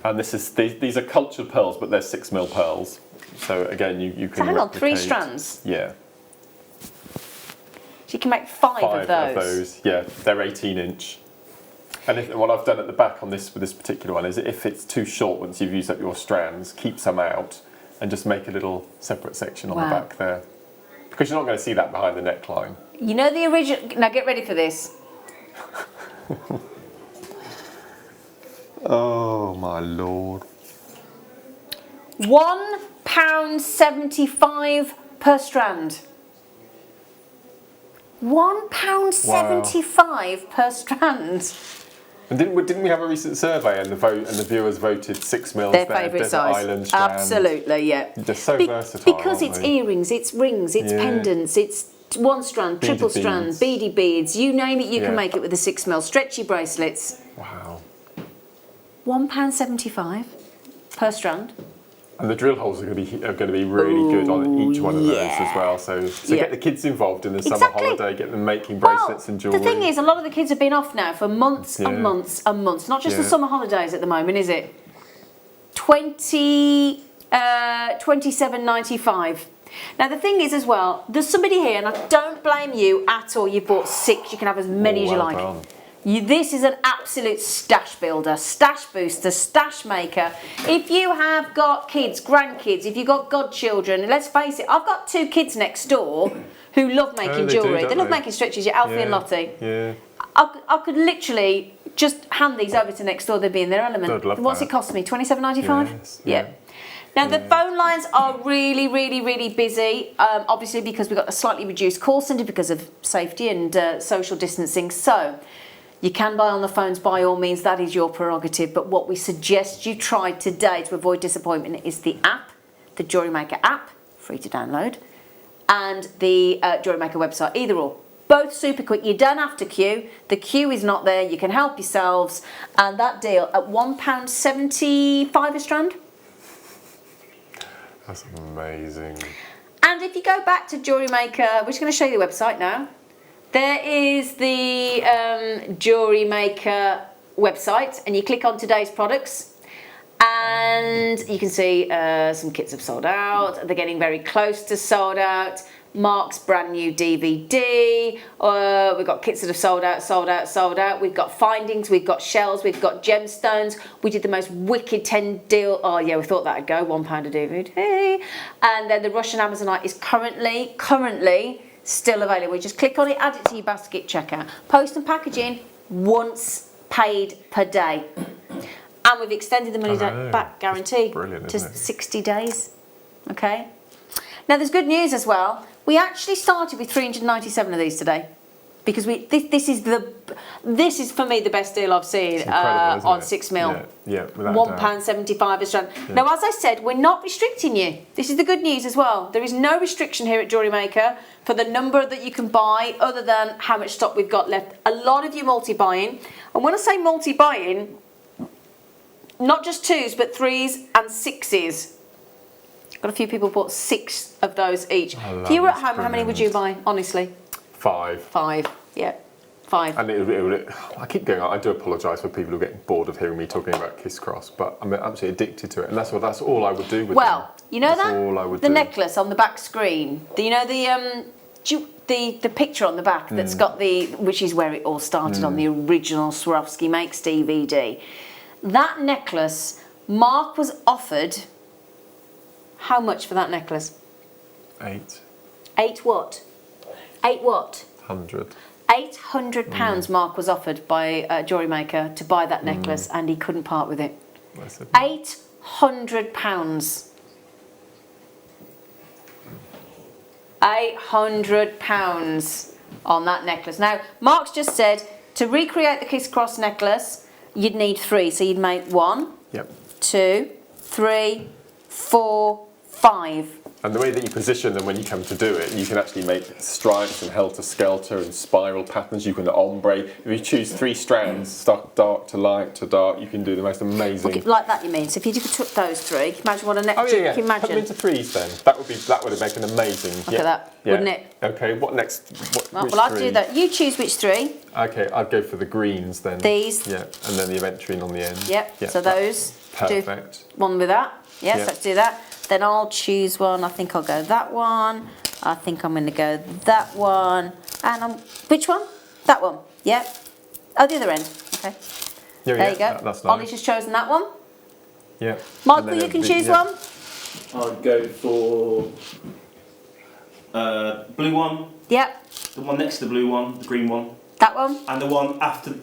Speaker 2: And these are cultured pearls, but they're 6mm pearls. So again, you can
Speaker 3: So hang on, 3
Speaker 2: replicate.
Speaker 3: strands?
Speaker 2: Yeah.
Speaker 3: So you can make 5 of those.
Speaker 2: Yeah. They're 18-inch. And what I've done at the back on this with this particular one is if it's too short once you've used up your strands, keep some out and just make a little separate section on the back there. Because you're not going to see that behind the neckline.
Speaker 3: You know the original... Now get ready for this.
Speaker 2: Oh my lord.
Speaker 3: £1.75 per strand. £1.75 per strand.
Speaker 2: And didn't we have a recent survey and the viewers voted 6mm
Speaker 3: their favourite size?
Speaker 2: Island strand.
Speaker 3: Absolutely, yeah.
Speaker 2: They're so versatile.
Speaker 3: Because it's earrings, it's rings, it's pendants, it's 1 strand, triple strand, beady beads, you name it, you can make it with a 6mm. Stretchy bracelets.
Speaker 2: Wow.
Speaker 3: £1.75 per strand.
Speaker 2: And the drill holes are going to be really good on each one of those as well. So get the kids involved in the summer holiday, get them making bracelets and jewellery.
Speaker 3: The thing is, a lot of the kids have been off now for months and months and months. Not just the summer holidays at the moment, is it? $27.95. Now the thing is as well, there's somebody here, and I don't blame you at all. You bought 6. You can have as many as you like. This is an absolute stash builder, stash booster, stash maker. If you have got kids, grandkids, if you've got godchildren, let's face it, I've got 2 kids next door who love making jewellery. They love making stretches, Alfie and Lottie.
Speaker 2: Yeah.
Speaker 3: I could literally just hand these over to next door, they'd be in their element. What's it cost me, $27.95?
Speaker 2: Yes.
Speaker 3: Yeah. Now the phone lines are really, really, really busy, obviously because we've got a slightly reduced call centre because of safety and social distancing. So, You can buy on the phones by all means, that is your prerogative, but what we suggest you try today to avoid disappointment is the app, the Jewellery Maker app, free to download, and the Jewellery Maker website, either or. Both super quick, you don't have to queue, the queue is not there, you can help yourselves, and that deal at £1.75 a strand.
Speaker 2: That's amazing.
Speaker 3: And if you go back to Jewellery Maker, we're just going to show you the website now. There is the Jewellery Maker website, and you click on today's products, and you can see some kits have sold out. They're getting very close to sold out. Mark's brand new DVD. We've got kits that have sold out, sold out, sold out. We've got findings, we've got shells, we've got gemstones. We did the most wicked 10 deal. Oh yeah, we thought that'd go, £1 a DVD. And then the Russian Amazonite is currently still available. Just click on it, add it to your basket, checkout. Post and packaging, once paid per day. And we've extended the money back guarantee to 60 days. Okay. Now there's good news as well. We actually started with 397 of these today, because this is for me the best deal I've seen on 6mm.
Speaker 2: Yeah,
Speaker 3: £1.75 a strand. Yeah. Now, as I said, we're not restricting you. This is the good news as well. There is no restriction here at Jewellery Maker for the number that you can buy, other than how much stock we've got left. A lot of you multi-buying, and when I say multi-buying, not just 2s, but 3s and 6s. Got a few people bought 6 of those each. If you were at home, how many would you buy, honestly?
Speaker 2: 5.
Speaker 3: 5, yeah. 5.
Speaker 2: And I keep going on. I do apologise for people who get bored of hearing me talking about Kisscross, but I'm absolutely addicted to it, and that's all I would do with them.
Speaker 3: You know
Speaker 2: that's all I would
Speaker 3: the
Speaker 2: do.
Speaker 3: necklace on the back screen. You know the picture on the back that's got which is where it all started on the original Swarovski Makes DVD. That necklace, Mark was offered. How much for that necklace?
Speaker 2: 8.
Speaker 3: 8 what? 8 what?
Speaker 2: 100.
Speaker 3: £800 Mark was offered by Jewellery Maker to buy that necklace, and he couldn't part with it. £800. £800 on that necklace. Now, Mark's just said to recreate the Kisscross necklace, you'd need 3. So you'd make 1, 2, 3, 4, 5.
Speaker 2: And the way that you position them when you come to do it, you can actually make stripes and helter-skelter and spiral patterns. You can ombre. If you choose 3 strands, dark to light to dark, you can do the most amazing.
Speaker 3: Okay, like that, you mean? So if you took those 3, imagine what a necklace.
Speaker 2: Oh yeah,
Speaker 3: Can you imagine?
Speaker 2: Put them into 3s then. That would make an amazing.
Speaker 3: Look at that, wouldn't it?
Speaker 2: Okay, what next?
Speaker 3: Well, I'll do that. You choose which 3.
Speaker 2: Okay, I'd go for the greens then.
Speaker 3: These.
Speaker 2: Yeah, and then the aventurine on the end.
Speaker 3: Yep. So those.
Speaker 2: Perfect.
Speaker 3: Do one with that. Yes, let's do that. Then I'll choose one. I think I'll go that one. I think I'm going to go that one. And which one? That one. Yeah. Oh, the other end. Okay. There you go.
Speaker 2: That's nice.
Speaker 3: Ollie's just chosen that one.
Speaker 2: Yeah.
Speaker 3: Michael, you can choose one.
Speaker 4: I'd go for blue one.
Speaker 3: Yep.
Speaker 4: The one next to the blue one, the green one.
Speaker 3: That one.
Speaker 4: And the one after.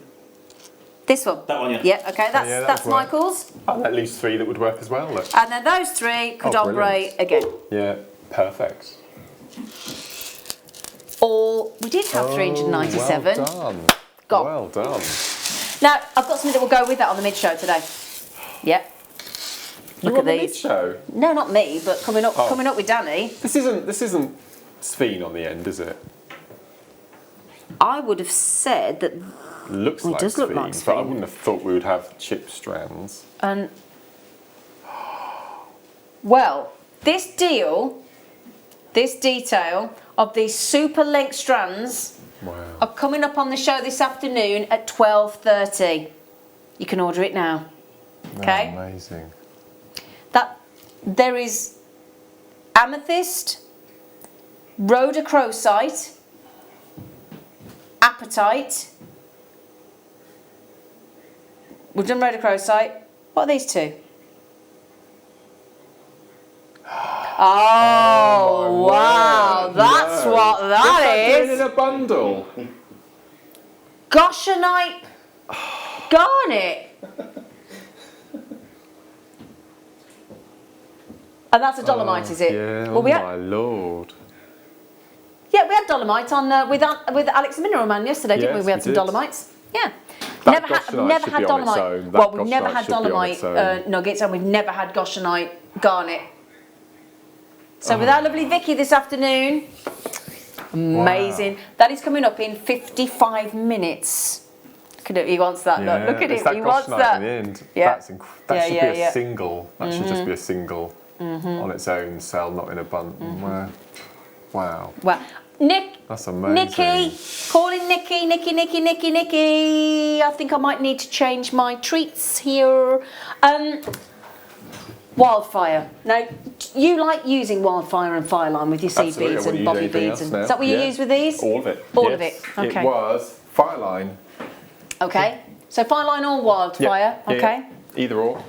Speaker 3: This one?
Speaker 4: That one, yeah.
Speaker 3: Yeah, okay, that's Michael's.
Speaker 2: And that leaves 3 that would work as well. Look.
Speaker 3: And then those 3 could ombre again.
Speaker 2: Yeah, perfect.
Speaker 3: We did have 397.
Speaker 2: Well done. Well done.
Speaker 3: Now, I've got something that will go with that on the mid-show today. Yep. Look at these.
Speaker 2: Mid-show?
Speaker 3: No, not me, but coming up with Danny.
Speaker 2: This isn't Sphene on the end, is it?
Speaker 3: I would have said that.
Speaker 2: Looks like
Speaker 3: does look like
Speaker 2: Sphene, but I wouldn't have thought we would have chip strands.
Speaker 3: And well, this detail of these super length strands are coming up on the show this afternoon at 12:30. You can order it now. Okay.
Speaker 2: Oh, amazing.
Speaker 3: There is amethyst, rhodochrosite, apatite. We've done rhodochrosite. What are these 2? Oh, wow. That's what that is.
Speaker 2: In a bundle.
Speaker 3: Goshenite garnet. And that's a dolomite, is it?
Speaker 2: Yeah,
Speaker 3: well,
Speaker 2: my lord.
Speaker 3: Yeah, we had dolomite on with Alex the Mineral Man yesterday, didn't we? We had some dolomites. Yeah.
Speaker 2: That
Speaker 3: Never
Speaker 2: goshenite should
Speaker 3: had
Speaker 2: be on its
Speaker 3: dolomite.
Speaker 2: own.
Speaker 3: Well,
Speaker 2: That
Speaker 3: we've never
Speaker 2: goshenite
Speaker 3: had
Speaker 2: should be on
Speaker 3: dolomite
Speaker 2: its own.
Speaker 3: nuggets, and we've never had goshenite garnet. So
Speaker 2: Oh.
Speaker 3: with our lovely Vicky this afternoon, amazing. That is coming up in 55 minutes. Look at it, he wants that.
Speaker 2: Yeah,
Speaker 3: Look at
Speaker 2: it's
Speaker 3: him,
Speaker 2: that
Speaker 3: he wants
Speaker 2: goshenite
Speaker 3: that.
Speaker 2: in the end.
Speaker 3: Yeah.
Speaker 2: That
Speaker 3: Yeah,
Speaker 2: should
Speaker 3: yeah,
Speaker 2: be a
Speaker 3: yeah.
Speaker 2: single. That should just be a single on its own cell, not in a bundle. Wow.
Speaker 3: Wow. Nick.
Speaker 2: That's amazing.
Speaker 3: Nikki. Calling Nikki. Nikki. I think I might need to change my treats here. Wildfire. Now, you like using wildfire and fireline with your seed
Speaker 2: Absolutely,
Speaker 3: beads
Speaker 2: I
Speaker 3: and
Speaker 2: wouldn't
Speaker 3: bobby
Speaker 2: use anything
Speaker 3: beads.
Speaker 2: else
Speaker 3: And,
Speaker 2: now.
Speaker 3: is that what you
Speaker 2: Yeah.
Speaker 3: use with these?
Speaker 2: All of it.
Speaker 3: All of
Speaker 2: Yes.
Speaker 3: it. Okay.
Speaker 2: It was fireline.
Speaker 3: Okay. So fireline or wildfire.
Speaker 2: Yeah,
Speaker 3: Okay.
Speaker 2: yeah. Either or.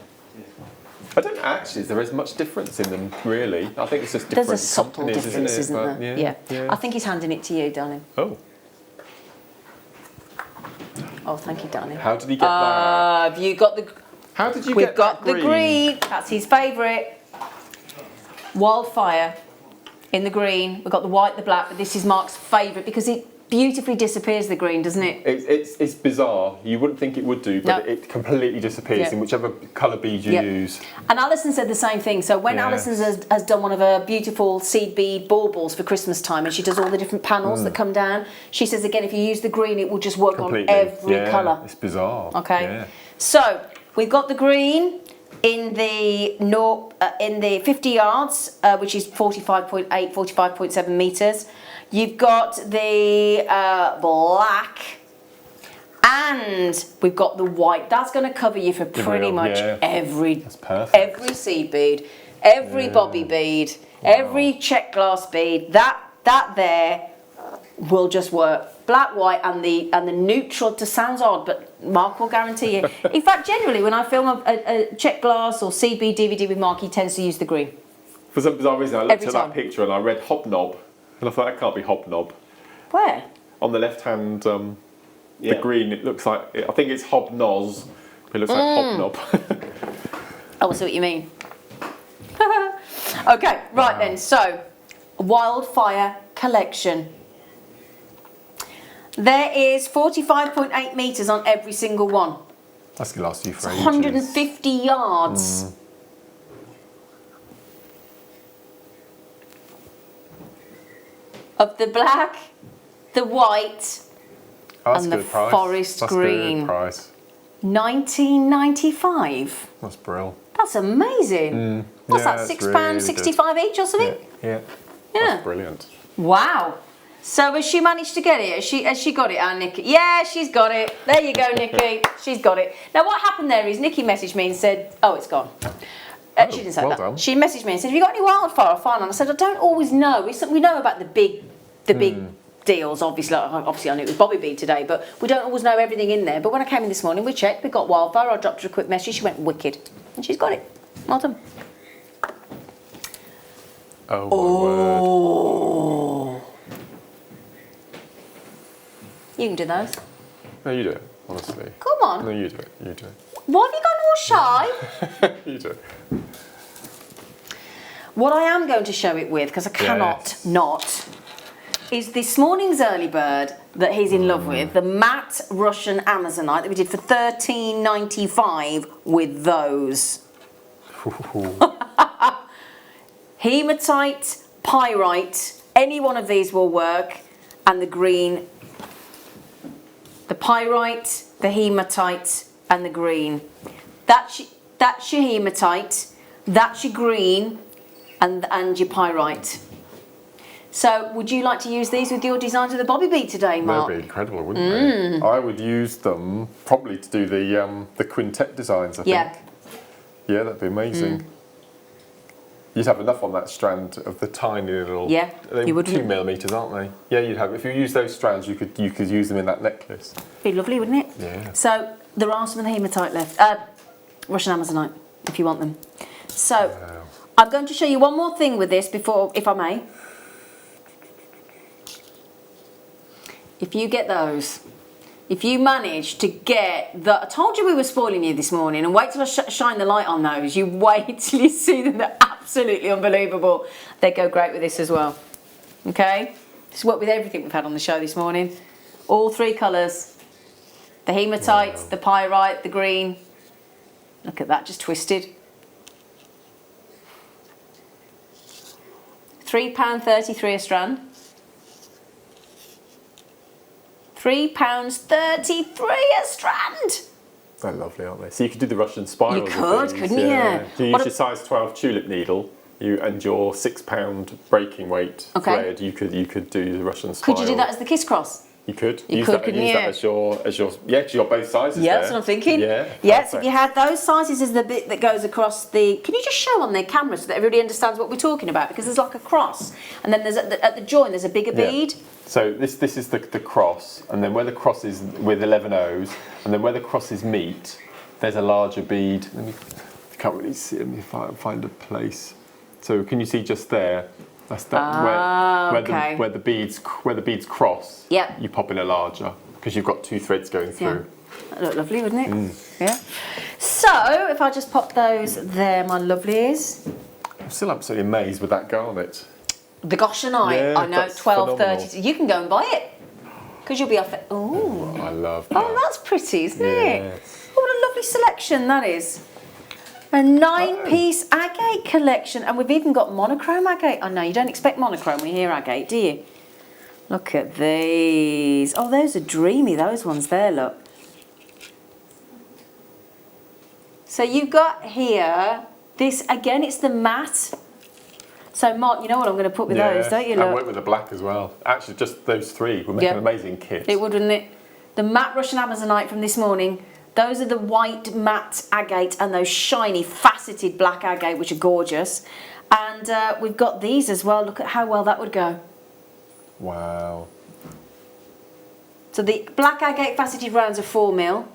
Speaker 2: I don't actually. There is much difference in them, really. I think it's just different
Speaker 3: There's a subtle
Speaker 2: companies,
Speaker 3: difference, isn't
Speaker 2: But
Speaker 3: there?
Speaker 2: yeah.
Speaker 3: I think he's handing it to you, darling.
Speaker 2: Oh.
Speaker 3: Oh, thank you, darling.
Speaker 2: How did he get that?
Speaker 3: Have you got the?
Speaker 2: How did you
Speaker 3: We've
Speaker 2: get
Speaker 3: got
Speaker 2: that
Speaker 3: the green. That's his favourite. Wildfire in the green. We've got the white, the black, but this is Mark's favourite because it beautifully disappears the green, doesn't it?
Speaker 2: It's bizarre. You wouldn't think it would do, but
Speaker 3: No.
Speaker 2: it completely disappears
Speaker 3: Yeah.
Speaker 2: in whichever colour bead you
Speaker 3: Yeah.
Speaker 2: use.
Speaker 3: And Alison said the same thing. So when
Speaker 2: Yes.
Speaker 3: Alison has done one of her beautiful seed bead baubles for Christmas time, and she does all the different panels that come down, she says again, if you use the green, it will just work
Speaker 2: Completely.
Speaker 3: on every
Speaker 2: Yeah,
Speaker 3: colour.
Speaker 2: It's bizarre.
Speaker 3: Okay.
Speaker 2: Yeah.
Speaker 3: So we've got the green in the 50 yards, which is 45.8, 45.7 metres. You've got the black, and we've got the white. That's going to cover you for pretty
Speaker 2: real,
Speaker 3: much
Speaker 2: yeah.
Speaker 3: every seed bead, every bobby bead, every Czech glass bead. That there will just work. Black, white, and the neutral. Just sounds odd, but Mark will guarantee you. In fact, generally, when I film a Czech glass or seed bead DVD with Mark, he tends to use the green.
Speaker 2: For some bizarre reason, I looked
Speaker 3: Every
Speaker 2: at
Speaker 3: time.
Speaker 2: that picture and I read hobnob, and I thought that can't be hobnob.
Speaker 3: Where?
Speaker 2: On the left hand, the
Speaker 4: Yeah.
Speaker 2: green, it looks like, I think it's hobnoz, but it looks like hobnob.
Speaker 3: Oh, I see what you mean. Okay, right then. So, Wildfire collection. There is 45.8 metres on every single one.
Speaker 2: That's going to last you for
Speaker 3: It's
Speaker 2: ages.
Speaker 3: 150 yards. Of the black, the white,
Speaker 2: Oh, that's
Speaker 3: and
Speaker 2: a
Speaker 3: the
Speaker 2: good price.
Speaker 3: forest
Speaker 2: That's
Speaker 3: green.
Speaker 2: Good price.
Speaker 3: 1995.
Speaker 2: That's brilliant.
Speaker 3: That's amazing. What's
Speaker 2: yeah,
Speaker 3: that,
Speaker 2: that's
Speaker 3: £6.65
Speaker 2: really
Speaker 3: each or something?
Speaker 2: Yeah.
Speaker 3: Yeah.
Speaker 2: That's brilliant.
Speaker 3: Wow. So has she managed to get it? Has she got it, our Nikki? Yeah, she's got it. There you go, Nikki. She's got it. Now what happened there is Nikki messaged me and said, oh, it's gone. She didn't say
Speaker 2: well
Speaker 3: that.
Speaker 2: done.
Speaker 3: She messaged me and said, have you got any wildfire or fire? And I said, I don't always know. We know about the big deals, obviously. Obviously I knew it was Bobby Bead today, but we don't always know everything in there. But when I came in this morning, we checked, we got wildfire. I dropped her a quick message. She went wicked. And she's got it. Well done.
Speaker 2: Oh, my word.
Speaker 3: You can do those.
Speaker 2: No, you do it, honestly.
Speaker 3: Come on.
Speaker 2: No, you do it. You do it.
Speaker 3: Why have you gone all shy?
Speaker 2: You do it.
Speaker 3: What I am going to show it with, because I cannot not, is this morning's early bird that he's in love with, the matte Russian Amazonite that we did for $13.95 with those. Hematite, pyrite, any one of these will work, and the green, the pyrite, the hematite, and the green. That's your hematite, that's your green, and your pyrite. So, would you like to use these with your designs of the Bobby Bead today, Mark?
Speaker 2: That'd be incredible, wouldn't they? I would use them probably to do the quintet designs, I think. Yeah, that'd be amazing. You'd have enough on that strand of the tiny little.
Speaker 3: Yeah, you would.
Speaker 2: 2 millimeters, aren't they? Yeah, you'd have. If you use those strands, you could use them in that necklace.
Speaker 3: Be lovely, wouldn't it?
Speaker 2: Yeah.
Speaker 3: So there are some of the hematite left. Russian Amazonite, if you want them. So I'm going to show you one more thing with this before, if I may. If you get those, if you manage to get the, I told you we were spoiling you this morning, and wait till I shine the light on those. You wait till you see them. They're absolutely unbelievable. They go great with this as well. Okay, this worked with everything we've had on the show this morning. All three colours. The hematite, the pyrite, the green. Look at that, just twisted. £3.33 a strand. £3.33 a strand.
Speaker 2: They're lovely, aren't they? So you could do the Russian spirals.
Speaker 3: You could, couldn't you?
Speaker 2: Yeah. Do you use your size 12 tulip needle? And your £6 breaking weight thread, you could do the Russian spiral.
Speaker 3: Could you do that as the Kisscross?
Speaker 2: You could.
Speaker 3: You
Speaker 2: use
Speaker 3: could,
Speaker 2: that,
Speaker 3: couldn't
Speaker 2: use
Speaker 3: you?
Speaker 2: that as your yeah, because you've got both sizes
Speaker 3: Yeah,
Speaker 2: there.
Speaker 3: that's what I'm thinking.
Speaker 2: Yeah.
Speaker 3: Yes, if you had those sizes as the bit that goes across the... Can you just show on their camera so that everybody understands what we're talking about? Because there's like a cross, and then there's at the join there's a bigger bead.
Speaker 2: So this is the cross, and then where the cross is with 11 O's, and then where the crosses meet, there's a larger bead. Let me, I can't really see it. Let me find a place. So can you see just there? That's that where the beads cross.
Speaker 3: Yeah.
Speaker 2: You pop in a larger because you've got two threads going through.
Speaker 3: Yeah. That looked lovely, wouldn't it? Yeah. So if I just pop those there, my lovelies.
Speaker 2: I'm still absolutely amazed with that garnet.
Speaker 3: The Goshenite, I know, 12.30. You can go and buy it because you'll be off it. Oh,
Speaker 2: I love that.
Speaker 3: Oh, that's pretty, isn't it? Oh, what a lovely selection that is. A 9-piece agate collection, and we've even got monochrome agate. I know you don't expect monochrome when you hear agate, do you? Look at these. Oh, those are dreamy, those ones there, look. So you've got here, this, again, it's the matte. So, Mark, you know what I'm going to put with those, don't you, look?
Speaker 2: I work with the black as well. Actually, just those three would make an amazing kit.
Speaker 3: It would, wouldn't it? The matte Russian Amazonite from this morning. Those are the white matte agate and those shiny faceted black agate, which are gorgeous. And we've got these as well. Look at how well that would go.
Speaker 2: Wow.
Speaker 3: So the black agate faceted rounds are 4mm.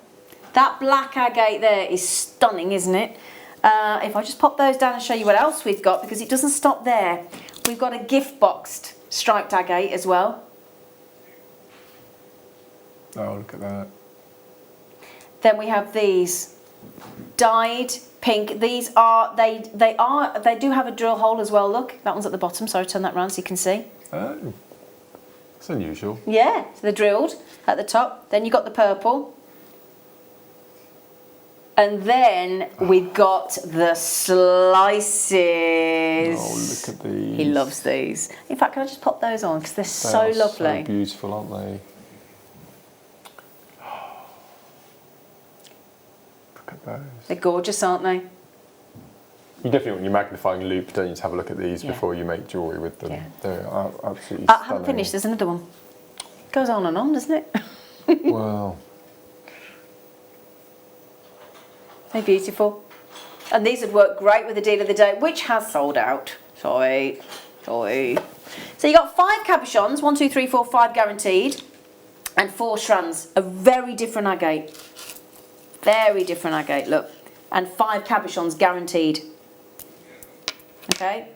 Speaker 3: That black agate there is stunning, isn't it? If I just pop those down and show you what else we've got, because it doesn't stop there. We've got a gift boxed striped agate as well.
Speaker 2: Oh, look at that.
Speaker 3: Then we have these dyed pink. These are they do have a drill hole as well. Look, that one's at the bottom. Sorry, turn that round so you can see.
Speaker 2: Oh, that's unusual.
Speaker 3: Yeah, so they're drilled at the top. Then you got the purple, and then we've got the slices.
Speaker 2: Oh, look at these.
Speaker 3: He loves these. In fact, can I just pop those on because they're so lovely.
Speaker 2: So beautiful, aren't they?
Speaker 3: They're gorgeous, aren't they?
Speaker 2: You definitely want your magnifying loupe, don't you, to have a look at these before you make jewellery with them.
Speaker 3: Yeah.
Speaker 2: They're absolutely
Speaker 3: I haven't
Speaker 2: stunning.
Speaker 3: finished, there's another one. Goes on and on, doesn't it?
Speaker 2: Wow.
Speaker 3: They're beautiful. And these would work great with the deal of the day, which has sold out. Sorry. So you got 5 cabochons, 1, 2, 3, 4, 5 guaranteed, and 4 strands, a very different agate. Very different agate, look. And 5 cabochons guaranteed. Okay?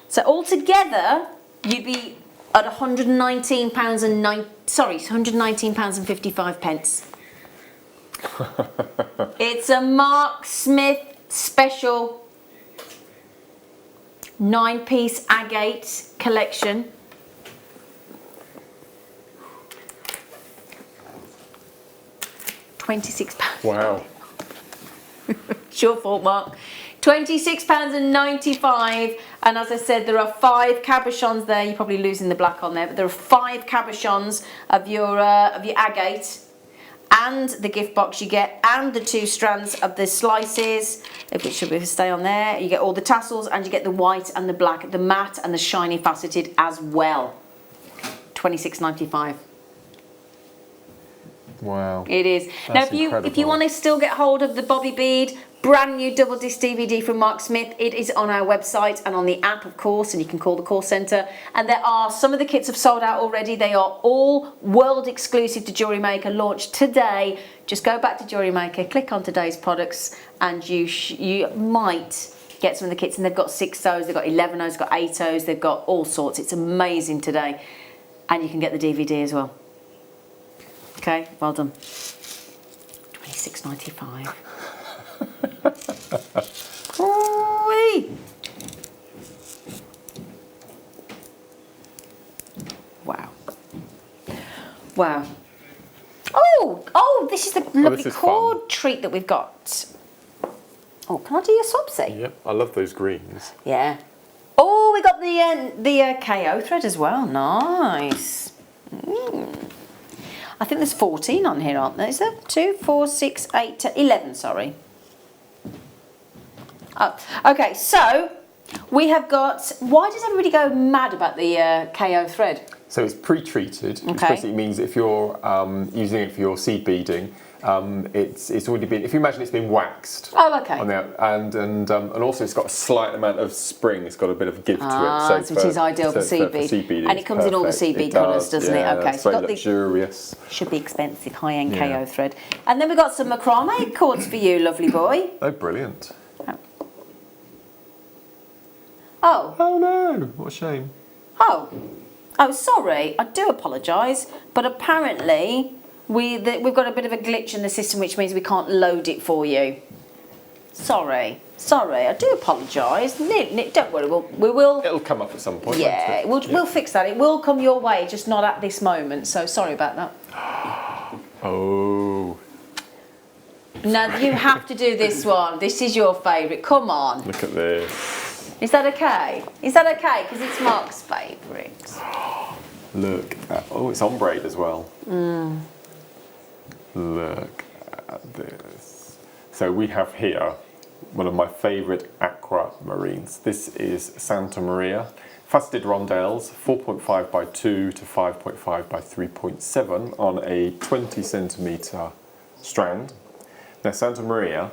Speaker 3: So altogether, you'd be at £119 and £119.55. It's a Mark Smith special 9-piece agate collection. £26.
Speaker 2: Wow.
Speaker 3: It's your fault, Mark. £26.95, and as I said, there are 5 cabochons there. You're probably losing the black on there, but there are 5 cabochons of your agate, and the gift box you get, and the 2 strands of the slices, which should stay on there. You get all the tassels, and you get the white and the black, the matte and the shiny faceted as well. £26.95.
Speaker 2: Wow.
Speaker 3: It is.
Speaker 2: That's
Speaker 3: Now, if you want to still get hold of the Bobby bead, brand new double disc DVD from Mark Smith, it is on our website and on the app, of course, and you can call the call centre. And there are some of the kits have sold out already. They are all world exclusive to Jewellery Maker, launched today. Just go back to Jewellery Maker, click on today's products, and you might get some of the kits. And they've got 6 O's, they've got 11 O's, they've got 8 O's, they've got all sorts. It's amazing today, and you can get the DVD as well. Okay, well done. £26.95. Wow. Wow. Oh, Oh, this is the lovely
Speaker 2: this is
Speaker 3: cord
Speaker 2: fun.
Speaker 3: treat that we've got. Oh, can I do your swabsy?
Speaker 2: Yep, I love those greens.
Speaker 3: Yeah. Oh, we got the KO thread as well. Nice. I think there's 14 on here, aren't there? Is there 2, 4, 6, 8, 10, 11, sorry. Oh, okay, so we have got, why does everybody go mad about the KO thread?
Speaker 2: So it's pre-treated, which
Speaker 3: Okay.
Speaker 2: basically means if you're using it for your seed beading, it's already been, if you imagine it's been waxed.
Speaker 3: Oh, okay.
Speaker 2: On the, and also it's got a slight amount of spring, it's got a bit of give to it.
Speaker 3: So it is ideal for seed bead. And it comes in all the seed bead colours, doesn't it? Okay,
Speaker 2: it's
Speaker 3: so
Speaker 2: very
Speaker 3: we've got
Speaker 2: luxurious.
Speaker 3: the, should be expensive, high-end
Speaker 2: Yeah.
Speaker 3: KO thread. And then we've got some macrame cords for you, lovely boy.
Speaker 2: Oh, brilliant.
Speaker 3: Oh.
Speaker 2: Oh no, what a shame.
Speaker 3: Oh, sorry. I do apologise, but apparently we've got a bit of a glitch in the system, which means we can't load it for you. Sorry. I do apologise. Don't worry, we will.
Speaker 2: It'll come up at some point.
Speaker 3: Yeah,
Speaker 2: won't it?
Speaker 3: we'll fix that. It will come your way, just not at this moment. So sorry about that.
Speaker 2: Oh.
Speaker 3: Now you have to do this one. This is your favourite. Come on.
Speaker 2: Look at this.
Speaker 3: Is that okay? Is that okay? Because it's Mark's favourite.
Speaker 2: Look at, oh, it's ombre as well.
Speaker 3: Mm.
Speaker 2: Look at this. So we have here one of my favourite aquamarines. This is Santa Maria. Faceted rondelles, 4.5 by 2 to 5.5 by 3.7 on a 20 centimetre strand. Now Santa Maria,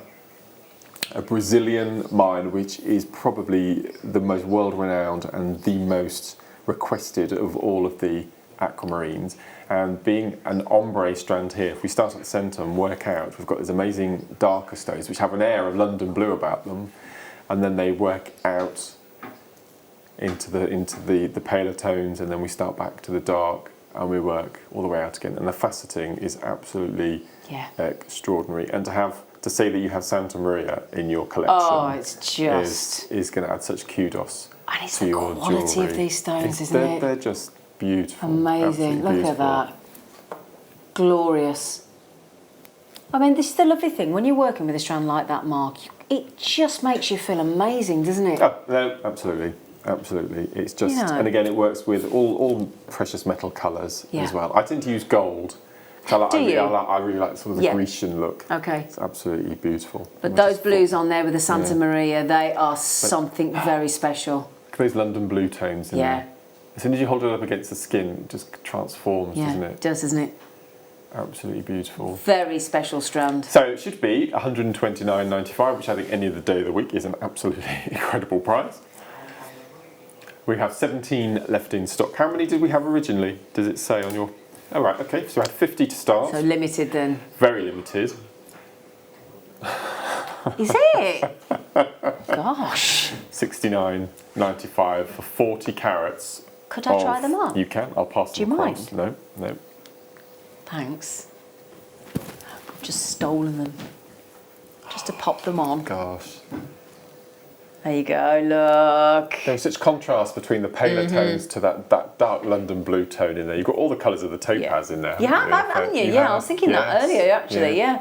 Speaker 2: a Brazilian mine which is probably the most world-renowned and the most requested of all of the aquamarines. And being an ombre strand here, if we start at the centre and work out, we've got these amazing darker stones which have an air of London blue about them, and then they work out into the paler tones, and then we start back to the dark and we work all the way out again. And the faceting is absolutely extraordinary. And to say that you have Santa Maria in your collection,
Speaker 3: it's just
Speaker 2: is going to add such kudos
Speaker 3: and it's
Speaker 2: to
Speaker 3: the
Speaker 2: your
Speaker 3: quality
Speaker 2: jewellery.
Speaker 3: of these stones, isn't it?
Speaker 2: They're just beautiful.
Speaker 3: Amazing.
Speaker 2: Absolutely
Speaker 3: Look at
Speaker 2: beautiful.
Speaker 3: that. Glorious. I mean, this is the lovely thing. When you're working with a strand like that, Mark, it just makes you feel amazing, doesn't it?
Speaker 2: Oh, no, absolutely. Absolutely. It's just,
Speaker 3: You know.
Speaker 2: and again, it works with all precious metal colours
Speaker 3: Yeah.
Speaker 2: as well. I tend to use gold. I really like sort of the Grecian look.
Speaker 3: Okay.
Speaker 2: It's absolutely beautiful.
Speaker 3: But those blues on there with the Santa Maria, they are something very special.
Speaker 2: Look at those London blue tones in there. As soon as you hold it up against the skin, it just transforms, doesn't it?
Speaker 3: It does, doesn't it?
Speaker 2: Absolutely beautiful.
Speaker 3: Very special strand.
Speaker 2: So it should be $129.95, which I think any of the day of the week is an absolutely incredible price. We have 17 left in stock. How many did we have originally? Does it say on your... Oh, right, okay, so we had 50 to start.
Speaker 3: So limited then.
Speaker 2: Very limited.
Speaker 3: Is it? Gosh.
Speaker 2: $69.95 for 40 carats.
Speaker 3: Could I try them on?
Speaker 2: You can. I'll pass them
Speaker 3: Do you
Speaker 2: across.
Speaker 3: mind?
Speaker 2: No.
Speaker 3: Thanks. I've just stolen them. Just to pop them on.
Speaker 2: Gosh.
Speaker 3: There you go, look.
Speaker 2: There's such contrast between the paler tones to that dark London blue tone in there. You've got all the colours of the topaz in there.
Speaker 3: You have, haven't you? Yeah, I was thinking that earlier, actually, yeah.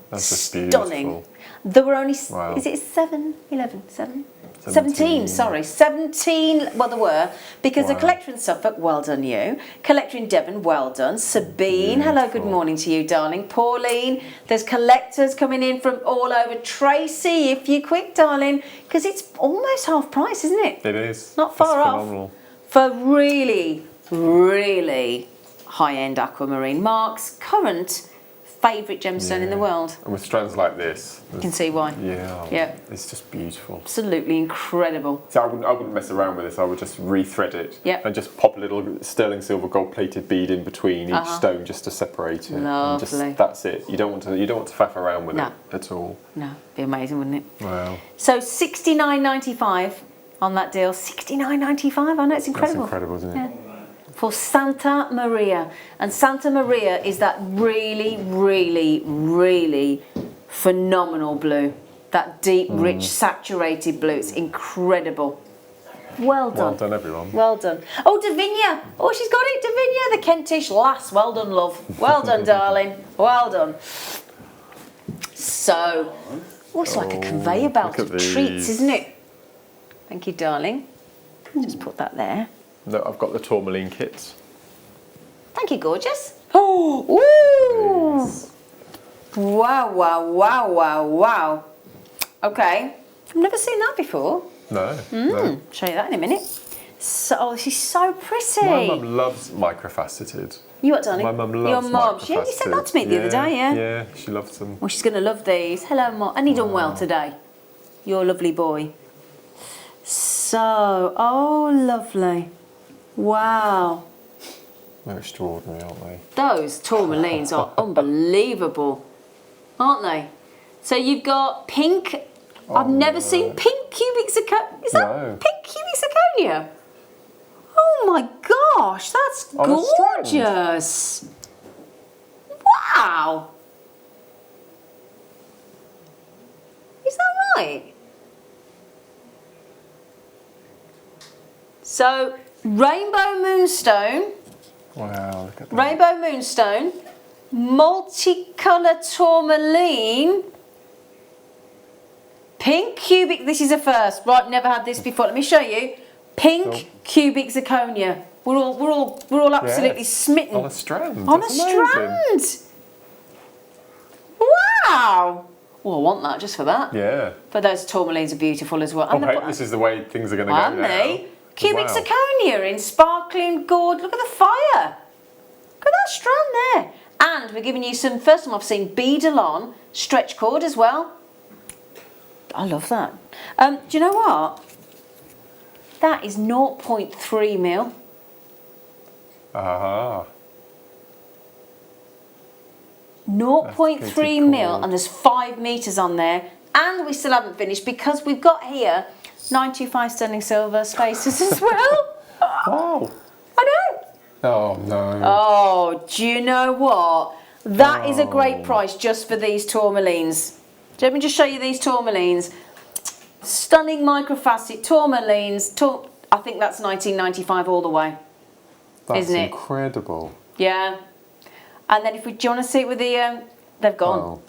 Speaker 2: That's just beautiful.
Speaker 3: Stunning. There were only, is it 17, sorry. 17, well there were, because the collector in Suffolk, well done you. Collector in Devon, well done. Sabine, hello, good morning to you, darling. Pauline, there's collectors coming in from all over. Tracy, if you're quick, darling, because it's almost half price, isn't it?
Speaker 2: It is.
Speaker 3: Not far
Speaker 2: That's
Speaker 3: off.
Speaker 2: phenomenal.
Speaker 3: For really, really high-end aquamarine. Mark's current favourite gemstone in the world.
Speaker 2: And with strands like this.
Speaker 3: You can see why.
Speaker 2: Yeah. It's just beautiful.
Speaker 3: Absolutely incredible.
Speaker 2: So I wouldn't mess around with this. I would just rethread it and just pop a little sterling silver gold-plated bead in between each stone just to separate it.
Speaker 3: Lovely.
Speaker 2: And just, that's it. You don't want to faff around with it at all.
Speaker 3: No, be amazing, wouldn't it?
Speaker 2: Wow.
Speaker 3: So $69.95 on that deal. $69.95. I know, it's incredible.
Speaker 2: That's incredible, isn't it?
Speaker 3: Yeah. For Santa Maria. And Santa Maria is that really, really, really phenomenal blue. That deep, rich, saturated blue. It's incredible. Well done.
Speaker 2: Well done, everyone.
Speaker 3: Well done. Oh, Davinia. Oh, she's got it, Davinia, the Kentish lass. Well done, love. Well done, darling. Well done. So, oh, it's like a conveyor belt of treats, isn't it? Thank you, darling. Just put that there.
Speaker 2: No, I've got the tourmaline kits.
Speaker 3: Thank you, gorgeous. Oh, ooh. Wow, wow, wow, wow, wow. Okay. I've never seen that before.
Speaker 2: No. No.
Speaker 3: Show you that in a minute. So, oh, she's so pretty.
Speaker 2: My mum loves microfaceted.
Speaker 3: You what, darling?
Speaker 2: My mum loves
Speaker 3: your mum.
Speaker 2: microfaceted.
Speaker 3: Yeah, you said that to me the other day, yeah.
Speaker 2: Yeah, she loves them.
Speaker 3: Well, she's going to love these. Hello, Mum. And you done well today. You're a lovely boy. So, oh, lovely. Wow.
Speaker 2: They're extraordinary, aren't they?
Speaker 3: Those tourmalines are unbelievable, aren't they? So you've got pink. I've never seen pink cubic zirconia. Is that pink cubic zirconia? Oh my gosh, that's gorgeous. Wow. Is that right? So, rainbow moonstone.
Speaker 2: Wow, look at that.
Speaker 3: Rainbow moonstone, multicolour tourmaline, pink cubic. This is a first. Right, never had this before. Let me show you. Pink cubic zirconia. We're all absolutely smitten.
Speaker 2: On a strand.
Speaker 3: On
Speaker 2: That's
Speaker 3: a
Speaker 2: amazing.
Speaker 3: strand. Wow. Well, I want that just for that.
Speaker 2: Yeah.
Speaker 3: But those tourmalines are beautiful as well.
Speaker 2: I hope this is the way things are going to go
Speaker 3: Aren't
Speaker 2: now.
Speaker 3: they? Cubic
Speaker 2: Wow.
Speaker 3: zirconia in sparkling gold. Look at the fire. Look at that strand there. And we're giving you some, first time I've seen bead along, stretch cord as well. I love that. Do you know what? That is 0.3 mil.
Speaker 2: Aha.
Speaker 3: 0.3 mil, and there's 5 metres on there. And we still haven't finished because we've got here 925 sterling silver spaces as well.
Speaker 2: Wow.
Speaker 3: I know.
Speaker 2: Oh, no.
Speaker 3: Oh, do you know what? That is a great price just for these tourmalines. Let me just show you these tourmalines. Stunning microfacet tourmalines. I think that's 1995 all the way.
Speaker 2: That's
Speaker 3: isn't it?
Speaker 2: Incredible.
Speaker 3: Yeah. And then do you want to see it with the, they've gone.
Speaker 2: Oh,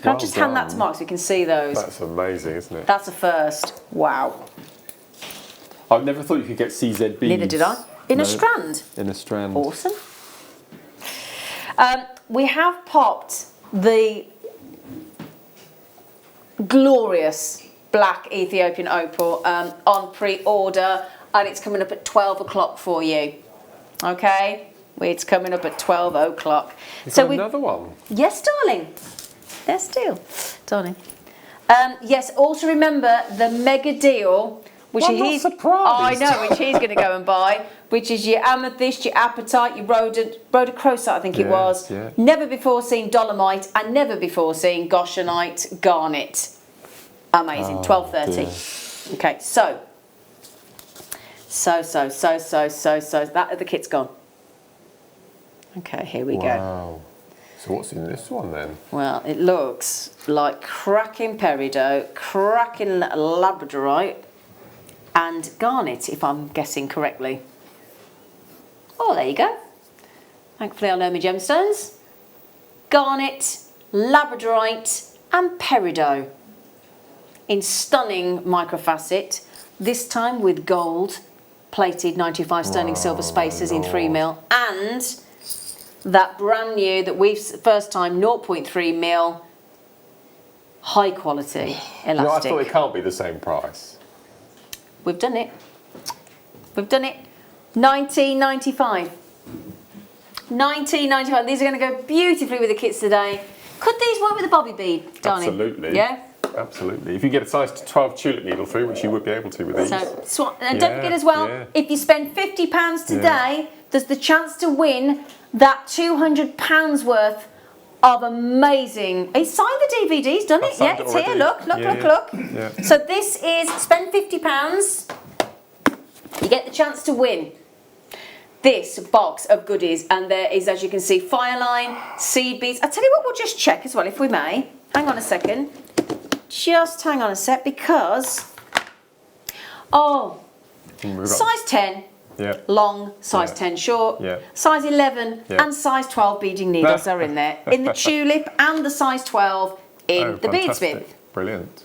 Speaker 3: Can I just hand that to Mark so we can see those?
Speaker 2: That's amazing, isn't it?
Speaker 3: That's a first. Wow.
Speaker 2: I've never thought you could get CZ beads.
Speaker 3: Neither did I. In a strand.
Speaker 2: In a strand.
Speaker 3: Awesome. We have popped the glorious black Ethiopian opal on pre-order, and it's coming up at 12 o'clock for you. Okay? It's coming up at 12 o'clock.
Speaker 2: So another one?
Speaker 3: Yes, darling. There's still, darling. Yes, also remember the mega deal, which
Speaker 2: I'm not surprised.
Speaker 3: I know, which he's going to go and buy, which is your amethyst, your apatite, your rhodochrosite, I think it was.
Speaker 2: Yeah.
Speaker 3: Never before seen dolomite, and never before seen goshenite garnet. Amazing. 12.30.
Speaker 2: Dear.
Speaker 3: Okay, so that the kit's gone. Okay, here we go.
Speaker 2: Wow. So what's in this one then?
Speaker 3: Well, it looks like cracking peridot, cracking labradorite, and garnet, if I'm guessing correctly. Oh, there you go. Thankfully, I know my gemstones. Garnet, labradorite, and peridot in stunning microfacet. This time with gold plated 95 sterling silver spaces in 3 mil, and that brand new that we've first time 0.3 mil high quality elastic.
Speaker 2: I thought it can't be the same price.
Speaker 3: We've done it. We've done it. 1995. 1995. These are going to go beautifully with the kits today. Could these work with a bobby bead, darling?
Speaker 2: Absolutely.
Speaker 3: Yeah.
Speaker 2: Absolutely. If you get a size 12 tulip needle through, which you would be able to with these.
Speaker 3: And don't forget as well, if you spend £50 today, there's the chance to win that £200 worth of amazing. He signed the DVDs, done it? Yeah, it's here. Look.
Speaker 2: Yeah.
Speaker 3: So this is spend £50. You get the chance to win this box of goodies, and there is, as you can see, fireline, seed beads. I tell you what, we'll just check as well, if we may. Hang on a second. Just hang on a sec, because Size 10 long, size 10 short, size 11 and size 12 beading needles are in there. In the tulip and the size 12 in the beadsmith.
Speaker 2: Brilliant.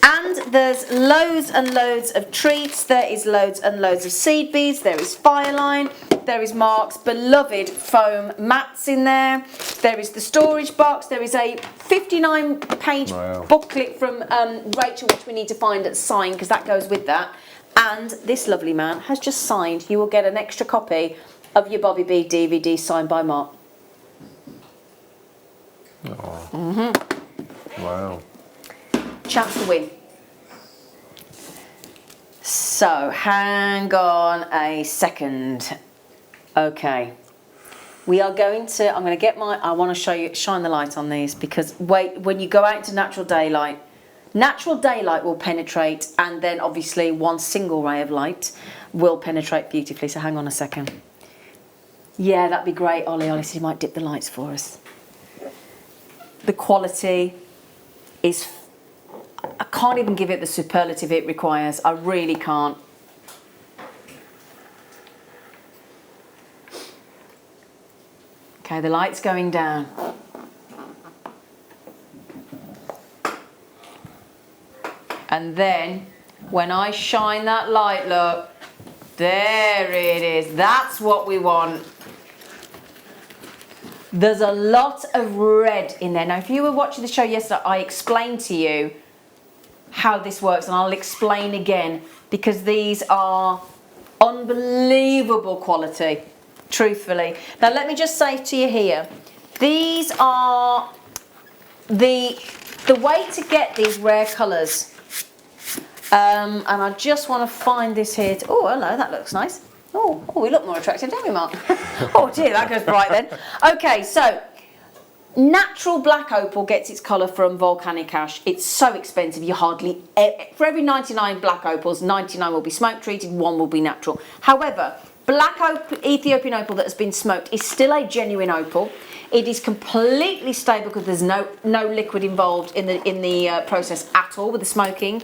Speaker 3: And there's loads and loads of treats. There is loads and loads of seed beads. There is fireline. There is Mark's beloved foam mats in there. There is the storage box. There is a 59-page booklet from Rachel, which we need to find and sign because that goes with that. And this lovely man has just signed. You will get an extra copy of your Bobby Bead DVD signed by Mark.
Speaker 2: Oh. Wow.
Speaker 3: Chance to win. So, hang on a second. Okay. We are going to, I'm going to get my, I want to show you, shine the light on these because wait, when you go out into natural daylight will penetrate and then obviously one single ray of light will penetrate beautifully. So hang on a second. Yeah, that'd be great, Ollie. Ollie said he might dip the lights for us. The quality is, I can't even give it the superlative it requires. I really can't. Okay, the light's going down. And then when I shine that light, look, there it is. That's what we want. There's a lot of red in there. Now, if you were watching the show yesterday, I explained to you how this works, and I'll explain again because these are unbelievable quality, truthfully. Now, let me just say to you here, these are the way to get these rare colours. And I just want to find this here. Oh, hello, that looks nice. Oh, we look more attractive, don't we, Mark? Oh dear, that goes bright then. Okay, so natural black opal gets its colour from volcanic ash. It's so expensive, you hardly, for every 99 black opals, 99 will be smoke treated, 1 will be natural. However, black opal, Ethiopian opal that has been smoked is still a genuine opal. It is completely stable because there's no liquid involved in the process at all with the smoking.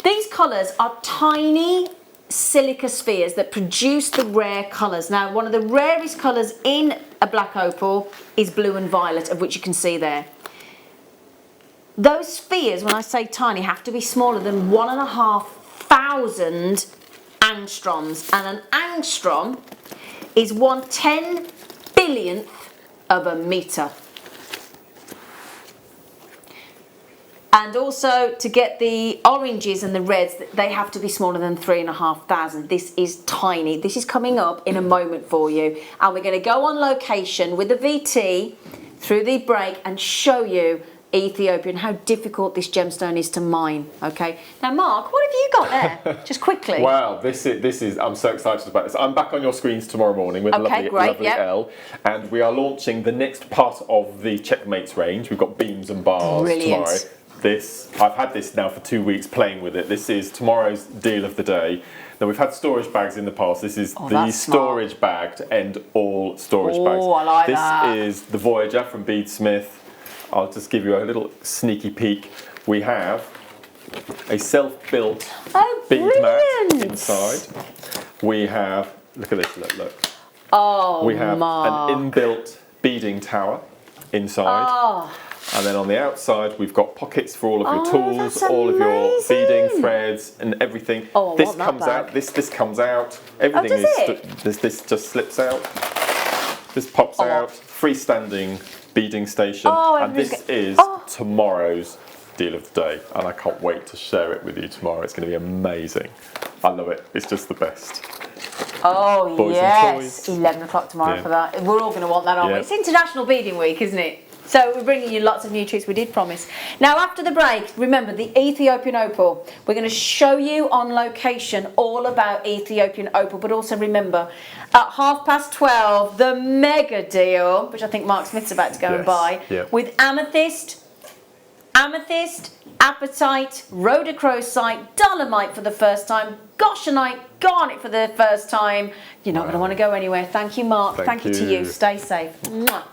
Speaker 3: These colours are tiny silica spheres that produce the rare colours. Now, one of the rarest colours in a black opal is blue and violet, of which you can see there. Those spheres, when I say tiny, have to be smaller than 1,500 angstroms, and an angstrom is 1/10 billionth of a metre. And also, to get the oranges and the reds, they have to be smaller than 3,500. This is tiny. This is coming up in a moment for you. And we're going to go on location with the VT through the break and show you Ethiopian, how difficult this gemstone is to mine. Okay. Now, Mark, what have you got there? Just quickly.
Speaker 2: Wow, this is. I'm so excited about this. I'm back on your screens tomorrow morning with lovely Elle, and we are launching the next part of the Checkmates range. We've got beams and bars tomorrow. I've had this now for 2 weeks playing with it. This is tomorrow's deal of the day. Now, we've had storage bags in the past. This is the storage bag to end all storage bags.
Speaker 3: Oh, I like that.
Speaker 2: This is the Voyager from Beadsmith. I'll just give you a little sneaky peek. We have a self-built bead mat inside. We have, look at this, look.
Speaker 3: Oh,
Speaker 2: we have
Speaker 3: Mark.
Speaker 2: an inbuilt beading tower inside.
Speaker 3: Oh.
Speaker 2: And then on the outside, we've got pockets for all of your tools, all of your beading threads and everything.
Speaker 3: Oh,
Speaker 2: this comes out. This comes out. Everything this just slips out. This pops out. Freestanding beading station. And this is tomorrow's deal of the day. And I can't wait to share it with you tomorrow. It's going to be amazing. I love it. It's just the best.
Speaker 3: Oh,
Speaker 2: Boys
Speaker 3: yes.
Speaker 2: and toys.
Speaker 3: 11 o'clock tomorrow for that. We're all going to want that, aren't we? It's International Beading Week, isn't it? So we're bringing you lots of new treats, we did promise. Now, after the break, remember the Ethiopian opal. We're going to show you on location all about Ethiopian opal, but also remember, at 12:30, the mega deal, which I think Mark Smith's about to go and buy, with amethyst, apatite, rhodochrosite, dolomite for the first time, goshenite, garnet for the first time. You're not going to want to go anywhere. Thank you, Mark. Thank you to you. Stay safe. Mwah.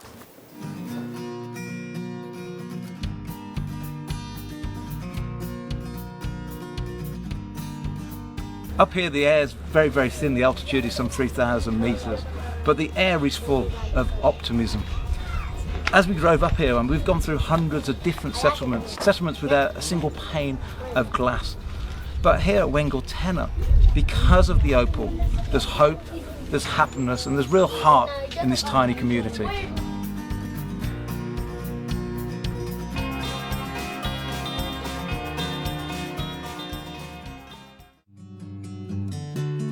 Speaker 13: Up here the air is very, very thin, the altitude is some 3,000 metres, but the air is full of optimism. As we drove up here, and we've gone through hundreds of different settlements without a single pane of glass. But here at Wengel Tenner, because of the Opal, there's hope, there's happiness, and there's real heart in this tiny community.